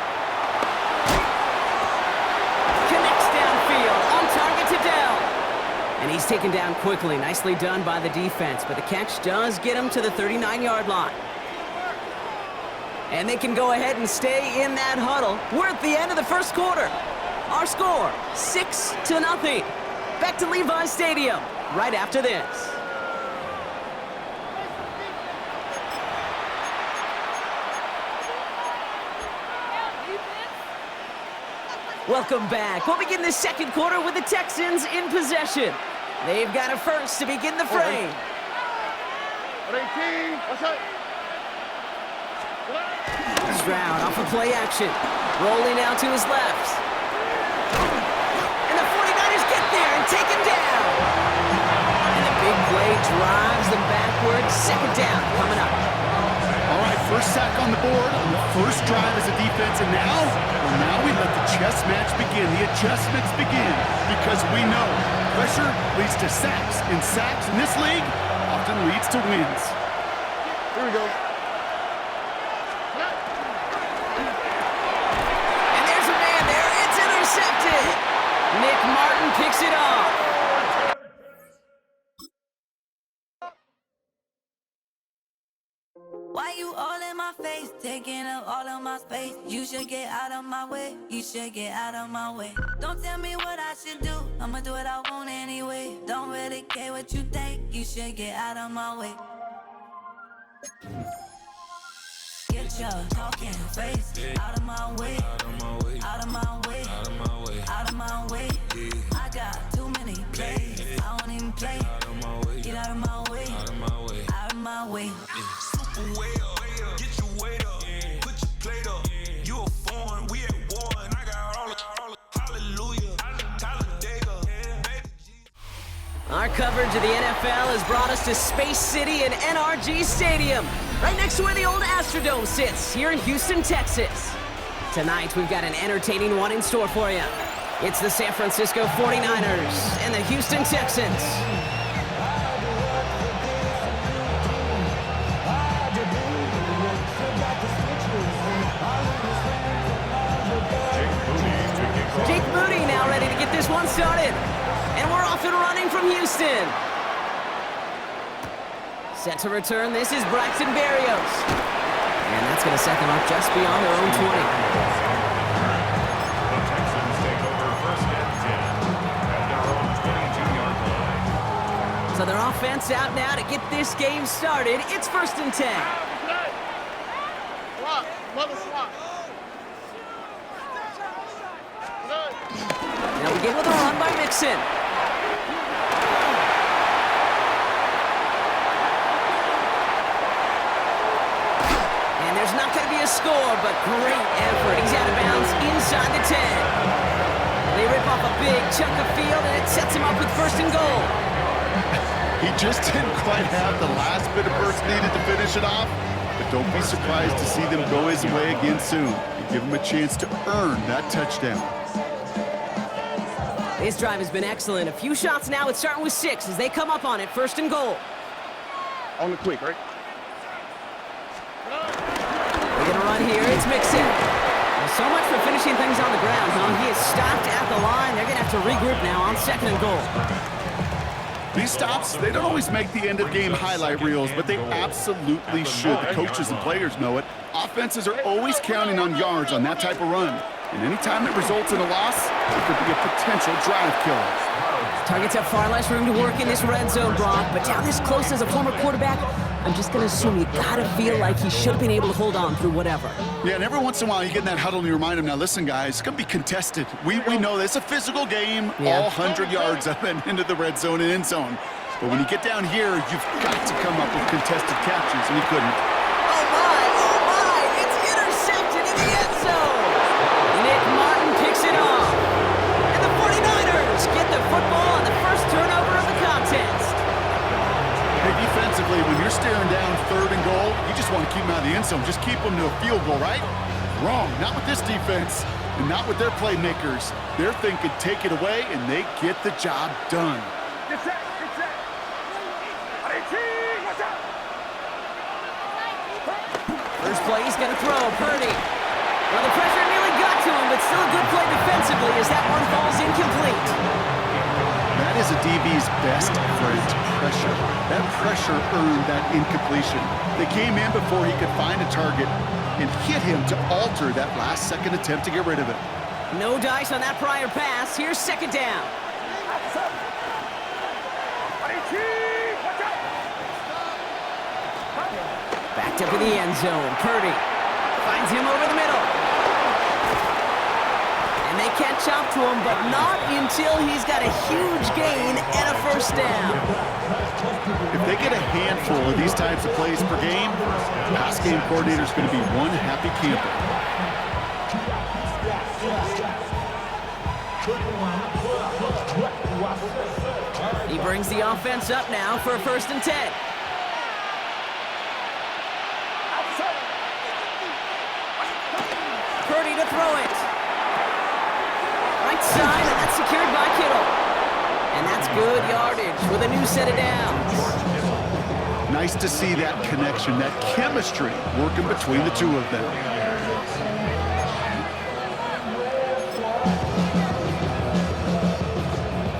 Connects downfield, on target to Dell. And he's taken down quickly. Nicely done by the defense, but the catch does get him to the 39-yard line. And they can go ahead and stay in that huddle. We're at the end of the first quarter. Our score, 6-0. Back to Levi Stadium right after this. Welcome back. We'll begin the second quarter with the Texans in possession. They've got a first to begin the frame. Stroud off of play action. Rolling out to his left. And the 49ers get there and take him down. And the big play drives them backwards. Second down coming up. All right, first sack on the board on the first drive as a defense, and now we let the chess match begin, the adjustments begin, because we know pressure leads to sacks, and sacks in this league often leads to wins. Here we go. And there's a man there. It's intercepted. Nick Martin picks it off. Why you all in my face, taking up all of my space? You should get out of my way, you should get out of my way. Don't tell me what I should do, I'ma do what I want anyway. Don't really care what you think, you should get out of my way. Get your talking face out of my way, out of my way, out of my way, out of my way, out of my way. I got too many plays, I don't even play. Get out of my way, out of my way, out of my way. Way up, get your weight up, put your plate up. You a foreign, we at war, and I got all the hallelujah, Talladega. Our coverage of the NFL has brought us to Space City and NRG Stadium, right next to where the old Astrodome sits, here in Houston, Texas. Tonight, we've got an entertaining one in store for you. It's the San Francisco 49ers and the Houston Texans. Jake Moody now ready to get this one started. And we're off and running from Houston. Set to return, this is Braxton Berrios. And that's going to set them up just beyond their own 20. The Texans take over first and 10 at their own 22-yard line. So their offense out now to get this game started. It's first and 10. They'll begin with a run by Mixon. And there's not going to be a score, but great effort. He's out of bounds inside the 10. They rip off a big chunk of field, and it sets him up with first and goal. He just didn't quite have the last bit of burst needed to finish it off, but don't be surprised to see them go his way again soon and give him a chance to earn that touchdown. This drive has been excellent. A few shots now. It's starting with 6 as they come up on it. First and goal. On the quick, right? They're going to run here. It's Mixon. Well, so much for finishing things on the ground, huh? He is stopped at the line. They're going to have to regroup now on second and goal. These stops, they don't always make the end-of-game highlight reels, but they absolutely should. The coaches and players know it. Offenses are always counting on yards on that type of run. And any time it results in a loss, it could be a potential drive killer. Targets have far less room to work in this red zone, Brock, but down this close as a former quarterback, I'm just going to assume you got to feel like he should have been able to hold on through whatever. Yeah, and every once in a while you get in that huddle and you remind him, now listen, guys, it's going to be contested. We know this. It's a physical game, all 100 yards up and into the red zone and end zone. But when you get down here, you've got to come up with contested catches, and he couldn't. Oh, my, it's intercepted in the end zone. Nick Martin picks it off. And the 49ers get the football on the first turnover of the contest. Hey, defensively, when you're staring down 3rd and goal, you just want to keep them out of the end zone. Just keep them to a field goal, right? Wrong. Not with this defense and not with their playmakers. They're thinking take it away, and they get the job done. First play, he's going to throw. Purdy. Well, the pressure nearly got to him, but still a good play defensively as that one falls incomplete. That is a DB's best friend, pressure. That pressure earned that incompletion. They came in before he could find a target and hit him to alter that last-second attempt to get rid of it. No dice on that prior pass. Here's 2nd down. Backed up in the end zone. Purdy finds him over the middle. And they catch up to him, but not until he's got a huge gain and a 1st down. If they get a handful of these types of plays per game, the pass game coordinator is going to be one happy camper. He brings the offense up now for a 1st and 10. Purdy to throw it. Right side, and that's secured by Kittle. And that's good yardage with a new set of downs. Nice to see that connection, that chemistry working between the two of them.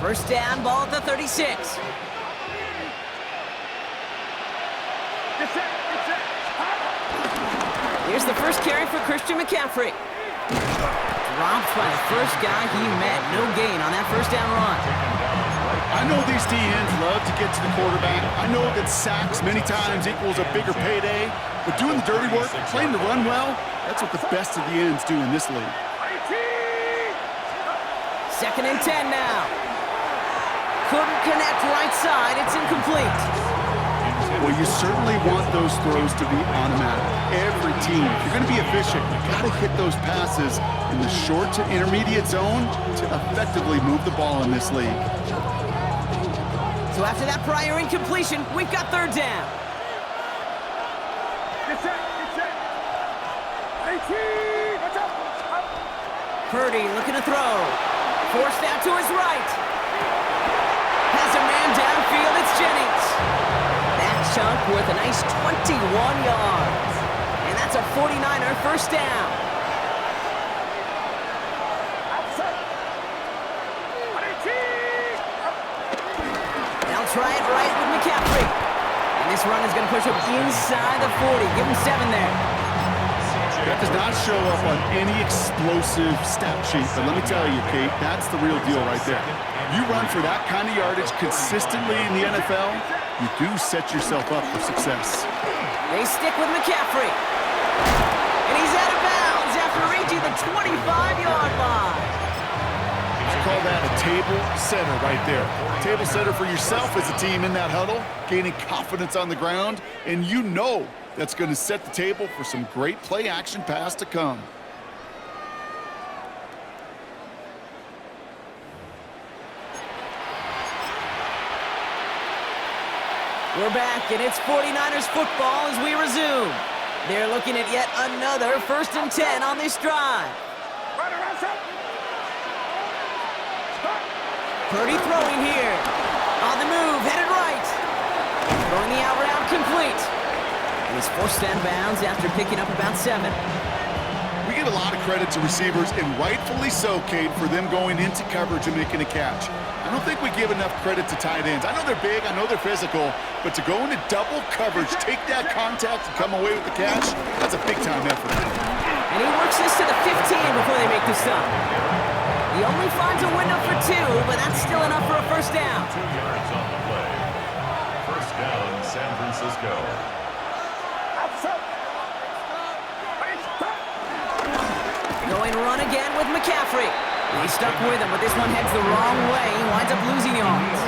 First down, ball at the 36. Here's the first carry for Christian McCaffrey. Dropped by the first guy he met. No gain on that 1st down run. I know these DNs love to get to the quarterback. I know that sacks many times equals a bigger payday. But doing the dirty work, playing the run well, that's what the best of the ends do in this league. 2nd and 10 now. Couldn't connect right side. It's incomplete. Well, you certainly want those throws to be automatic. Every team, if you're going to be efficient, you've got to hit those passes in the short to intermediate zone to effectively move the ball in this league. So after that prior incompletion, we've got 3rd down. Purdy looking to throw. Forced out to his right. Has a man downfield. It's Jennings. That chunk worth a nice 21 yards. And that's a 49er 1st down. They'll try it right with McCaffrey. And this run is going to push him inside the 40. Give him 7 there. That does not show up on any explosive stat sheet, but let me tell you, Kate, that's the real deal right there. You run for that kind of yardage consistently in the NFL, you do set yourself up for success. They stick with McCaffrey. And he's out of bounds after reaching the 25-yard line. I call that a table setter right there. Table setter for yourself as a team in that huddle, gaining confidence on the ground, and you know that's going to set the table for some great play-action pass to come. We're back, and it's 49ers football as we resume. They're looking at yet another 1st and 10 on this drive. Purdy throwing here. On the move, headed right. Throwing the out route complete. And he's forced out of bounds after picking up about 7. We give a lot of credit to receivers, and rightfully so, Kate, for them going into coverage and making a catch. I don't think we give enough credit to tight ends. I know they're big, I know they're physical, but to go into double coverage, take that contact, and come away with the catch, that's a big-time effort. And he works this to the 15 before they make the stop. He only finds a window for 2, but that's still enough for a first down. 2 yards on the play. First down, San Francisco. Going run again with McCaffrey. He stuck with him, but this one heads the wrong way. He winds up losing yards.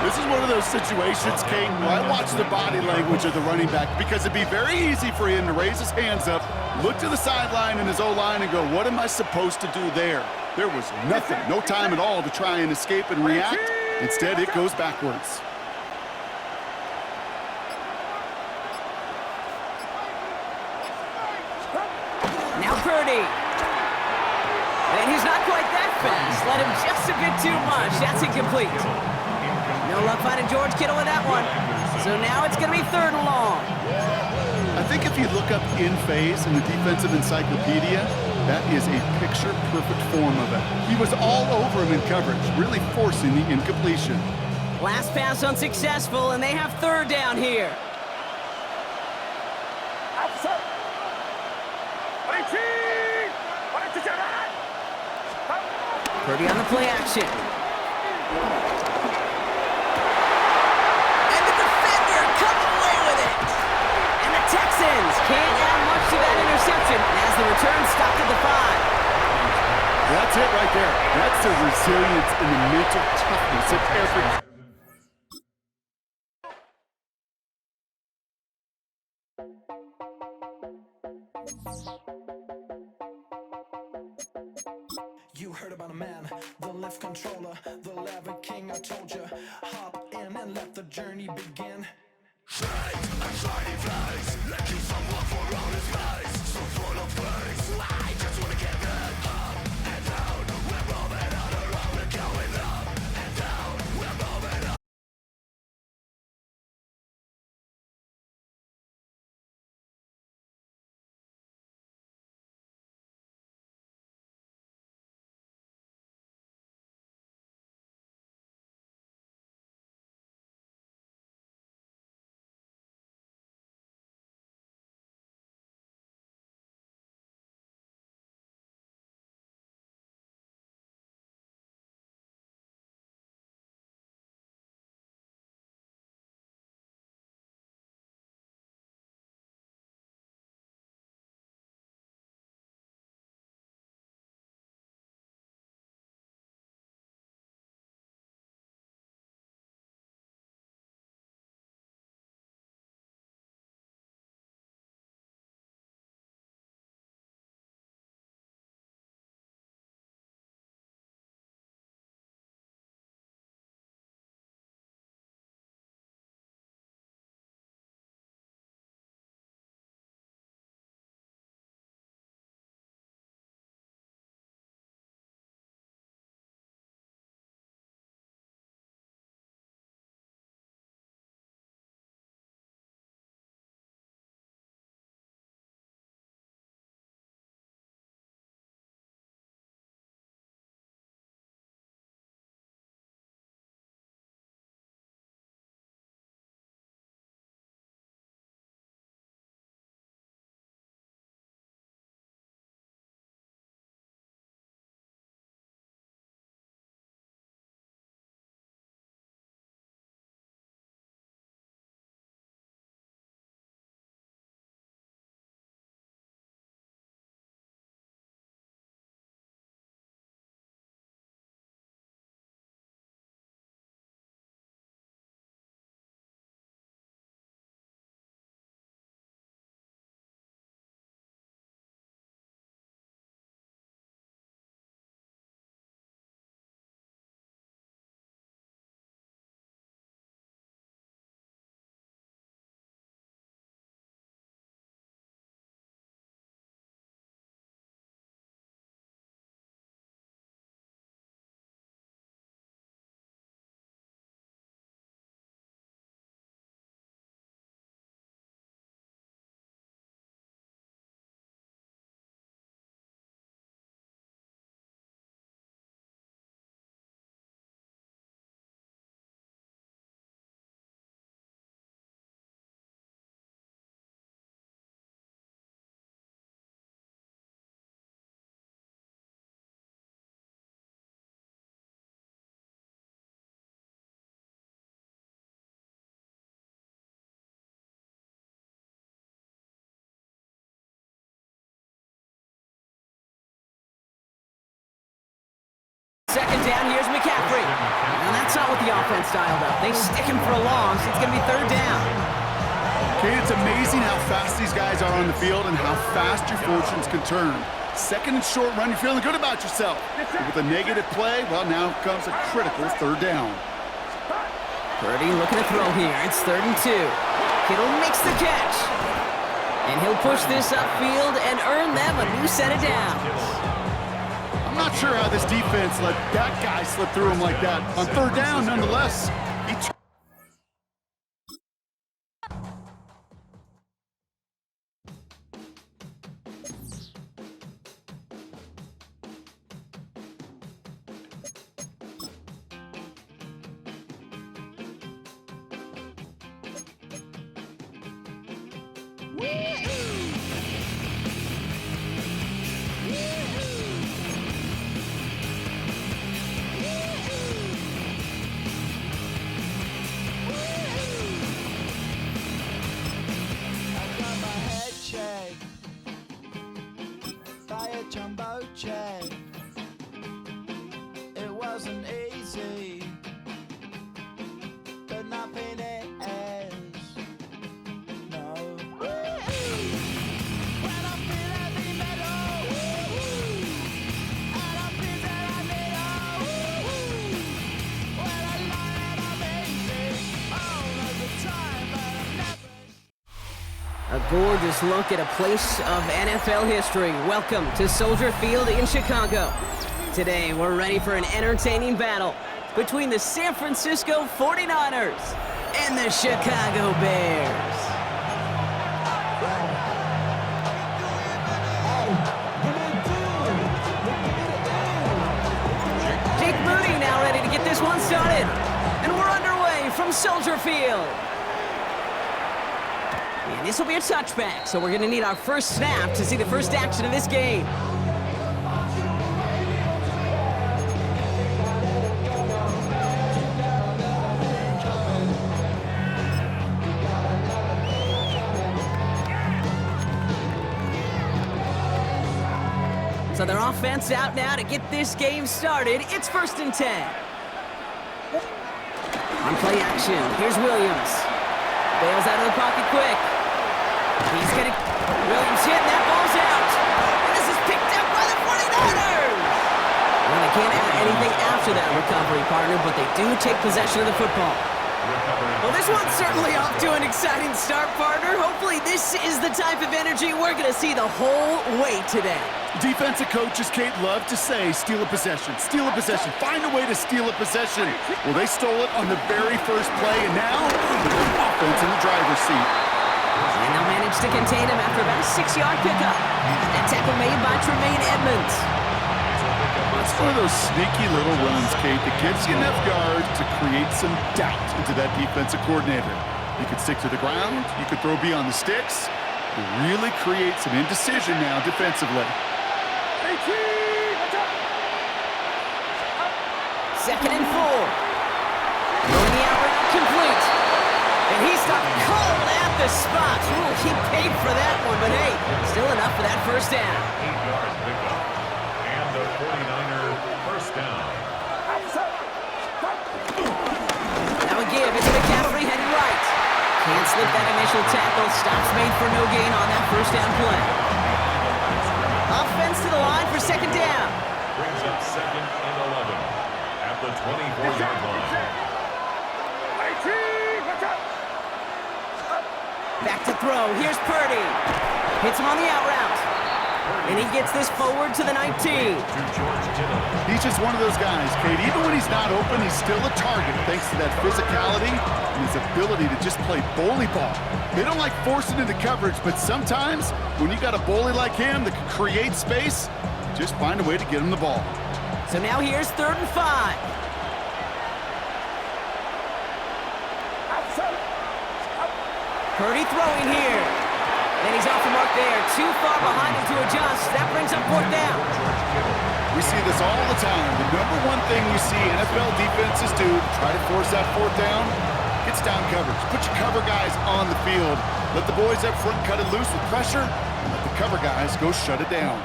This is one of those situations, Kate, where I watch the body language of the running back because it'd be very easy for him to raise his hands up, look to the sideline in his O-line and go, what am I supposed to do there? There was nothing, no time at all to try and escape and react. Instead, it goes backwards. Now Purdy. And he's not quite that fast. Let him just a bit too much. That's incomplete. No luck finding George Kittle with that one. So now it's going to be 3rd and long. I think if you look up in phase in the defensive encyclopedia, that is a picture-perfect form of it. He was all over him in coverage, really forcing the incompletion. Last pass unsuccessful, and they have 3rd down here. Purdy on the play action. And the defender comes away with it. And the Texans can't add much to that interception as the return stopped at the 5. That's it right there. That's the resilience and the mental toughness of every... You heard about a man, the lift controller, the lever king, I told you. Hop in and let the journey begin. Shake and shiny flags, like you someone for all his face. So full of praise, I just wanna get it up and down. We're moving on around, we're going up and down. We're moving on. Second down, here's McCaffrey. Now that's not what the offense dialed up. They stick him for a long, so it's going to be third down. Okay, it's amazing how fast these guys are on the field and how fast your fortunes can turn. Second and short run, you're feeling good about yourself. But with a negative play, well, now comes a critical third down. Purdy looking to throw here. It's 3rd and 2. Kittle makes the catch. And he'll push this upfield and earn them a new set of downs. I'm not sure how this defense let that guy slip through him like that. On third down, nonetheless, he Jumbo check. It wasn't easy, but nothing is. No. When I feel heavy metal, and I feel that I need when I lie and I'm easy all of the time, but I'm never. A gorgeous look at a place of NFL history. Welcome to Soldier Field in Chicago. Today, we're ready for an entertaining battle between the San Francisco 49ers and the Chicago Bears. Jake Moody now ready to get this one started. And we're underway from Soldier Field. And this will be a touchback, so we're going to need our first snap to see the first action of this game. So their offense out now to get this game started. It's 1st and 10. On play action, here's Williams. Bails out of the pocket quick. He's going to... Williams hit, and that ball's out. And this is picked up by the 49ers. Well, they can't add anything after that recovery, partner, but they do take possession of the football. Well, this one's certainly off to an exciting start, partner. Hopefully this is the type of energy we're going to see the whole way today. Defensive coaches, Kate, love to say, steal a possession, find a way to steal a possession. Well, they stole it on the very first play, and now offense in the driver's seat. And they'll manage to contain him after about a 6-yard pickup. That tackle made by Tremaine Edmonds. It's one of those sneaky little runs, Kate, that gives you enough yards to create some doubt into that defensive coordinator. You could stick to the ground, you could throw beyond the sticks, to really create some indecision now defensively. 2nd and 4. Going the out route complete. And he stopped cold at the spot. Ooh, he paid for that one, but hey, still enough for that first down. 8-yard pickup. And the 49er first down. Now a give. It's McCaffrey heading right. Can't slip that initial tackle. Stops made for no gain on that first down play. Offense to the line for 2nd down. Brings up 2nd and 11 at the 24-yard line. Back to throw. Here's Purdy. Hits him on the out route. And he gets this forward to the 19. He's just one of those guys, Kate. Even when he's not open, he's still a target thanks to that physicality and his ability to just play bully ball. They don't like forcing into coverage, but sometimes when you got a bully like him that can create space, just find a way to get him the ball. So now here's 3rd and 5. Purdy throwing here. And he's off the mark there. Too far behind him to adjust. That brings up 4th down. We see this all the time. The number one thing we see NFL defenses do to try to force that 4th down, gets down coverage. Put your cover guys on the field. Let the boys up front cut it loose with pressure, and let the cover guys go shut it down.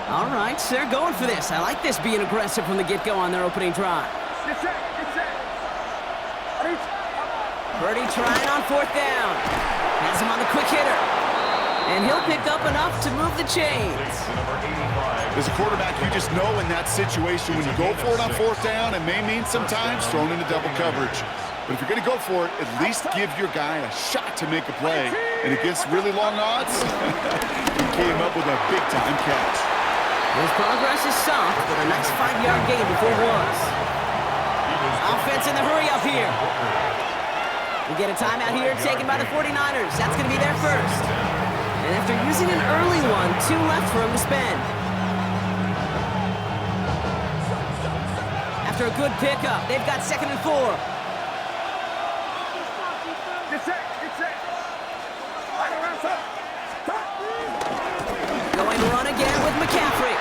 All right, so they're going for this. I like this being aggressive from the get-go on their opening drive. Purdy trying on 4th down. Has him on the quick hitter. And he'll pick up enough to move the chains. As a quarterback, you just know in that situation when you go for it on 4th down, it may mean sometimes thrown into double coverage. But if you're going to go for it, at least give your guy a shot to make a play. And against really long odds, he came up with a big-time catch. His progress is soft, but a nice 5-yard gain before it was. Offense in the hurry-up here. We get a timeout here taken by the 49ers. That's going to be their first. And after using an early one, 2 left for him to spend. After a good pickup, they've got 2nd and 4. Going run again with McCaffrey.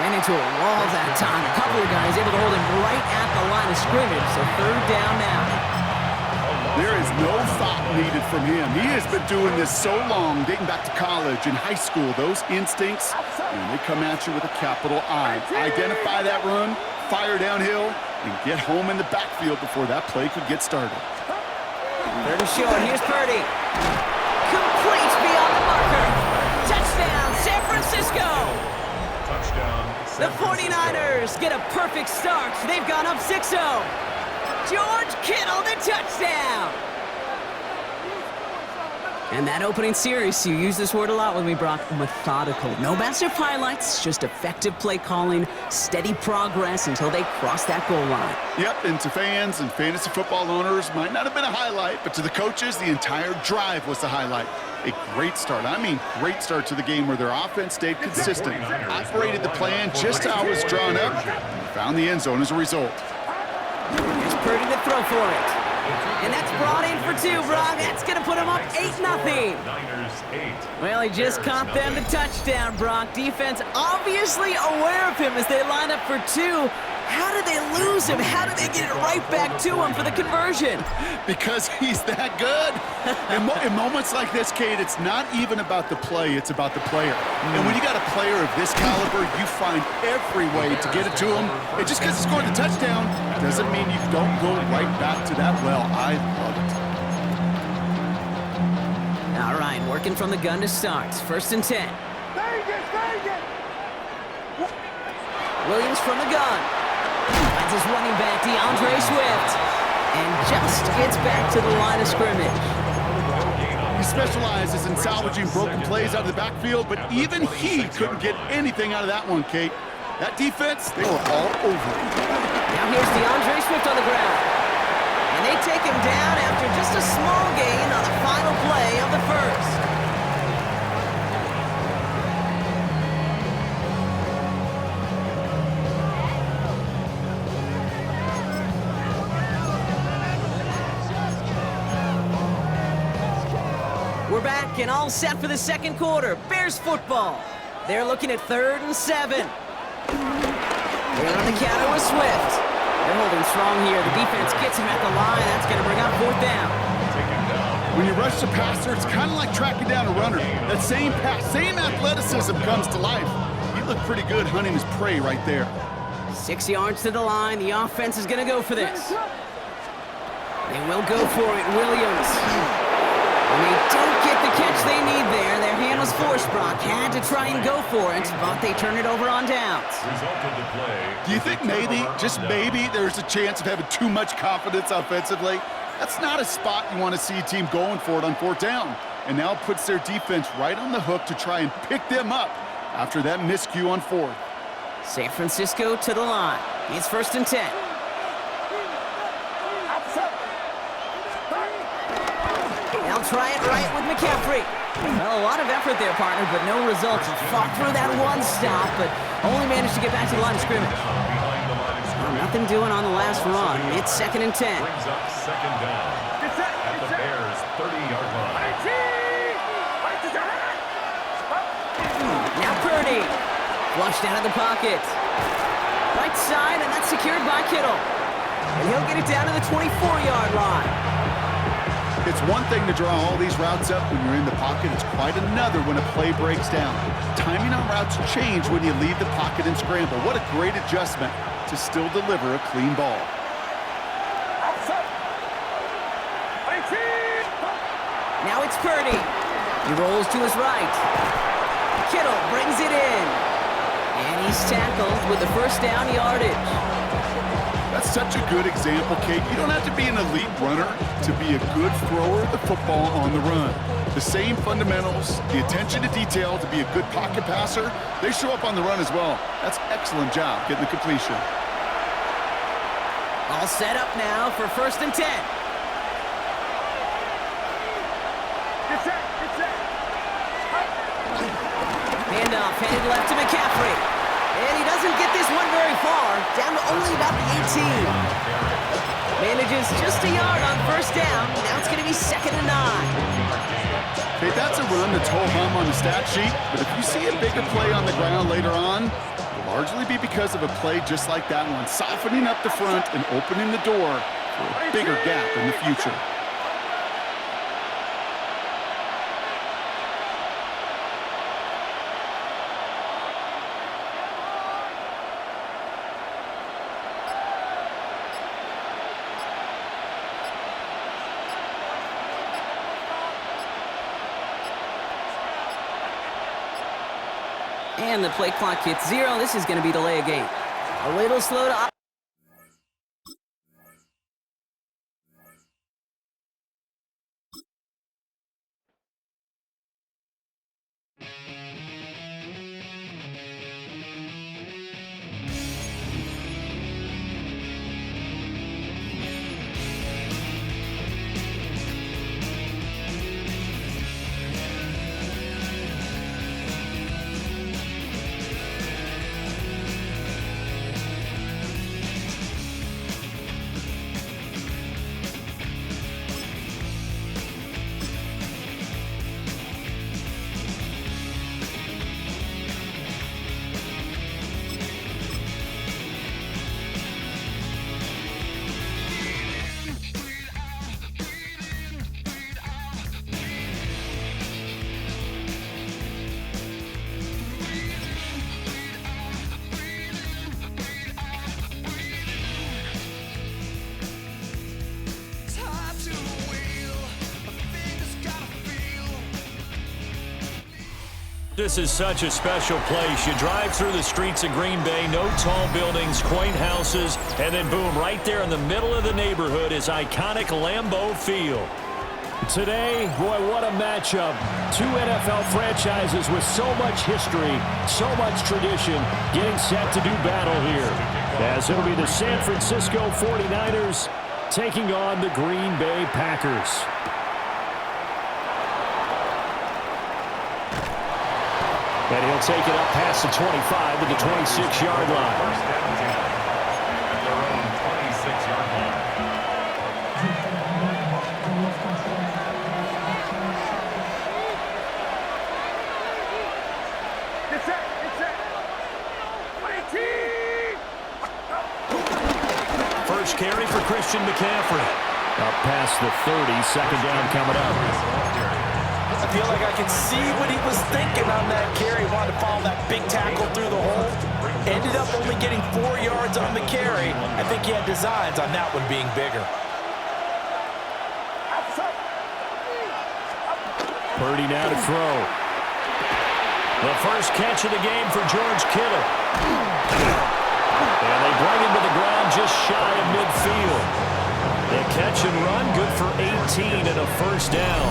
Ran into a wall that time. A couple of guys able to hold him right at the line of scrimmage, so 3rd down now. There is no thought needed from him. He has been doing this so long, dating back to college and high school. Those instincts, they come at you with a capital I. Identify that run, fire downhill, and get home in the backfield before that play could get started. 3rd and short. Here's Purdy. Complete beyond the marker. Touchdown, San Francisco. Touchdown. The 49ers get a perfect start. They've gone up 6-0. George Kittle, the touchdown! And that opening series, you use this word a lot with me, Brock, methodical. No massive highlights, just effective play calling, steady progress until they cross that goal line. Yep, and to fans and fantasy football owners, might not have been a highlight, but to the coaches, the entire drive was the highlight. A great start. I mean, great start to the game where their offense stayed consistent, operated the plan just how it was drawn up, and found the end zone as a result. Here's Purdy to throw for it. And that's brought in for 2, Brock. That's going to put him up 8-0. Well, he just caught them the touchdown, Brock. Defense obviously aware of him as they line up for 2. How did they lose him? How did they get it right back to him for the conversion? Because he's that good. In moments like this, Kate, it's not even about the play, it's about the player. And when you got a player of this caliber, you find every way to get it to him. And just because he scored the touchdown doesn't mean you don't go right back to that well. I love it. All right, working from the gun to start. 1st and 10. Williams from the gun. Finds his running back, DeAndre Swift. And just gets back to the line of scrimmage. He specializes in salvaging broken plays out of the backfield, but even he couldn't get anything out of that one, Kate. That defense, they were all over it. Now here's DeAndre Swift on the ground. And they take him down after just a small gain on the final play of the first. We're back and all set for the 2nd quarter. Bears football. They're looking at 3rd and 7. They're on the counter with Swift. They're holding strong here. The defense gets him at the line. That's going to bring up 4th down. When you rush the passer, it's kind of like tracking down a runner. That same pass, same athleticism comes to life. He looked pretty good hunting his prey right there. 6 yards to the line. The offense is going to go for this. They will go for it. Williams. And they don't get the catch they need there. Their hand was forced, Brock. Had to try and go for it, but they turn it over on downs. Do you think maybe, just maybe, there's a chance of having too much confidence offensively? That's not a spot you want to see a team going for it on 4th down. And now puts their defense right on the hook to try and pick them up after that miscue on 4th. San Francisco to the line. It's 1st and 10. They'll try it right with McCaffrey. Well, a lot of effort there, partner, but no results. He fought through that one stop, but only managed to get back to the line of scrimmage. Well, nothing doing on the last run. It's 2nd and 10. Brings up 2nd down at the Bears' 30-yard line. Now Purdy. Flushed out of the pocket. Right side, and that's secured by Kittle. And he'll get it down to the 24-yard line. It's one thing to draw all these routes up when you're in the pocket. It's quite another when a play breaks down. Timing on routes change when you leave the pocket and scramble. What a great adjustment to still deliver a clean ball. Now it's Purdy. He rolls to his right. Kittle brings it in. And he's tackled with the first down yardage. That's such a good example, Kate. You don't have to be an elite runner to be a good thrower of the football on the run. The same fundamentals, the attention to detail to be a good pocket passer, they show up on the run as well. That's excellent job getting the completion. All set up now for 1st and 10. Handoff headed left to McCaffrey. And he doesn't get this one very far. Down to only about the 18. Manages just a yard on 1st down. Now it's going to be 2nd and 9. Hey, that's a run that's ho-hum on the stat sheet, but if you see a bigger play on the ground later on, it'll largely be because of a play just like that one, softening up the front and opening the door for a bigger gap in the future. And the play clock hits 0. This is going to be delay a game. A little slow to... This is such a special place. You drive through the streets of Green Bay, no tall buildings, quaint houses, and then boom, right there in the middle of the neighborhood is iconic Lambeau Field. Today, boy, what a matchup. Two NFL franchises with so much history, so much tradition, getting set to do battle here. As it'll be the San Francisco 49ers taking on the Green Bay Packers. And he'll take it up past the 25 to the 26-yard line. First down, at their own 26-yard line. First carry for Christian McCaffrey. Up past the 30, 2nd down coming up. I feel like I can see what he was thinking on that carry. Wanted to follow that big tackle through the hole. Ended up only getting 4 yards on the carry. I think he had designs on that one being bigger. Purdy now to throw. The first catch of the game for George Kittle. And they bring him to the ground just shy of midfield. The catch and run, good for 18 and a first down.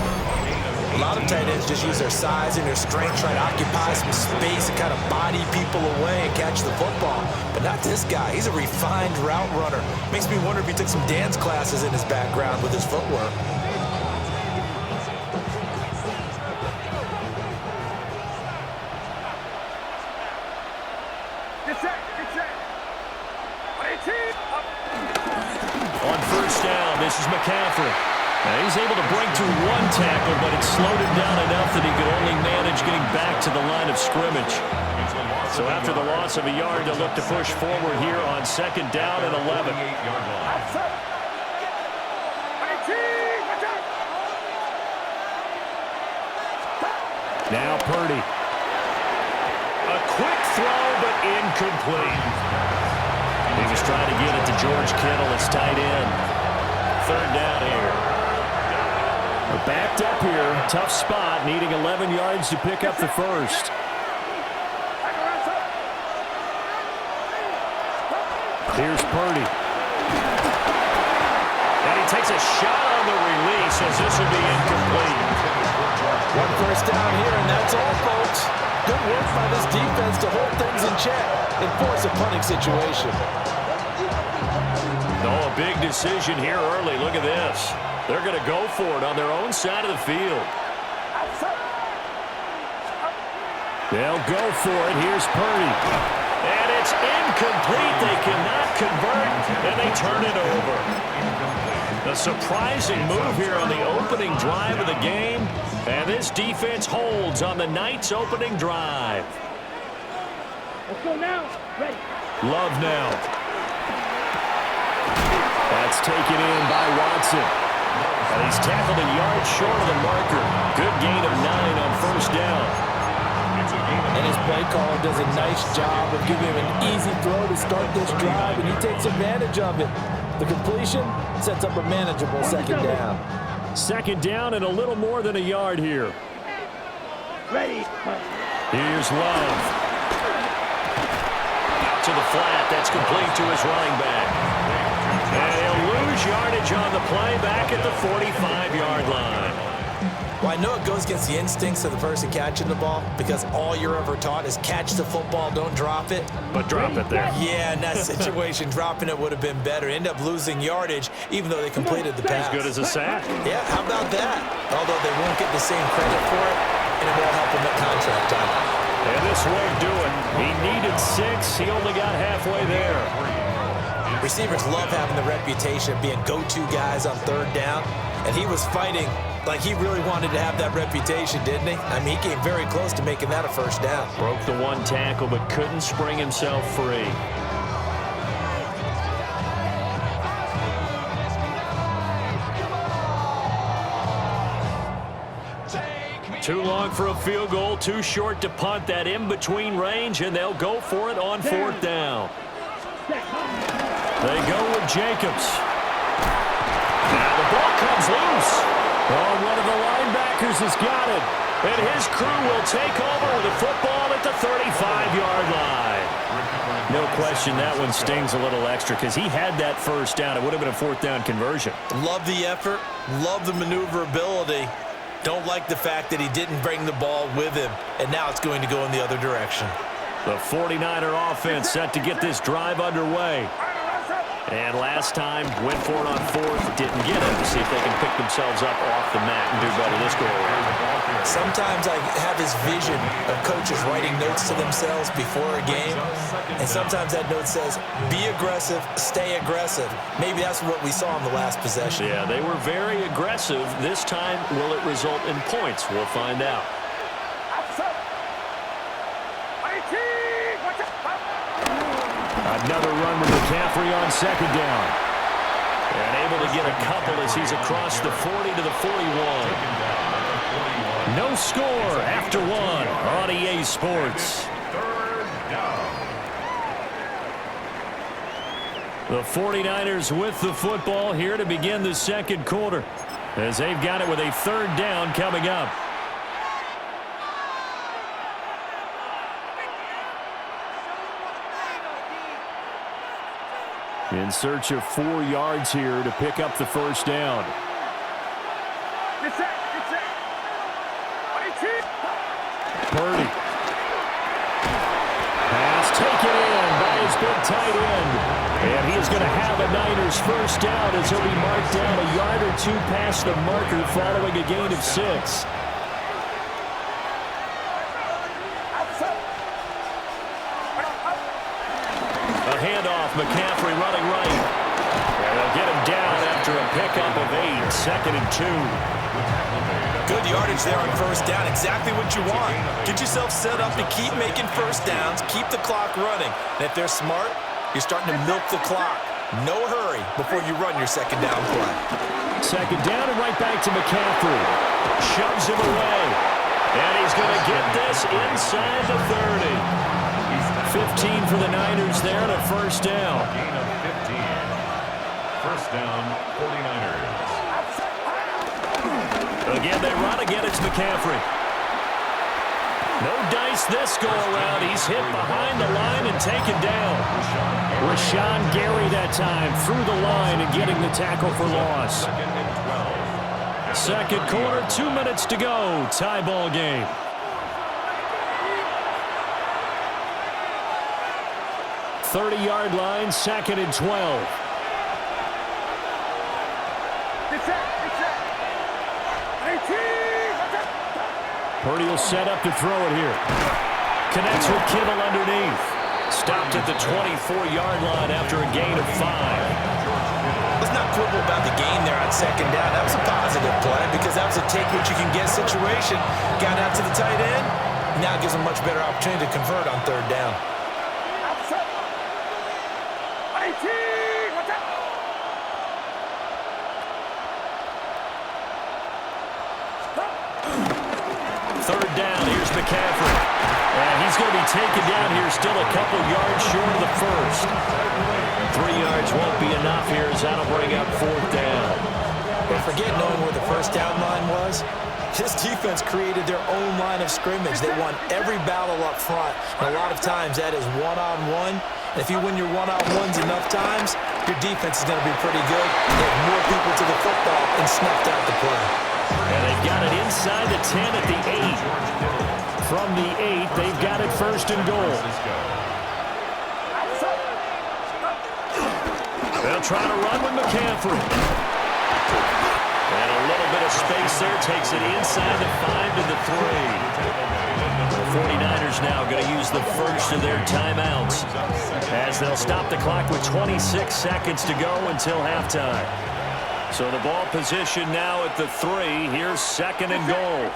A lot of tight ends just use their size and their strength, try to occupy some space and kind of body people away and catch the football. But not this guy. He's a refined route runner. Makes me wonder if he took some dance classes in his background with his footwork. On first down, this is McCaffrey. Now he's able to break through one tackle, but it slowed him down enough that he could only manage getting back to the line of scrimmage. So after the loss of a yard, they'll look to push forward here on 2nd down and 11. Purdy. A quick throw, but incomplete. He was trying to get it to George Kittle, his tight end. Third down here. We're backed up here. Tough spot, needing 11 yards to pick up the first. Here's Purdy. And he takes a shot on the release as this will be incomplete. One first down here, and that's all, folks. Good work by this defense to hold things in check and force a punting situation. Oh, a big decision here early. Look at this. They're going to go for it on their own side of the field. They'll go for it. Here's Purdy. And it's incomplete. They cannot convert, and they turn it over. A surprising move here on the opening drive of the game, and this defense holds on the night's opening drive. Let's go now. Ready. Love now. That's taken in by Watson. And he's tackled a yard short of the marker. Good gain of 9 on first down. And his play caller does a nice job of giving him an easy throw to start this drive, and he takes advantage of it. The completion sets up a manageable second down. Second down and a little more than a yard here. Ready. Here's Love. Out to the flat. That's complete to his running back. And he'll lose yardage on the play back at the 45-yard line. Well, I know it goes against the instincts of the person catching the ball because all you're ever taught is catch the football, don't drop it. But drop it there. Yeah, in that situation, dropping it would have been better. End up losing yardage even though they completed the pass. As good as a sack. Yeah, how about that? Although they won't get the same credit for it, and it won't help them at contract time. And this won't do it. He needed 6. He only got halfway there. Receivers love having the reputation of being go-to guys on third down, and he was fighting like he really wanted to have that reputation, didn't he? I mean, he came very close to making that a first down. Broke the one tackle, but couldn't spring himself free. Too long for a field goal, too short to punt. That in-between range, and they'll go for it on fourth down. They go with Jacobs. Now the ball comes loose. Oh, one of the linebackers has got it. And his crew will take over with the football at the 35-yard line. No question that one stings a little extra because he had that first down. It would have been a fourth down conversion. Love the effort. Love the maneuverability. Don't like the fact that he didn't bring the ball with him. And now it's going to go in the other direction. The 49er offense set to get this drive underway. And last time, went for it on fourth, didn't get it. To see if they can pick themselves up off the mat and do better this go around. Sometimes I have this vision of coaches writing notes to themselves before a game, and sometimes that note says, be aggressive, stay aggressive. Maybe that's what we saw in the last possession. Yeah, they were very aggressive. This time, will it result in points? We'll find out. Another run with McCaffrey on second down. And able to get a couple as he's across the 40 to the 41. No score after one on EA Sports. The 49ers with the football here to begin the second quarter as they've got it with a third down coming up. In search of 4 yards here to pick up the first down. Purdy. Pass taken in by his big tight end. And he is going to have a Niners first down as he'll be marked down a yard or 2 past the marker following a gain of 6. A handoff, McCaffrey running right. And they'll get him down after a pickup of 8, 2nd and 2. Good yardage there on first down, exactly what you want. Get yourself set up to keep making first downs, keep the clock running. And if they're smart, you're starting to milk the clock. No hurry before you run your second down play. Second down and right back to McCaffrey. Shoves him away. And he's going to get this inside the 30. 15 for the Niners there and a first down. Gain of 15. First down, 49ers. Again, they run. Again, it's McCaffrey. No dice this go-around. He's hit behind the line and taken down. Rashawn Gary that time through the line and getting the tackle for loss. Second quarter, 2 minutes to go. Tie ball game. .30-yard line, second and 12. Purdy will set up to throw it here. Connects with Kittle underneath. Stopped at the 24-yard line after a gain of 5. Let's not quibble about the gain there on second down. That was a positive play because that was a take-what-you-can-get situation. Got out to the tight end. Now it gives them much better opportunity to convert on third down. Third down, here's McCaffrey. And he's going to be taken down here, still a couple yards short of the first. 3 yards won't be enough here as that'll bring up fourth down. But forget knowing where the first down line was. This defense created their own line of scrimmage. They won every battle up front. And a lot of times that is one-on-one. And if you win your one-on-ones enough times, your defense is going to be pretty good. They have more people to the football and snuffed out the play. And they've got it inside the 10 at the 8. From the 8, they've got it first and goal. They'll try to run with McCaffrey. And a little bit of space there takes it inside the 5 to the 3. The 49ers now going to use the first of their timeouts as they'll stop the clock with 26 seconds to go until halftime. So the ball position now at the 3. Here's second and goal.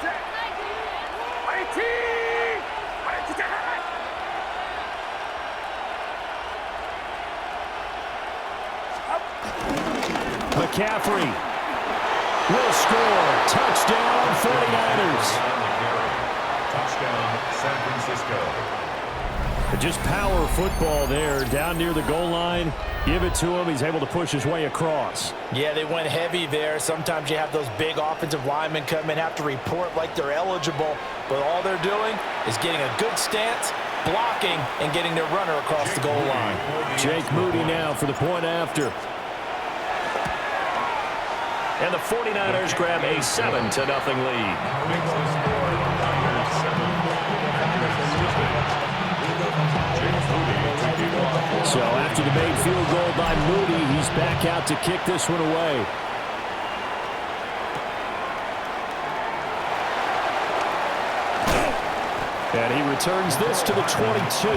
McCaffrey will score. Touchdown, 49ers. Touchdown, San Francisco. Just power football there down near the goal line. Give it to him. He's able to push his way across. Yeah, they went heavy there. Sometimes you have those big offensive linemen come in, have to report like they're eligible. But all they're doing is getting a good stance, blocking, and getting their runner across the goal line. Jake Moody now for the point after. And the 49ers grab a 7-0 lead. So after the made field goal by Moody, he's back out to kick this one away. And he returns this to the 22. The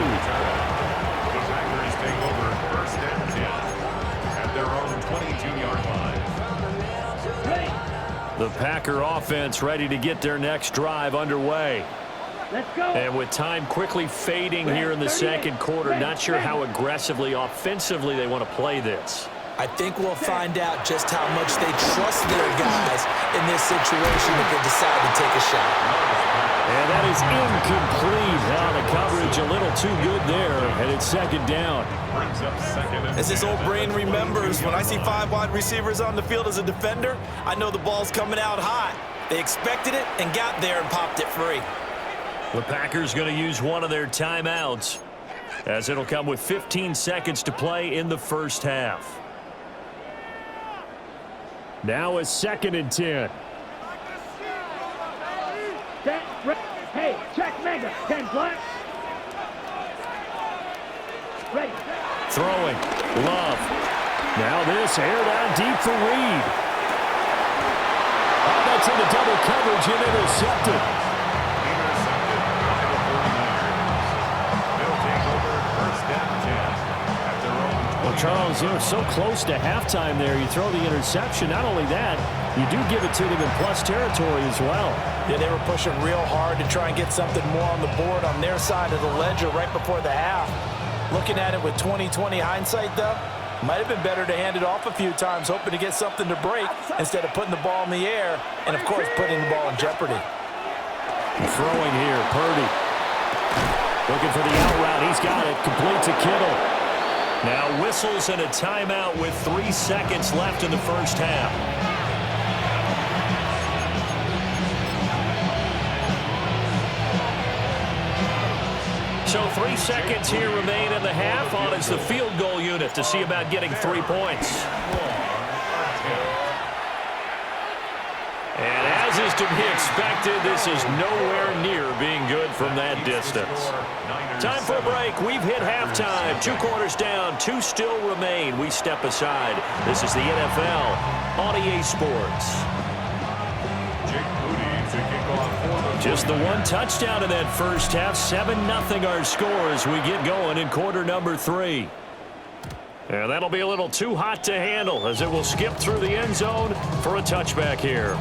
Packers take over first and 10 at their own 22-yard line. The Packer offense ready to get their next drive underway. Let's go. And with time quickly fading here in the second quarter, not sure how aggressively, offensively they want to play this. I think we'll find out just how much they trust their guys in this situation if they decide to take a shot. And that is incomplete. Now the coverage a little too good there, and it's second down. Brings up second and As this old brain remembers, when I see 5 wide receivers on the field as a defender, I know the ball's coming out hot. They expected it and got there and popped it free. The Packers going to use one of their timeouts as it'll come with 15 seconds to play in the first half. Now a second and 10. Hey, check mega. 10 black. Ready. Throwing. Love. Now this air down deep for Reed. Oh, that's in the double coverage and intercepted. Well, Charles, you're so close to halftime there. You throw the interception. Not only that, you do give it to them in plus territory as well. Yeah, they were pushing real hard to try and get something more on the board on their side of the ledger right before the half. Looking at it with 20/20 hindsight, though, might have been better to hand it off a few times, hoping to get something to break instead of putting the ball in the air and, of course, putting the ball in jeopardy. Throwing here, Purdy. Looking for the out route. He's got it. Complete to Kittle. Now whistles and a timeout with 3 seconds left in the first half. So 3 seconds here remain in the half. On is the field goal unit to see about getting 3 points. And as is to be expected, this is nowhere near being good from that distance. Time for a break. We've hit halftime. 2 quarters down. 2 still remain. We step aside. This is the NFL on EA Sports. Just the 1 touchdown in that first half. 7-0 our score as we get going in quarter number 3. And that'll be a little too hot to handle as it will skip through the end zone for a touchback here.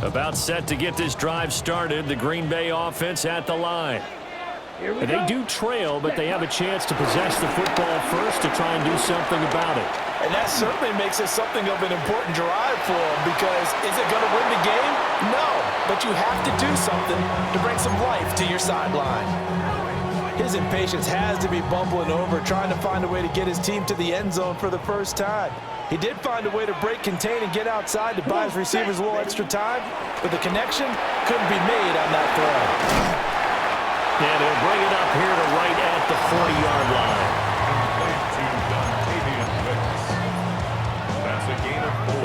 About set to get this drive started. The Green Bay offense at the line. And they do trail, but they have a chance to possess the football first to try and do something about it. And that certainly makes it something of an important drive for them, because is it going to win the game? No, but you have to do something to bring some life to your sideline. His impatience has to be bubbling over, trying to find a way to get his team to the end zone for the first time. He did find a way to break, contain, and get outside to buy his receivers a little extra time, but the connection couldn't be made on that throw. And he'll bring it up here to right at the 40-yard line.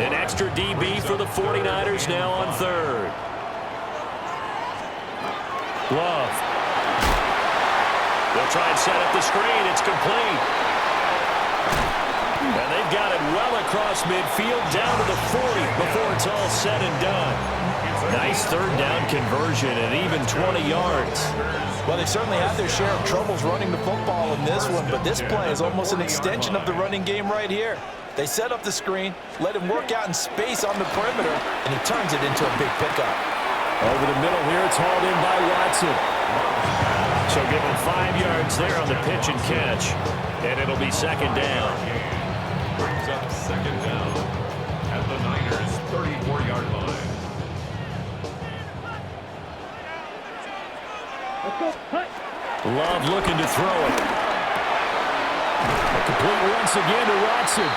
An extra DB for the 49ers now on third. Love. They'll try and set up the screen. It's complete. And they've got it well across midfield down to the 40 before it's all said and done. Nice third down conversion and even 20 yards. Well, they certainly had their share of troubles running the football in this one, but this play is almost an extension of the running game right here. They set up the screen, let him work out in space on the perimeter, and he turns it into a big pickup. Over the middle here, it's hauled in by Watson. So give him 5 yards there on the pitch and catch, and it'll be second down. Brings up second down at the Niners' 34-yard line. Love looking to throw it. A complete once again to Watson.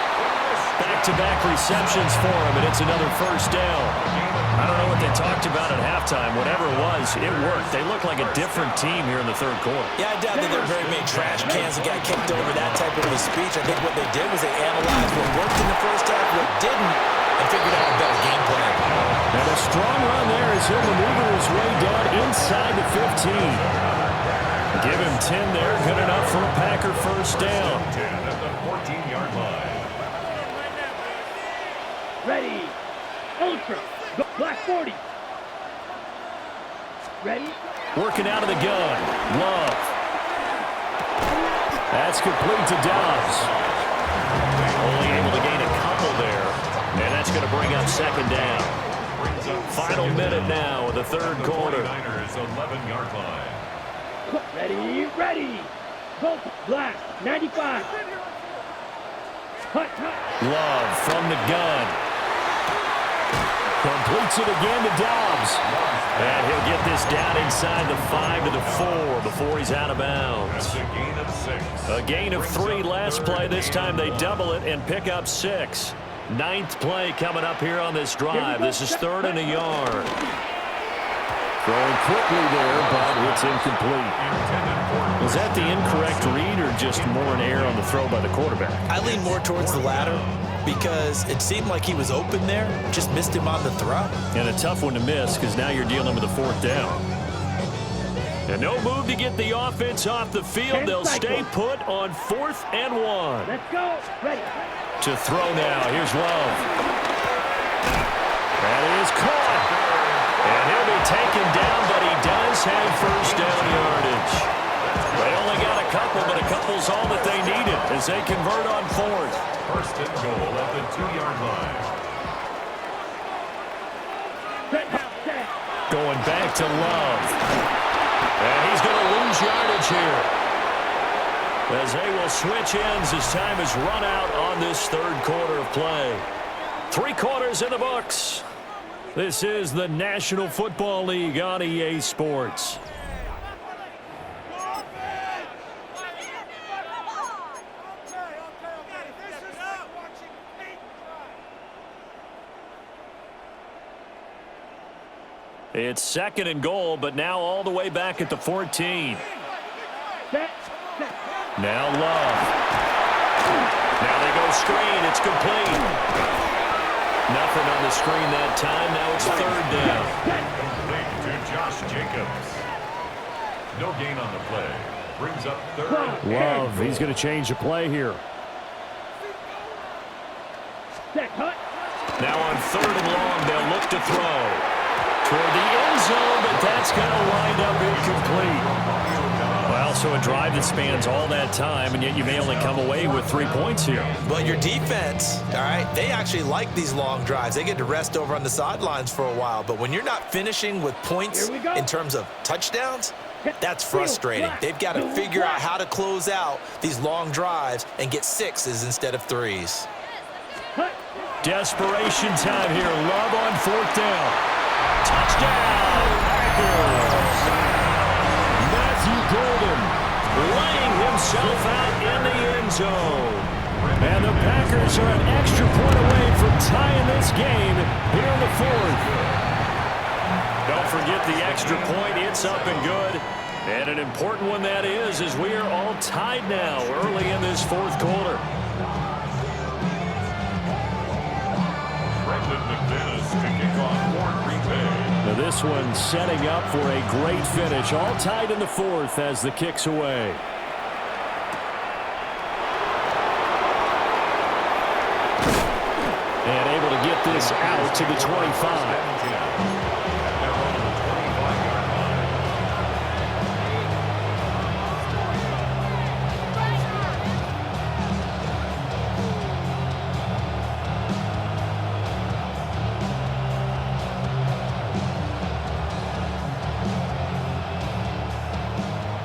Back-to-back receptions for him, and it's another first down. I don't know what they talked about at halftime. Whatever it was, it worked. They look like a different team here in the third quarter. Yeah, I doubt that there were very many trash cans that got kicked over that type of a speech. I think what they did was they analyzed what worked in the first half, what didn't, and figured out a better game plan. And a strong run there as he'll maneuver his way down inside the 15. Give him 10 there. Good enough for a Packer first down. 10 at the 14-yard line. Ready. Ultra. Go black 40. Ready. Working out of the gun. Love. That's complete to Dobbs. Only able to gain a couple there. And that's going to bring up second down. Final minute now of the third quarter. 49ers 11-yard line. Ready, ready. Go black 95. Hut, hut. Love from the gun. Completes it again to Dobbs. And he'll get this down inside the 5 to the 4 before he's out of bounds. That's a gain of 6. A gain of 3 last play. This time they double it and pick up 6. 9th play coming up here on this drive. This is 3rd and a yard. Throwing quickly there, but it's incomplete. Was that the incorrect read or just more an error on the throw by the quarterback? I lean more towards the latter because it seemed like he was open there, just missed him on the throw. And a tough one to miss because now you're dealing with a 4th down. And no move to get the offense off the field. They'll stay put on 4th and 1. Let's go. Ready. To throw now. Here's Love. That is caught. And he'll be taken down, but he does have first down yardage. They only got a couple, but a couple's all that they needed as they convert on 4th. First and goal at the 2-yard line. Going back to Love. And he's going to lose yardage here, as they will switch ends as time is run out on this third quarter of play. 3 quarters in the books. This is the National Football League on EA Sports. It's 2nd and goal, but now all the way back at the 14. Now Love. Now they go screen. It's complete. Nothing on the screen that time. Now it's 3rd down. Complete to Josh Jacobs. No gain on the play. Brings up 3rd. Love. He's going to change the play here. Now on 3rd and long, they'll look to throw toward the end zone, but that's going to wind up incomplete. Well, so a drive that spans all that time, and yet you may only come away with 3 points here. Well, your defense, all right, they actually like these long drives. They get to rest over on the sidelines for a while, but when you're not finishing with points in terms of touchdowns, that's frustrating. They've got to figure out how to close out these long drives and get 6s instead of 3s. Desperation time here. Love on 4th down. Touchdown, Packers! Matthew Golden laying himself out in the end zone. And the Packers are an extra point away from tying this game here in the 4th. Don't forget the extra point. It's up and good. And an important one that is, as we are all tied now early in this 4th quarter. Now this one setting up for a great finish. All tied in the 4th as the kick's away. And able to get this out to the 25.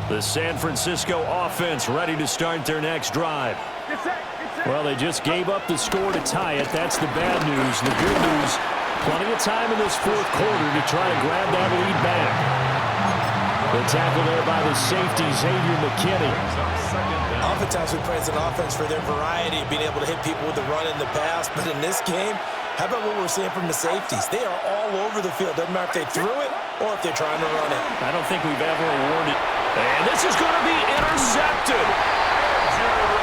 The San Francisco offense ready to start their next drive. Well, they just gave up the score to tie it. That's the bad news. The good news, plenty of time in this 4th quarter to try to grab that lead back. The tackle there by the safety, Xavier McKinney. Oftentimes we praise an offense for their variety, being able to hit people with the run and the pass. But in this game, how about what we're seeing from the safeties? They are all over the field. Doesn't matter if they threw it or if they're trying to run it. I don't think we've ever awarded. And this is going to be intercepted.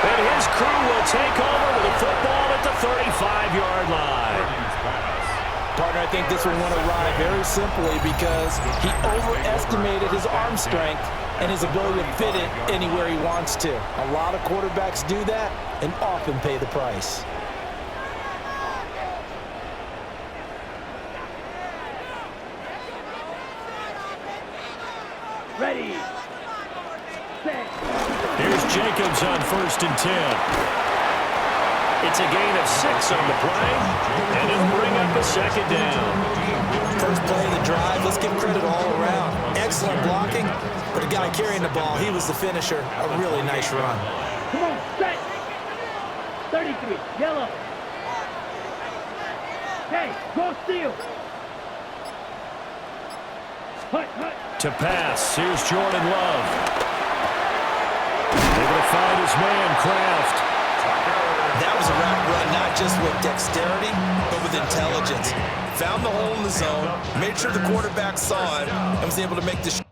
And his crew will take over with a football at the 35-yard line. Partner, I think this one went awry very simply because he overestimated his arm strength and his ability to fit it anywhere he wants to. A lot of quarterbacks do that and often pay the price. Ready. Here's Jacobs on 1st and 10. It's a gain of 6 on the play, and it'll bring up a 2nd down. First play of the drive, let's give credit all around. Excellent blocking, but the guy carrying the ball, he was the finisher. A really nice run. Come on, set. 33, yellow. Hey, go steal. To pass, here's Jordan Love. Able to find his man, Kraft. That was a rapid run, not just with dexterity, but with intelligence. Found the hole in the zone, made sure the quarterback saw it, and was able to make the